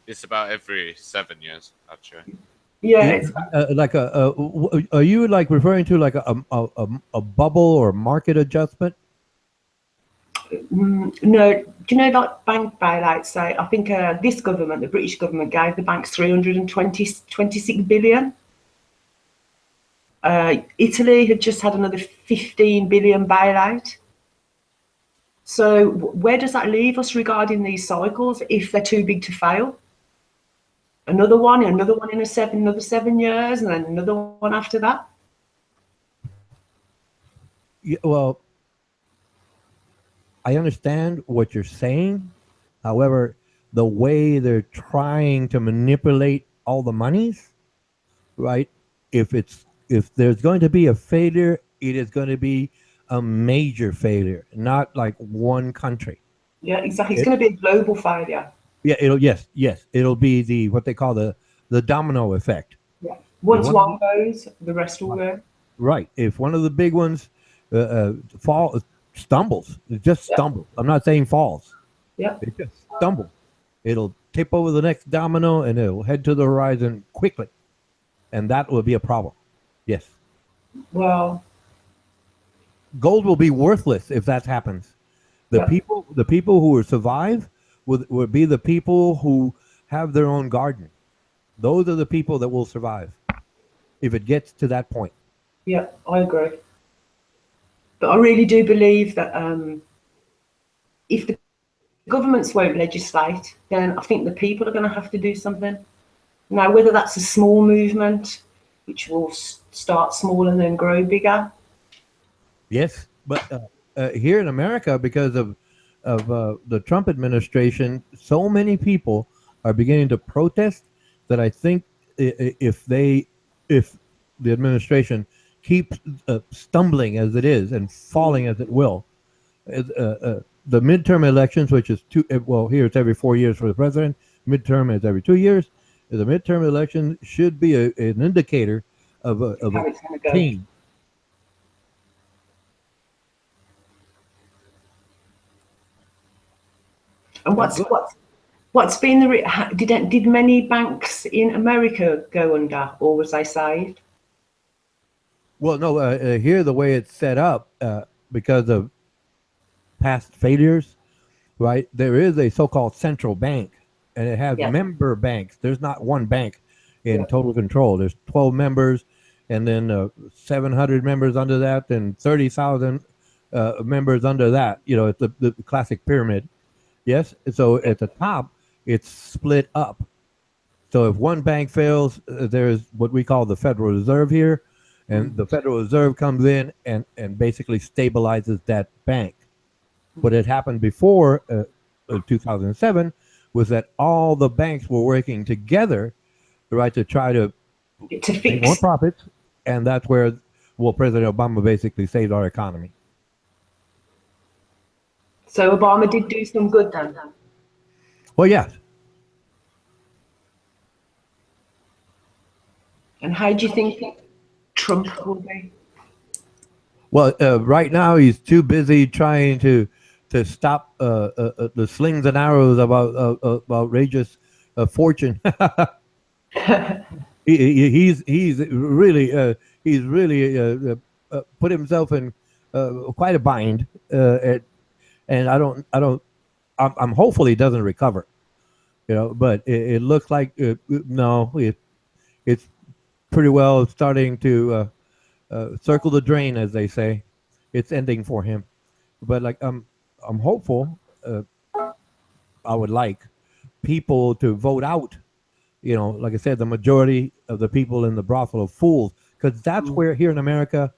It's about every 7 years, actually. Yeah. Are you like referring to like a bubble or market adjustment? No. Do you know that bank bailouts say, I think this government, the British government, gave the banks 326 billion. Italy have just had another 15 billion bailout. So where does that leave us regarding these cycles if they're too big to fail? Another one in another 7 years, and then another one after that? Yeah, well, I understand what you're saying. However, the way they're trying to manipulate all the monies, right? If there's going to be a failure, it is going to be a major failure, not like one country. Yeah, exactly. It's going to be a global failure. Yeah, it'll be what they call the domino effect. Yeah. Once one goes, the rest will go. Right. If one of the big ones stumbles. It just stumbles. I'm not saying falls. Yep. It just stumbles. It'll tip over the next domino and it'll head to the horizon quickly, and that will be a problem. Yes. Well, gold will be worthless if that happens. The people who will survive would be the people who have their own garden. Those are the people that will survive if it gets to that point. Yeah, I agree. But I really do believe that if the governments won't legislate, then I think the people are going to have to do something. Now, whether that's a small movement, which will start small and then grow bigger. Yes, but here in America, because of the Trump administration, so many people are beginning to protest that I think if the administration keeps stumbling as it is and falling as it will, the midterm elections, which is here it's every 4 years for the president, midterm is every 2 years. The midterm election should be an indicator of a change. And what's been did many banks in America go under, or was they saved? Well, no. Here, the way it's set up, because of past failures, right? There is a so-called central bank, and it has member banks. There's not one bank in total control. There's 12 members, and then 700 members under that, and 30,000 members under that. You know, it's the classic pyramid. Yes. So at the top, it's split up. So if one bank fails, there's what we call the Federal Reserve here, and the Federal Reserve comes in and basically stabilizes that bank. What had happened before 2007 was that all the banks were working together, right, to try to make more profits, and that's where, President Obama basically saved our economy. So Obama did do some good then? Well, yes. And how do you think Trump will be? Well, right now he's too busy trying to stop the slings and arrows of outrageous fortune. he's really put himself in quite a bind, and I'm hopeful he doesn't recover, but it looks like it's pretty well starting to circle the drain, as they say. It's ending for him, but I'm hopeful. I would like people to vote out, like I said, the majority of the people in the brothel of fools, because that's where here in America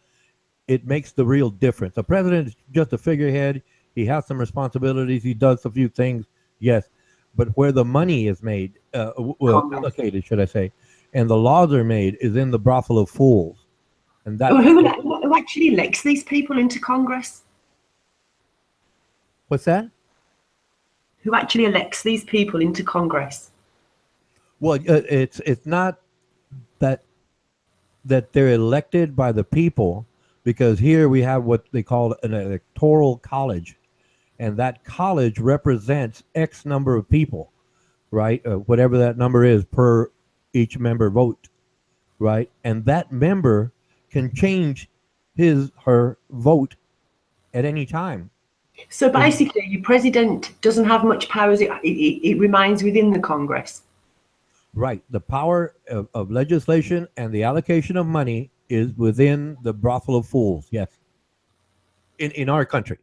it makes the real difference. The president is just a figurehead. He has some responsibilities. He does a few things, yes, but where the money is made, allocated, should I say, and the laws are made, is in the brothel of fools. And that who actually elects these people into Congress? What's that? Who actually elects these people into Congress? Well, it's not that they're elected by the people, because here we have what they call an electoral college, and that college represents X number of people, right? Whatever that number is per each member vote, right? And that member can change her vote at any time. So basically, your president doesn't have much power. It remains within the Congress. Right. The power of legislation and the allocation of money is within the brothel of fools. Yes. In our country.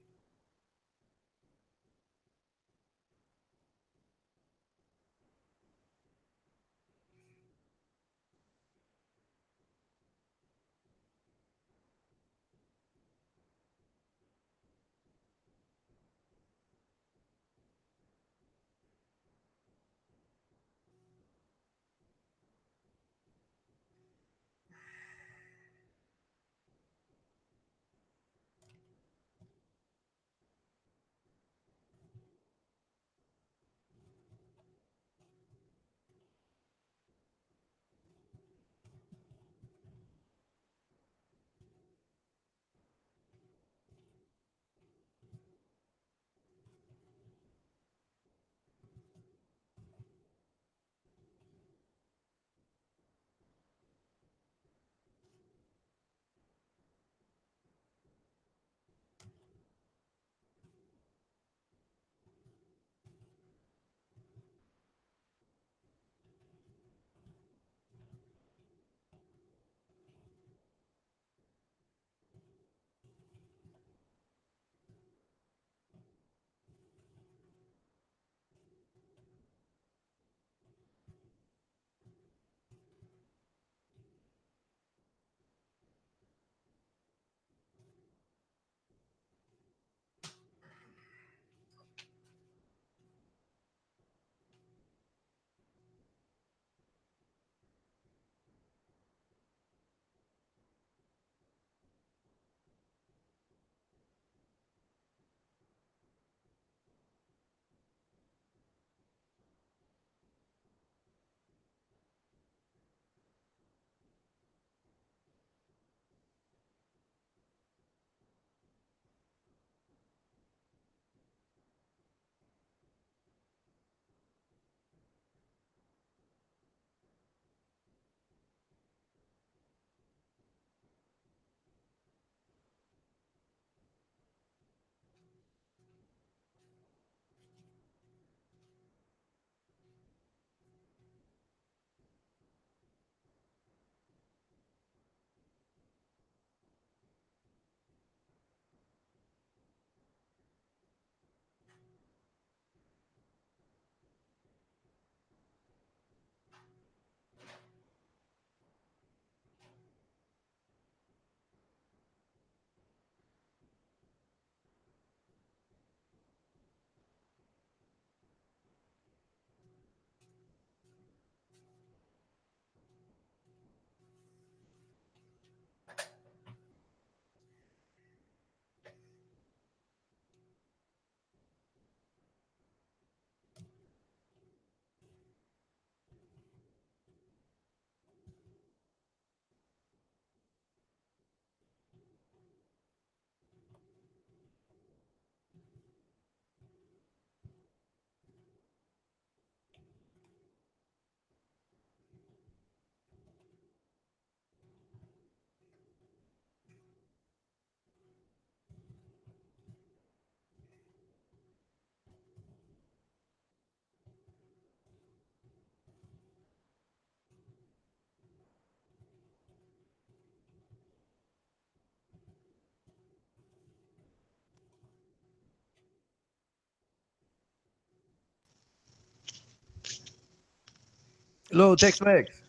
Hello, Tex-Mex.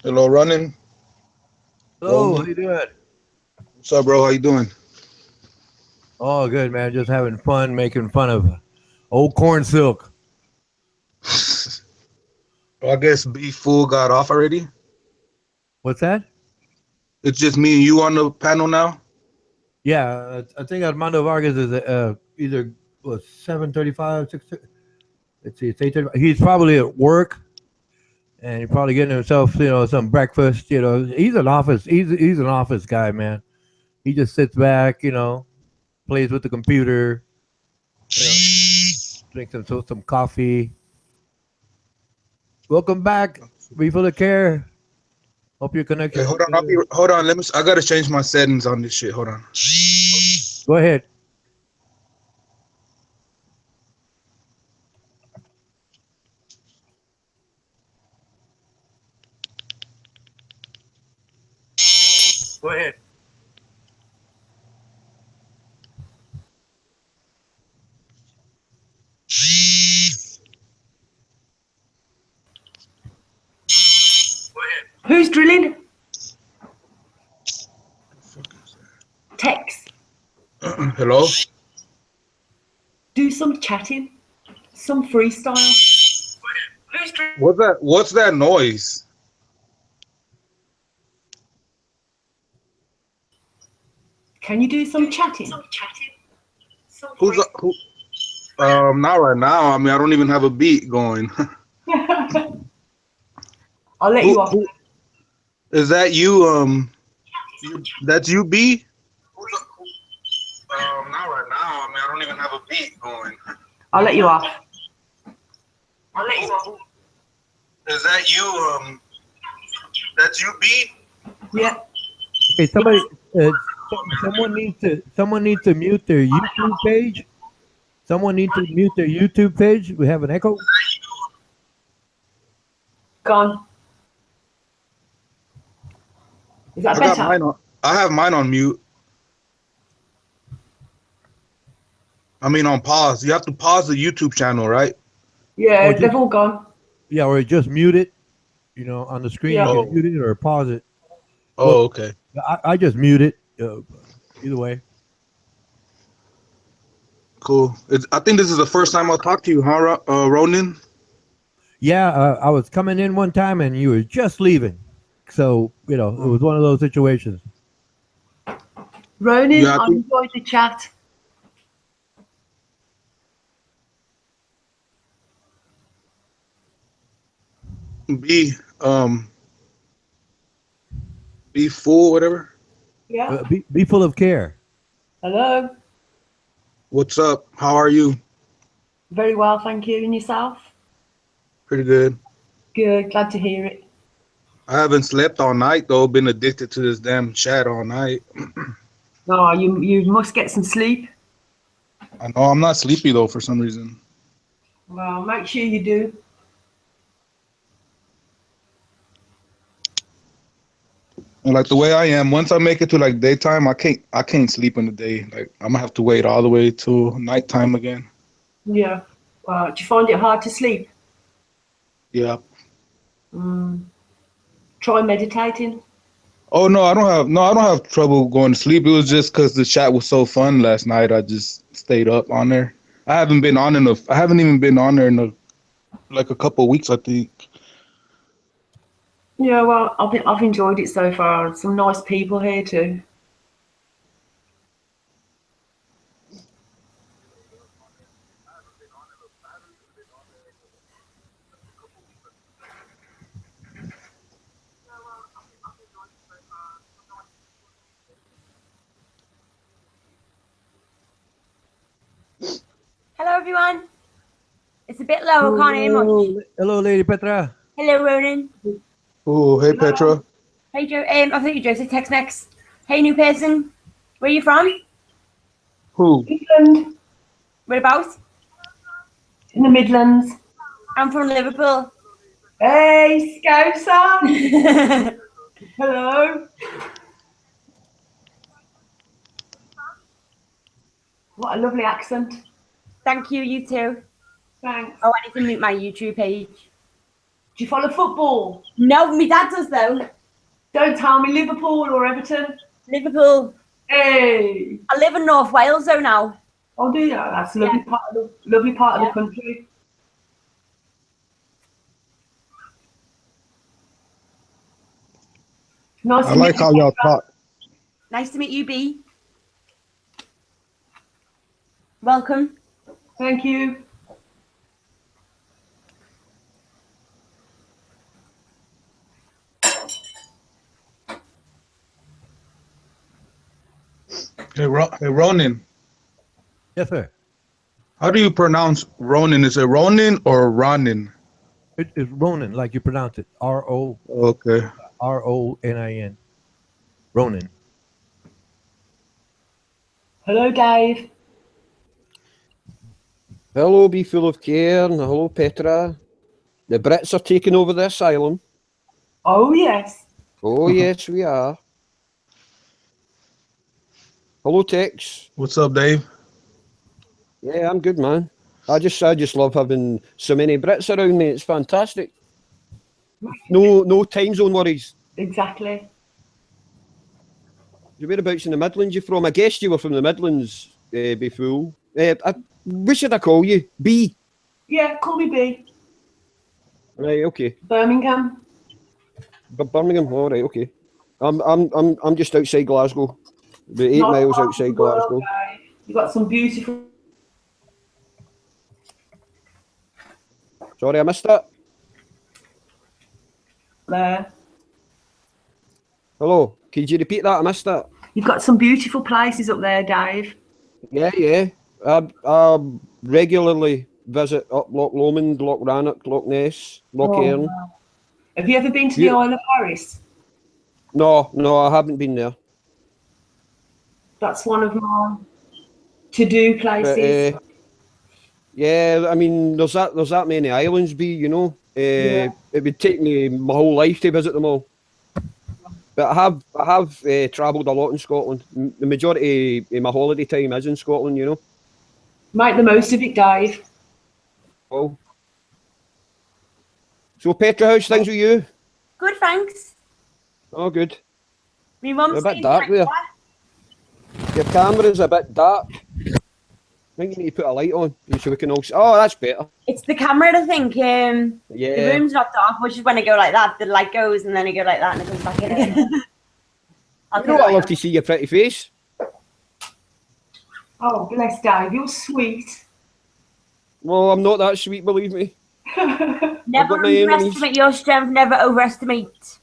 Hello, running. Hello, how you doing? What's up, bro? How you doing? Oh, good, man. Just having fun making fun of old corn silk. Well, I guess Be Fool got off already. What's that? It's just me and you on the panel now. Yeah, I think Armando Vargas is either 7:35, 6. Let's see, it's 8:35. He's probably at work, and he's probably getting himself, some breakfast. He's an office. He's an office guy, man. He just sits back, plays with the computer, drinks some coffee. Welcome back. Be full of care. Hope your connection. Hey, hold on. Hold on. I gotta change my settings on this shit. Hold on. Go ahead. Go ahead. Who's drilling? Text. Hello. Do some chatting. Some freestyle. What's that noise? Can you do some chatting? Who's who? Not right now. I mean, I don't even have a beat going. I'll let you off. Is that you? That's you, B? Not right now. I mean, I don't even have a beat going. I'll let you off. Is that you? That's you, B? Yeah. Okay, somebody. Someone needs to mute their YouTube page. Someone needs to mute their YouTube page. We have an echo. Gone. Is that better? I have mine on mute. I mean, on pause. You have to pause the YouTube channel, right? Yeah, they've all gone. Yeah, or just mute it. On the screen, Yeah. you can mute it or pause it. Oh, okay. I just mute it. Either way. Cool. I think this is the first time I'll talk to you, huh, Ronan? Yeah, I was coming in one time and you were just leaving. So, it was one of those situations. Ronan, Yeah, I enjoyed the chat. Be full, whatever. Yeah. Be full of care. Hello. What's up? How are you? Very well, thank you. And yourself? Pretty good. Good. Glad to hear it. I haven't slept all night though. Been addicted to this damn chat all night. No, you must get some sleep. I know I'm not sleepy though for some reason. Well, make sure you do. And like the way I am, once I make it to like daytime, I can't sleep in the day. Like I'm gonna have to wait all the way till nighttime again. Yeah. Do you find it hard to sleep? Yeah. Try meditating. Oh no, I don't have trouble going to sleep. It was just because the chat was so fun last night. I just stayed up on there. I haven't even been on there in like a couple of weeks, I think. Yeah, well, I've enjoyed it so far. Some nice people here too. Hello, everyone. It's a bit low. I can't hear much. Hello, Lady Petra. Hello, Ronan. Oh, hey, Petra. Hey, Joe. I think you're Joseph. Tex-Mex. Hey, new person. Where are you from? Who? England. Whereabouts? In the Midlands. I'm from Liverpool. Hey, Scouser. Hello. What a lovely accent. Thank you, you too. Thanks. Oh, I need to mute my YouTube page. Do you follow football? No, my dad does though. Don't tell me Liverpool or Everton. Liverpool. Hey. I live in North Wales though now. Oh, do you? That's a lovely part of the country. Nice I like how y'all talk. Nice to meet you, B. Welcome. Thank you. Hey, Ronin. Yes, sir. How do you pronounce Ronin? Is it Ronin or Ronin? It's Ronin, like you pronounce it. R-O. Okay. R-O-N-I-N. Ronin. Hello, Dave. Hello, Be Full of Care, and hello, Petra. The Brits are taking over the asylum. Oh, yes. Oh, yes, we are. Hello, Tex. What's up, Dave? Yeah, I'm good, man. I just love having so many Brits around me. It's fantastic. No time zone worries. Exactly. Whereabouts in the Midlands you from? I guessed you were from the Midlands, Be Fool. What should I call you? B? Yeah, call me B. Right, okay. Birmingham. Birmingham, all right, okay. I'm just outside Glasgow. About 8 miles outside Glasgow. You got some beautiful. Sorry, I missed that. There. Hello, could you repeat that? I missed that. You've got some beautiful places up there, Dave. Yeah. I regularly visit up Loch Lomond, Loch Rannoch, Loch Ness, Loch Earn. Wow. Have you ever been to the Isle of Paris? No, I haven't been there. That's one of my to-do places. But, yeah, I mean, there's that many islands, you know. Yeah. It would take me my whole life to visit them all. But I have travelled a lot in Scotland. The majority of my holiday time is in Scotland, you know. Make the most of it, Dave. Oh. So, Petra, how's things with you? Good, thanks. Oh, good. My mum's You're a bit saying dark there. Your camera's a bit dark. I think you need to put a light on so we can all see. Oh, that's better. It's the camera, I think. Yeah. The room's not dark, which is when I go like that, the light goes, and then I go like that, and it comes back in again. You know what, I love to see your pretty face. Oh, bless Dave, you're sweet. Well, I'm not that sweet, believe me. Never underestimate your strength, never overestimate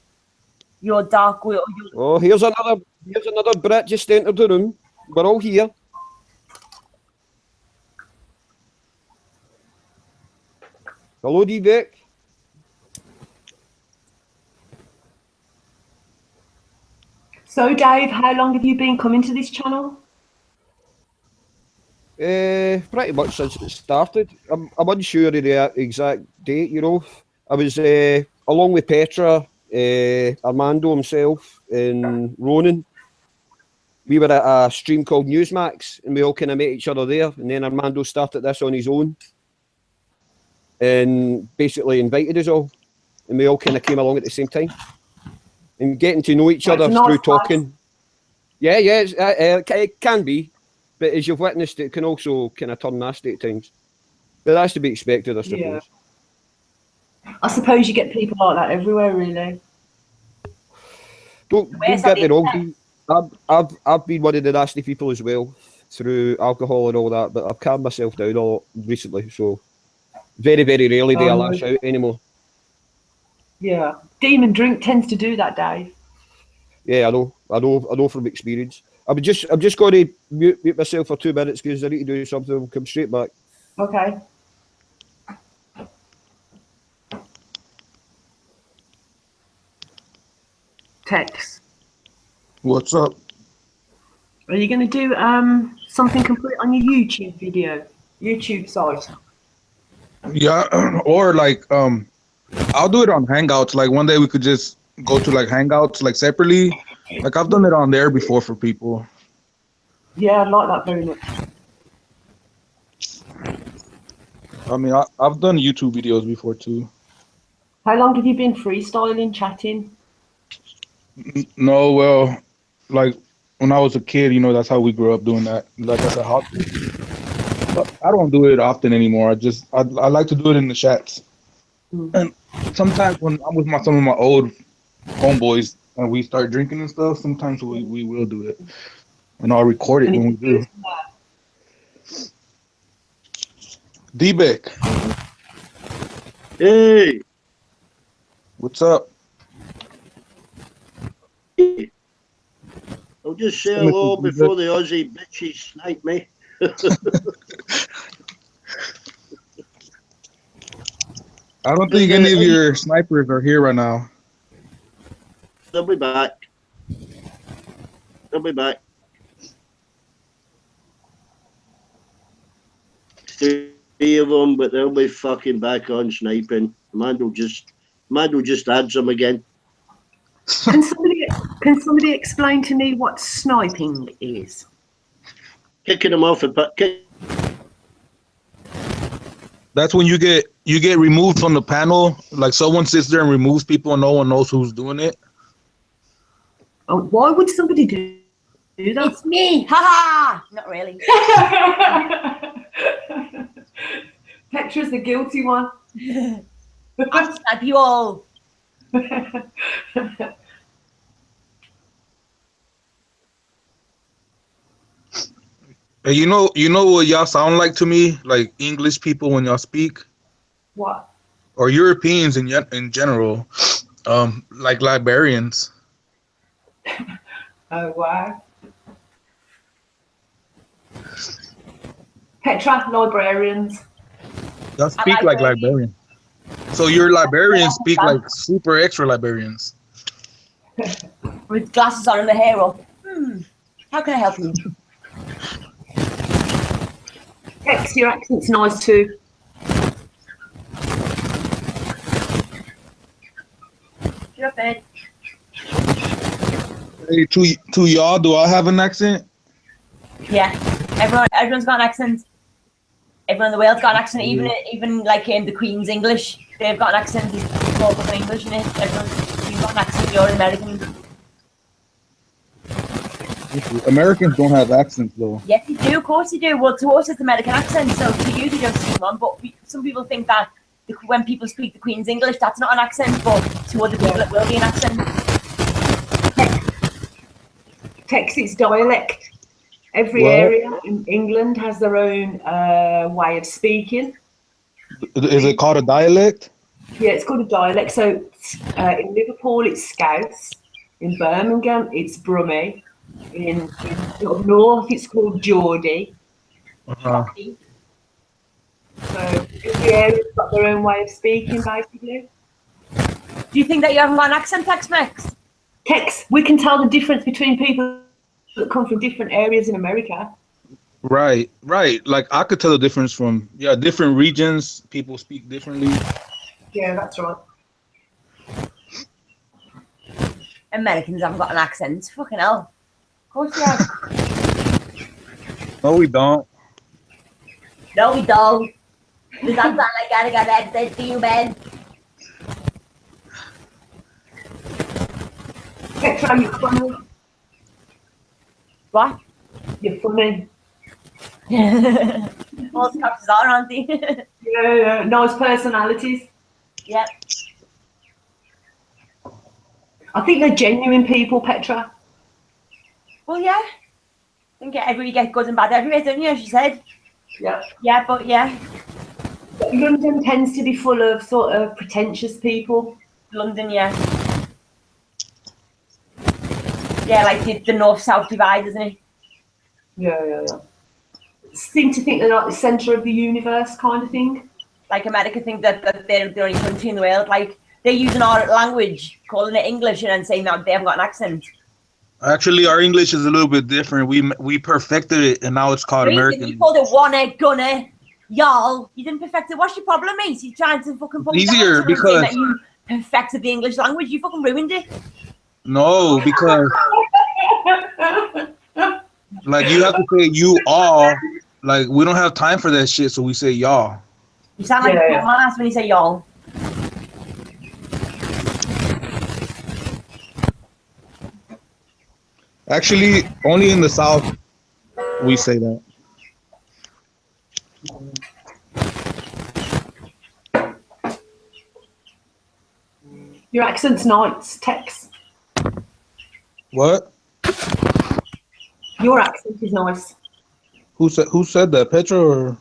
your dark will. Oh, here's another Brit just entered the room. We're all here. Hello, D-Vic. So, Dave, how long have you been coming to this channel? Pretty much since it started. I'm unsure of the exact date, you know. I was along with Petra, Armando himself, and Ronan. We were at a stream called Newsmax, and we all kind of met each other there. And then Armando started this on his own, and basically invited us all, and we all kind of came along at the same time, and getting to know each other through talking. Yeah, it can be, but as you've witnessed, it can also kind of turn nasty at times. But that's to be expected, I suppose. Yeah. I suppose you get people like that everywhere, really. Don't get me wrong. I've been one of the nasty people as well through alcohol and all that, but I've calmed myself down a lot recently, so very, very rarely do I lash out anymore. Yeah, demon drink tends to do that, Dave. Yeah, I know from experience. I'm just going to mute myself for 2 minutes because I need to do something. I'll come straight back. Okay. Tex. What's up? Are you going to do something complete on your YouTube site? Yeah, or like I'll do it on Hangouts. Like one day we could just go to like Hangouts like separately. Like I've done it on there before for people. Yeah, I like that very much. I mean, I've done YouTube videos before too. How long have you been freestyling, chatting? No, well, like when I was a kid, you know, that's how we grew up doing that. Like that's a hobby. But I don't do it often anymore. I like to do it in the chats. And sometimes when I'm with some of my old homeboys and we start drinking and stuff, sometimes we will do it. And I'll record it when we do. D-Beck. Hey. What's up? I'll just say hello before the Aussie bitches snipe me. I don't think any of your snipers are here right now. They'll be back. They'll be back. Three of them, but they'll be fucking back on sniping. Mando just adds them again. Can somebody explain to me what sniping is? Kicking them off That's when you get removed from the panel. Like someone sits there and removes people and no one knows who's doing it. Oh, why would somebody do that? It's me. Ha ha. Not really. Petra's the guilty one. I'll snipe you all. Hey, you know what y'all sound like to me? Like English people when y'all speak, What? or Europeans in general, like librarians. Oh, wow. Petra, librarians. Y'all speak like librarians. So your librarians speak like super extra librarians. With glasses on and the hair up. How can I help you? X, your accent's nice too. Get up, Ed. Hey, to y'all, do I have an accent? Yeah, everyone's got an accent. Everyone in the world's got an accent. Even like in the Queen's English, they've got an accent. It's all fucking English in it. You've got an accent. You're American. Americans don't have accents though. Yes, you do. Of course you do. Well, to us it's American accent, so to you they don't see one. But some people think that when people speak the Queen's English, that's not an accent, but to other people it will be an accent. Texas dialect. Every area in England has their own way of speaking. Is it called a dialect? Yeah, it's called a dialect. So in Liverpool, it's Scouse. In Birmingham, it's Brummie. In up north, it's called Geordie. Uh-huh. So every area's got their own way of speaking, basically. Do you think that you haven't got an accent, Tex-Mex? Tex, we can tell the difference between people that come from different areas in America. Right. Like I could tell the difference from different regions. People speak differently. Yeah, that's right. Americans haven't got an accent. Fucking hell. Of course we have. No, we don't. No, we don't. Does that sound like I got an accent to you, man? Petra, you're funny. What? You're funny. All the cops are, aren't they? Yeah, nice personalities. Yep. I think they're genuine people, Petra. Well, yeah. I think you get good and bad everywhere, don't you, as you said? Yeah. Yeah, but yeah. But London tends to be full of sort of pretentious people. London, yeah. Yeah, like the north-south divide, isn't it? Yeah. Seem to think they're like the centre of the universe kind of thing. Like America think that they're the only country in the world. Like they're using our language, calling it English, and then saying that they haven't got an accent. Actually, our English is a little bit different. We perfected it, and now it's called American. You called it one gunner, y'all. You didn't perfect it. What's your problem, mate? You're trying to fucking put easier because that you perfected the English language. You fucking ruined it. No, because like you have to say you all. Like we don't have time for that shit, so we say y'all. You sound like a dumbass when you say y'all. Actually, only in the South we say that. Your accent's nice, Tex. What? Your accent is nice. Who said that? Petra or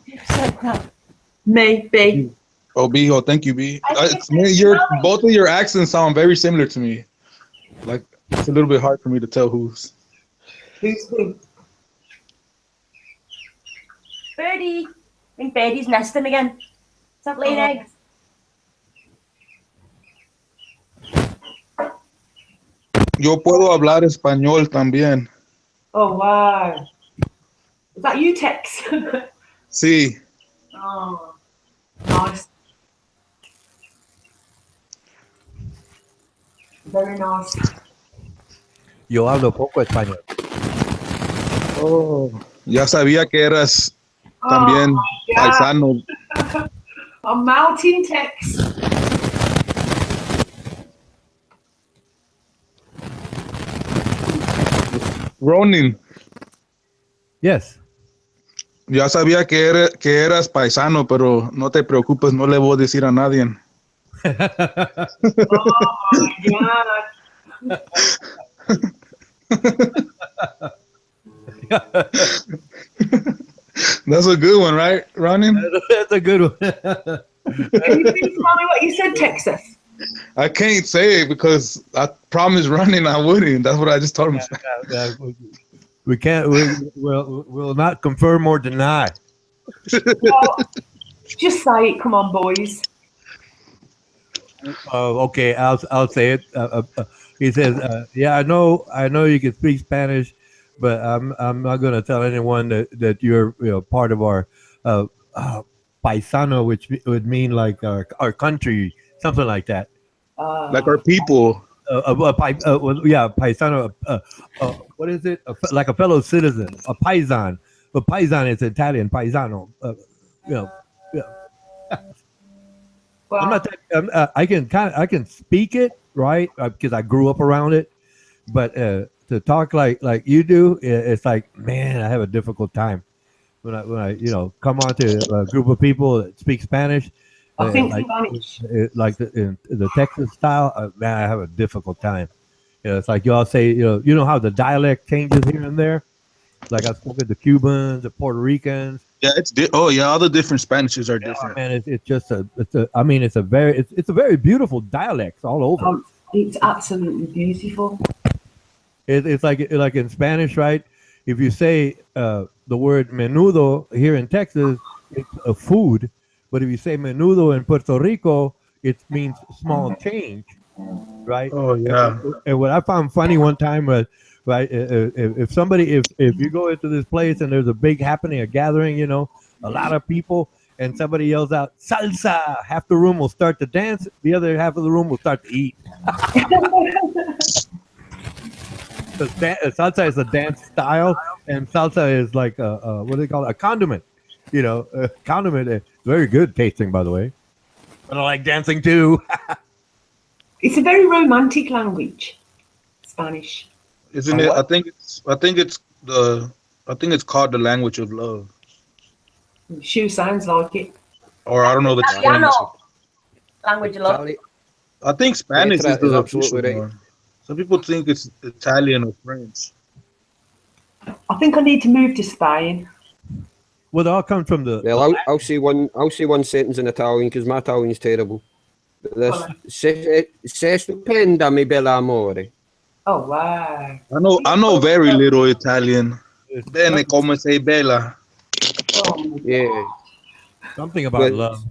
me? B. Oh, B. Oh, thank you, B. Both of your accents sound very similar to me. Like it's a little bit hard for me to tell who's. Who's who? Birdie. I think Birdie's nesting again. Stop laying eggs. Yo puedo hablar español también. Oh wow. Is that you, Tex? Sí. Oh, nice. Very nice. Yo hablo poco español. Oh, ya sabía que eras también paisano. I'm melting, Tex. Ronin. Yes. Ya sabía que eras paisano, pero no te preocupes, no le voy a decir a nadie. Oh my God. That's a good one, right, Ronin? That's a good one. Can you please tell me what you said, Texas? I can't say it because I promised Ronin I wouldn't. That's what I just told him. We can't. We'll not confirm or deny. Well, just say it. Come on, boys. Okay, I'll say it. He says, "Yeah, I know you can speak Spanish, but I'm not going to tell anyone that you're part of our paisano, which would mean like our country, something like that. Like our people. Yeah, paisano. What is it? Like a fellow citizen, a paisan. But paisan is Italian. Paisano. Yeah. Well, I'm not. I can speak it right because I grew up around it, but to talk like you do, it's like, man, I have a difficult time when I come onto a group of people that speak Spanish. I think Spanish, like in the Texas style, man, I have a difficult time. It's like y'all say, you know how the dialect changes here and there. Like I've spoken to Cubans, the Puerto Ricans. Yeah, all the different Spanishes are different. Man, it's a very beautiful dialects all over. It's absolutely beautiful. It's like in Spanish, right? If you say the word menudo here in Texas, it's a food. But if you say menudo in Puerto Rico, it means small change, right? Oh yeah. And what I found funny one time was, right, if you go into this place and there's a big happening, a gathering, a lot of people, and somebody yells out salsa, half the room will start to dance, the other half of the room will start to eat. Salsa is a dance style, and salsa is like what do they call it? A condiment. A condiment is very good tasting, by the way. But I like dancing too. It's a very romantic language, Spanish. Isn't it? I think it's called the language of love. Sure sounds like it. Or I don't know the term. Language of love. I think Spanish is the absolutely right. Some people think it's Italian or French. I think I need to move to Spain. Well, they all come from the. Well, I'll say one sentence in Italian because my Italian's terrible. Se stupenda mi bella amore. Oh wow! I know very little Italian. Bene come sei bella. Oh, yeah. Something about love.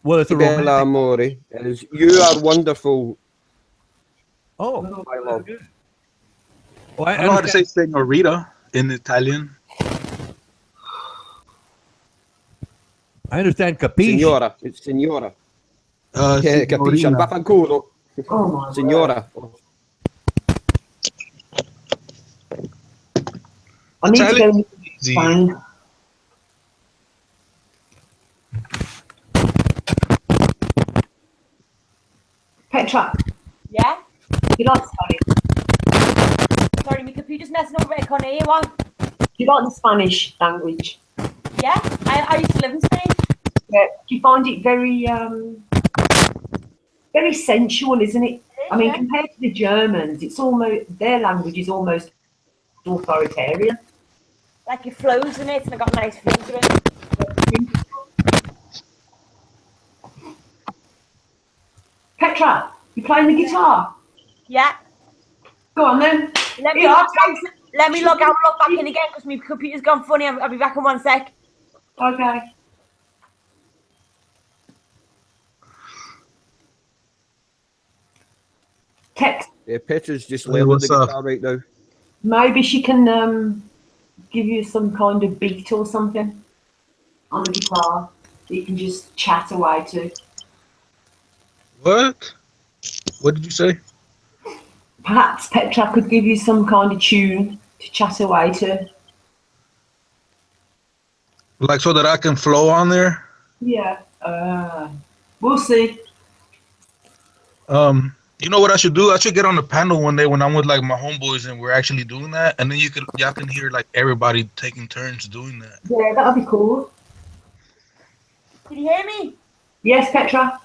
Well, it's a romantic. Bella amore. Is you are wonderful. Oh, I love. Well, I know how to say senorita in Italian. I understand capisci. Signora, it's signora. Capisci? Vaffanculo. Oh my Signora. God. I need to go to Spain. Petra, Yeah? you like Spanish? Sorry, my computer's messing up a bit. I can't hear you. What? You like the Spanish language? Yeah, I used to live in Spain. Yeah. Do you find it very very sensual, isn't it? I mean, compared to the Germans, it's almost their language is almost authoritarian. Like it flows in it, and I got a nice feel to it. Petra, you playing the guitar? Yeah. Go on then. Let me log out, log back in again because my computer's gone funny. I'll be back in 1 sec. Okay. Text. Yeah, Petra's just learning the guitar right now. Maybe she can give you some kind of beat or something on the guitar that you can just chat away to. What? What did you say? Perhaps Petra could give you some kind of tune to chat away to. Like so that I can flow on there? Yeah. We'll see. You know what I should do? I should get on the panel one day when I'm with like my homeboys and we're actually doing that, and then y'all can hear like everybody taking turns doing that. Yeah, that'll be cool. Did you hear me? Yes, Petra.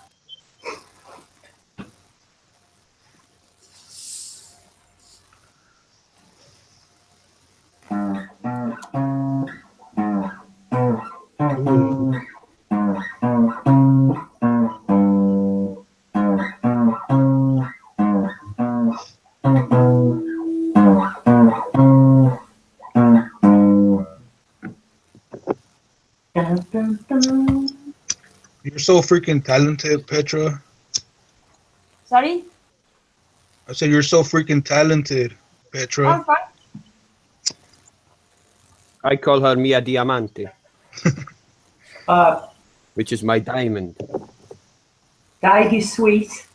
You're so freaking talented, Petra. Sorry? I said you're so freaking talented, Petra. I'm fine. I call her Mia Diamante. Which is my diamond. Dave, you sweet.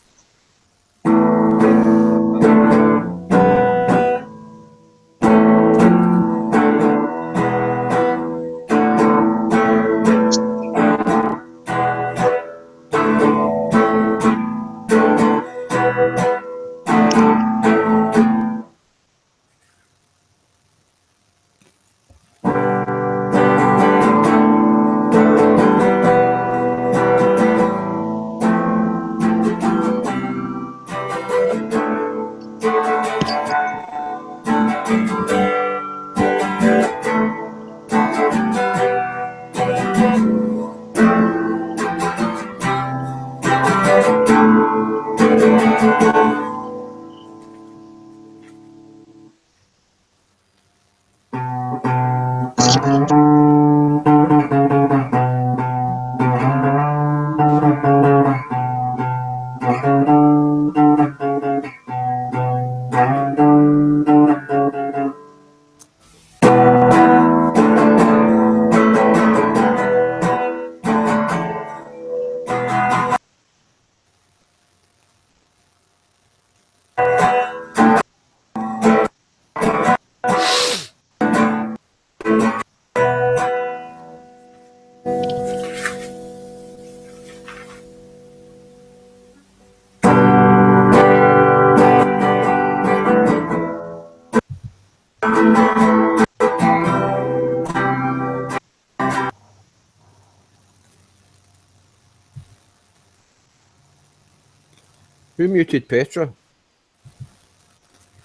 Who muted Petra?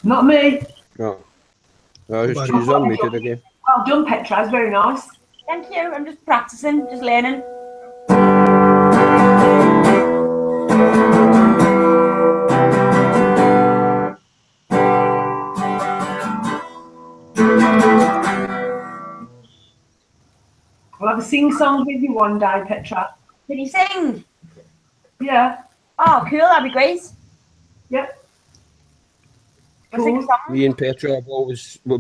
Not me. No. No, she's unmuted again. Well done, Petra. It's very nice. Thank you. I'm just practicing, just learning. I'll have a sing-song with you one day, Petra. Can you sing? Yeah. Oh, cool. That'd be great. Yep. Cool. Me and Petra we've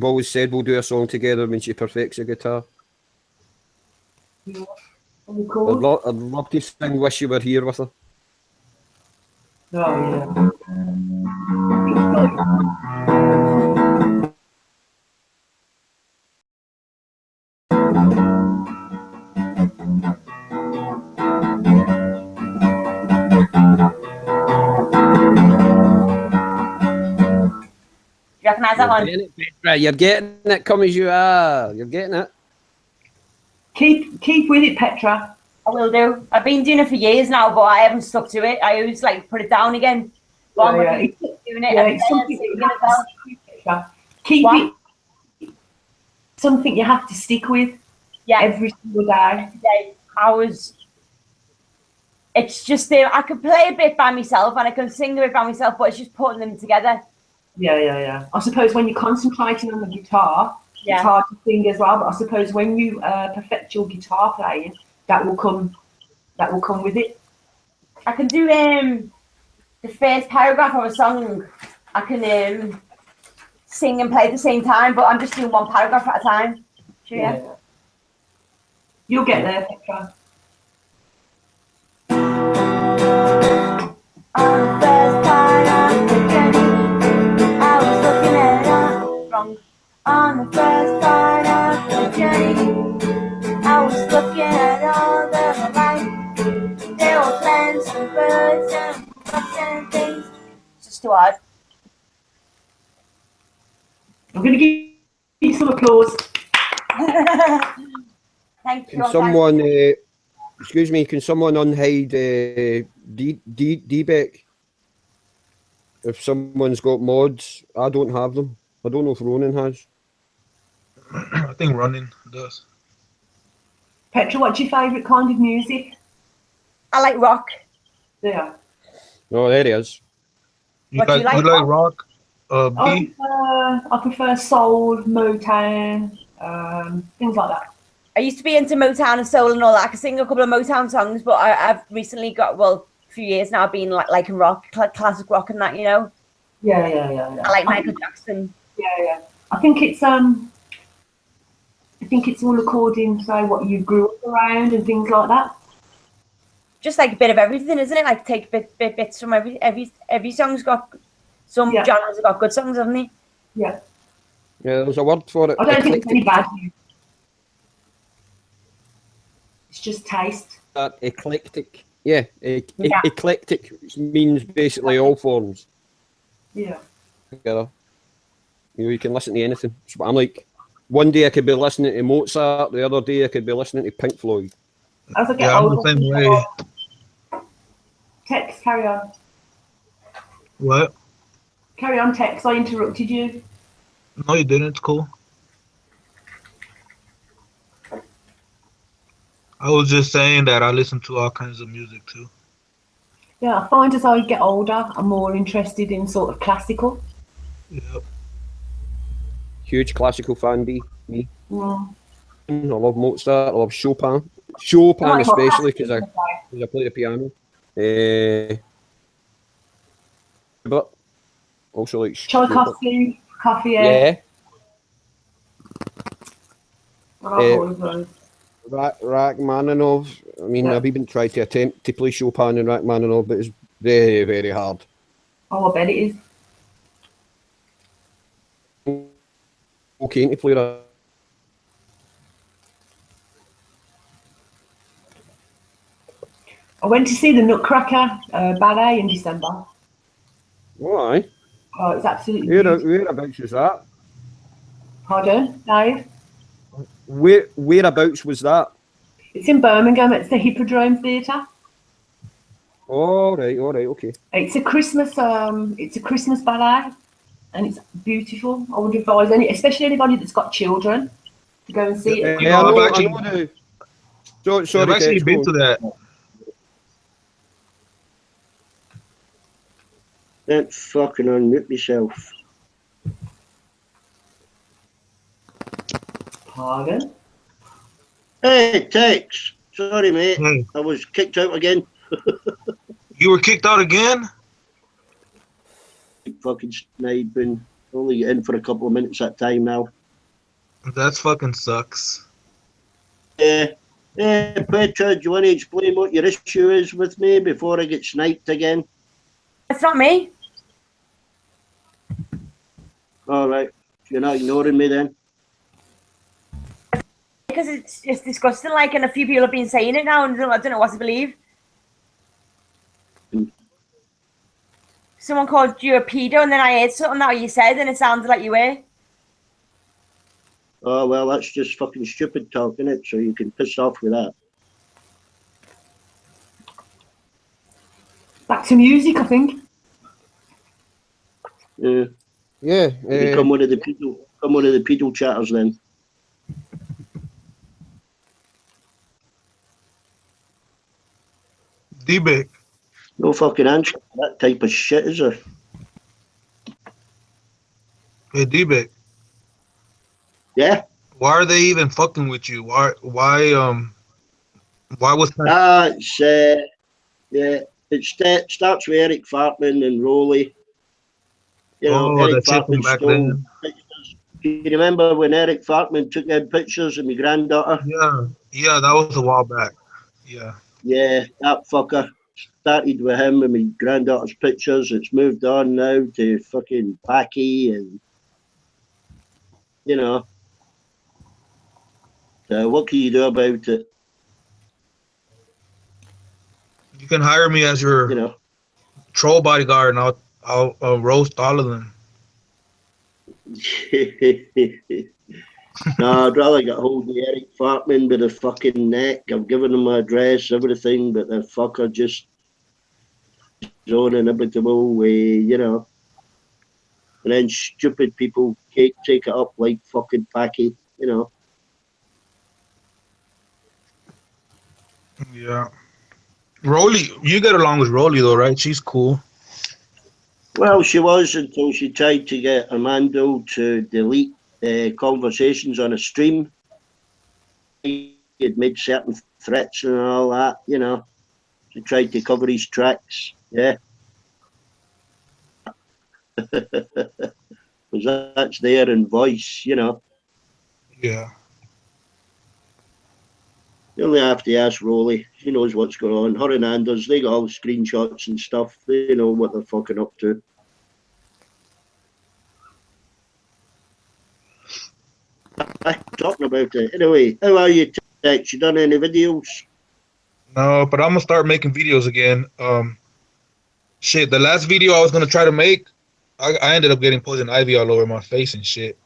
always said we'll do a song together when she perfects the guitar. Yeah. Cool. I'd love to sing Wish You Were Here with her. Oh, yeah. recognize that one. You're getting it. Come as you are. You're getting it. Keep with it, Petra. I will do. I've been doing it for years now, but I haven't stuck to it. I always like put it down again. But Yeah, I'm doing it. Yeah, every it's day something and that you have to stick with, Petra. Keep it. Something you have to stick with. Yeah. Every single day. Every day. It's just I can play a bit by myself and I can sing a bit by myself, but it's just putting them together. Yeah. I suppose when you're concentrating on the guitar, Yeah. it's hard to sing as well. But I suppose when you perfect your guitar playing, that will come with it. I can do the first paragraph of a song. I can sing and play at the same time, but I'm just doing one paragraph at a time. Sure, yeah. You'll get there, Petra. On the first part of the journey, I was looking at wrong. On the first part of the journey, I was looking at all the light. There were plants and birds and rocks and things. It's just too hard. I'm going to give you some applause. Thank you. Can someone, excuse me, can someone unhide D-Beck? If someone's got mods, I don't have them. I don't know if Ronan has. I think Ronan does. Petra, what's your favourite kind of music? I like rock. Yeah. Oh, there he is. You like rock? B? I prefer soul, Motown, things like that. I used to be into Motown and soul and all that. I can sing a couple of Motown songs, but I've recently got, a few years now, been like in rock, classic rock and that, you know. Yeah. I like Michael Jackson. Yeah. I think it's all according to what you grew up around and things like that. Just like a bit of everything, isn't it? Like take bits from every song's got some genres have got good songs, haven't they? Yeah. Yeah, there's a word for it. I don't think it's any bad. It's just taste. Eclectic. Yeah, eclectic means basically all forms. Yeah. Together. You can listen to anything. So I'm like, one day I could be listening to Mozart, the other day I could be listening to Pink Floyd. As I get I'm older, the same way. Tex, carry on. What? Carry on, Tex. I interrupted you. No, you didn't. It's cool. I was just saying that I listen to all kinds of music too. Yeah, I find as I get older, I'm more interested in sort of classical. Yep. Huge classical fan, me. Yeah. I love Mozart. I love Chopin. Chopin especially because I play the piano. But also like Tchaikovsky, coffee. Yeah. Oh, Rachmaninoff. I mean, I've even tried to attempt to play Chopin and Rachmaninoff, but it's very, very hard. Oh, I bet it is. Okay, to play that. I went to see the Nutcracker ballet in December. Why? Oh, it's absolutely beautiful. Whereabouts is that? Pardon, Dave? Whereabouts was that? It's in Birmingham. It's the Hippodrome Theatre. All right, okay. It's a Christmas ballet, and it's beautiful. I would advise especially anybody that's got children, to go and see it. Yeah, I've actually been to that. Don't fucking unmute yourself. Pardon? Hey, Tex. Sorry, mate. Hey. I was kicked out again. You were kicked out again? Fucking sniping. Only in for a couple of minutes at a time now. That fucking sucks. Yeah. Petra, do you want to explain what your issue is with me before I get sniped again? It's not me. All right. You're not ignoring me then? Because it's just disgusting, like, and a few people have been saying it now, and I don't know what to believe. someone called you a pedo, and then I heard something that you said, and it sounded like you were. Oh, well, that's just fucking stupid talk, innit? So you can piss off with that. Back to music, I think. Yeah. Yeah. Become one of the pedo chatters then. D-Big. No fucking answer to that type of shit, is there? Hey, D-Big. Yeah? Why are they even fucking with you? Why was that? Yeah, it starts with Eric Fartman and Rowley. You know, Oh, Eric that shit from Fartman back stole then. pictures. Do you remember when Eric Fartman took in pictures of my granddaughter? Yeah, that was a while back. Yeah. Yeah, that fucker. Started with him and my granddaughter's pictures. It's moved on now to fucking Packy and, you know. So what can you do about it? You can hire me as your troll bodyguard, and I'll roast all of them. No, I'd rather get hold of Eric Fartman by the fucking neck. I've given him my address, everything, but the fucker just is on inevitable way, you know. And then stupid people take it up like fucking Packy, you know. Yeah. Rolly, you get along with Rolly though, right? She's cool. Well, she was until she tried to get Armando to delete conversations on a stream. He had made certain threats and all that, you know. She tried to cover his tracks, yeah. Because that's there in voice, you know. Yeah. You only have to ask Rolly. She knows what's going on. Her and Anders, they got all screenshots and stuff. They know what they're fucking up to. Talking about it. Anyway, how are you, Tex? You done any videos? No, but I'm gonna start making videos again. Shit, the last video I was gonna try to make, I ended up getting poison ivy all over my face and shit.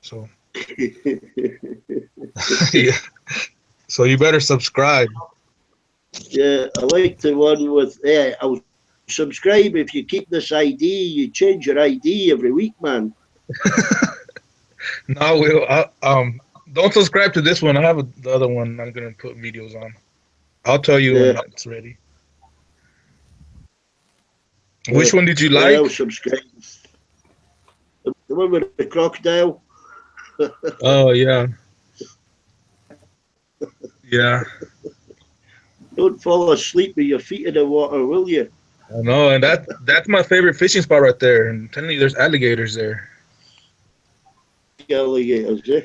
So yeah. So you better subscribe. Yeah, I like the one with, I'll subscribe if you keep this ID. You change your ID every week, man. No, don't subscribe to this one. I have the other one I'm gonna put videos on. I'll tell you when it's ready. Which one did you like? I'll subscribe. The one with the crocodile. Oh yeah. Yeah. Don't fall asleep with your feet in the water, will you? I know, and that's my favorite fishing spot right there. And I'm telling you, there's alligators there. Alligators, eh?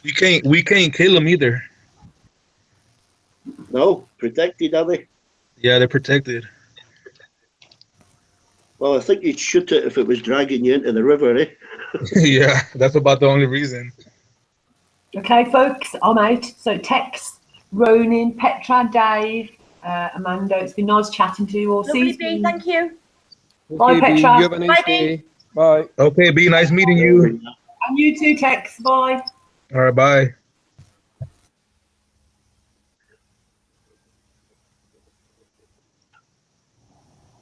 We can't kill them either. No, protected, are they? Yeah, they're protected. Well, I think you'd shoot it if it was dragging you into the river, eh? Yeah, that's about the only reason. Okay, folks, I'm out. So Tex, Ronin, Petra, Dave, Amanda, it's been nice chatting to you all. Lovely, See B, you. thank you. Bye, Petra. You have a nice day. Bye. Okay, B, nice meeting you. And you too, Tex. Bye. All right, bye.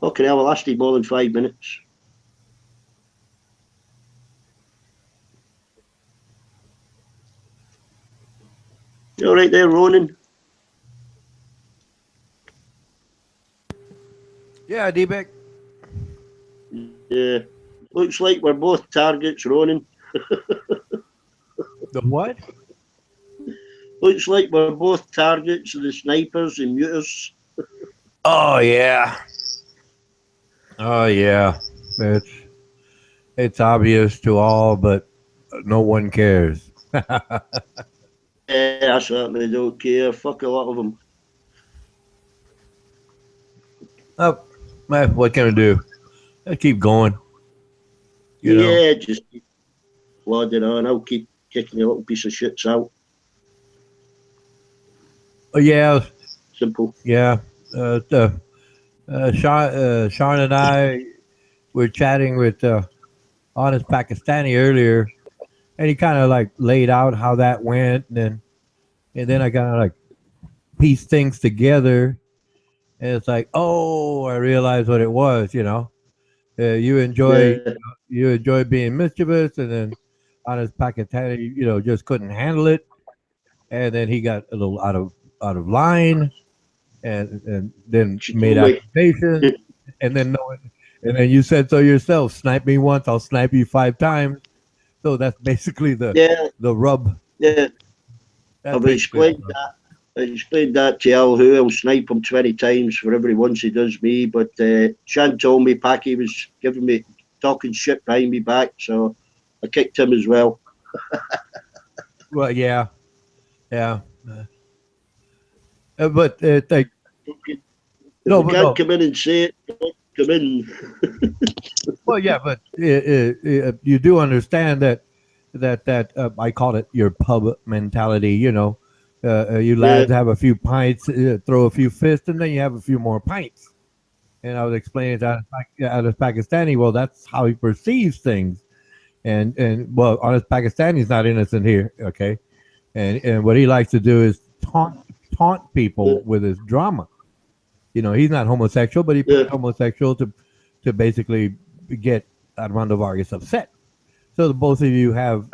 Okay, I will last you more than 5 minutes. You all right there, Ronan? Yeah, D-Big. Yeah. Looks like we're both targets, Ronan. The what? Looks like we're both targets of the snipers and muters. Oh yeah. Oh yeah. It's obvious to all, but no one cares. Yeah, I certainly don't care. Fuck a lot of them. Oh, man, what can I do? I keep going. You know? Yeah, just keep plodding on. I'll keep kicking a little piece of shits out. Oh, yeah, Simple. Yeah. Sean and I were chatting with Honest Pakistani earlier, and he kind of like laid out how that went, and then I kind of like pieced things together, and it's like, oh, I realized what it was. You enjoy Yeah. you enjoy being mischievous, and then Honest Pakistani, just couldn't handle it, and then he got a little out of line, and then She made told me. accusations, and then you said so yourself. Snipe me once, I'll snipe you 5 times. So that's basically the Yeah. rub. Yeah. That's I've basically explained that. I explained that to Al, who will snipe him 20 times for every once he does me. But Shan told me Packy was talking shit behind me back, so I kicked him as well. Well, yeah. But like, If no, you but can't no. come in and say it, don't come in. Well, yeah, but you do understand that I call it your pub mentality. You lads Yeah. have a few pints, throw a few fists, and then you have a few more pints. And I was explaining to Honest Pakistani, well, that's how he perceives things. And well, Honest Pakistani's not innocent here, okay? And what he likes to do is taunt people with his drama. He's not homosexual, but he plays homosexual to basically get Armando Vargas upset. So the both of you have,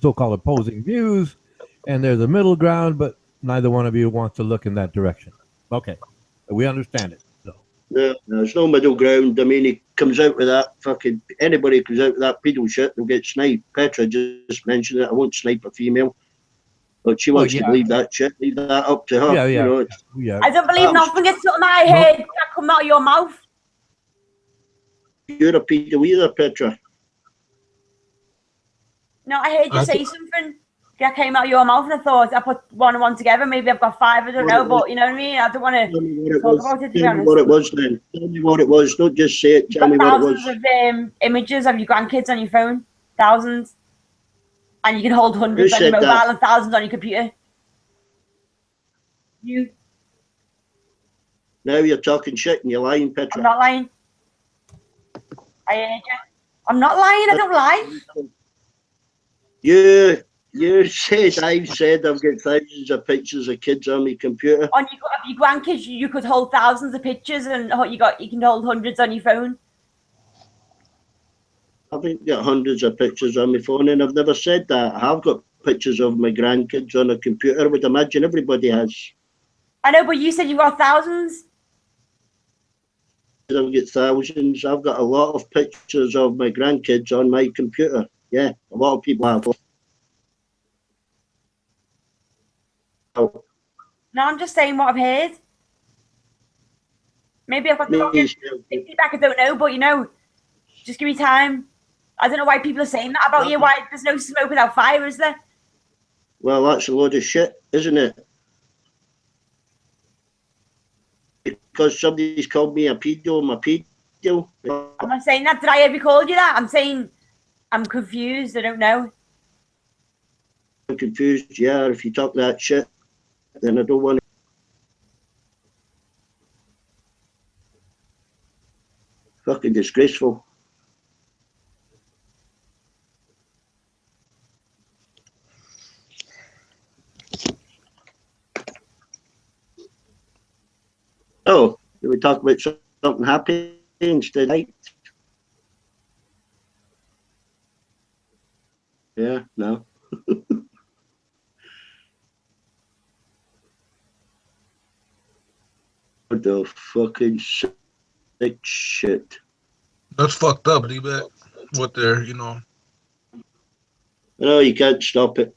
so-called opposing views, and there's a middle ground, but neither one of you wants to look in that direction. Okay, we understand it. So. No, there's no middle ground. I mean, he comes out with that fucking. Anybody comes out with that pedo shit, they'll get sniped. Petra just mentioned it. I won't snipe a female, but she wants to believe that shit. Leave that up to her. Yeah. I don't believe nothing gets out of my head that come out of your mouth. You're a pedo either, Petra. No, I heard you say something that came out of your mouth, and I thought I put one and one together. Maybe I've got 5. I don't know, but you know what I mean. I don't want to talk about it. To be honest, tell me what it was then. Tell me what it was. Don't just say it. Tell me what it was. Thousands of images of your grandkids on your phone. Thousands, and you can hold hundreds on your mobile and thousands on your computer. You. Now you're talking shit and you're lying, Petra. I'm not lying. I heard you. I'm not lying. I don't lie. You said I've got thousands of pictures of kids on my computer. On your grandkids, you could hold thousands of pictures, and you can hold hundreds on your phone. I've got hundreds of pictures on my phone, and I've never said that. I've got pictures of my grandkids on a computer. I would imagine everybody has. I know, but you said you've got thousands. I've got thousands. I've got a lot of pictures of my grandkids on my computer. Yeah, a lot of people have. Oh. No, I'm just saying what I've heard. Maybe I've got feedback. I don't know, but just give me time. I don't know why people are saying that about you. Why there's no smoke without fire, is there? Well, that's a load of shit, isn't it? Because somebody's called me a pedo, I'm not saying that. Did I ever call you that? I'm saying I'm confused. I don't know. I'm confused. Yeah, if you talk that shit, then I don't want to. Fucking disgraceful. Oh, did we talk about something happy instead? Yeah, no. What the fucking sick shit. That's fucked up, D-Back. What they're, No, you can't stop it.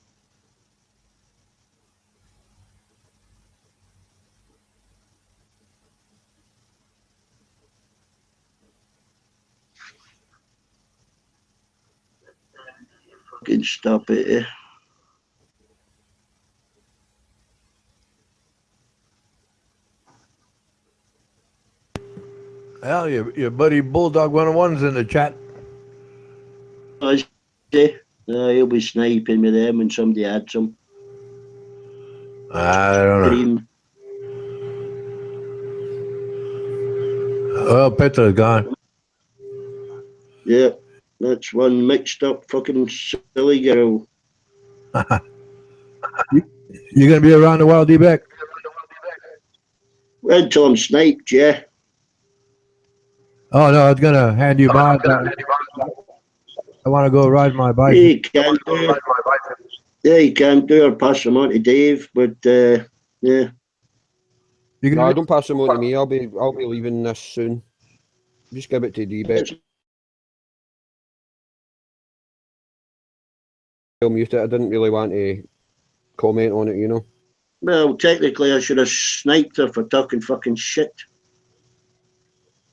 Fucking stop it. Well, your buddy Bulldog 101's in the chat. He'll be sniping with them when somebody adds him. I don't know. Well, Petra's gone. Yeah, that's one mixed up fucking silly girl. You gonna be around a while, D-Beck? Until I'm sniped, yeah. Oh no, I was gonna hand you by. I want to go ride my bike. Yeah, you can do. Yeah, you can do, or pass them on to Dave, but yeah. No, don't pass them on to me. I'll be leaving this soon. Just give it to D-Beck. I'll mute it. I didn't really want to comment on it, you know. Well, technically, I should have sniped her for talking fucking shit.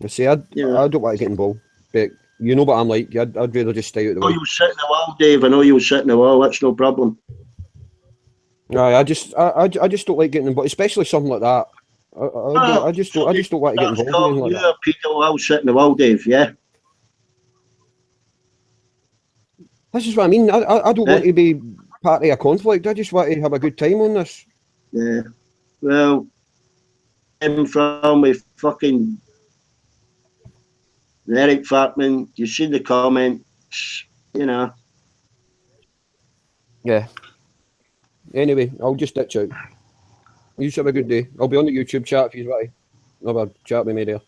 I say, I don't want to get involved, but you know what I'm like. I'd rather just stay out of the I way. know you were sitting a while, Dave. I know you were sitting a while. That's no problem. Aye, I just don't like getting involved, especially something like that. I just don't want to get involved in anything like that. You're Peter while sitting a while, Dave. Yeah. This is what I mean. I don't want to be part of a conflict. I just want to have a good time on this. Yeah. Well, I'm from a fucking Eric Fartman. You see the comments, you know. Yeah. Anyway, I'll just ditch out. You have a good day. I'll be on the YouTube chat if you're ready. Have a chat with me there.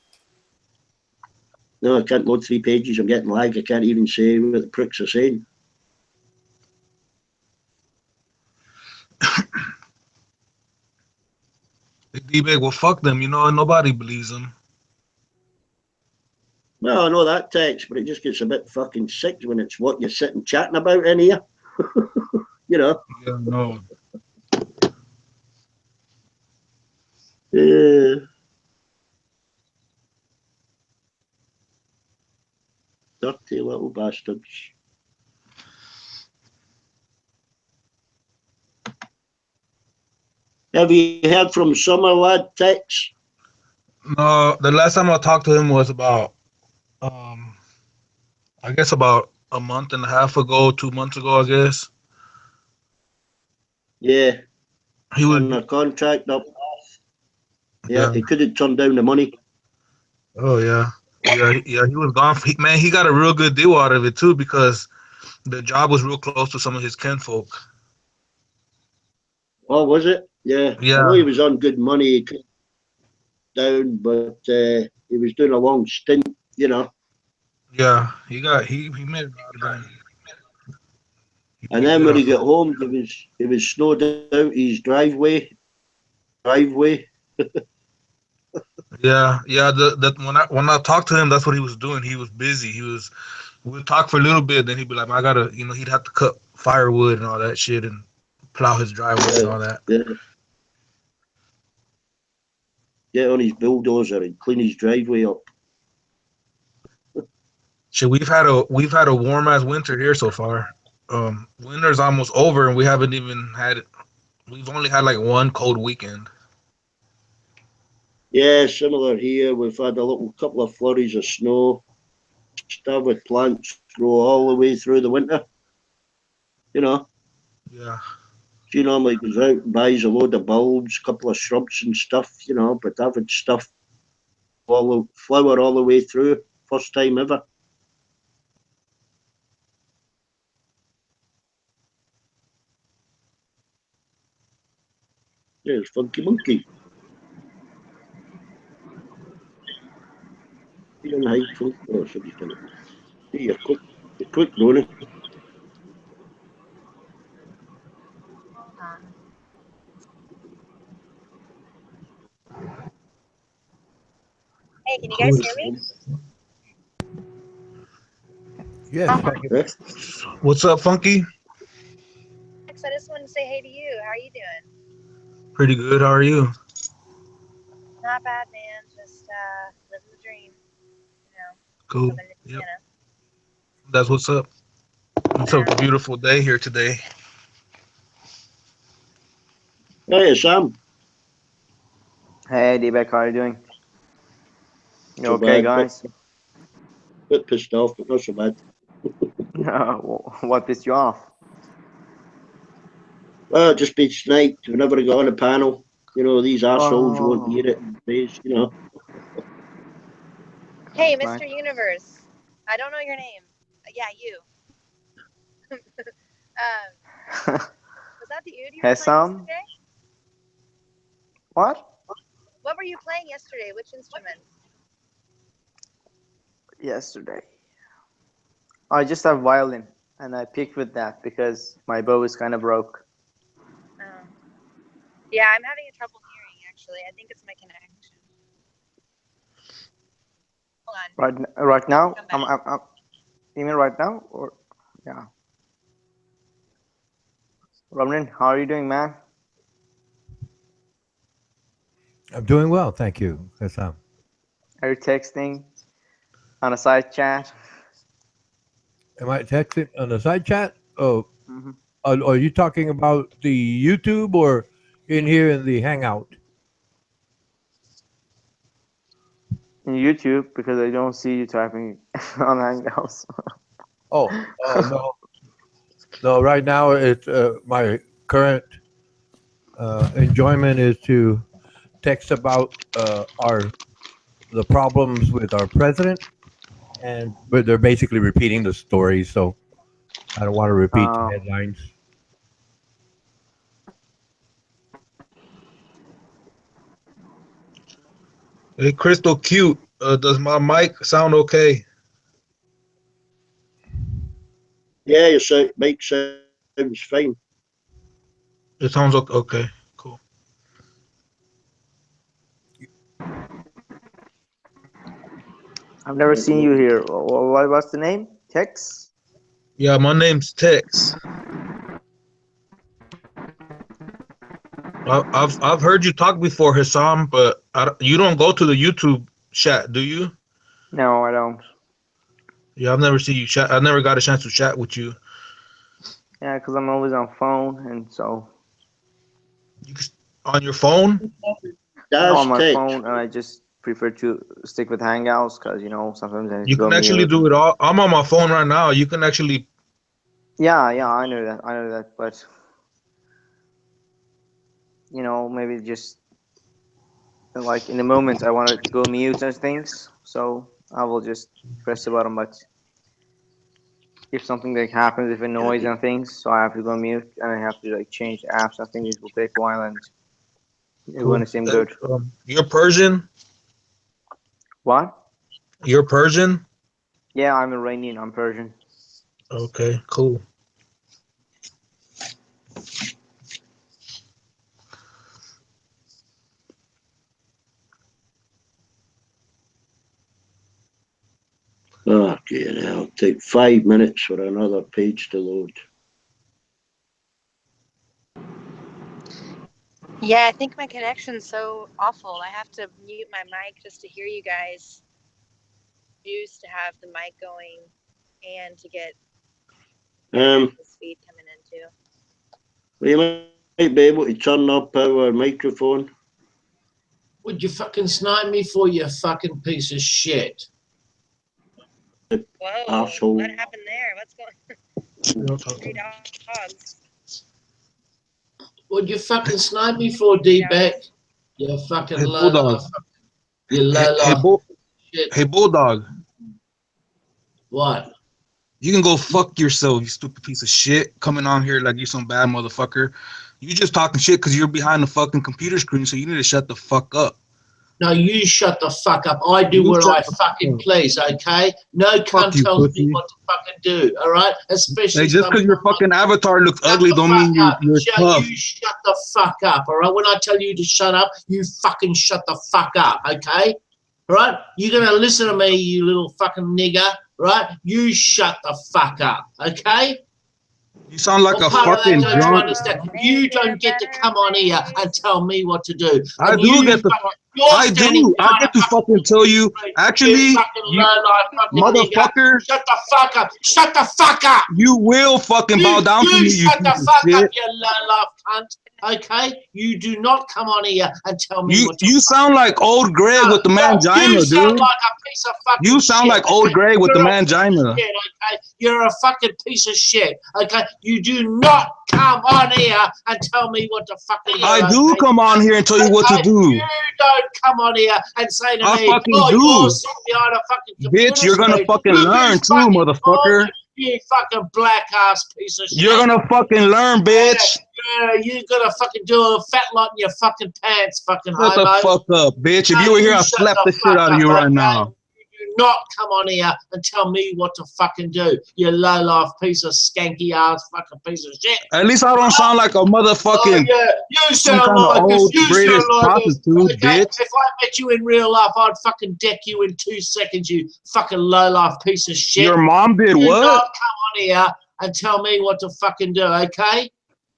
No, I can't load 3 pages. I'm getting lag. I can't even say what the pricks are saying. D-Bag, well, fuck them. You know, nobody believes them. Well, I know that text, but it just gets a bit fucking sick when it's what you're sitting chatting about in here. You know. Yeah, no. Dirty little bastards. Have you heard from Summer Lad Tex? No, the last time I talked to him was about, I guess about a month and a half ago, 2 months ago, I guess. Yeah. He was on a contract up north. Yeah, he couldn't turn down the money. Oh yeah, yeah. He was gone. Man, he got a real good deal out of it too because the job was real close to some of his kinfolk. Oh, was it? Yeah. Yeah. I know he was on good money. He could down, but he was doing a long stint, you know. Yeah, he made a lot of money. And then when he got home, he was snowed out his driveway. Yeah. When I talked to him, that's what he was doing. He was busy. We'd talk for a little bit, then he'd be like, I gotta, he'd have to cut firewood and all that shit and plow his driveway and all that. Yeah. Get on his bulldozer and clean his driveway up. Shit, we've had a warm ass winter here so far. Winter's almost over and we've only had like one cold weekend. Yeah, similar here. We've had a little couple of flurries of snow. Stuff with plants grow all the way through the winter. You know. Yeah. She normally goes out and buys a load of bulbs, a couple of shrubs and stuff, you know, but I've had stuff flower all the way through. First time ever. There's Funky Monkey. You don't hide from somebody's done it. Hey, you're quick, Donnie. Hey, can you guys hear me? Yes. What's up, Funky? I just wanted to say hey to you. How are you doing? Pretty good. How are you? Not bad, man. Just living the dream. You know. Cool. Yep. That's what's up. It's a beautiful day here today. Hey, Sam. Hey, D-Beck, how are you doing? You So okay, bad, guys? Bit pissed off, but not so bad. What pissed you off? Well, just been sniped. We never got on a panel. You know, these assholes won't hear it. Please, you know. Hey, Right. Mr. Universe. I don't know your name. Yeah, you. Was that the oud you were playing Hesam? yesterday? What? What were you playing yesterday? Which instrument? Yesterday. I just have violin, and I picked with that because my bow is kind of broke. Oh. Yeah, I'm having trouble hearing, actually. I think it's my connection. Hold on. Right now? You mean right now? Or yeah. Ramlin, how are you doing, man? I'm doing well, thank you. Hassam. Are you texting on a side chat? Am I texting on the side chat? Oh, Mhm. are you talking about the YouTube or in here in the Hangout? In YouTube, because I don't see you typing on Hangouts. No. No, right now it's my current enjoyment is to text about the problems with our president, but they're basically repeating the story, so I don't want to repeat the headlines. Hey, Crystal Cute, does my mic sound okay? Yeah, your mic sounds fine. It sounds okay. Cool. I've never seen you here. What's the name? Tex? Yeah, my name's Tex. I've heard you talk before, Hassam, but you don't go to the YouTube chat, do you? No, I don't. Yeah, I've never seen you chat. I never got a chance to chat with you. Yeah, because I'm always on phone, and so. On your phone? On my phone, and I just prefer to stick with Hangouts because sometimes I need You to go can actually mute. do it all. I'm on my phone right now. You can actually. Yeah, I know that, but maybe just like in the moment I want to go mute and things, so I will just press the button. But if something like happens, if a noise and things, so I have to go mute and I have to like change the apps. I think it will take a while and it won't seem good. You're Persian? What? You're Persian? Yeah, I'm Iranian. I'm Persian. Okay, cool. Okay, now it'll take 5 minutes for another page to load. Yeah, I think my connection's so awful. I have to mute my mic just to hear you guys. Used to have the mic going and to get this feed coming in too. We might be able to turn up our microphone. Would you fucking snipe me for, you fucking piece of shit? Whoa, Asshole. what happened there? What's going on? 3 dogs. Would you fucking snipe me for, D-Beck? You fucking Hey, low Bulldog. life. You low life shit. Hey, Bulldog. What? You can go fuck yourself, you stupid piece of shit. Coming on here like you're some bad motherfucker. You just talking shit because you're behind the fucking computer screen, so you need to shut the fuck up. No, you shut the fuck up. I do what I fucking please, okay? No cunt you, tells pussy. me what to fucking do, all right? Especially Hey, just because your fucking avatar looks ugly don't mean you're tough. You shut the fuck up, all right? When I tell you to shut up, you fucking shut the fuck up, okay? All right? You're going to listen to me, you little fucking nigger, right? You shut the fuck up, okay? You sound like What a part of that fucking don't you drunk. understand? You don't get to come on here and tell me what to do. I And do you get the. you're I standing do. I get to fucking tell you. Actually, you fucking low-life fucking motherfucker. nigger. Shut the fuck up. Shut the fuck up. You will fucking bow down to me, you shut the piece of fuck shit. up, you low-life cunt. Okay, you do not come on here and tell me what to You sound like old Greg with the mangina, you sound dude. like a piece of fucking You sound shit, like old okay? Greg with the You're a piece of mangina. shit, okay? You're a fucking piece of shit. Okay, you do not come on here and tell me what to fucking do. I do okay? come on here and tell you what to do. You don't come on here and say to I me, fucking "Oh, do. you're sitting behind a fucking computer Bitch, you're gonna screen." fucking You learn too, fucking motherfucker. You fucking black ass piece of shit. You're gonna fucking learn, bitch. Yeah, you're gonna fucking do a fat lot in your fucking pants, fucking Shut the homo. fuck up, bitch. If No, you were here, you I'd shut slap the the shit fuck out of up, you right okay? now. Do not come on here and tell me what to fucking do. You low-life piece of skanky ass fucking piece of shit. At least I don't sound like a motherfucking Oh, yeah, you some sound kind of like this. old You British sound like this. prostitute, Okay, bitch. if I met you in real life, I'd fucking deck you in 2 seconds, you fucking low-life piece of shit. Your mom did Do what? not come on here and tell me what to fucking do, okay?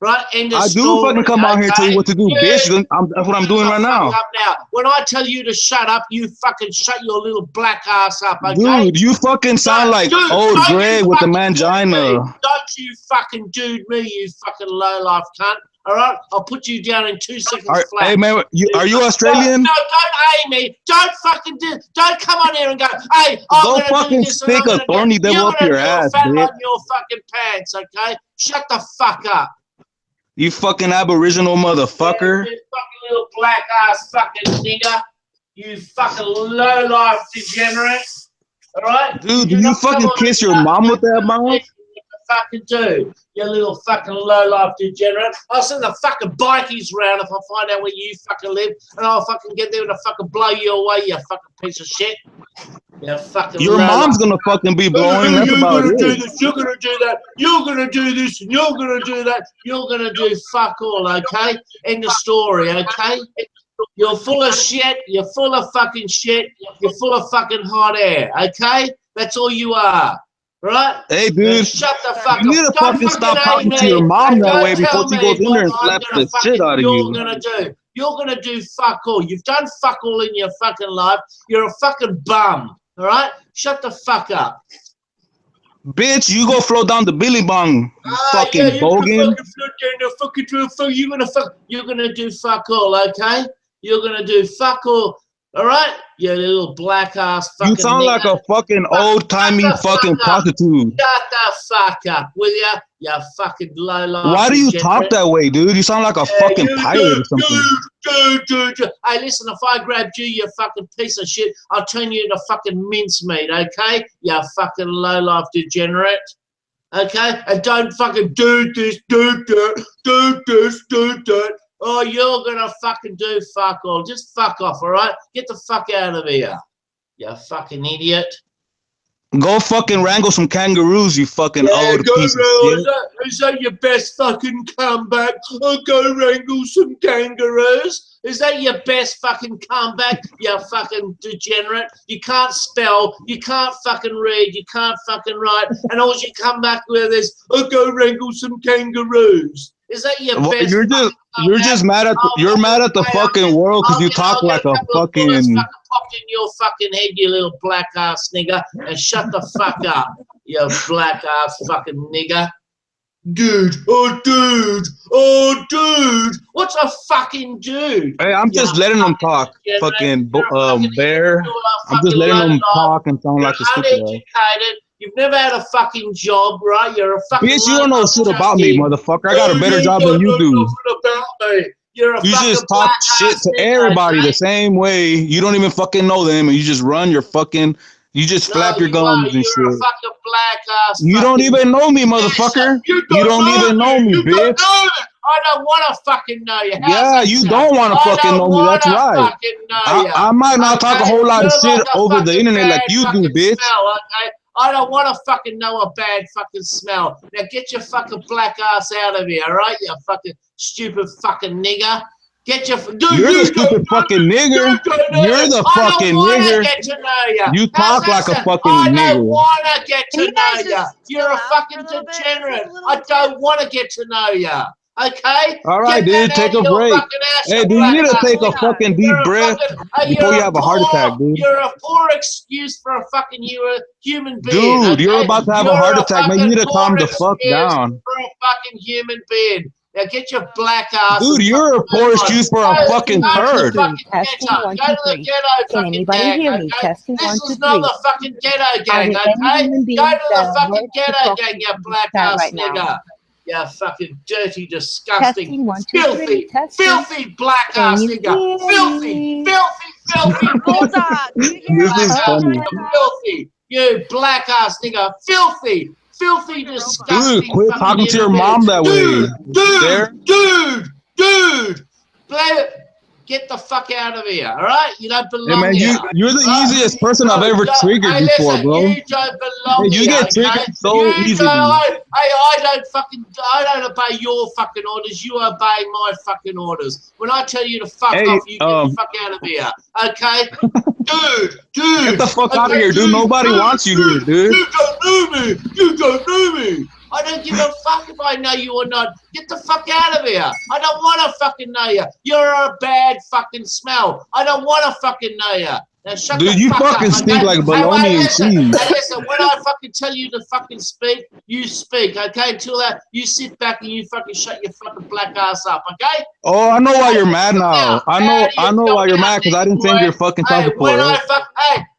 Right? End of I do story, fucking come out here and tell you what to do, bitch. That's what I'm doing right now. Up now. When I tell you to shut up, you fucking shut your little black ass up, okay? Dude, you fucking sound like old don't Greg you with the fucking dude me. mangina. Don't you fucking dude me, you fucking low-life cunt. All right? I'll put you down in 2 seconds flat. Hey man, are you Australian? No, don't aim me. Don't fucking don't come on here and go, hey, I'm Go gonna fucking do this and I'm stick a gonna thorny do. devil You're up gonna your do ass, a fat bitch. lot in your fucking pants, okay? Shut the fuck up. You fucking aboriginal motherfucker. You fucking little black ass fucking nigger. You fucking low life degenerate. Alright? Dude, do you fucking kiss your mom with that mouth? Fucking do, you little fucking low life degenerate. I'll send the fucking bikies round if I find out where you fucking live, and I'll fucking get there to fucking blow you away, you fucking piece of shit. You fucking Your mom's gonna fucking be blowing. That's you're about gonna do it. this, you're gonna do that, you're gonna do this, and you're gonna do that, you're gonna do fuck all, okay? End of story, okay? You're full of shit, you're full of fucking shit, you're full of fucking hot air, okay? That's all you are. Right? Hey, dude. Shut the fuck up. You need to Don't fucking stop aim talking to me, your mom and that don't way before tell she me goes in what there and I'm slaps gonna the shit out of you're you. gonna do. You're gonna do fuck all. You've done fuck all in your fucking life. You're a fucking bum. All right? Shut the fuck up. Bitch, you go float down the Billy Bong, you fucking yeah, you can bogan. fucking float down the fucking you're gonna do fuck all, okay? You're gonna do fuck all. All right? You little black ass fucking You sound like a fucking old timey fucking prostitute. Shut the fuck up, will ya? You fucking low life. Why do you talk that way, dude? You sound like a fucking pirate or something. Dude. Hey, listen, if I grabbed you, you fucking piece of shit, I'll turn you into fucking mincemeat, okay? You fucking low life degenerate. Okay? And don't fucking do this, do that, do this, do that. Oh, you're gonna fucking do fuck all. Just fuck off, all right? Get the fuck out of here, you fucking idiot. Go fucking wrangle some kangaroos, you fucking old piece of shit. Is that your best fucking comeback? I'll go wrangle some kangaroos. Is that your best fucking comeback, you fucking degenerate? You can't spell, you can't fucking read, you can't fucking write, and all you come back with is, I'll go wrangle some kangaroos. Is that your best? You're just mad at the fucking world because you talk like a fucking. Popped in your fucking head, you little black ass nigger, and shut the fuck up, you black ass fucking nigger. Dude, what's a fucking dude? Hey, I'm just letting them talk, fucking bear. I'm just letting them talk and sound like a stupid ass. Uneducated. You've never had a fucking job, right? You're a fucking. Bitch, you don't know shit about me, motherfucker. I got a better job than you do. You're a You fucking just talk shit to everybody okay? the same way. You don't even fucking know them, and you just run your fucking. You just flap your gums and shit. You're a fucking black ass. You don't even know me, motherfucker. You don't even know me, bitch. I don't want to fucking know you. Yeah, you don't want to fucking know me. That's right. I might not talk a whole lot of shit over the internet like you do, bitch. I don't want to fucking know a bad fucking smell. Now get your fucking black ass out of here, all right? You fucking stupid fucking nigger. Get your You're the stupid fucking nigger. You're the fucking nigger. Get to know you. You talk like a fucking I nigger. don't want to get to know you. You're a fucking degenerate. I don't want to get to know you. Okay? All right, dude, take a break. Hey, dude, you need to take a fucking deep breath before you have a heart attack, dude. You're a poor excuse for a fucking human being. Dude, you're about to have a heart attack. Maybe you need to calm the fuck down. For a fucking human being. Now get your black ass. Dude, you're a poor excuse for a fucking turd. Go to the ghetto, Can anybody hear me? Testing This 1, 2, is not 3. the fucking ghetto gang, Are there any okay? human beings Go to that the are fucking worth the ghetto talk gang, you to black chat ass right now? nigga. You fucking dirty, disgusting, Testing 1, 2, 3. filthy, Testing. filthy black Can ass you nigga. hear Filthy, me? filthy Bulldog, you hear This us? is funny. filthy. You black ass nigga. Filthy, disgusting. Dude, quit fucking talking to your little mom bitch. that way. Dude. Get the fuck out of here, all right? You don't Hey belong man, here. you're the easiest person I've ever triggered before, bro. You don't belong Hey, you here, get triggered okay? so easily. I don't obey your fucking orders. You obey my fucking orders. When I tell you to fuck off, you get the fuck out of here, okay? Dude. Get the fuck out of here, dude. Nobody wants you here, dude. You don't know me. I don't give a fuck if I know you or not. Get the fuck out of here. I don't want to fucking know you. You're a bad fucking smell. I don't want to fucking know you. Now shut Dude, the you fuck fucking up, stink okay? like bologna and listen, cheese. listen, when I fucking tell you to fucking speak, you speak, okay? Until that, you sit back and you fucking shut your fucking black ass up, okay? Oh, I know why you're mad now. I know why you're mad because I didn't send your fucking child support, right?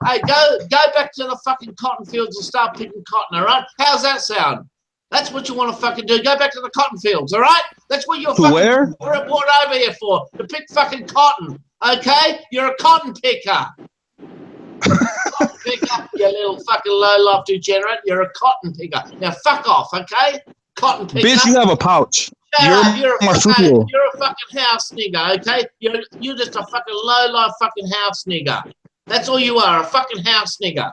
Hey, go back to the fucking cotton fields and start picking cotton, all right? How's that sound? That's what you want to fucking do. Go back to the cotton fields, all right? That's what you're To fucking where? brought over here for, to pick fucking cotton, okay? You're a cotton picker. Cotton picker, you little fucking low-life degenerate. You're a cotton picker. Now fuck off, okay? Cotton picker. Bitch, you have a pouch. You're You're a marsupial. fucking house nigger, okay? You're just a fucking low-life fucking house nigger. That's all you are, a fucking house nigger.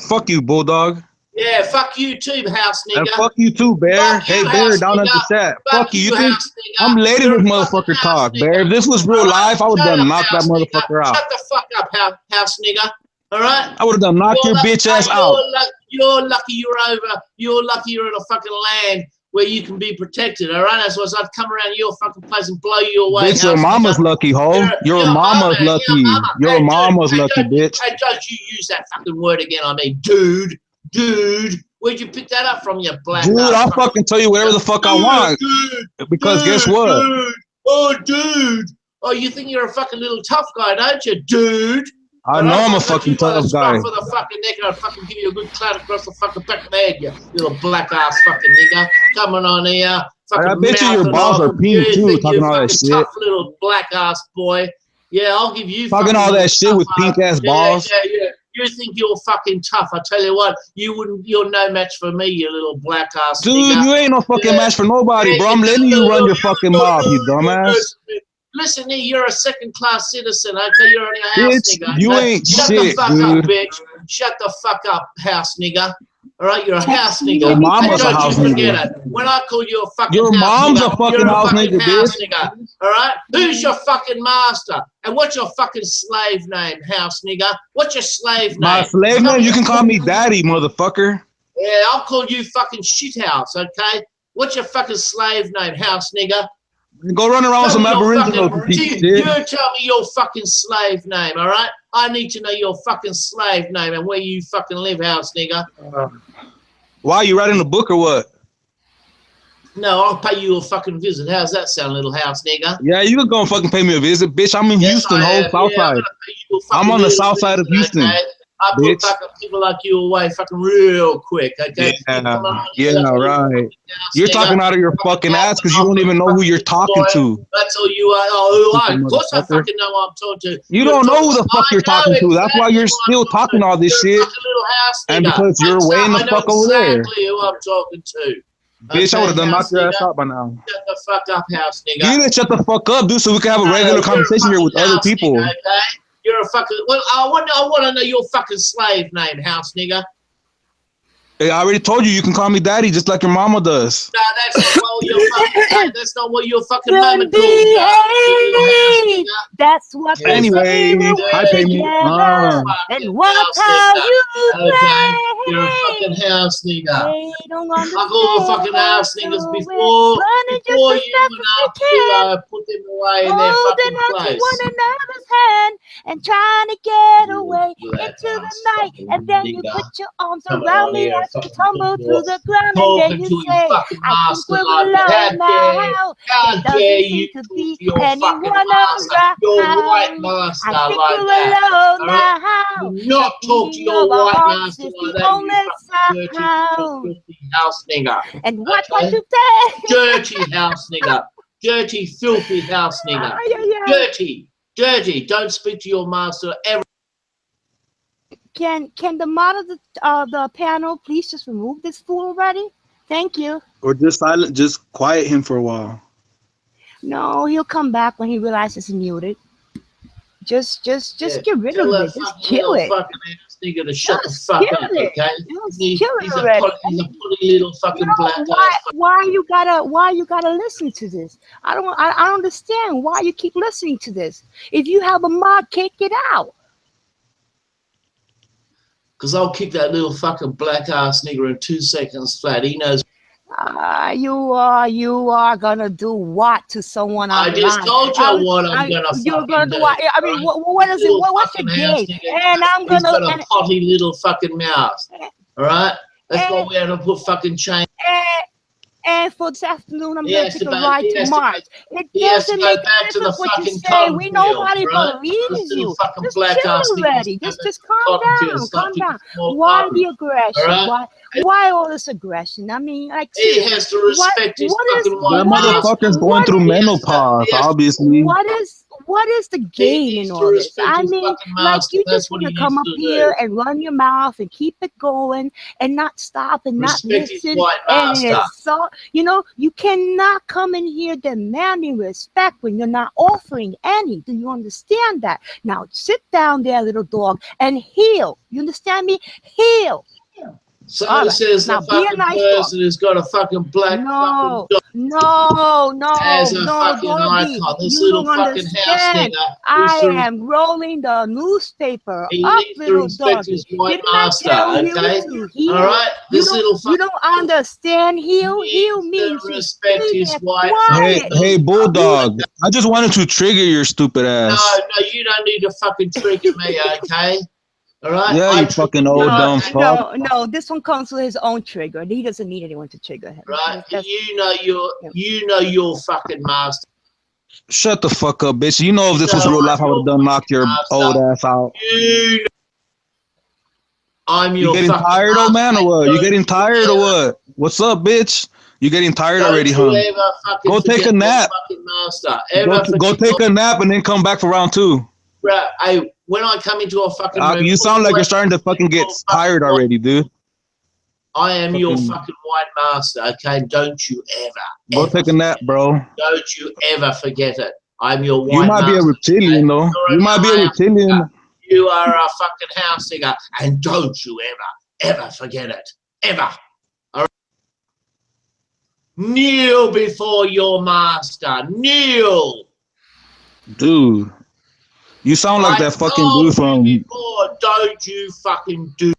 Fuck you, bulldog. Yeah, fuck you too, house nigger. And fuck you too, Bear. Fuck you, Hey, Bear, house down at the nigger. chat. Fuck Fuck you. You you, think house nigger. I'm letting You're this a motherfucker talk, Bear? If this was real life, I would have done knocked that motherfucker out. Shut the fuck up, house nigger. All right? I would have done knocked your bitch ass out. You're lucky you're lucky you're in a fucking land where you can be protected, all right? That's why I'd come around your fucking place and blow you away. Bitch, your mama's lucky, ho. Your mama's lucky. Your mama's lucky, bitch. Hey, don't you use that fucking word again on me, dude. Where'd you pick that up from, you black Dude, ass I'll fucking tell you whatever the fuck I want. Because guess what? Dude. Oh, you think you're a fucking little tough guy, don't you, dude? I know I'm a fucking tough guy. For the fucking neck, and I'll fucking give you a good clout across the fucking back of the head, you little black ass fucking nigger. Coming on here. I bet you your balls are pink too, talking all that shit. Tough little black ass boy. Yeah, I'll give you talking all that shit with pink ass balls. Yeah. You think you're fucking tough? I tell you what, you're no match for me, you little black ass Dude, nigger. you ain't no fucking match for nobody, bro. I'm letting you run your fucking mouth, you dumbass. Listen here, you're a second-class citizen, okay? You're on your house, Bitch, nigga. you Okay? ain't Shut shit, the fuck dude. up, bitch. Shut the fuck up, house nigga. All right, you're a house nigga. Your mama's Don't a house you forget nigga. it. When I call you a fucking Your house mom's nigga, a fucking you're a house fucking nigga, house bitch. nigga. All right? Who's your fucking master? And what's your fucking slave name, house nigga? What's your slave name? My slave name? You can call me daddy, motherfucker. Yeah, I'll call you fucking shithouse, okay? What's your fucking slave name, house nigga? Go run around with some aboriginals, you piece of shit. You tell me your fucking slave name, all right? I need to know your fucking slave name and where you fucking live, house nigga. Why, you writing a book or what? No, I'll pay you a fucking visit. How's that sound, little house nigga? Yeah, you can go and fucking pay me a visit, bitch. I'm in Houston, whole south side. I'm on the south side of Houston. Okay? I put fucking people like you away fucking real quick, okay? Yeah, right. You're talking out of your fucking ass because you don't even know who you're talking to. That's all you are. Oh, who are? Of course I fucking know who I'm talking to. You don't know who the fuck you're talking to. That's why you're still talking all this shit. And because you're way in the fuck over there. Exactly who I'm talking to. Bitch, I would have done knocked your ass out by now. Shut the fuck up, house nigga. You need to shut the fuck up, dude, so we can have a regular conversation here with other people. Nigga, okay? You're a fucking. Well, I want to know your fucking slave name, house nigga. Hey, I already told you can call me daddy, just like your mama does. No, that's not what your fucking. That's not what your fucking mama calls. That's what anyway, I pay me. And watch how you play. You're a fucking house nigga. I call the fucking house niggas before you and I put them away in their fucking place. One another's hand and trying to get away into the night, and then you put your arms around me as you tumble to the ground, and then you say, "I think we're a How alone dare, now. how There dare doesn't you seem to talk be to your anyone fucking master, your white around. master I think like you're that? alone All right? now. Do not The talk to beating your of our white hearts master is like the that, only you fucking dirty, sound. filthy house nigger. And what Okay? you say? Dirty house nigger. Dirty, filthy house nigger. Dirty, dirty. Don't speak to your master ever. Can the mod of the panel please just remove this fool already? Thank you. Or just silent, just quiet him for a while. No, he'll come back when he realizes he's muted. Just Yeah, get rid tell of that it. Just fucking kill little it. fucking ass nigga to shut the Just fuck kill up, it. okay? Just He's kill it a already. putty little fucking black ass. Why you gotta listen to this? I don't understand why you keep listening to this. If you have a mod, kick it out. Because I'll kick that little fucking black ass nigger in 2 seconds flat. He knows. You are gonna do what to someone online? I just told you what I'm gonna You're fucking gonna do what? I mean, what is it? What's your game? And I'm He's gonna got a potty little fucking mouth. All right? That's why we had to put fucking chain. and for this afternoon, I'm He gonna has take to a go- ride he to has to Mars. It He has to doesn't go make back a to the difference what you fucking say. cotton We field, nobody right? believes This little you. fucking Just black chill ass nigga already. wants to Just go calm to the cotton field, down. start Calm picking down. small Why cotton. the aggression? All right? Why all this aggression? I mean, like He seriously, has to respect his fucking That motherfucker's going through menopause, obviously. what is the gain in all this? respect I his mean, fucking like master. you That's just what want to he come needs up to here do. and run your mouth and keep it going and not stop and not Respect his listen white and master. insult. You know, you cannot come in here demanding respect when you're not offering any. Do you understand that? Now sit down there, little dog, and heal. You understand me? Heal. Someone says Now the be a fucking nice person who's got a fucking black fucking dog as a fucking doggy. icon. This You little don't fucking house understand. nigga. I am rolling the newspaper He up, needs to little respect doggy. his white Didn't I master, tell you okay? to heal? All right? This little You don't understand heal? Heal means to respect stay his there white quiet. Hey, Bulldog. I just wanted to trigger your stupid ass. No, you don't need to fucking trigger me, okay? All right? Yeah, you fucking old dumb fuck. No, this one comes with his own trigger. He doesn't need anyone to trigger him. Right? You know your fucking master. Shut the fuck up, bitch. You know if this was real life, I would have done knocked your old ass out. I'm You your getting fucking tired, old man, or what? You Don't getting tired or what? What's up, bitch? You getting tired already, Don't huh? you ever fucking Go take a forget your nap. fucking master. Go take a nap and then come back for round 2. Right, hey, when I come into a fucking room, You sound like you're starting to fucking get tired already, dude. I am your fucking- fucking white master, okay? Don't you ever, Go take a nap, bro. don't you ever forget it. I'm your white You might be a master. reptilian, though. You might be a reptilian. You are a fucking house nigger, and don't you ever forget it. Ever. All right? Kneel before your master. Kneel. Dude. You sound like that fucking dude from... Before, don't you fucking do.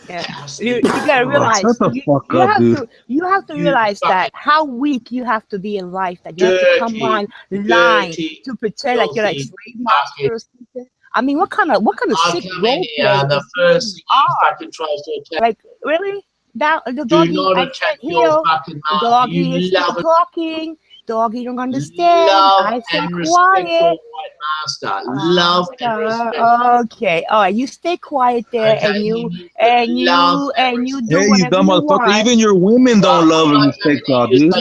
Yeah. You gotta realize Shut the fuck up, dude. You have to realize that how weak you have to be in life, that you have to come online to pretend like you're like slave master or something. I mean, what kind of sick role play? The first thing he fucking tries to attack. Like really? That the Do doggy, not I attack said your heal. fucking master. Doggy You is still love it. talking. Doggy don't understand. Love I said and respect your quiet. white master. Love and respect. Okay. All right. You stay quiet there, Okay, and you do Hey, do you whatever dumb you motherfucker. want. Even your women don't love and respect y'all, dude.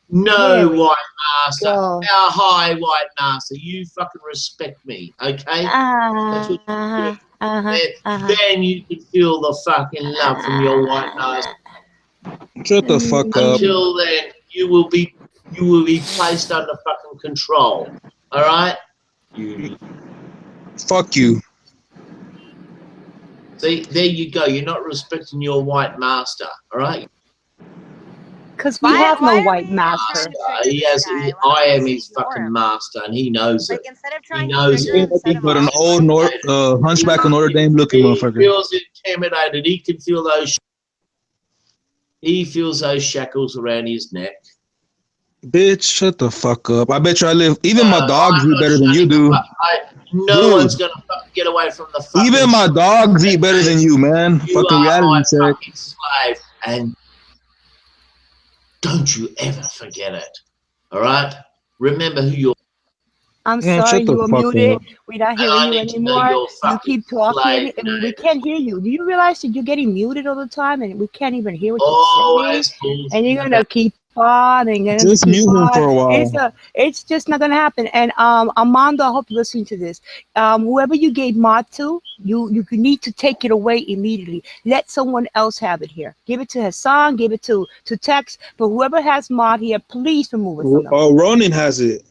No, white master. Our high white master. You fucking respect me, okay? That's what you do. Then you can feel the fucking love from your white master. Shut the fuck up. Until then, you will be placed under fucking control. All right? Fuck you. See, there you go. You're not respecting your white master. All right? Because we have no white master. I am his fucking master, and he knows it. He knows it. But an old hunchback of Notre Dame looking He motherfucker. feels intimidated. He can feel those. He feels those shackles around his neck. Bitch, shut the fuck up. I bet you I live. Even my dogs eat better than you do. No one's gonna fucking get away from the fucking. Even my dogs eat better than you, man. You Fucking are reality my check. fucking slave, And don't you ever forget it. All right? Remember who you're. I'm Man, sorry, shut the you were fuck muted. up. We're not And hearing I you need to know anymore. your You fucking keep talking slave and we name. can't hear you. Do you realize that you're getting muted all the time and we can't even hear what you're Always saying? And you're bullshit gonna about. keep on and you're gonna Just keep mute him on. for a while. It's just not gonna happen. And Armando, I hope you're listening to this. Whoever you gave mod to, you need to take it away immediately. Let someone else have it here. Give it to Hassan, give it to Tex, but whoever has mod here, please remove it from them. Oh, Ronin has it.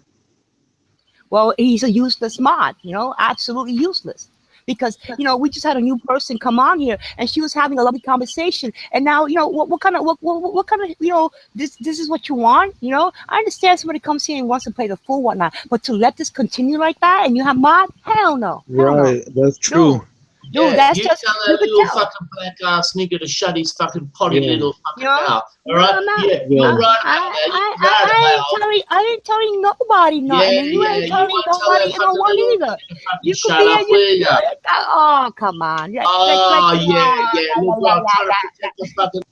Well, he's a useless mod, absolutely useless. Because, we just had a new person come on here and she was having a lovely conversation. And now, what kind of, this is what you want, I understand somebody comes here and wants to play the fool, whatnot, but to let this continue like that and you have mod, hell no. Hell no. Right, that's true. Dude, that's you just, tell you that could little tell. fucking black ass nigga to shut his fucking potty Yeah. little fucking You know? mouth. No, All right? I'm not. Yeah, you're right about that. You're right about. I ain't telling nobody nothing, and you ain't you telling want to tell nobody that no fucking one little either. nigga to fucking You could shut be up, in will ya? oh, come on. Oh, yeah. Look, bro, I'm trying to protect the fucking.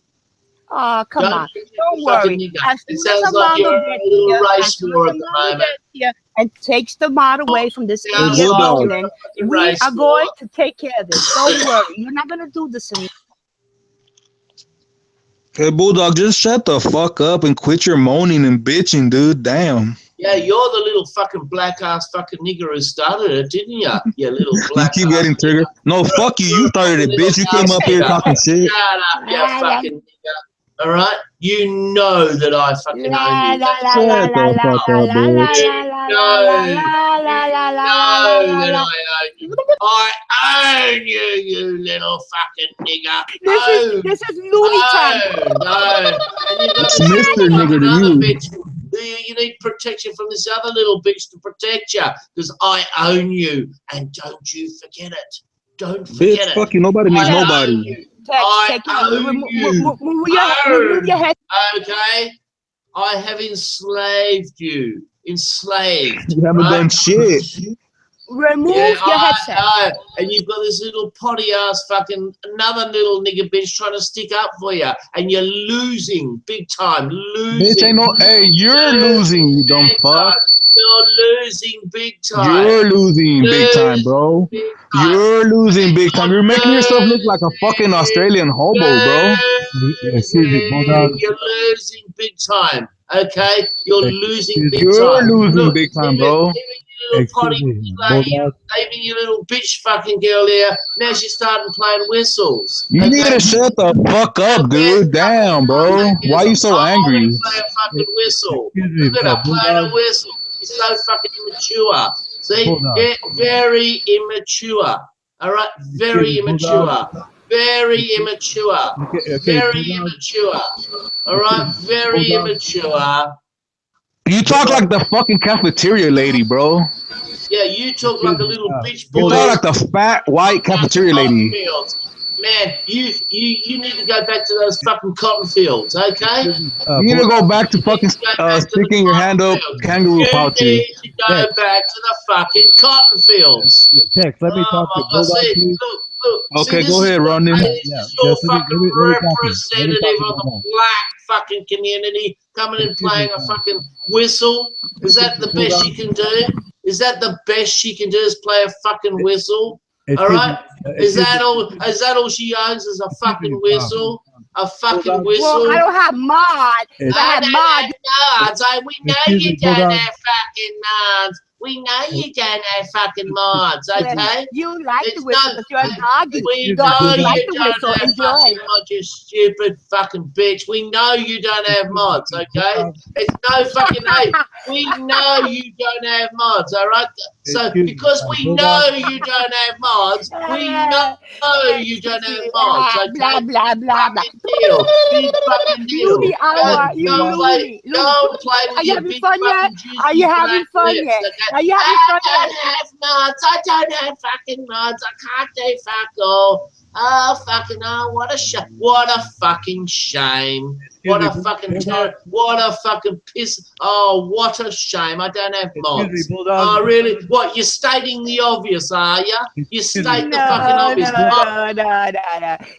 Oh, come Don't on. protect Don't the fucking worry. nigga. As It soon as sounds like Armando you're in gets a little here, race war at the moment. And takes the mod away from this Hey, idiot Bulldog. Roland, You're we race are war. going to take care of this. Don't worry. You're not going to do this anymore. Hey, Bulldog, just shut the fuck up and quit your moaning and bitching, dude. Damn. Yeah, you're the little fucking black ass fucking nigger who started it, didn't you? You little You black keep ass getting triggered. No, fuck you. You started it, bitch. You came up here talking shit. Shut up, you fucking nigger. All right? You know that I fucking own you. Shut the fuck up, bitch. You know that I own you. I own you, you little fucking nigger. This is loony time. And you got It's this Mr. little Nigger fucking to other you. bitch. You need protection from this other little bitch to protect you, because I own you, and don't you forget it. Don't forget Bitch, fuck you. Nobody needs nobody. Remove your head. Okay? I have enslaved you. Enslaved. You haven't done shit. Remove your headset. And you've got this little potty ass fucking another little nigger bitch trying to stick up for you, and you're losing big time. Bitch, ain't no. Hey, you're losing, you dumb fuck. You're losing big time. You're losing big time, bro. You're losing big time. You're making yourself look like a fucking Australian hobo, bro. Excuse me, Bulldog. You're losing big time. Okay? You're losing big You're time. losing big time, bro. Little potty lady, even your little bitch fucking girl here. Now she's starting playing whistles. You need to shut the fuck up, dude. Damn, bro. Why are you so angry? Play a fucking whistle. Look at her playing a whistle. She's so fucking immature. See, very immature. All right, very immature. Very immature. Very immature. All right, very immature. You talk like the fucking cafeteria lady, bro. Yeah, you talk like a little bitch boy. You talk like the fat white cafeteria lady. Man, you need to go back to those fucking cotton fields, okay? You need to go back to fucking sticking your hand up kangaroo pouches. You need to go back to the fucking cotton fields. Tex, let me talk to Bulldog, please. Look, okay, go ahead, Ronan. Your fucking representative of the black fucking community coming and playing a fucking whistle. Is that the best she can do? Is that the best she can do? Is play a fucking whistle? All right. Is that all? Is that all she owns? Is a fucking whistle? A fucking whistle? Well, I don't have mod. If I had mod. Mods. We know you don't have fucking mods. We know you don't have fucking mods, okay? You like the whistle because you're a doggy. We Doggy know you like the don't whistle. have Enjoy. fucking mods, you stupid fucking bitch. We know you don't have mods, okay? It's no fucking hate. We know you don't have mods, all right? So because we know you don't have mods, we know you don't have mods, okay? Blah, blah, blah, blah. Deal. Big fucking deal. Loony hour. You loony. Don't play with Are you your having big fun yet? fucking juicy Are you having black fun lips, yet? okay? Are you having fun I yet? don't have mods. I don't have fucking mods. I can't do fuck all. Oh, fucking, oh, what a shame. What a fucking shame. What a fucking terror. What a fucking piss. Oh, what a shame. I don't have mods. Oh, really? What, you're stating the obvious, are you? You state the fucking obvious. No.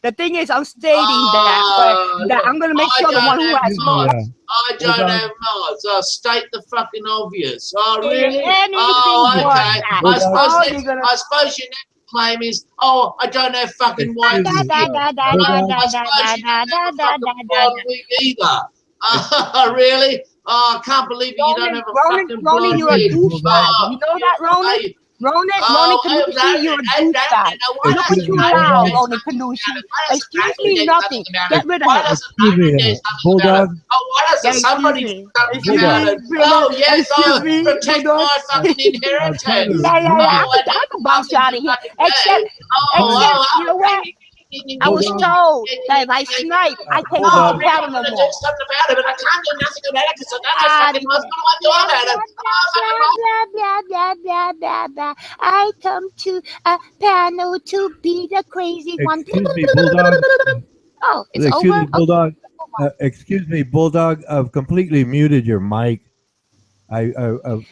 The thing is, I'm stating that I'm going to make sure the one who has mods. I don't have mods. State the fucking obvious. Oh, really? Anything Oh, but okay. that. I suppose your next claim is, oh, I don't have fucking white skin. I suppose you don't have a fucking blonde wig either. Really? Oh, I can't believe you don't have a fucking blonde you're a wig. douchebag. You know that, Ronan? Ronan Canucci, you're a douchebag. Look what you allow, Ronan Canucci. Excuse me, nothing. Get rid of him. Excuse me, Bulldog. Oh, why doesn't somebody do something about it? Oh, yes, protect my fucking inheritance. I can bounce you out of here. Except, you know what? I was told that if I snipe, I can't go to battle no more. Do something about it, but I can't do nothing about it because I don't know fucking what do I do about it. I come to a panel to be the crazy one. Excuse me, Bulldog. Oh, it's Excuse over? me, Bulldog. Excuse me, Bulldog. I've completely muted your mic. I'm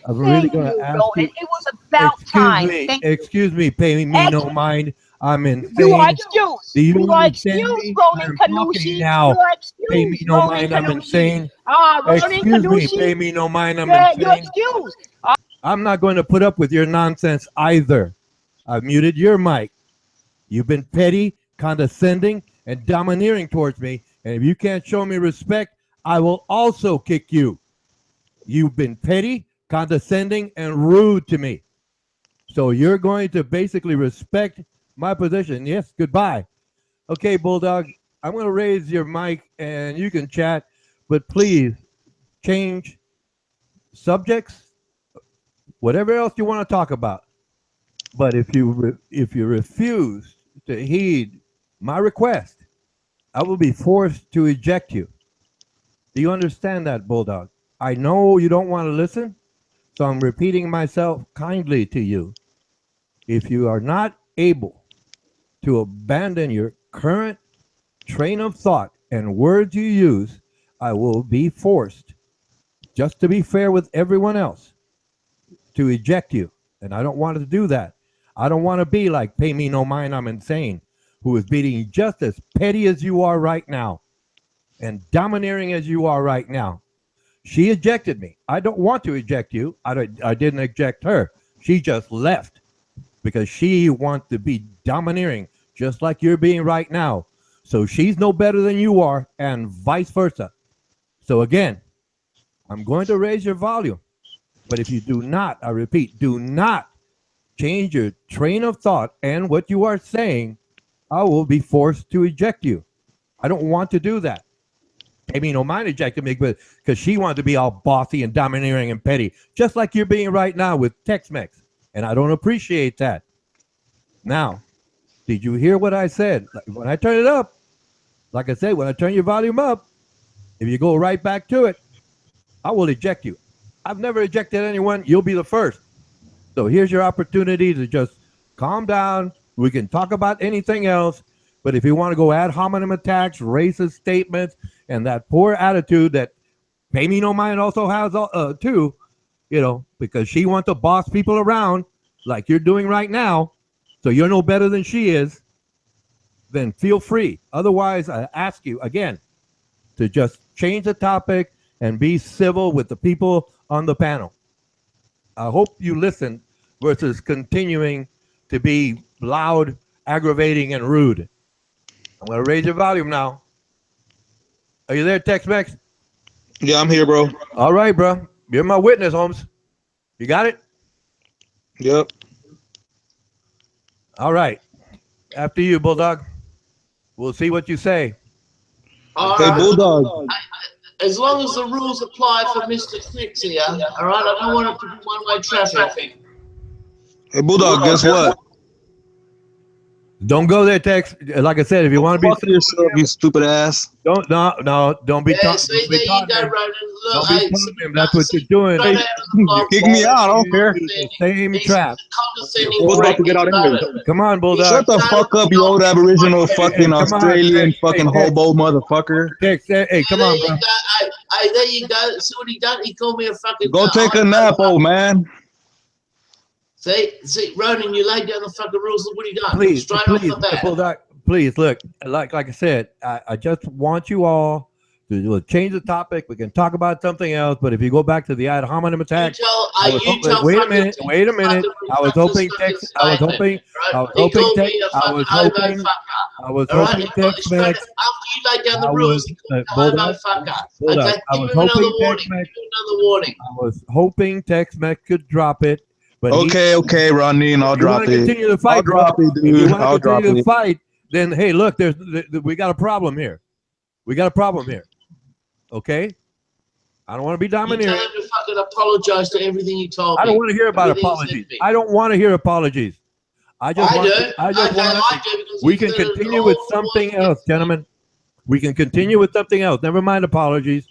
really going to ask you. It was about time. Excuse me, pay me no mind. I'm insane. You are excused. Do you are understand excused, me? Ronan I'm Canucci. now. You are excused. Pay me no mind. I'm insane. Ronan Excuse me. Canucci. Pay me no mind. I'm You're insane. excused. I'm not going to put up with your nonsense either. I've muted your mic. You've been petty, condescending, and domineering towards me. And if you can't show me respect, I will also kick you. You've been petty, condescending, and rude to me. So you're going to basically respect my position. Yes, goodbye. Okay, Bulldog, I'm going to raise your mic and you can chat, but please change subjects, whatever else you want to talk about. But if you refuse to heed my request, I will be forced to eject you. Do you understand that, Bulldog? I know you don't want to listen, so I'm repeating myself kindly to you. If you are not able to abandon your current train of thought and words you use, I will be forced, just to be fair with everyone else, to eject you. And I don't want to do that. I don't want to be like pay me no mind, I'm insane, who is being just as petty as you are right now and domineering as you are right now. She ejected me. I don't want to eject you. I didn't eject her. She just left because she wants to be domineering just like you're being right now. So she's no better than you are and vice versa. So again, I'm going to raise your volume. But if you do not, I repeat, do not change your train of thought and what you are saying, I will be forced to eject you. I don't want to do that. I mean, no mind ejecting me because she wanted to be all bossy and domineering and petty, just like you're being right now with Tex-Mex. And I don't appreciate that. Now, did you hear what I said? When I turn it up, like I said, when I turn your volume up, if you go right back to it, I will eject you. I've never ejected anyone. You'll be the first. So here's your opportunity to just calm down. We can talk about anything else. But if you want to go ad hominem attacks, racist statements, and that poor attitude that pay me no mind also has too, you know, because she wants to boss people around like you're doing right now, so you're no better than she is, then feel free. Otherwise, I ask you again to just change the topic and be civil with the people on the panel. I hope you listen versus continuing to be loud, aggravating, and rude. I'm going to raise your volume now. Are you there, Tex-Mex? Yeah, I'm here, bro. All right, bro. You're my witness, Holmes. You got it? Yep. All right. After you, Bulldog. We'll see what you say. Hey, Bulldog. As long as the rules apply for Mr. Clicks here, all right? I don't want it to be one-way traffic. Hey, Bulldog, guess what? Don't go there, Tex. Like I said, if you want to be Fuck yourself, you stupid ass. don't be Yeah, see, there you go, Ronan. Look, Don't be hey, telling him that's what you're doing. straight out of the block. Kick me out, I don't care. Same trap. Condescending We're about to get prick. out anyway. Come on, Bulldog. Shut the fuck up, you old Aboriginal fucking Australian fucking hobo motherfucker. Tex, hey, come on, bro. Hey, there you go. See what he done? He called me a fucking. Go take a nap, old man. See, Ronan, you laid down the fucking rules. Look what he done. Please, Straight please, off the bat. Bulldog, please look. Like I said, I just want you all to change the topic. We can talk about something else. But if you go back to the ad hominem attack, wait a minute. I was hoping Tex. I was hoping Tex Mex. After you laid down the rules, he called me a motherfucker. Okay, give him another warning. Give him another warning. I was hoping Tex Mex could drop it. But okay, Ronin, I'll drop it. Continue to fight, I'll drop it, dude. If you want I'll to drop continue it. to fight, then hey, look, we got a problem here. We got a problem here. Okay? I don't want to be You domineering. tell him to fucking apologize to everything he told me. I don't want to hear about Everything he apologies. said to me. I don't want to hear apologies. I just want we can continue with something else, gentlemen. We can continue with something else. Never mind apologies.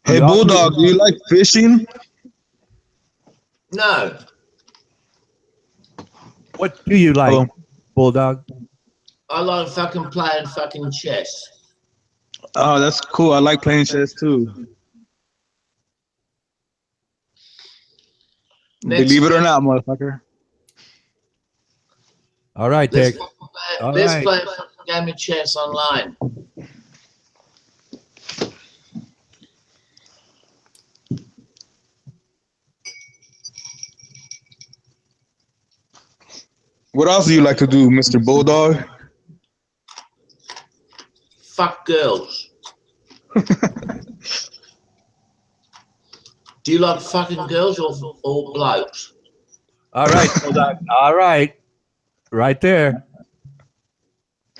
Hey, Bulldog, do you like fishing? No. What do you like, Bulldog? I like fucking playing fucking chess. Oh, that's cool. I like playing chess too. Believe it or not, motherfucker. All right, Let's Tex. play a fucking game of chess online. What else do you like to do, Mr. Bulldog? Fuck girls. Do you like fucking girls or blokes? All right, Bulldog. All right. Right there.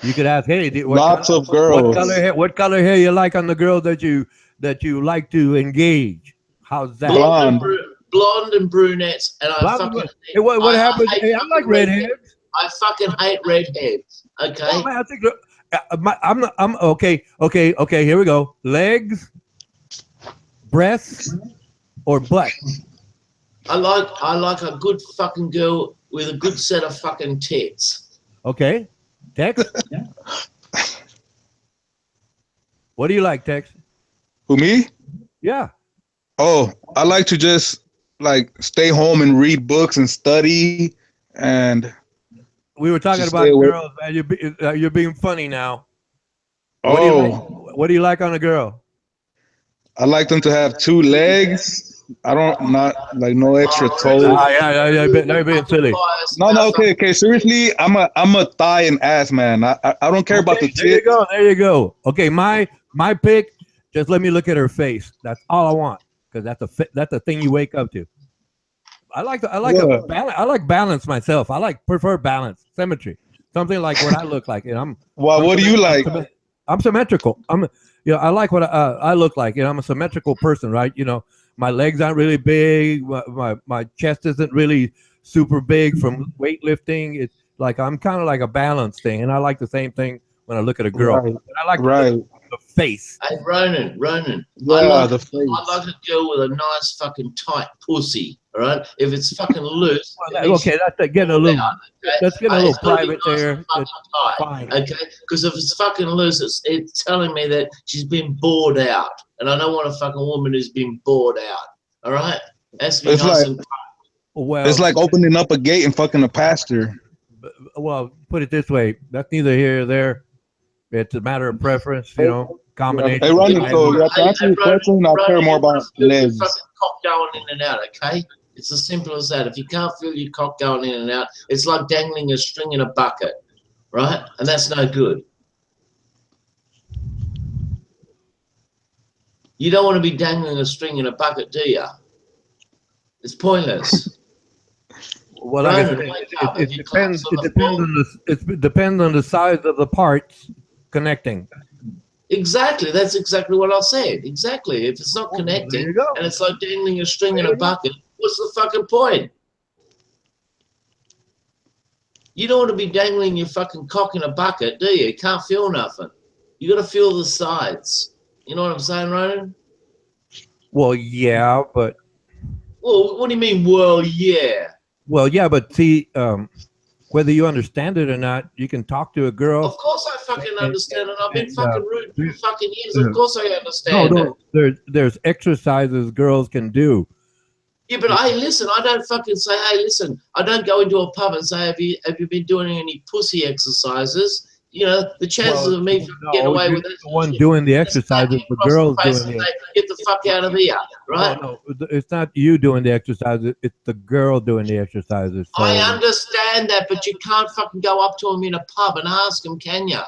You could ask, hey, Lots of girls. What color hair you like on the girl that you like to engage? How's that? Blonde and brunettes, and I fucking. Hey, what happened? Hey, I like redheads. I fucking hate redheads. Okay. Oh, man, I think I'm okay. Here we go. Legs, breasts, or butt. I like a good fucking girl with a good set of fucking tits. Okay, Tex. What do you like, Tex? Who, me? Yeah. Oh, I like to just like stay home and read books and study. And we were talking about girls, man. You're being funny now. What do you like on a girl? I like them to have 2 legs. I don't not like no extra toes. Yeah. They're being silly. No. Okay. Seriously, I'm a thigh and ass man. I don't care about the tits. There you go. Okay, my pick. Just let me look at her face. That's all I want, because that's the thing you wake up to. I like balance myself. Prefer balance, symmetry, something like what I look like. What do you like? I'm symmetrical. I like what I look like. I'm a symmetrical person, right? My legs aren't really big. My chest isn't really super big from weightlifting. It's like I'm kind of like a balance thing, and I like the same thing when I look at a girl. Right. And I like the face. Hey, Ronan. Yeah, the face. I like a girl with a nice fucking tight pussy. All right, if it's fucking loose. Okay, that's getting a little. That's getting a little private there. Fine. Okay, because if it's fucking loose, it's telling me that she's been bored out, and I don't want a fucking woman who's been bored out. All right, that's be nice and well. It's like opening up a gate and fucking a pastor. Well, put it this way: that's neither here or there. It's a matter of preference, combination. Hey, Ronnie, so you have to answer your question. I care more about legs. Fucking cock going in and out. Okay. It's as simple as that. If you can't feel your cock going in and out, it's like dangling a string in a bucket, right? And that's no good. You don't want to be dangling a string in a bucket, do you? It's pointless. Well, it depends. It depends on the size of the parts connecting. Exactly. That's exactly what I said. Exactly. If it's not connecting and it's like dangling a string in a bucket, what's the fucking point? You don't want to be dangling your fucking cock in a bucket, do you? You can't feel nothing. You got to feel the sides. You know what I'm saying, Ronan? Well, yeah, but. Well, what do you mean? Well, yeah. Well, yeah, but see, whether you understand it or not, you can talk to a girl. Of course I fucking understand it. I've been fucking rude for fucking years. Of course I understand it. There's exercises girls can do. Yeah, but hey, listen, I don't fucking say, hey, listen, I don't go into a pub and say, have you been doing any pussy exercises? You know, the chances of me getting away with it. The one doing the exercises, the girls doing it. Get the fuck out of here, right? No, it's not you doing the exercises. It's the girl doing the exercises. So. I understand that, but you can't fucking go up to them in a pub and ask them, can you?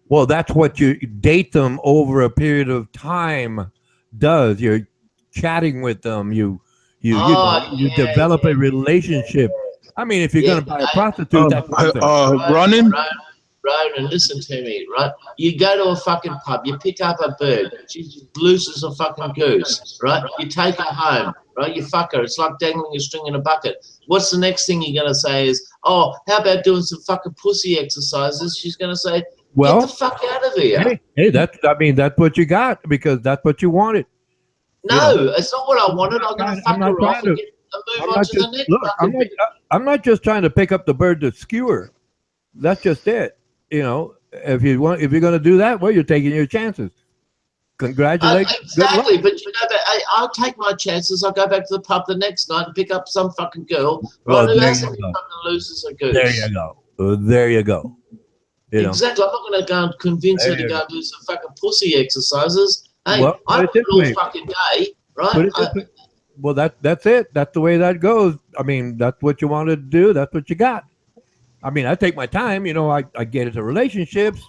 Well, that's what you date them over a period of time does. You're chatting with them. You develop a relationship. I mean, if you're going to buy a prostitute, that's running. Ronan, listen to me, right? You go to a fucking pub, you pick up a bird, she's loose as a fucking goose, right? You take her home, right? You fuck her. It's like dangling a string in a bucket. What's the next thing you're going to say is, oh, how about doing some fucking pussy exercises? She's going to say, well, get the fuck out of here. Hey, that's what you got because that's what you wanted. No, it's not what I wanted. I'm going to fuck her off and move on to the next. Look, I'm not just trying to pick up the bird to skewer. That's just it. You know, if you're going to do that, well, you're taking your chances. Congratulations. Exactly, but you know, I'll take my chances. I'll go back to the pub the next night and pick up some fucking girl. Well, who hasn't been fucking loose as a goose. There you go. There you go. You exactly. I'm not going to go and convince her to go and do some fucking pussy exercises. Hey, well, I do it all fucking day, right? Well, that's it. That's the way that goes. I mean, that's what you wanted to do. That's what you got. I mean, I take my time, you know, I get into relationships,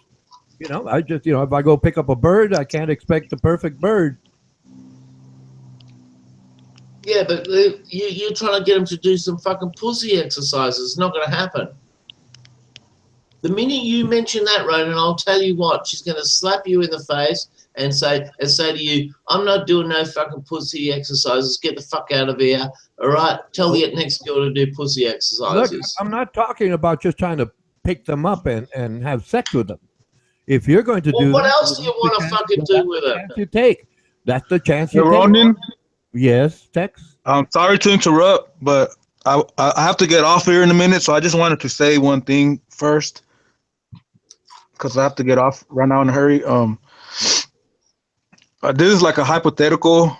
you know, I just, you know, if I go pick up a bird, I can't expect the perfect bird. Yeah, but you're trying to get them to do some fucking pussy exercises. It's not going to happen. The minute you mention that, Ronan, I'll tell you what, she's going to slap you in the face and say to you, I'm not doing no fucking pussy exercises. Get the fuck out of here. All right? Tell the next girl to do pussy exercises. Look, I'm not talking about just trying to pick them up and have sex with them. If you're going to do what that, else do you want to fucking do with them? You take. That's the chance you take. Ronan? Yes, Tex? I'm sorry to interrupt, but I have to get off here in a minute, so I just wanted to say one thing first. Because I have to get off right now in a hurry. This is like a hypothetical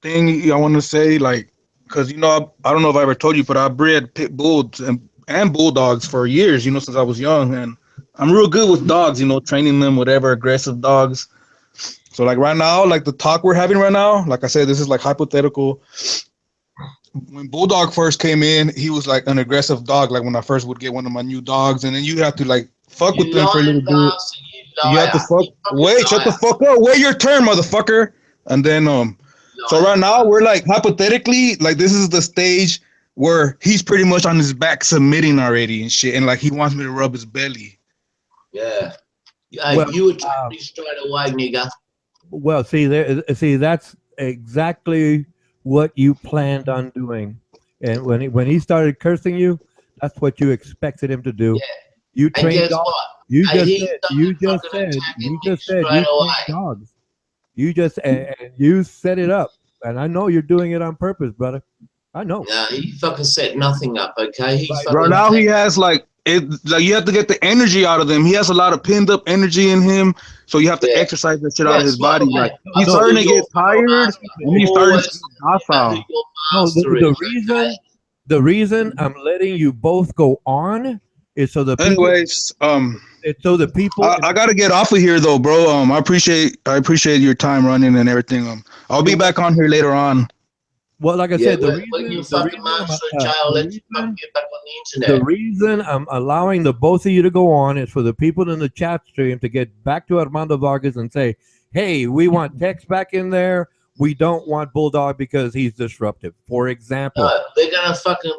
thing I want to say, like, because, you know, I don't know if I ever told you, but I bred pit bulls and bulldogs for years, you know, since I was young. And I'm real good with dogs, you know, training them, whatever, aggressive dogs. So, like, right now, like, the talk we're having right now, like I said, this is, like, hypothetical. When Bulldog first came in, he was, like, an aggressive dog, like, when I first would get one of my new dogs. And then you have to, like, fuck with them for a little bit. You have to fuck. Wait, shut the fuck up. Wait your turn, motherfucker. And then, so right now we're like hypothetically, like this is the stage where he's pretty much on his back submitting already and shit, and like he wants me to rub his belly. Yeah. Well, you were trying to straight away, nigga. Well, see, that's exactly what you planned on doing, and when he started cursing you, that's what you expected him to do. Yeah. You trained dogs. You just said you trained dogs. You set it up, and I know you're doing it on purpose, brother. I know. No, he fucking set nothing up. Okay, right now he has like you have to get the energy out of them. He has a lot of pinned up energy in him, so you have to exercise that shit out of his body. Like he's starting to get tired, and he's starting to get docile. No, the reason I'm letting you both go on is so the people. Anyways, it's so the people. I gotta get off of here though, bro. I appreciate your time running and everything. I'll be back on here later on. Well, like I said, the reason I'm allowing the both of you to go on is for the people in the chat stream to get back to Armando Vargas and say, hey, we want Tex back in there. We don't want Bulldog because he's disruptive. For example, they're gonna fucking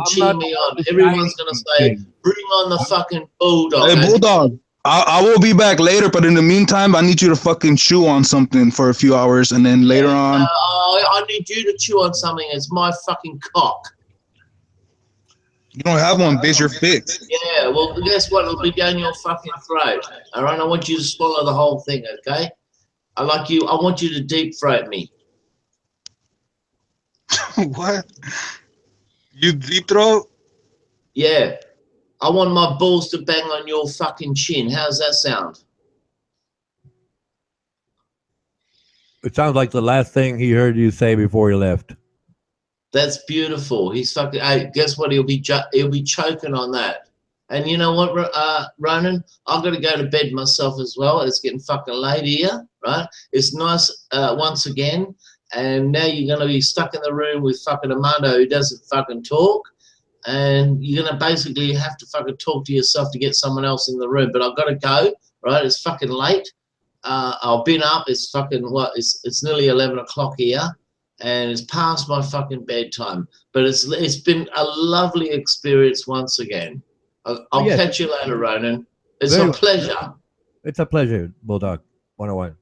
cheer me on. Everyone's gonna say, bring on the fucking Bulldog. Hey, Bulldog, I will be back later, but in the meantime, I need you to fucking chew on something for a few hours, and then later on. I need you to chew on something. It's my fucking cock. You don't have one, bitch. You're fixed. Yeah, well, guess what? It'll be down your fucking throat. All right, I want you to swallow the whole thing, okay? I want you to deep throat me. What? You deep throat? Yeah. I want my balls to bang on your fucking chin. How's that sound? It sounds like the last thing he heard you say before he left. That's beautiful. He's fucking. Hey, guess what? He'll be choking on that. And you know what, Ronan? I've got to go to bed myself as well. It's getting fucking late here, right? It's nice once again. And now you're going to be stuck in the room with fucking Armando who doesn't fucking talk. And you're going to basically have to fucking talk to yourself to get someone else in the room. But I've got to go, right? It's fucking late. I've been up. It's fucking, it's nearly 11 o'clock here. And it's past my fucking bedtime. But it's been a lovely experience once again. I'll catch you later, Ronan. It's a pleasure. It's a pleasure, Bulldog 101.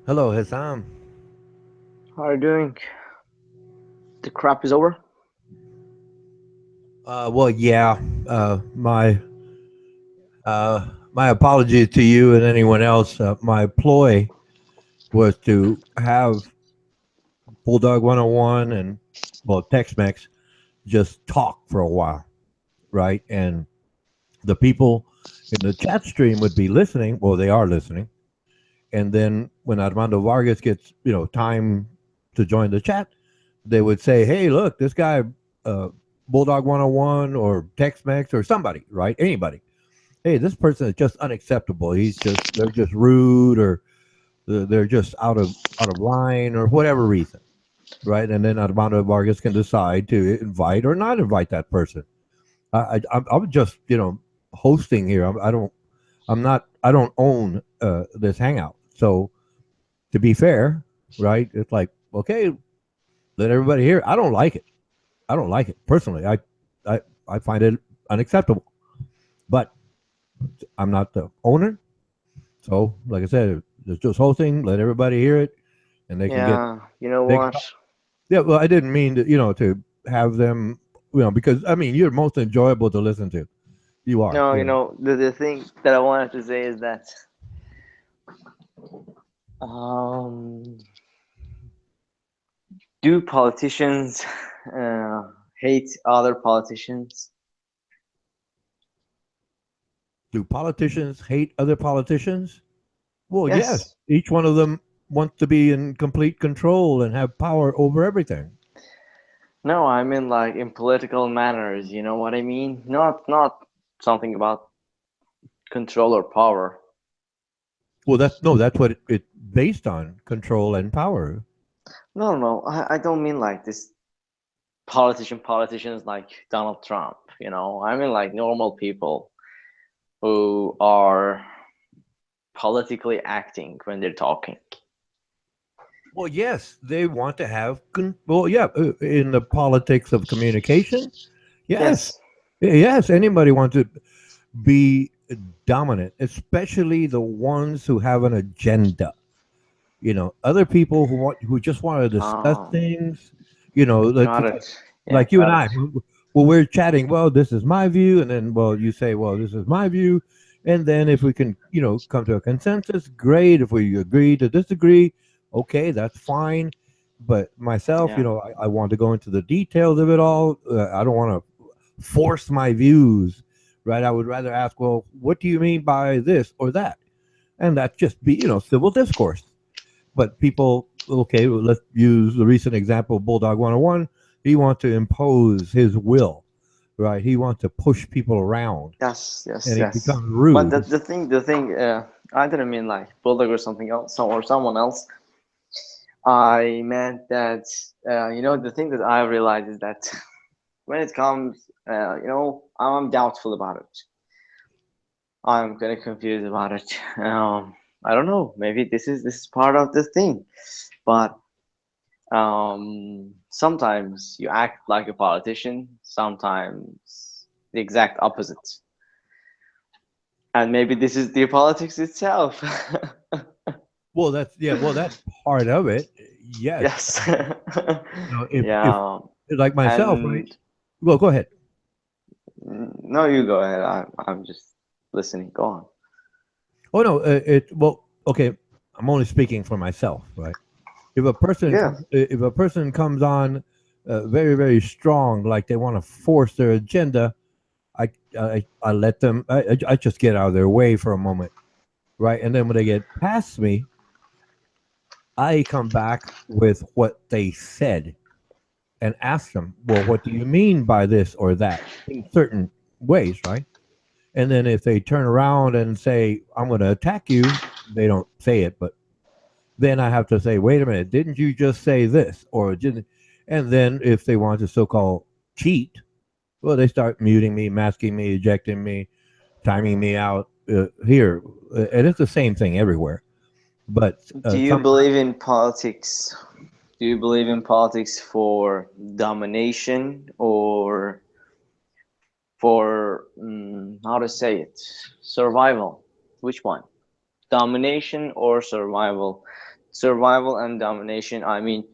Hello, Hassam. How are you doing? The crap is over? Well, yeah. My apology to you and anyone else. My ploy was to have Bulldog 101 and, well, Tex-Mex just talk for a while, right? And the people in the chat stream would be listening. Well, they are listening. And then when Armando Vargas gets, time to join the chat, they would say, hey, look, this guy, Bulldog 101 or Tex-Mex or somebody, right? Anybody. Hey, this person is just unacceptable. They're just rude, or they're just out of line, or whatever reason, right? And then Armando Vargas can decide to invite or not invite that person. I'm just hosting here. I don't own this hangout. So to be fair, right? It's like, okay, let everybody hear. I don't like it. Personally. I find it unacceptable. But I'm not the owner. So, like I said, it's just hosting. Let everybody hear it, and they can get. Yeah, you know what? Yeah, well, I didn't mean to, to have them, because I mean, you're most enjoyable to listen to. You are. No, the thing that I wanted to say is that do politicians hate other politicians? Do politicians hate other politicians? Well, yes. Yes. Each one of them wants to be in complete control and have power over everything. No, I mean like in political manners, you know what I mean? Not something about control or power. Well, that's what it's based on, control and power. No, I don't mean like this politicians like Donald Trump, I mean like normal people who are politically acting when they're talking. Well, yes, they want to have. Well, yeah, in the politics of communication, yes, anybody wants to be dominant, especially the ones who have an agenda. Other people who just want to discuss things. Like you and I. Well, we're chatting. Well, this is my view, and then, well, you say, well, this is my view, and then if we can, come to a consensus, great. If we agree to disagree, okay, that's fine. But myself, I want to go into the details of it all. I don't want to force my views, right? I would rather ask, well, what do you mean by this or that? And that just be, civil discourse. But people, okay, well, let's use the recent example of Bulldog 101. He wants to impose his will, right? He wants to push people around. Yes. And he becomes rude. But the thing, I didn't mean like Bulldog or something else or someone else. I meant that, the thing that I realized is that when it comes, I'm doubtful about it. I'm kind of confused about it. I don't know. Maybe this is part of the thing, but sometimes you act like a politician, sometimes the exact opposite, and maybe this is the politics itself. Well, that's part of it. Yes. If, like myself, right? Well, go ahead. No, you go ahead. I'm just listening. Go on. Oh no, okay. I'm only speaking for myself, right? If a person comes on very, very strong, like they want to force their agenda, I let them. I just get out of their way for a moment, right? And then when they get past me, I come back with what they said and ask them, well, what do you mean by this or that, in certain ways, right? And then if they turn around and say, I'm going to attack you, they don't say it, but then I have to say, wait a minute, didn't you just say this? Or didn't? And then if they want to so-called cheat, well, they start muting me, masking me, ejecting me, timing me out here. And it's the same thing everywhere. But do you believe in politics? Do you believe in politics for domination or for, how to say it, survival? Which one? Domination or survival? survival and domination, I mean,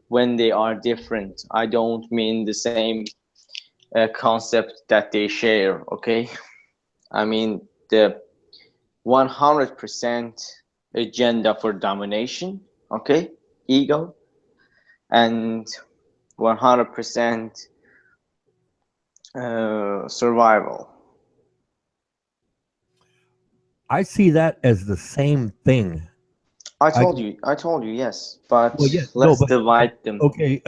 when they are different, I don't mean the same concept that they share, okay? I mean the 100% agenda for domination, okay, ego, and 100% survival. I see that as the same thing. I told you, yes, but Well, yes, let's but, divide them. Okay,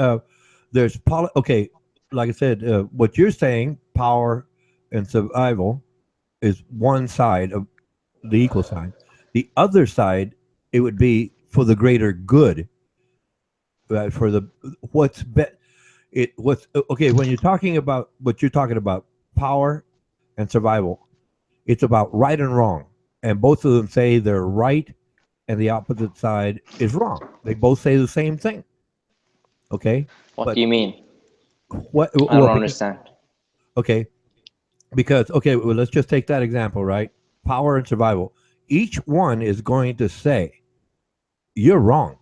there's okay, like I said, what you're saying, power and survival, is one side of the equal side. The other side, it would be for the greater good. For the what's okay when you're talking about what you're talking about, power and survival, it's about right and wrong, and both of them say they're right, and the opposite side is wrong. They both say the same thing. Okay. What do you mean? What? I don't understand. Okay, because okay, well, let's just take that example, right? Power and survival. Each one is going to say, "You're wrong."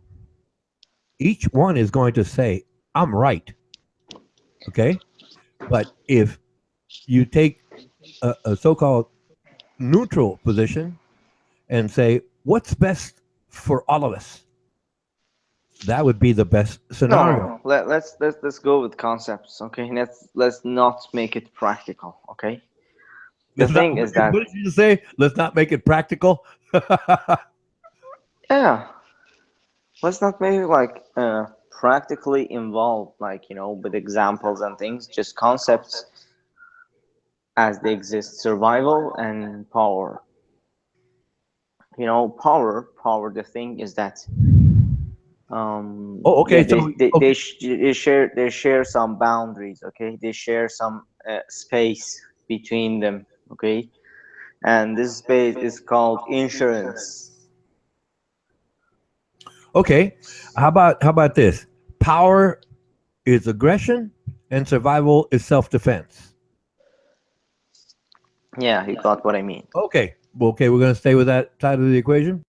Each one is going to say, "I'm right." Okay, but if you take a so-called neutral position and say, "What's best for all of us?" that would be the best scenario. No. Let's go with concepts, okay? Let's not make it practical, okay? The thing is that, what did you say? Let's not make it practical. yeah, let's not make it like practically involved, like, you know, with examples and things, just concepts as they exist. Survival and power. You know, power. The thing is that okay, they share some boundaries, okay? They share some space between them, okay? And this space is called insurance. Okay, how about this? Power is aggression, and survival is self-defense. Yeah, you got what I mean. Okay, well, okay, we're going to stay with that side of the equation.